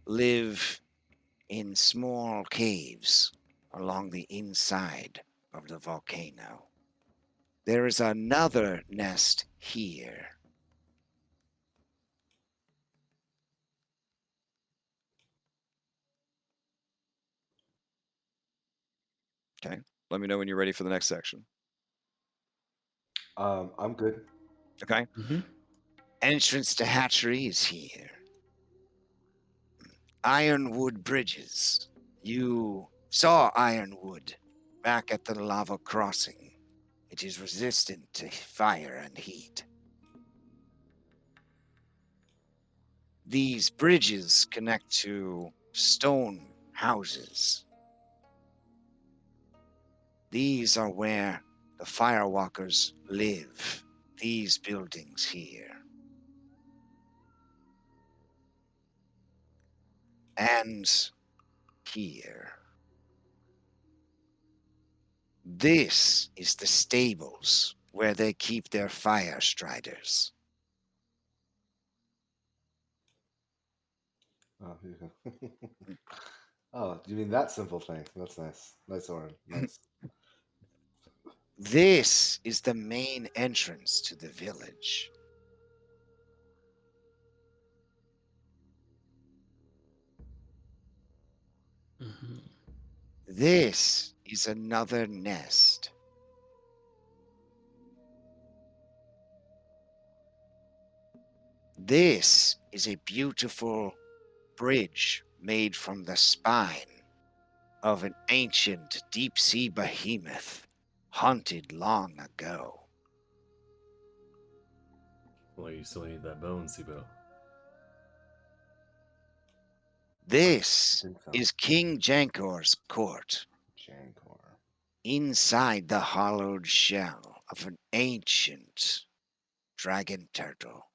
Speaker 1: live in small caves along the inside of the volcano. There is another nest here. Okay. Let me know when you're ready for the next section.
Speaker 6: I'm good.
Speaker 1: Okay.
Speaker 5: Mm-hmm.
Speaker 1: Entrance to hatchery is here. Ironwood bridges. You saw ironwood back at the lava crossing. It is resistant to fire and heat. These bridges connect to stone houses. These are where the firewalkers live. These buildings here. And here. This is the stables where they keep their fire striders.
Speaker 6: Oh, yeah. Oh, you mean that simple thing? That's nice. Nice, Orin. Nice.
Speaker 1: This is the main entrance to the village.
Speaker 5: Mm-hmm.
Speaker 1: This is another nest. This is a beautiful bridge made from the spine of an ancient deep-sea behemoth hunted long ago.
Speaker 3: Well, you still need that bone, Sibo.
Speaker 1: This
Speaker 6: think so.
Speaker 1: is King Jankor's court,
Speaker 6: Jankor.
Speaker 1: inside the hollowed shell of an ancient dragon turtle.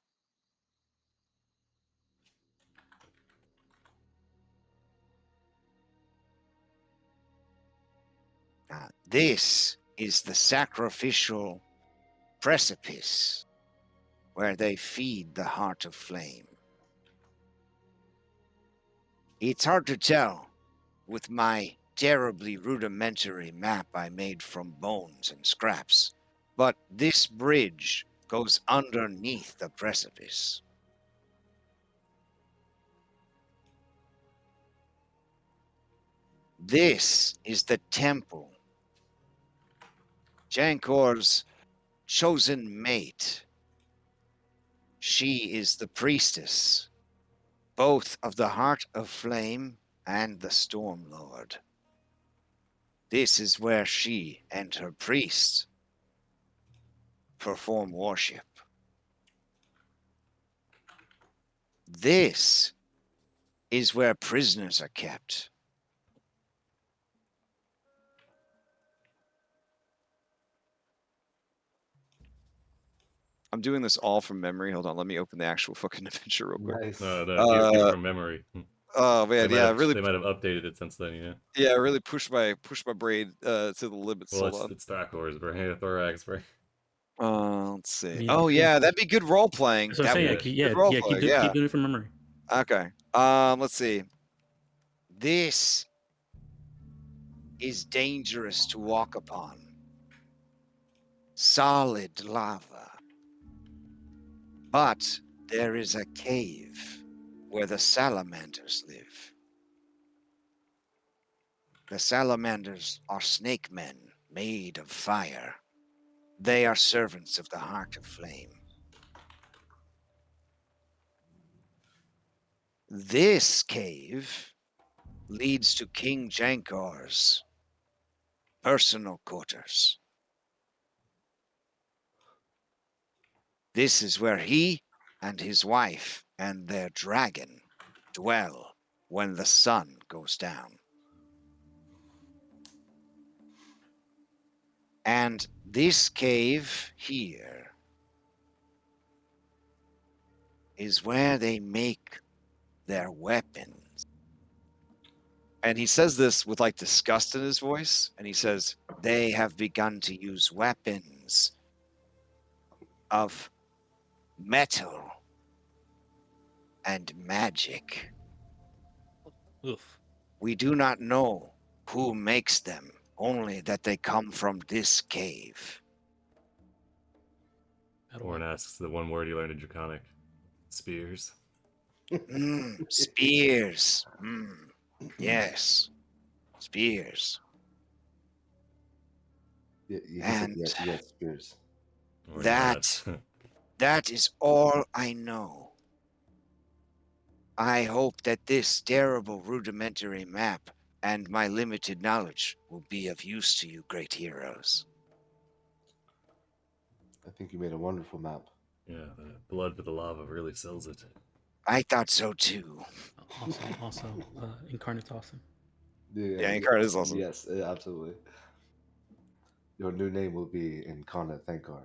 Speaker 1: This is the sacrificial precipice where they feed the heart of flame. It's hard to tell with my terribly rudimentary map I made from bones and scraps, but this bridge goes underneath the precipice. This is the temple. Jankor's chosen mate. She is the priestess, both of the Heart of Flame and the Storm Lord. This is where she and her priests perform worship. This is where prisoners are kept. I'm doing this all from memory. Hold on, let me open the actual fucking adventure real quick.
Speaker 6: Nice.
Speaker 3: No, keep from memory.
Speaker 1: Oh man,
Speaker 3: They
Speaker 1: yeah,
Speaker 3: might
Speaker 1: really,
Speaker 3: have updated it since then, you know.
Speaker 1: yeah, really pushed my brain to the limits.
Speaker 3: Well,
Speaker 1: Hold on.
Speaker 3: it's Thrakors, bro. Thorax, bro.
Speaker 1: Let's see.
Speaker 5: I mean,
Speaker 1: Oh
Speaker 5: if you-
Speaker 1: yeah, that'd be good role playing.
Speaker 5: So I'm
Speaker 1: That
Speaker 5: saying,
Speaker 1: would
Speaker 5: yeah,
Speaker 1: be good role playing. Yeah.
Speaker 5: keep doing it from memory.
Speaker 1: Okay. Let's see. This is dangerous to walk upon. Solid lava. But there is a cave where the salamanders live. The salamanders are snake men made of fire. They are servants of the Heart of Flame. This cave leads to King Jankor's personal quarters. This is where he and his wife and their dragon dwell when the sun goes down. And this cave here is where they make their weapons. And he says this with like disgust in his voice. And he says, they have begun to use weapons of metal and magic.
Speaker 5: Oof.
Speaker 1: We do not know who makes them, only that they come from this cave.
Speaker 3: Warren asks the one word you learned in Draconic. Spears.
Speaker 1: Spears. Yes. Spears.
Speaker 6: Yeah, he
Speaker 1: And
Speaker 6: said yes, Spears.
Speaker 3: Or
Speaker 1: that that is all I know. I hope that this terrible rudimentary map and my limited knowledge will be of use to you, great heroes.
Speaker 6: I think you made a wonderful map.
Speaker 3: Yeah, the blood for the lava really sells it.
Speaker 1: I thought so too.
Speaker 5: Also, Incarnate's awesome.
Speaker 1: Yeah, Incarnate is awesome.
Speaker 6: Yes, absolutely. Your new name will be Incarnate Thankar.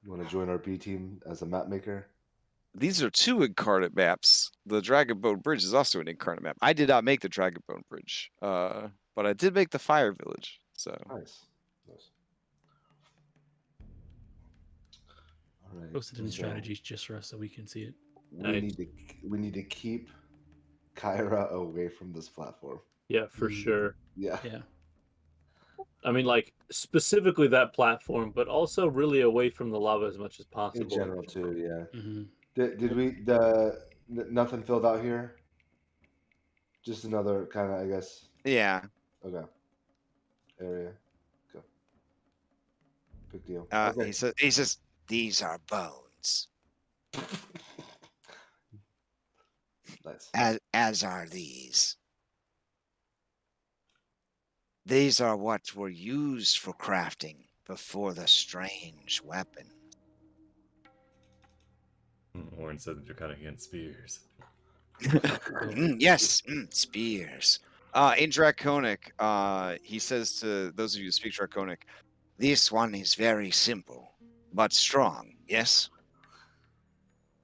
Speaker 6: You want to join our B team as a map maker?
Speaker 1: These are two incarnate maps. The Dragonbone Bridge is also an incarnate map. I did not make the Dragonbone Bridge, but I did make the Fire Village. So
Speaker 6: Nice. All right.
Speaker 5: Posted in
Speaker 6: so
Speaker 5: strategies just for us so we can see it.
Speaker 6: we need to keep Kyra away from this platform.
Speaker 2: Yeah, for sure.
Speaker 6: Yeah.
Speaker 5: Yeah.
Speaker 2: I mean, like, specifically that platform, but also really away from the lava as much as possible.
Speaker 6: In general, too, yeah.
Speaker 5: Mm-hmm.
Speaker 6: Did we, nothing filled out here? Just another kind of, I guess.
Speaker 1: Yeah.
Speaker 6: Okay. Area. Go. Big deal. Okay.
Speaker 1: He says these are bones,
Speaker 6: Nice.
Speaker 1: as are these. These are what were used for crafting before the strange weapon.
Speaker 3: Warren said that you're kind of against spears.
Speaker 1: Yes, spears. In Draconic, he says to those of you who speak Draconic, this one is very simple, but strong, yes?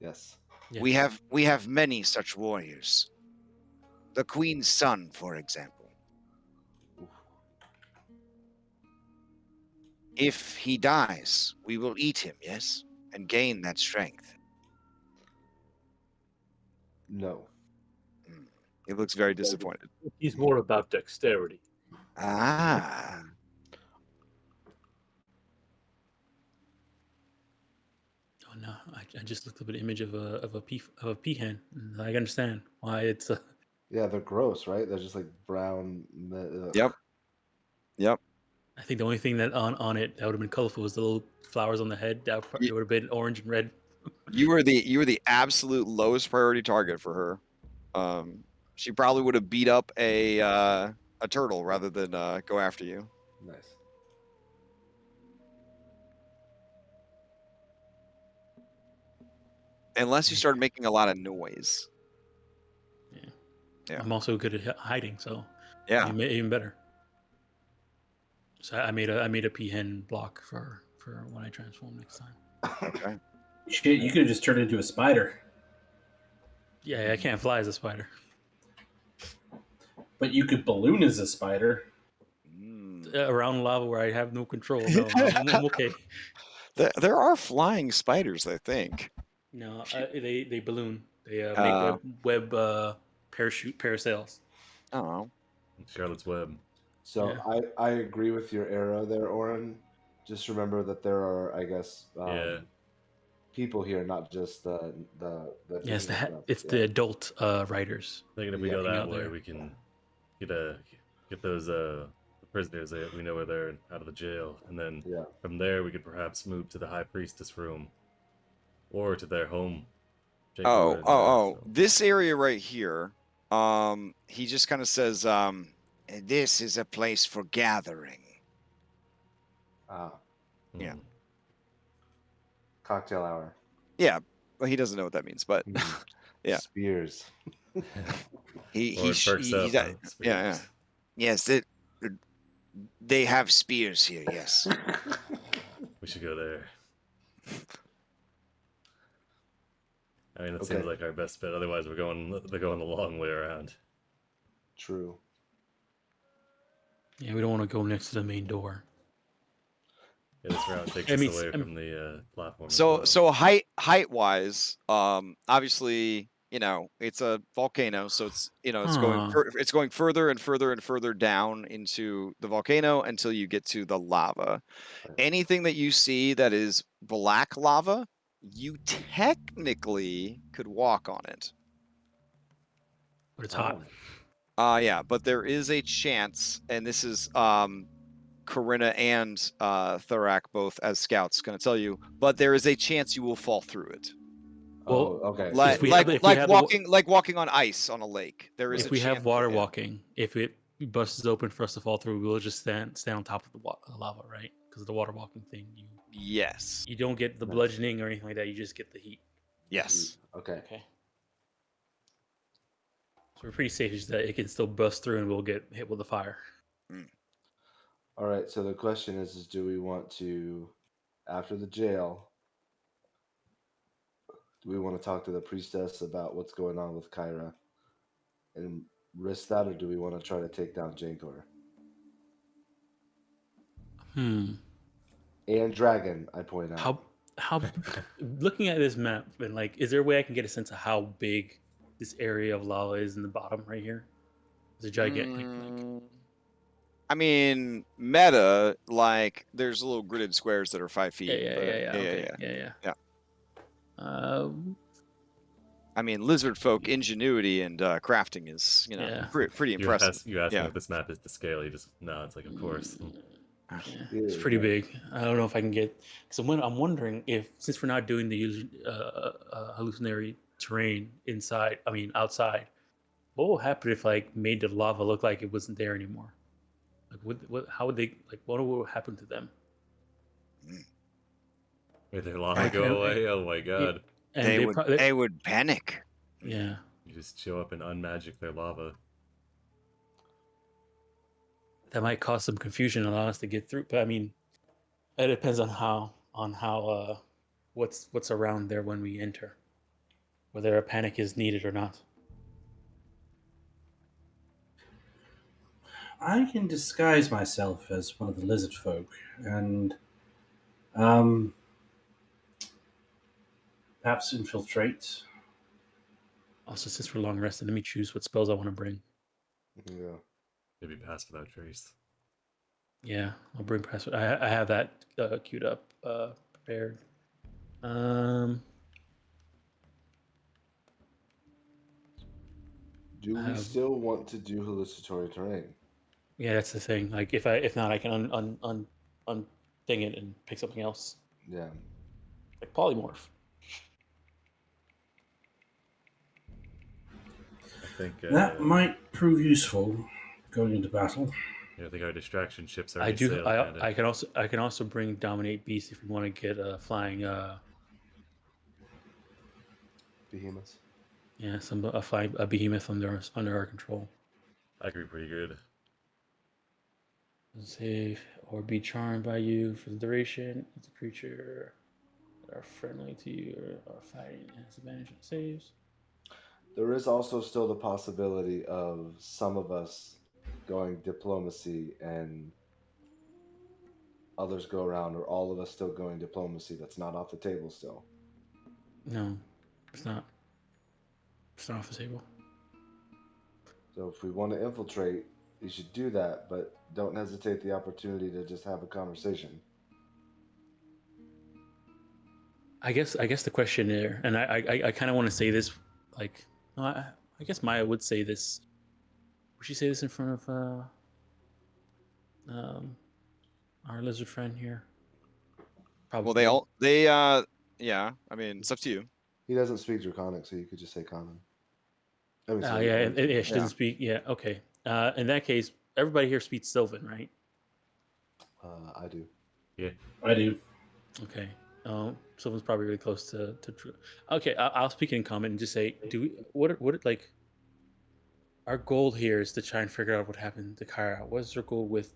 Speaker 6: Yes.
Speaker 5: Yeah.
Speaker 1: We have many such warriors. The Queen's son, for example. If he dies, we will eat him, yes? And gain that strength.
Speaker 6: No.
Speaker 1: He looks very disappointed.
Speaker 2: He's more about dexterity.
Speaker 1: Ah.
Speaker 5: Oh no, I just looked up an image of a peahen. And I understand why it's a.
Speaker 6: Yeah, they're gross, right? They're just like brown.
Speaker 1: Yep. Yep.
Speaker 5: I think the only thing that on it that would have been colorful was the little flowers on the head. That
Speaker 1: Ye-
Speaker 5: it would have been orange and red.
Speaker 1: You were the absolute lowest priority target for her. She probably would have beat up a turtle rather than go after you.
Speaker 6: Nice.
Speaker 1: Unless you started making a lot of noise. Yeah.
Speaker 5: I'm also good at hiding, so
Speaker 1: Yeah.
Speaker 5: even better. So I made a peahen block for when I transform next time.
Speaker 1: Okay.
Speaker 4: Shit, you could have just turned into a spider.
Speaker 5: Yeah, I can't fly as a spider.
Speaker 4: But you could balloon as a spider.
Speaker 5: Around lava where I have no control. No, I'm okay.
Speaker 1: There are flying spiders, I think.
Speaker 5: No, they balloon. They make web parachute parasails.
Speaker 1: Oh.
Speaker 3: Charlotte's Web.
Speaker 6: So
Speaker 5: Yeah.
Speaker 6: I agree with your arrow there, Oren. Just remember that there are, I guess, people here, not just the
Speaker 5: Yes, it's
Speaker 6: yeah.
Speaker 5: the adult writers.
Speaker 3: Thinking if we
Speaker 6: Yeah.
Speaker 3: go that
Speaker 5: Out
Speaker 3: way,
Speaker 5: there.
Speaker 3: we can get those prisoners that we know where they're out of the jail, and then
Speaker 6: Yeah.
Speaker 3: from there we could perhaps move to the High Priestess room or to their home.
Speaker 1: So. This area right here. He just kind of says, this is a place for gathering. Yeah.
Speaker 6: Cocktail hour.
Speaker 1: Yeah, well, he doesn't know what that means, but yeah.
Speaker 6: Spears.
Speaker 1: He's yeah. Yes, they have spears here. Yes.
Speaker 3: We should go there. I mean, it seems like our best bet. Otherwise, they're going the long way around.
Speaker 6: True.
Speaker 5: Yeah, we don't want to go next to the main door.
Speaker 3: Yeah, this route takes us away from the platform.
Speaker 1: So height wise, obviously, it's a volcano, so it's it's going further and further and further down into the volcano until you get to the lava. Anything that you see that is black lava, you technically could walk on it.
Speaker 5: But it's hot.
Speaker 1: Yeah, but there is a chance, and this is Corinna and Thorak both as scouts going to tell you, but there is a chance you will fall through it.
Speaker 6: Well, okay.
Speaker 1: Like walking on ice on a lake. There is.
Speaker 5: If we have water walking, if it busts open for us to fall through, we'll just stand on top of the lava, right? Because of the water walking thing.
Speaker 1: Yes.
Speaker 5: You don't get the bludgeoning or anything like that. You just get the heat.
Speaker 1: Yes.
Speaker 6: Okay.
Speaker 5: So we're pretty safe, just that it can still bust through and we'll get hit with the fire.
Speaker 6: All right. So the question is do we want to, after the jail, do we want to talk to the priestess about what's going on with Kyra and risk that, or do we want to try to take down Jankor? And Dragon, I point out.
Speaker 5: How looking at this map and is there a way I can get a sense of how big this area of lava is in the bottom right here? It's a gigantic.
Speaker 1: I mean, meta, there's little gridded squares that are 5 feet.
Speaker 5: Yeah.
Speaker 1: I mean, lizard folk ingenuity and crafting is,
Speaker 5: Yeah.
Speaker 1: pretty
Speaker 3: You
Speaker 1: impressive.
Speaker 3: you ask him
Speaker 1: Yeah.
Speaker 3: if this map is to scale. He just nods like, of course.
Speaker 5: Yeah,
Speaker 6: Yeah,
Speaker 5: it's pretty
Speaker 6: yeah.
Speaker 5: big. I don't know if I can get because I'm wondering if since we're not doing the hallucinatory terrain inside, I mean outside, what will happen if like made the lava look like it wasn't there anymore? Like, how would they like? What will happen to them?
Speaker 3: Made their lava
Speaker 5: Right,
Speaker 3: go away. Oh my god!
Speaker 5: and
Speaker 1: They would panic.
Speaker 5: yeah.
Speaker 3: You just show up and unmagic their lava.
Speaker 5: That might cause some confusion and allow us to get through. But I mean, it depends on how what's around there when we enter, whether a panic is needed or not.
Speaker 4: I can disguise myself as one of the lizard folk and perhaps infiltrate.
Speaker 5: Also, since we're long rested, let me choose what spells I want to bring.
Speaker 6: Yeah.
Speaker 3: Maybe pass without trace.
Speaker 5: Yeah, I'll bring password. I have that queued up, prepared.
Speaker 6: Do we still want to do hallucinatory terrain?
Speaker 5: Yeah, that's the thing. Like, if not, I can un thing it and pick something else.
Speaker 6: Yeah.
Speaker 5: Like polymorph.
Speaker 3: I think
Speaker 4: That might prove useful going into battle.
Speaker 3: I think our distraction ships are.
Speaker 5: I do. I can also bring dominate beast if you want to get a flying.
Speaker 6: Behemoths.
Speaker 5: Yeah, a behemoth under our control.
Speaker 3: That could be pretty good.
Speaker 5: Save or be charmed by you for the duration. It's a creature that are friendly to you or are fighting has advantage on saves.
Speaker 6: There is also still the possibility of some of us going diplomacy and others go around, or all of us still going diplomacy. That's not off the table still.
Speaker 5: No, it's not. It's not off the table.
Speaker 6: So if we want to infiltrate, you should do that, but don't hesitate the opportunity to just have a conversation.
Speaker 5: I guess the question there, and I kind of want to say this, like, no, I guess Maya would say this. Would she say this in front of our lizard friend here? Probably.
Speaker 1: Well, yeah. I mean, it's up to you.
Speaker 6: He doesn't speak Draconic, so you could just say common. I mean,
Speaker 5: Yeah, she doesn't speak. Yeah, okay. In that case, everybody here speaks Sylvan, right?
Speaker 6: I do.
Speaker 3: Yeah,
Speaker 4: I do.
Speaker 5: Okay. Sylvan's probably really close to. Okay, I'll speak in common and just say, what like? Our goal here is to try and figure out what happened to Kyra. What is our goal with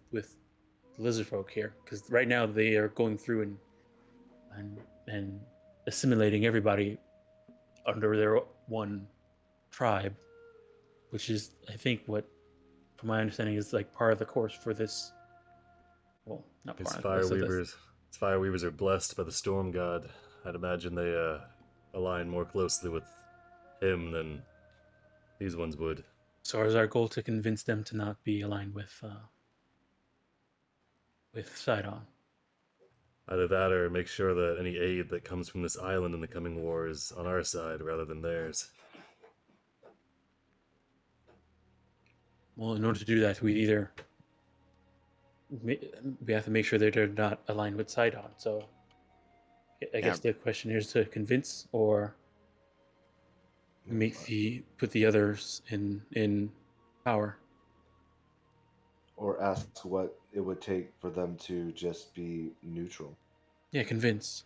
Speaker 5: lizard folk here? Because right now they are going through and assimilating everybody under their one tribe, which is, I think, what, from my understanding, is like part of the course for this. Well, not part of the course.
Speaker 3: Fireweavers. His Fireweavers are blessed by the Storm God. I'd imagine they align more closely with him than these ones would.
Speaker 5: So is our goal to convince them to not be aligned with Sidon?
Speaker 3: Either that or make sure that any aid that comes from this island in the coming war is on our side rather than theirs.
Speaker 5: Well, in order to do that, we have to make sure that they're not aligned with Sidon. So I guess the question here is to convince or put the others in power.
Speaker 6: Or ask what it would take for them to just be neutral.
Speaker 5: Yeah, convince.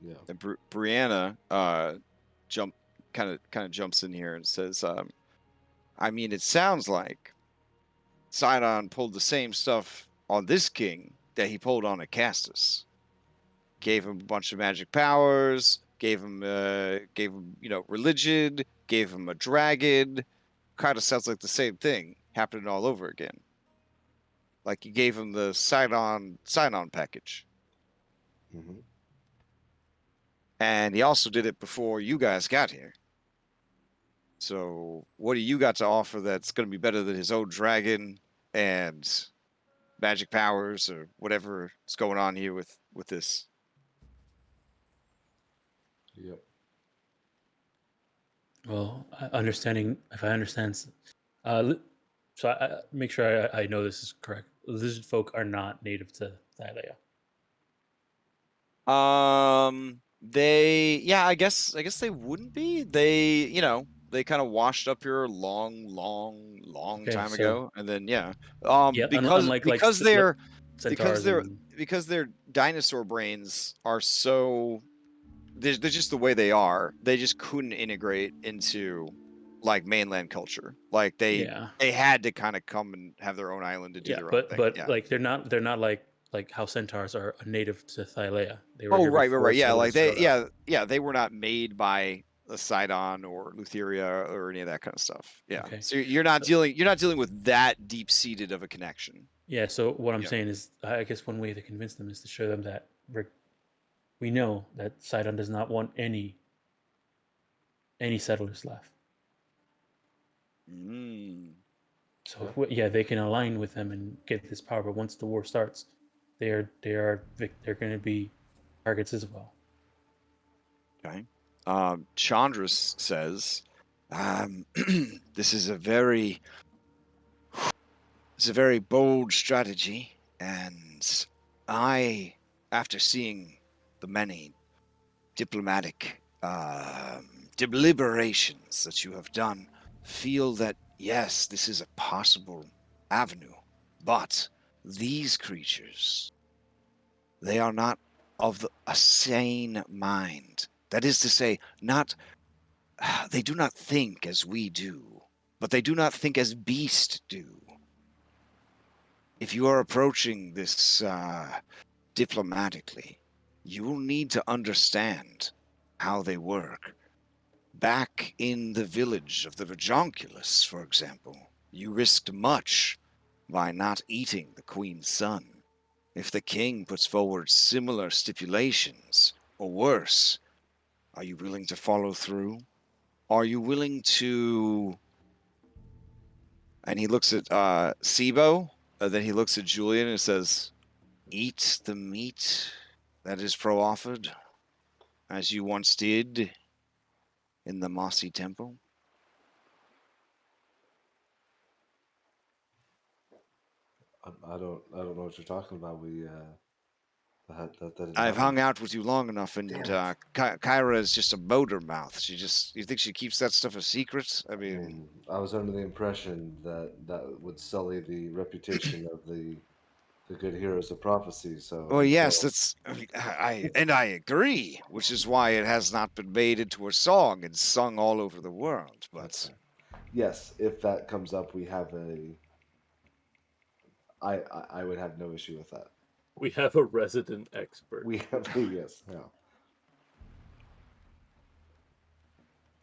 Speaker 6: Yeah.
Speaker 1: And Brianna kind of jumps in here and says, I mean, it sounds like Sidon pulled the same stuff on this king that he pulled on Acastus. Gave him a bunch of magic powers, gave him religion, gave him a dragon. Kind of sounds like the same thing happening all over again. Like he gave him the Sidon package.
Speaker 6: Mm-hmm.
Speaker 1: And he also did it before you guys got here. So what do you got to offer that's going to be better than his own dragon and magic powers or whatever is going on here with this?
Speaker 6: Yep.
Speaker 5: Well, understanding if I understand, so I make sure I know this is correct. Lizard folk are not native to Thylea.
Speaker 1: I guess they wouldn't be. They kind of washed up here long
Speaker 5: Okay,
Speaker 1: time
Speaker 5: so
Speaker 1: ago, and then
Speaker 5: yeah,
Speaker 1: because
Speaker 5: unlike
Speaker 1: because
Speaker 5: like
Speaker 1: they're
Speaker 5: centaurs and
Speaker 1: because their dinosaur brains are so they're just the way they are. They just couldn't integrate into like mainland culture. Like
Speaker 5: yeah,
Speaker 1: they had to kind of come and have their own island to do
Speaker 5: yeah,
Speaker 1: their own
Speaker 5: but
Speaker 1: thing. Yeah.
Speaker 5: like they're not like how centaurs are native to Thylea. They were
Speaker 1: Oh,
Speaker 5: here
Speaker 1: right, right,
Speaker 5: before
Speaker 1: right. Yeah, like
Speaker 5: settlers showed up.
Speaker 1: they were not made by the Sidon or Lutheria or any of that kind of stuff. Yeah.
Speaker 5: Okay.
Speaker 1: So
Speaker 5: So-
Speaker 1: you're not dealing with that deep seated of a connection.
Speaker 5: Yeah, so what I'm
Speaker 1: Yeah.
Speaker 5: saying is, I guess one way to convince them is to show them that we know that Sidon does not want any settlers left.
Speaker 1: Mm.
Speaker 5: So yeah, they can align with them and get this power. But once the war starts, they're going to be targets as well.
Speaker 1: Okay. Chandras says, this is a very bold strategy, and I, after seeing the many diplomatic deliberations that you have done, feel that yes, this is a possible avenue, but these creatures, they are not of a sane mind. That is to say, they do not think as we do, but they do not think as beasts do. If you are approaching this diplomatically, you will need to understand how they work. Back in the village of the Rajonculus, for example, you risked much by not eating the queen's son. If the king puts forward similar stipulations, or worse, are you willing to follow through? Are you willing to... And he looks at Sibo, then he looks at Julian and says, eat the meat that is pro-offered, as you once did in the mossy temple?
Speaker 6: I don't know what you're talking about. We that didn't
Speaker 1: I've
Speaker 6: happen.
Speaker 1: hung out with you long enough, and Kyra is just a motor mouth. You think she keeps that stuff a secret? I mean,
Speaker 6: I was under the impression that would sully the reputation of the good heroes of prophecy. So
Speaker 1: well, yes, that's I agree, which is why it has not been made into a song and sung all over the world. But
Speaker 6: yes, if that comes up, we have I would have no issue with that.
Speaker 2: We have a resident expert.
Speaker 6: We have yes, yeah.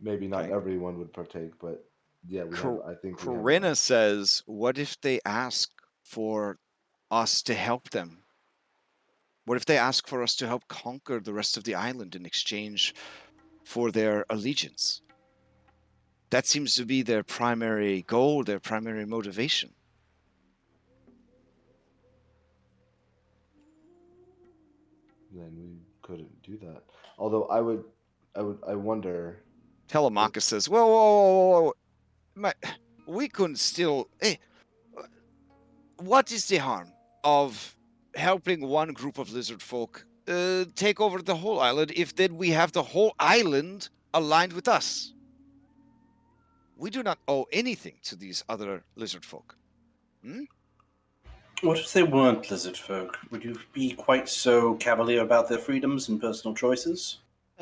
Speaker 6: Maybe not
Speaker 1: Okay.
Speaker 6: everyone would partake, but yeah, I think
Speaker 1: Corinna says, "What if they ask for us to help them? What if they ask for us to help conquer the rest of the island in exchange for their allegiance? That seems to be their primary goal, their primary motivation."
Speaker 6: Then we couldn't do that. Although I wonder.
Speaker 1: Telemachus says, whoa. We couldn't still... what is the harm of helping one group of lizard folk take over the whole island if then we have the whole island aligned with us? We do not owe anything to these other lizard folk.
Speaker 4: What if they weren't lizard folk? Would you be quite so cavalier about their freedoms and personal choices?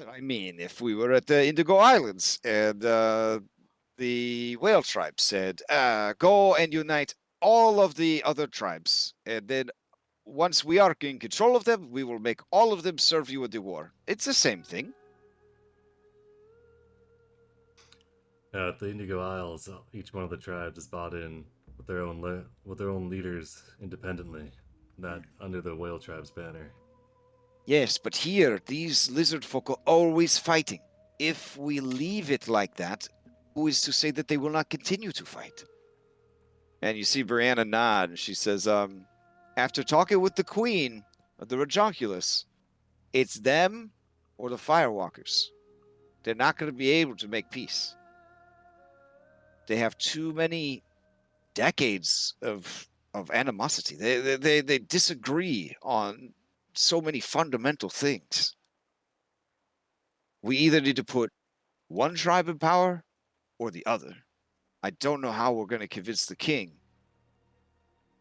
Speaker 1: I mean, if we were at the Indigo Islands and the whale tribe said, go and unite all of the other tribes, and then once we are in control of them, we will make all of them serve you in the war. It's the same thing.
Speaker 3: At the Indigo Isles, each one of the tribes is bought in with their own leaders independently, not under the whale tribe's banner.
Speaker 1: Yes, but here, these lizard folk are always fighting. If we leave it like that, who is to say that they will not continue to fight? And you see Brianna nod, and she says, after talking with the queen of the Rajonculus, it's them or the Firewalkers. They're not going to be able to make peace. They have too many decades of animosity. They disagree on so many fundamental things. We either need to put one tribe in power or the other. I don't know how we're going to convince the king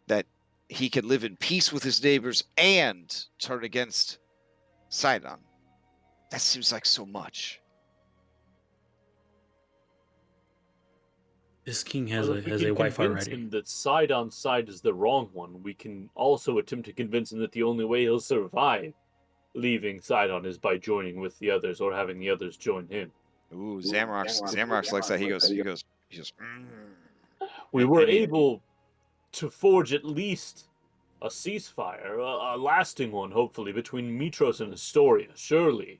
Speaker 1: that he can live in peace with his neighbors and turn against Sidon. That seems like so much.
Speaker 5: This king has
Speaker 2: Well,
Speaker 5: a
Speaker 2: if we
Speaker 5: has
Speaker 2: can
Speaker 5: a wife
Speaker 2: convince
Speaker 5: already.
Speaker 2: him that Sidon's side is the wrong one, we can also attempt to convince him that the only way he'll survive leaving Sidon is by joining with the others or having the others join him.
Speaker 1: Ooh, Zamrox likes that. He goes.
Speaker 2: We were able to forge at least a ceasefire, a lasting one, hopefully, between Mitros and Astoria. Surely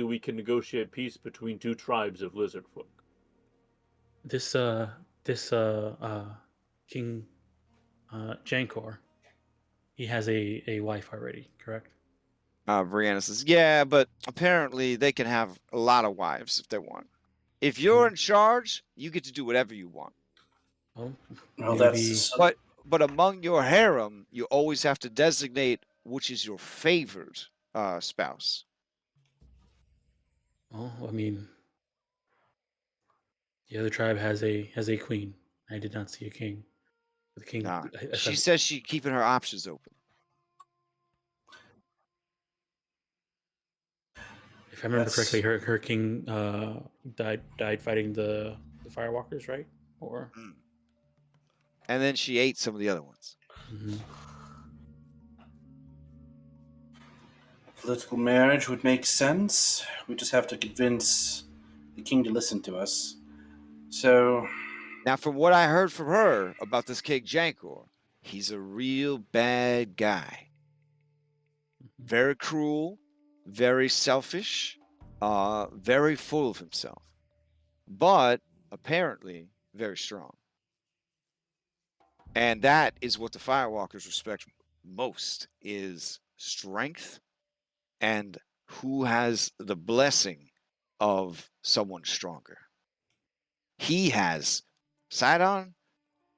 Speaker 2: we can negotiate peace between two tribes of lizard folk.
Speaker 5: This King Jankor, he has a wife already, correct?
Speaker 1: Brianna says, yeah, but apparently they can have a lot of wives if they want. If you're in charge, you get to do whatever you want.
Speaker 5: Well,
Speaker 4: Well,
Speaker 5: maybe-
Speaker 4: that's
Speaker 1: But among your harem, you always have to designate which is your favored spouse.
Speaker 5: Well, I mean, the other tribe has a queen. I did not see a king. The king.
Speaker 1: Nah,
Speaker 5: I
Speaker 1: she
Speaker 5: thought-
Speaker 1: says she's keeping her options open.
Speaker 5: if I remember
Speaker 4: That's-
Speaker 5: correctly, her king died fighting the Firewalkers, right? Or
Speaker 1: And then she ate some of the other ones.
Speaker 5: Mhm.
Speaker 4: political marriage would make sense. We just have to convince the king to listen to us. So,
Speaker 1: Now, from what I heard from her about this King Jankor, he's a real bad guy. Very cruel, very selfish, very full of himself, but apparently very strong. And that is what the Firewalkers respect most, is strength and who has the blessing of someone stronger. He has Sidon,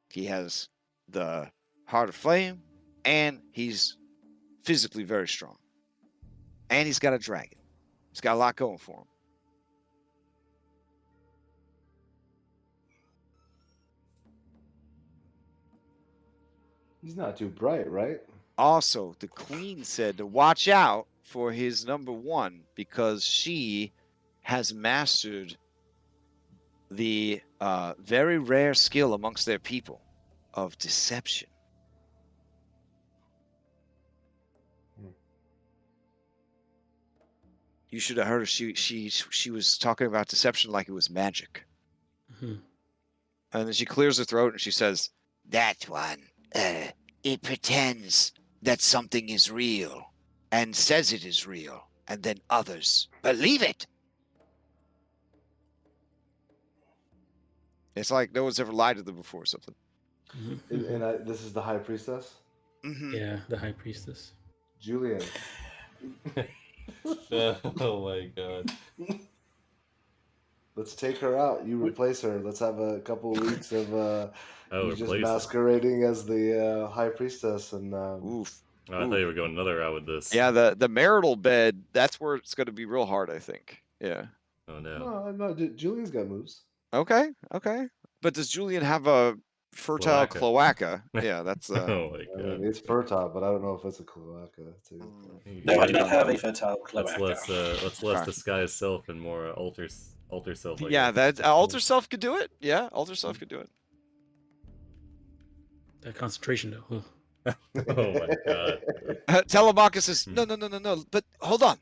Speaker 1: he has the Heart of Flame, and he's physically very strong. And he's got a dragon. He's got a lot going for him.
Speaker 6: He's not too bright, right?
Speaker 1: Also, the queen said to watch out for his number one because she has mastered the very rare skill amongst their people of deception. You should have heard her. She was talking about deception like it was magic.
Speaker 5: Mhm.
Speaker 1: And then she clears her throat and she says, that one, it pretends that something is real and says it is real, and then others believe it. It's like no one's ever lied to them before or something.
Speaker 5: Mhm.
Speaker 6: And this is the High Priestess,
Speaker 1: Mm-hmm.
Speaker 5: Yeah, the High Priestess.
Speaker 6: Julian.
Speaker 3: Oh my god.
Speaker 6: Let's take her out. You replace her. Let's have a couple of weeks of you just
Speaker 3: replace her.
Speaker 6: masquerading as the High Priestess, and
Speaker 1: Oof.
Speaker 3: Oh, I thought you were going another route with this.
Speaker 1: Yeah, the marital bed, that's where it's going to be real hard, I think. Yeah.
Speaker 3: Oh no.
Speaker 6: no, Julian's got moves.
Speaker 1: Okay. But does Julian have a fertile cloaca? Yeah, that's...
Speaker 3: Oh my
Speaker 6: I
Speaker 3: god.
Speaker 6: mean, it's fertile, but I don't know if it's a cloaca. Too.
Speaker 4: no, I do not have a fertile cloaca.
Speaker 3: Let's less disguise self and more alter self. I
Speaker 1: yeah,
Speaker 3: guess.
Speaker 1: that alter self could do it. Yeah, alter self could do it.
Speaker 5: That concentration, though. Ugh.
Speaker 3: Oh my god.
Speaker 1: Telemachus says, no. But hold on.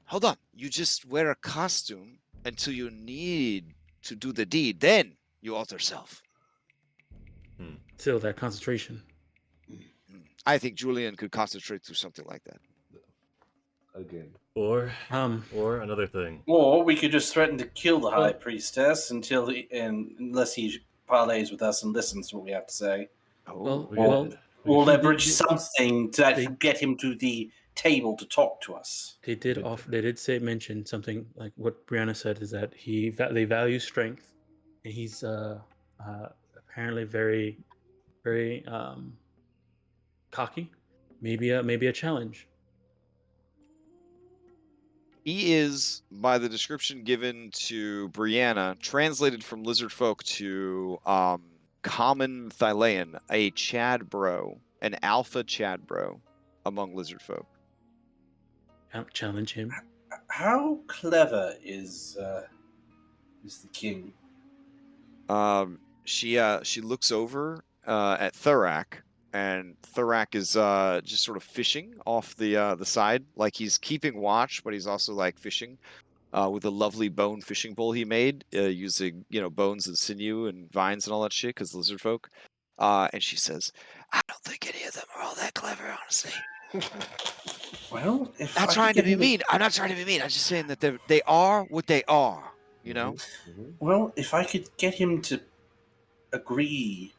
Speaker 1: You just wear a costume until you need to do the deed. Then you alter self.
Speaker 5: Still, that concentration.
Speaker 1: I think Julian could concentrate through something like that.
Speaker 6: Again.
Speaker 3: Or
Speaker 5: Or
Speaker 3: another thing.
Speaker 4: Or we could just threaten to kill the High Priestess unless he parlays with us and listens to what we have to say. Or leverage something to get him to the table to talk to us.
Speaker 5: They did mention something like what Brianna said is that they value strength, and he's apparently very, very cocky. Maybe a challenge.
Speaker 1: He is, by the description given to Brianna, translated from lizard folk to common Thylean, a Chad bro, an alpha Chad bro among lizard folk.
Speaker 5: Challenge him.
Speaker 4: How clever is the king?
Speaker 1: She looks over at Thurak, and Thurak is just sort of fishing off the side, like he's keeping watch, but he's also like fishing with a lovely bone fishing pole he made using bones and sinew and vines and all that shit because lizard folk. And she says, "I don't think any of them are all that clever, honestly."
Speaker 4: Well, if
Speaker 1: Not
Speaker 4: I could
Speaker 1: trying to
Speaker 4: get
Speaker 1: be
Speaker 4: him
Speaker 1: mean. I'm not trying to be mean. I'm just saying that they are what they are. You know.
Speaker 4: Well, if I could get him to agree,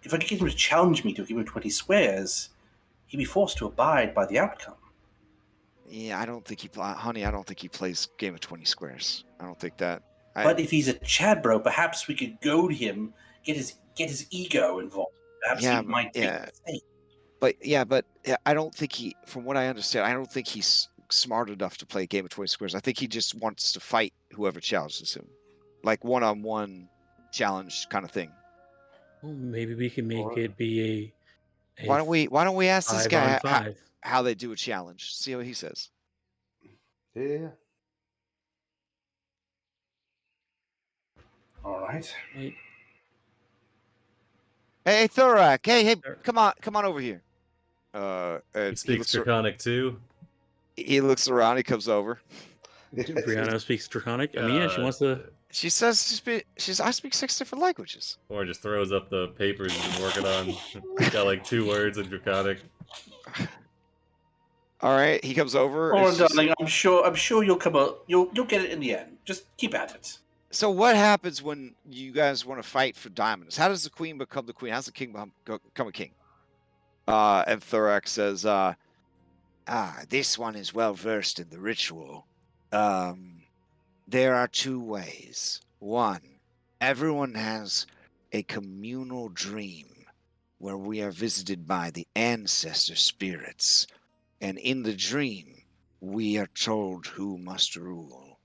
Speaker 4: if I could get him to challenge me to give him 20 squares, he'd be forced to abide by the outcome.
Speaker 1: Yeah, I don't think honey. I don't think he plays game of 20 squares. I don't think that.
Speaker 4: But if he's a Chad bro, perhaps we could goad him, get his ego involved. Perhaps he might take the stake.
Speaker 1: But I don't think from what I understand, I don't think he's smart enough to play a game of 20 squares. I think he just wants to fight whoever challenges him, like one-on-one challenge kind of thing.
Speaker 5: Well, maybe we can make it be a
Speaker 1: why don't we ask this guy
Speaker 5: 5-on-5.
Speaker 1: how they do a challenge? See what he says.
Speaker 6: Yeah.
Speaker 4: All right.
Speaker 1: Hey, Thurak. Hey, come on over here.
Speaker 3: He speaks Draconic too.
Speaker 1: He looks around. He comes over.
Speaker 5: Brianna speaks Draconic. I mean, yeah, she wants to.
Speaker 1: She says I speak 6 different languages.
Speaker 3: Or just throws up the papers he's been working on. He's got like 2 words in Draconic.
Speaker 1: All right, he comes over.
Speaker 4: Oh, darling, I'm sure you'll come out. You'll get it in the end. Just keep at it.
Speaker 1: So what happens when you guys want to fight for diamonds? How does the queen become the queen? How does the king become a king? And Thurak says, this one is well versed in the ritual. There are 2 ways. One, everyone has a communal dream where we are visited by the ancestor spirits, and in the dream, we are told who must rule.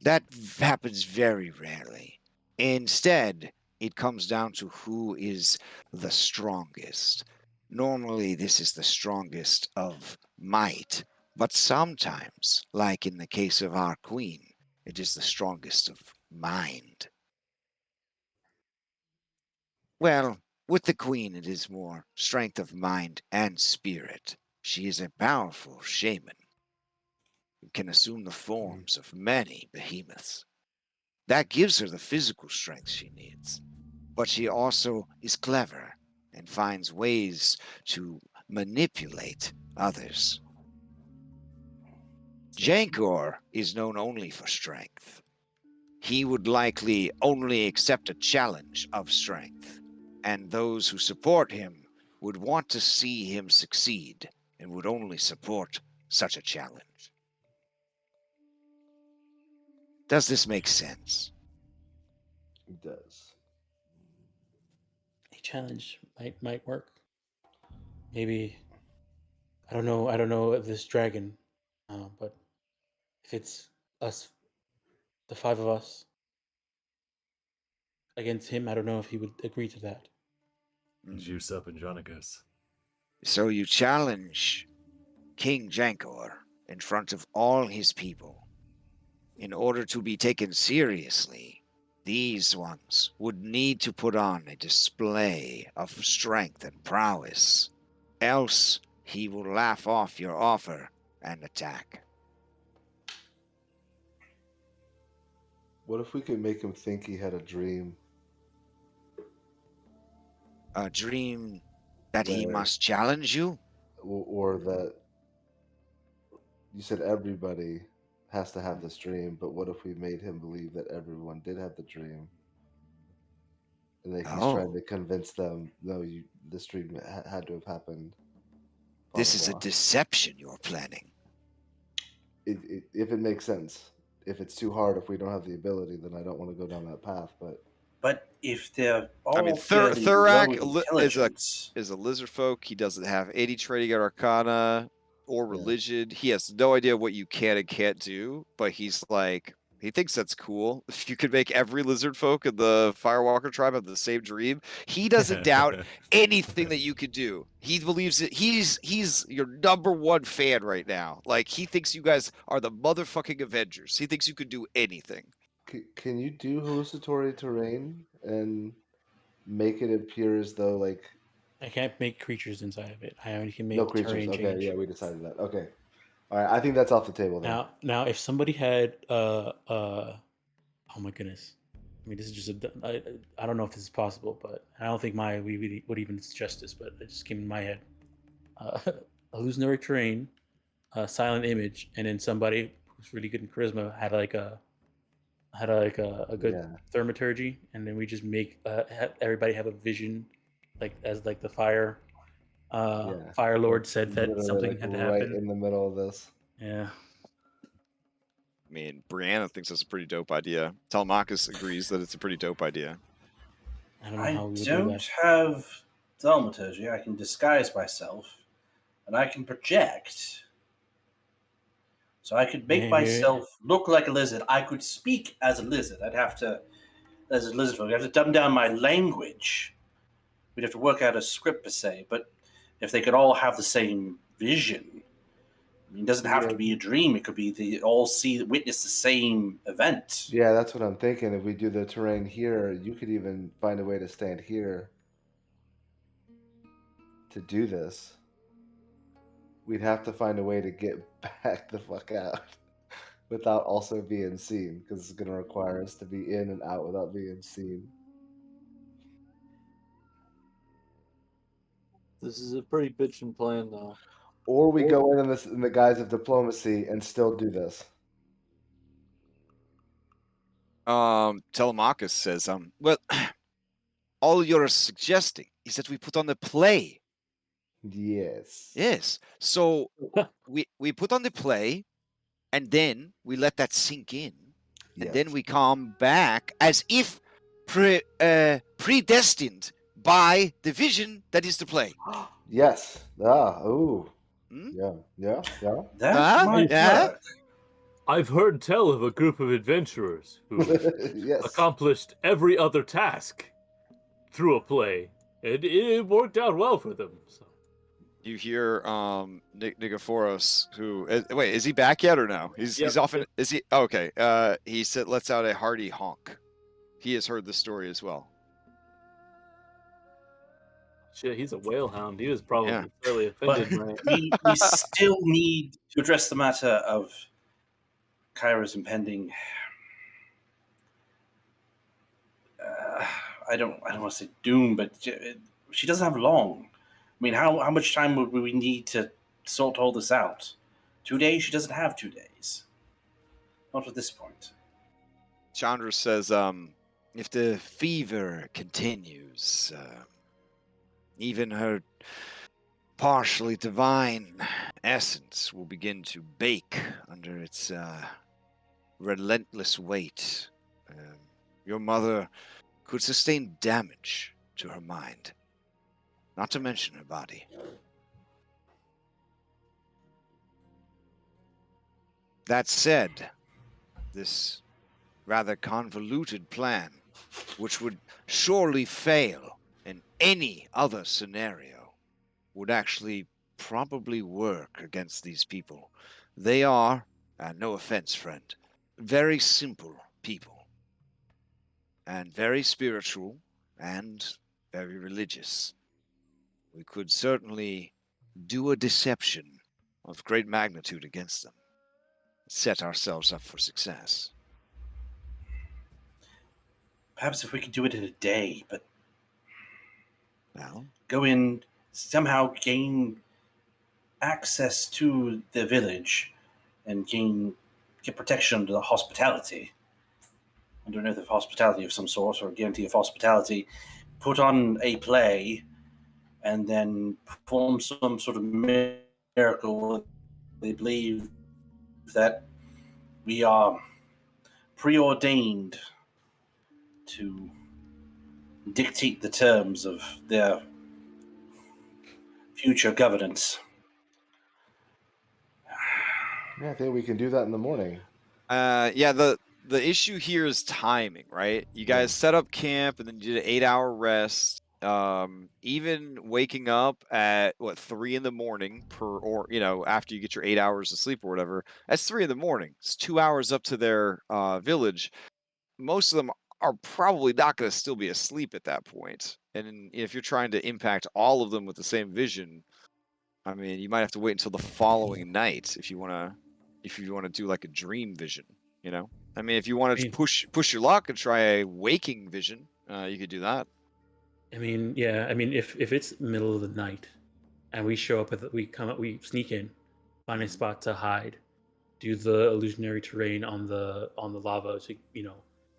Speaker 1: That happens very rarely. Instead, it comes down to who is the strongest. Normally, this is the strongest of might, but sometimes, like in the case of our queen, it is the strongest of mind. Well, with the queen, it is more strength of mind and spirit. She is a powerful shaman who can assume the forms of many behemoths. That gives her the physical strength she needs. But she also is clever and finds ways to manipulate others. Jankor is known only for strength. He would likely only accept a challenge of strength, and those who support him would want to see him succeed and would only support such a challenge. Does this make sense?
Speaker 6: It does.
Speaker 5: A challenge might work. Maybe I don't know if this dragon, but if it's us, the 5 of us against him, I don't know if he would agree to that.
Speaker 3: Juice up Andronicus.
Speaker 1: So you challenge King Jankor in front of all his people. In order to be taken seriously, these ones would need to put on a display of strength and prowess. Else, he will laugh off your offer and attack.
Speaker 6: What if we could make him think he had a dream?
Speaker 1: A dream that he must challenge you?
Speaker 6: Or that you said everybody has to have this dream, but what if we made him believe that everyone did have the dream? And that he's trying to convince them, no, this dream had to have happened.
Speaker 1: This is a deception you're planning.
Speaker 6: If it makes sense. If it's too hard, if we don't have the ability, then I don't want to go down that path. But
Speaker 4: But if they're all
Speaker 1: I mean,
Speaker 4: fairly
Speaker 1: Thurak
Speaker 4: low intelligence,
Speaker 1: is a lizard folk. He doesn't have any trading at Arcana or
Speaker 6: Yeah.
Speaker 1: religion. He has no idea what you can and can't do, but he's like, he thinks that's cool. If you could make every lizard folk in the Firewalker tribe have the same dream, he doesn't doubt anything that you could do. He believes it. He's your #1 fan right now. Like, he thinks you guys are the motherfucking Avengers. He thinks you could do anything.
Speaker 6: Can you do hallucinatory terrain and make it appear as though like
Speaker 5: I can't make creatures inside of it. I only can
Speaker 6: no
Speaker 5: make
Speaker 6: creatures?
Speaker 5: terrain
Speaker 6: Okay,
Speaker 5: change.
Speaker 6: yeah, we decided that. Okay, all right. I think that's off the table then.
Speaker 5: Now, if somebody had oh my goodness, I mean, this is just I don't know if this is possible, but I don't think we would even suggest this, but it just came in my head. Hallucinatory terrain, silent image, and then somebody who's really good in charisma had a good
Speaker 6: Yeah.
Speaker 5: thaumaturgy, and then we just make everybody have a vision, like as like the fire Fire Lord said that
Speaker 6: Literally,
Speaker 5: something
Speaker 6: like,
Speaker 5: had to
Speaker 6: right
Speaker 5: happen.
Speaker 6: in the middle of this.
Speaker 5: Yeah.
Speaker 1: I mean, Brianna thinks that's a pretty dope idea. Telemachus agrees that it's a pretty dope idea.
Speaker 5: I don't know
Speaker 4: I
Speaker 5: how we would do
Speaker 4: don't
Speaker 5: that.
Speaker 4: have thaumaturgy. I can disguise myself, and I can project. So I could make
Speaker 5: Maybe.
Speaker 4: myself look like a lizard. I could speak as a lizard. I'd have to, as a lizard folk, I'd have to dumb down my language. We'd have to work out a script per se. But if they could all have the same vision, I mean, it doesn't have to be a dream. It could be they all witness the same event.
Speaker 6: Yeah, that's what I'm thinking. If we do the terrain here, you could even find a way to stand here to do this. We'd have to find a way to get back the fuck out without also being seen, because it's going to require us to be in and out without being seen.
Speaker 2: This is a pretty bitchin' plan, though.
Speaker 6: Or we go in the guise of diplomacy and still do this.
Speaker 1: Telemachus says, well, all you're suggesting is that we put on the play.
Speaker 6: Yes.
Speaker 1: Yes. So we put on the play, and then we let that sink in, and then we come back as if predestined by the vision that is the play.
Speaker 6: Yes. Ooh.
Speaker 1: Hmm?
Speaker 6: Yeah.
Speaker 4: That might work.
Speaker 2: I've heard tell of a group of adventurers who
Speaker 6: Yes.
Speaker 2: accomplished every other task through a play, and it worked out well for them. So.
Speaker 1: You hear Nicoforos, who wait, is he back yet or no? He's often is he? Oh, okay. He lets out a hearty honk. He has heard the story as well.
Speaker 2: Shit, he's a whale hound. He was probably fairly offended by it.
Speaker 4: We still need to address the matter of Kyra's impending. I don't want to say doom, but she doesn't have long. I mean, how much time would we need to sort all this out? 2 days? She doesn't have 2 days. Not at this point.
Speaker 1: Chandra says, if the fever continues, even her partially divine essence will begin to bake under its relentless weight. Your mother could sustain damage to her mind, not to mention her body. That said, this rather convoluted plan, which would surely fail in any other scenario, would actually probably work against these people. They are, no offense, friend, very simple people, and very spiritual, and very religious. We could certainly do a deception of great magnitude against them, set ourselves up for success.
Speaker 4: Perhaps if we could do it in a day, but
Speaker 1: Well,
Speaker 4: go in, somehow gain access to the village and get protection under the hospitality. Under an oath of hospitality of some sort, or guarantee of hospitality, put on a play, and then perform some sort of miracle. They believe that we are preordained to dictate the terms of their future governance.
Speaker 6: Yeah, I think we can do that in the morning.
Speaker 1: Yeah, the issue here is timing, right? You guys set up camp and then you did an 8-hour rest. Even waking up at 3 in the morning after you get your 8 hours of sleep or whatever, that's 3 in the morning. It's 2 hours up to their village. Most of them are probably not going to still be asleep at that point. And if you're trying to impact all of them with the same vision, I mean, you might have to wait until the following night if you want to do like a dream vision, you know? I mean, if you want to push your luck and try a waking vision, you could do that.
Speaker 5: I mean, yeah. I mean, if it's middle of the night, and we show up we sneak in, find a spot to hide, do the illusionary terrain on the lava, so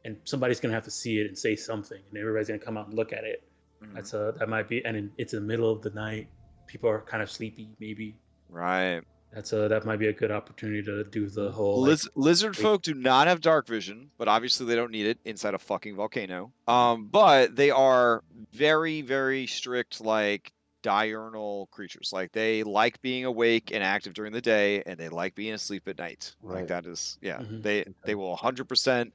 Speaker 5: and somebody's gonna have to see it and say something, and everybody's gonna come out and look at it. That might be, and it's in the middle of the night. People are kind of sleepy, maybe.
Speaker 1: Right.
Speaker 5: That might be a good opportunity to do the whole
Speaker 1: lizard folk do not have dark vision, but obviously they don't need it inside a fucking volcano. But they are very, very strict, like diurnal creatures. Like they like being awake and active during the day, and they like being asleep at night.
Speaker 6: Right.
Speaker 1: Like that is, yeah.
Speaker 5: Mhm.
Speaker 1: They will 100%,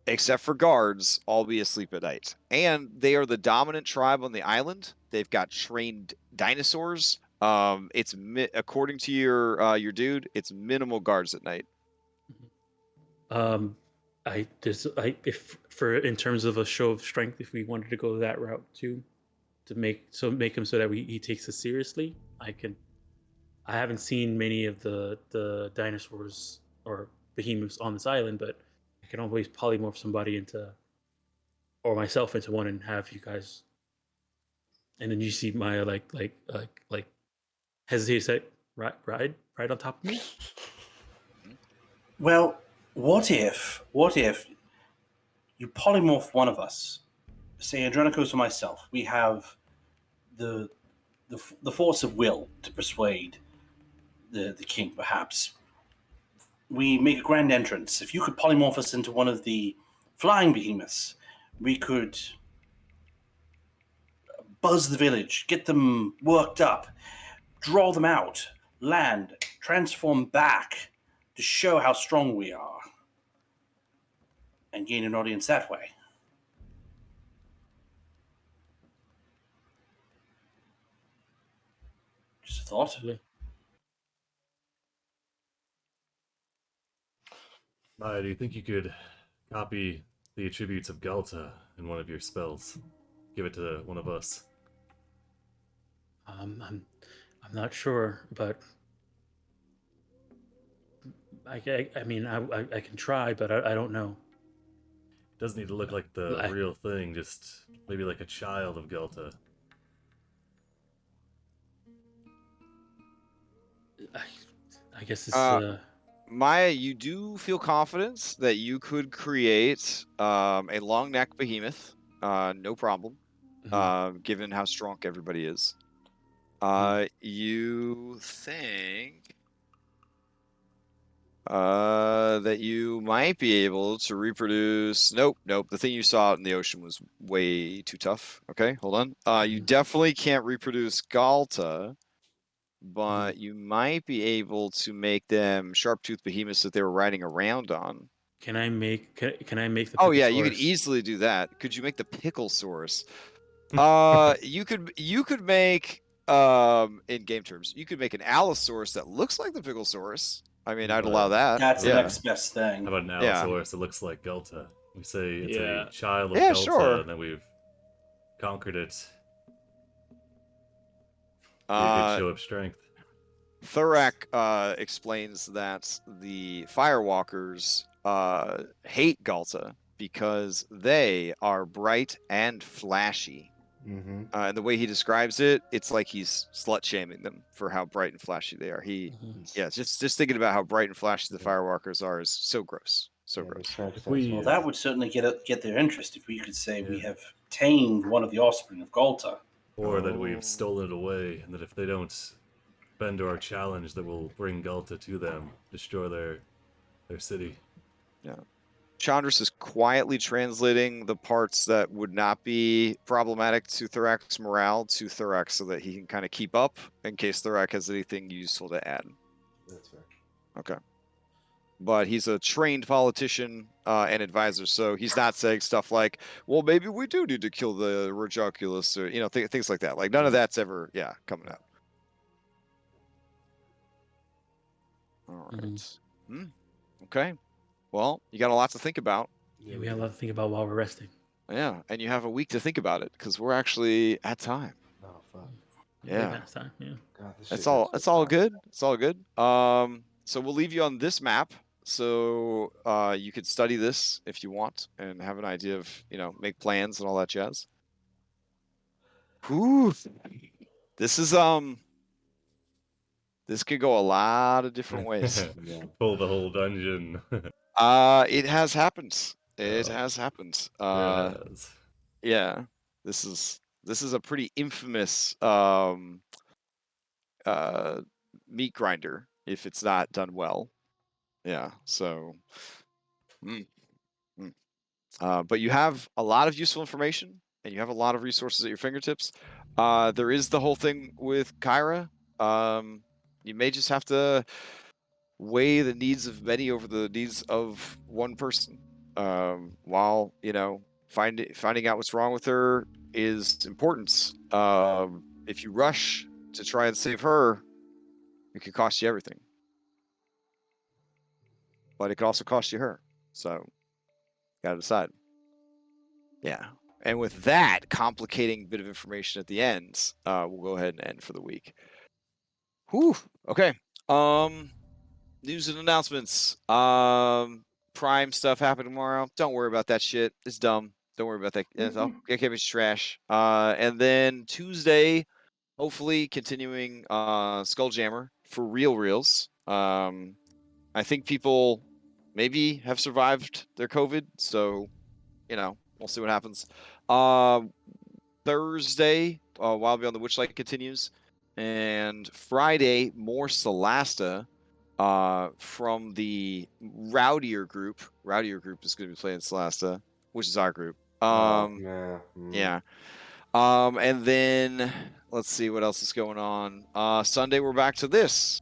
Speaker 1: except for guards, all be asleep at night. And they are the dominant tribe on the island. They've got trained dinosaurs. It's according to your dude, it's minimal guards at night.
Speaker 5: In terms of a show of strength, if we wanted to go that route too, to make him so that he takes us seriously, I haven't seen many of the dinosaurs or behemoths on this island, but I can always polymorph somebody or myself into one and have you guys, and then you see my like hesitate to say ride on top of me.
Speaker 4: Well, what if you polymorph one of us, say Andronicus or myself? We have the force of will to persuade the king, perhaps. We make a grand entrance. If you could polymorph us into one of the flying behemoths, we could buzz the village, get them worked up, draw them out, land, transform back to show how strong we are, and gain an audience that way. Just a thought.
Speaker 3: Maya, do you think you could copy the attributes of Galta in one of your spells? Give it to one of us.
Speaker 5: I'm not sure, but I can try, but I don't know.
Speaker 3: It doesn't need to look like the real thing, just maybe like a child of Galta.
Speaker 5: I guess it's
Speaker 1: Maya, you do feel confidence that you could create a long neck behemoth, no problem, given how strong everybody is. You think that you might be able to reproduce. Nope. The thing you saw out in the ocean was way too tough. Okay, hold on. You definitely can't reproduce Galta, but you might be able to make them sharp-toothed behemoths that they were riding around on.
Speaker 5: Can I make the
Speaker 1: Oh yeah, you could easily do that. Could you make the Picklesaurus? You could make in game terms, you could make an Allosaurus that looks like the Picklesaurus. I mean, I'd allow that.
Speaker 4: That's the next best thing.
Speaker 3: How about an Allosaurus that looks like Galta? We say it's a child of
Speaker 1: Yeah,
Speaker 3: Galta,
Speaker 1: sure.
Speaker 3: and then we've conquered it. Be a good show of strength.
Speaker 1: Thurak explains that the Firewalkers hate Galta because they are bright and flashy. And the way he describes it, it's like he's slut-shaming them for how bright and flashy they are. Just thinking about how bright and flashy the Firewalkers are is so gross. So gross.
Speaker 4: Well, that would certainly get their interest if we could say we have tamed one of the offspring of Galta.
Speaker 3: Or that we've stolen it away, and that if they don't bend to our challenge, that we'll bring Galta to them, destroy their city.
Speaker 1: Yeah. Chandris is quietly translating the parts that would not be problematic to Thorak's morale to Thorak so that he can kind of keep up in case Thorak has anything useful to add.
Speaker 6: That's fair.
Speaker 1: Okay. But he's a trained politician and advisor, so he's not saying stuff like, well, maybe we do need to kill the Rojoculus, or, things like that. Like, none of that's ever, coming out. All right. Okay. Well, you got a lot to think about.
Speaker 5: Yeah, we have a lot to think about while we're resting.
Speaker 1: Yeah, and you have a week to think about it, because we're actually at time.
Speaker 6: Oh, fuck.
Speaker 1: Yeah.
Speaker 5: Last time, yeah.
Speaker 6: God, this
Speaker 1: It's
Speaker 6: shit
Speaker 1: all
Speaker 6: hurts
Speaker 1: it's
Speaker 6: so
Speaker 1: all
Speaker 6: bad.
Speaker 1: good. It's all good. So we'll leave you on this map. So you could study this if you want and have an idea of, make plans and all that jazz. Whew. This is this could go a lot of different ways.
Speaker 6: Yeah.
Speaker 3: Pull the whole dungeon.
Speaker 1: It has happened. It
Speaker 3: Oh.
Speaker 1: has happened.
Speaker 3: Yes.
Speaker 1: Yeah. This is a pretty infamous meat grinder if it's not done well. Yeah, so but you have a lot of useful information and you have a lot of resources at your fingertips. There is the whole thing with Kyra. You may just have to weigh the needs of many over the needs of one person. While finding out what's wrong with her is important. If you rush to try and save her, it could cost you everything. But it could also cost you her. So, gotta decide. Yeah. And with that complicating bit of information at the end, we'll go ahead and end for the week. Whew. Okay. News and announcements. Prime stuff happening tomorrow. Don't worry about that shit. It's dumb. Don't worry about that. It's trash. And then Tuesday, hopefully continuing Skulljammer for reals. I think people maybe have survived their COVID, so we'll see what happens. Thursday, Wild Beyond the Witchlight continues, and Friday more Solasta from the Rowdier group. Rowdier group is going to be playing Solasta, which is our group. Yeah. And then let's see what else is going on. Sunday we're back to this.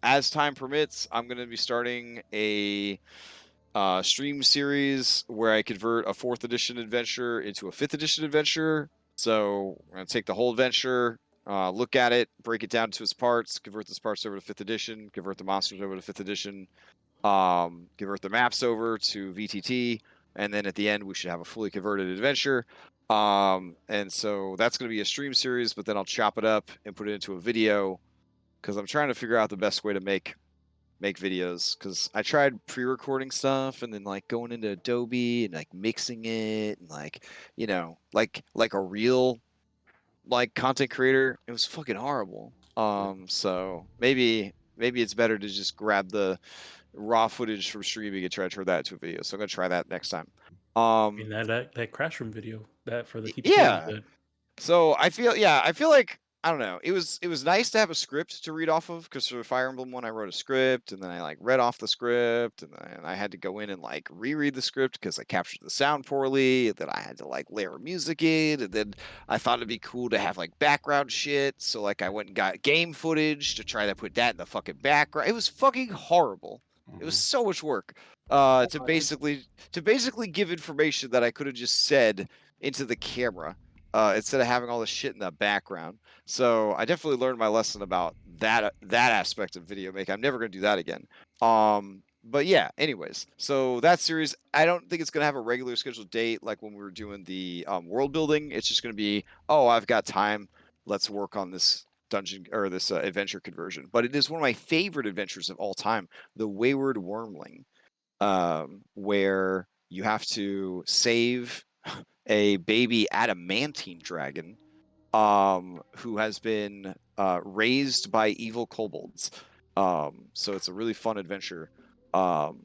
Speaker 1: As time permits, I'm going to be starting a stream series where I convert a 4th edition adventure into a 5th edition adventure. So we're going to take the whole adventure, look at it, break it down to its parts, convert those parts over to 5th edition, convert the monsters over to 5th edition, convert the maps over to VTT, and then at the end we should have a fully converted adventure. And so that's going to be a stream series, but then I'll chop it up and put it into a video because I'm trying to figure out the best way to make videos, because I tried pre-recording stuff and then like going into Adobe and like mixing it and like like a real like content creator. It was fucking horrible. So maybe it's better to just grab the raw footage from streaming and try to turn that into a video. So I'm gonna try that next time.
Speaker 5: I mean, that crash room video that for the TPK
Speaker 1: Yeah.
Speaker 5: was good.
Speaker 1: So I feel like I don't know. It was nice to have a script to read off of, because for the Fire Emblem one, I wrote a script and then I like read off the script and then I had to go in and like reread the script because I captured the sound poorly. And then I had to like layer music in, and then I thought it'd be cool to have like background shit. So like I went and got game footage to try to put that in the fucking background. It was fucking horrible. It was so much work to basically give information that I could have just said into the camera. Instead of having all this shit in the background. So I definitely learned my lesson about that aspect of video making. I'm never going to do that again. But yeah, anyways, so that series, I don't think it's going to have a regular scheduled date like when we were doing the world building. It's just going to be, oh, I've got time. Let's work on this dungeon or this adventure conversion. But it is one of my favorite adventures of all time, the Wayward Wormling, where you have to save a baby adamantine dragon who has been raised by evil kobolds. So it's a really fun adventure. And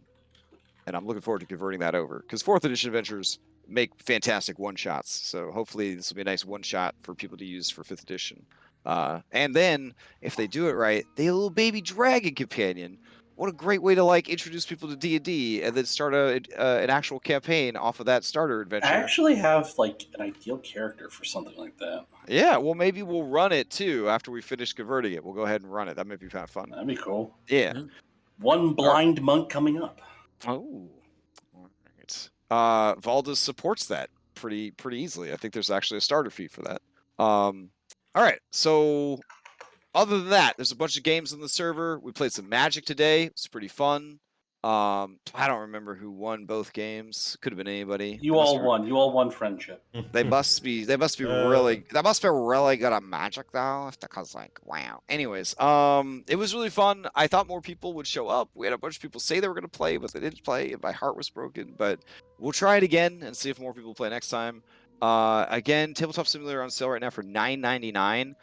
Speaker 1: I'm looking forward to converting that over, because 4th edition adventures make fantastic one-shots. So hopefully this will be a nice one-shot for people to use for 5th edition. And then if they do it right, the little baby dragon companion what a great way to like introduce people to D&D and then start an actual campaign off of that starter adventure.
Speaker 4: I actually have like an ideal character for something like that.
Speaker 1: Yeah, well, maybe we'll run it too after we finish converting it. We'll go ahead and run it. That might be kind of fun.
Speaker 4: That'd be cool.
Speaker 1: Yeah.
Speaker 4: One blind monk coming up.
Speaker 1: Oh, all right. Valdez supports that pretty easily. I think there's actually a starter fee for that. All right. So, other than that, there's a bunch of games on the server. We played some Magic today. It's pretty fun. I don't remember who won both games. Could have been anybody.
Speaker 4: You all won. You all won friendship.
Speaker 1: They must be really. That must be really good at Magic though, because like wow. Anyways, it was really fun. I thought more people would show up. We had a bunch of people say they were going to play, but they didn't play, and my heart was broken. But we'll try it again and see if more people play next time. Again, Tabletop Simulator on sale right now for $9.99.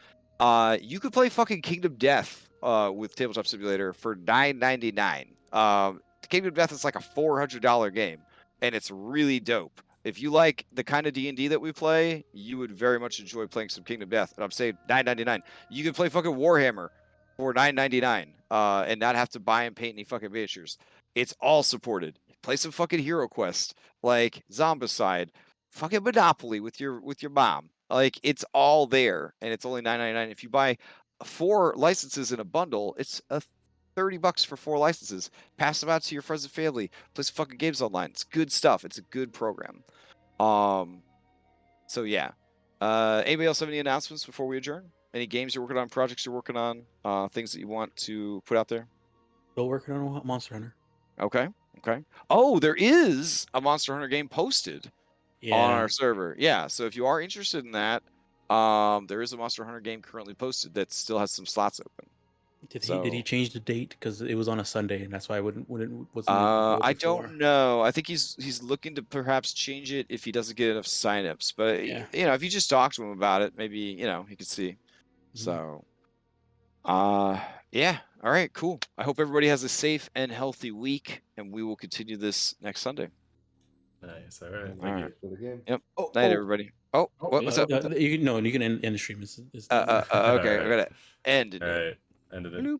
Speaker 1: You could play fucking Kingdom Death with Tabletop Simulator for $9.99. Kingdom Death is like a $400 game, and it's really dope. If you like the kind of D&D that we play, you would very much enjoy playing some Kingdom Death. And I'm saying $9.99. You can play fucking Warhammer for $9.99 and not have to buy and paint any fucking miniatures. It's all supported. Play some fucking Hero Quest, like Zombicide, fucking Monopoly with your mom. Like, it's all there, and it's only $9.99. If you buy 4 licenses in a bundle, it's $30 for 4 licenses. Pass them out to your friends and family. Play some fucking games online. It's good stuff. It's a good program. So yeah. Anybody else have any announcements before we adjourn? Any games you're working on, projects you're working on, things that you want to put out there?
Speaker 5: Still working on Monster Hunter.
Speaker 1: Okay. Oh, there is a Monster Hunter game posted on our server. Yeah, so if you are interested in that, there is a Monster Hunter game currently posted that still has some slots open.
Speaker 5: Did he change the date because it was on a Sunday and that's why I wasn't.
Speaker 1: I don't know. I think he's looking to perhaps change it if he doesn't get enough signups. But
Speaker 5: Yeah.
Speaker 1: if you just talk to him about it, maybe he could see. So, yeah. All right, cool. I hope everybody has a safe and healthy week, and we will continue this next Sunday.
Speaker 3: Nice. All right.
Speaker 1: All right.
Speaker 6: For the game.
Speaker 1: Yep. Night, everybody. What's up?
Speaker 5: You can end the stream.
Speaker 1: Okay, I'm gonna end it.
Speaker 3: All right. Ended it.
Speaker 1: Bloop.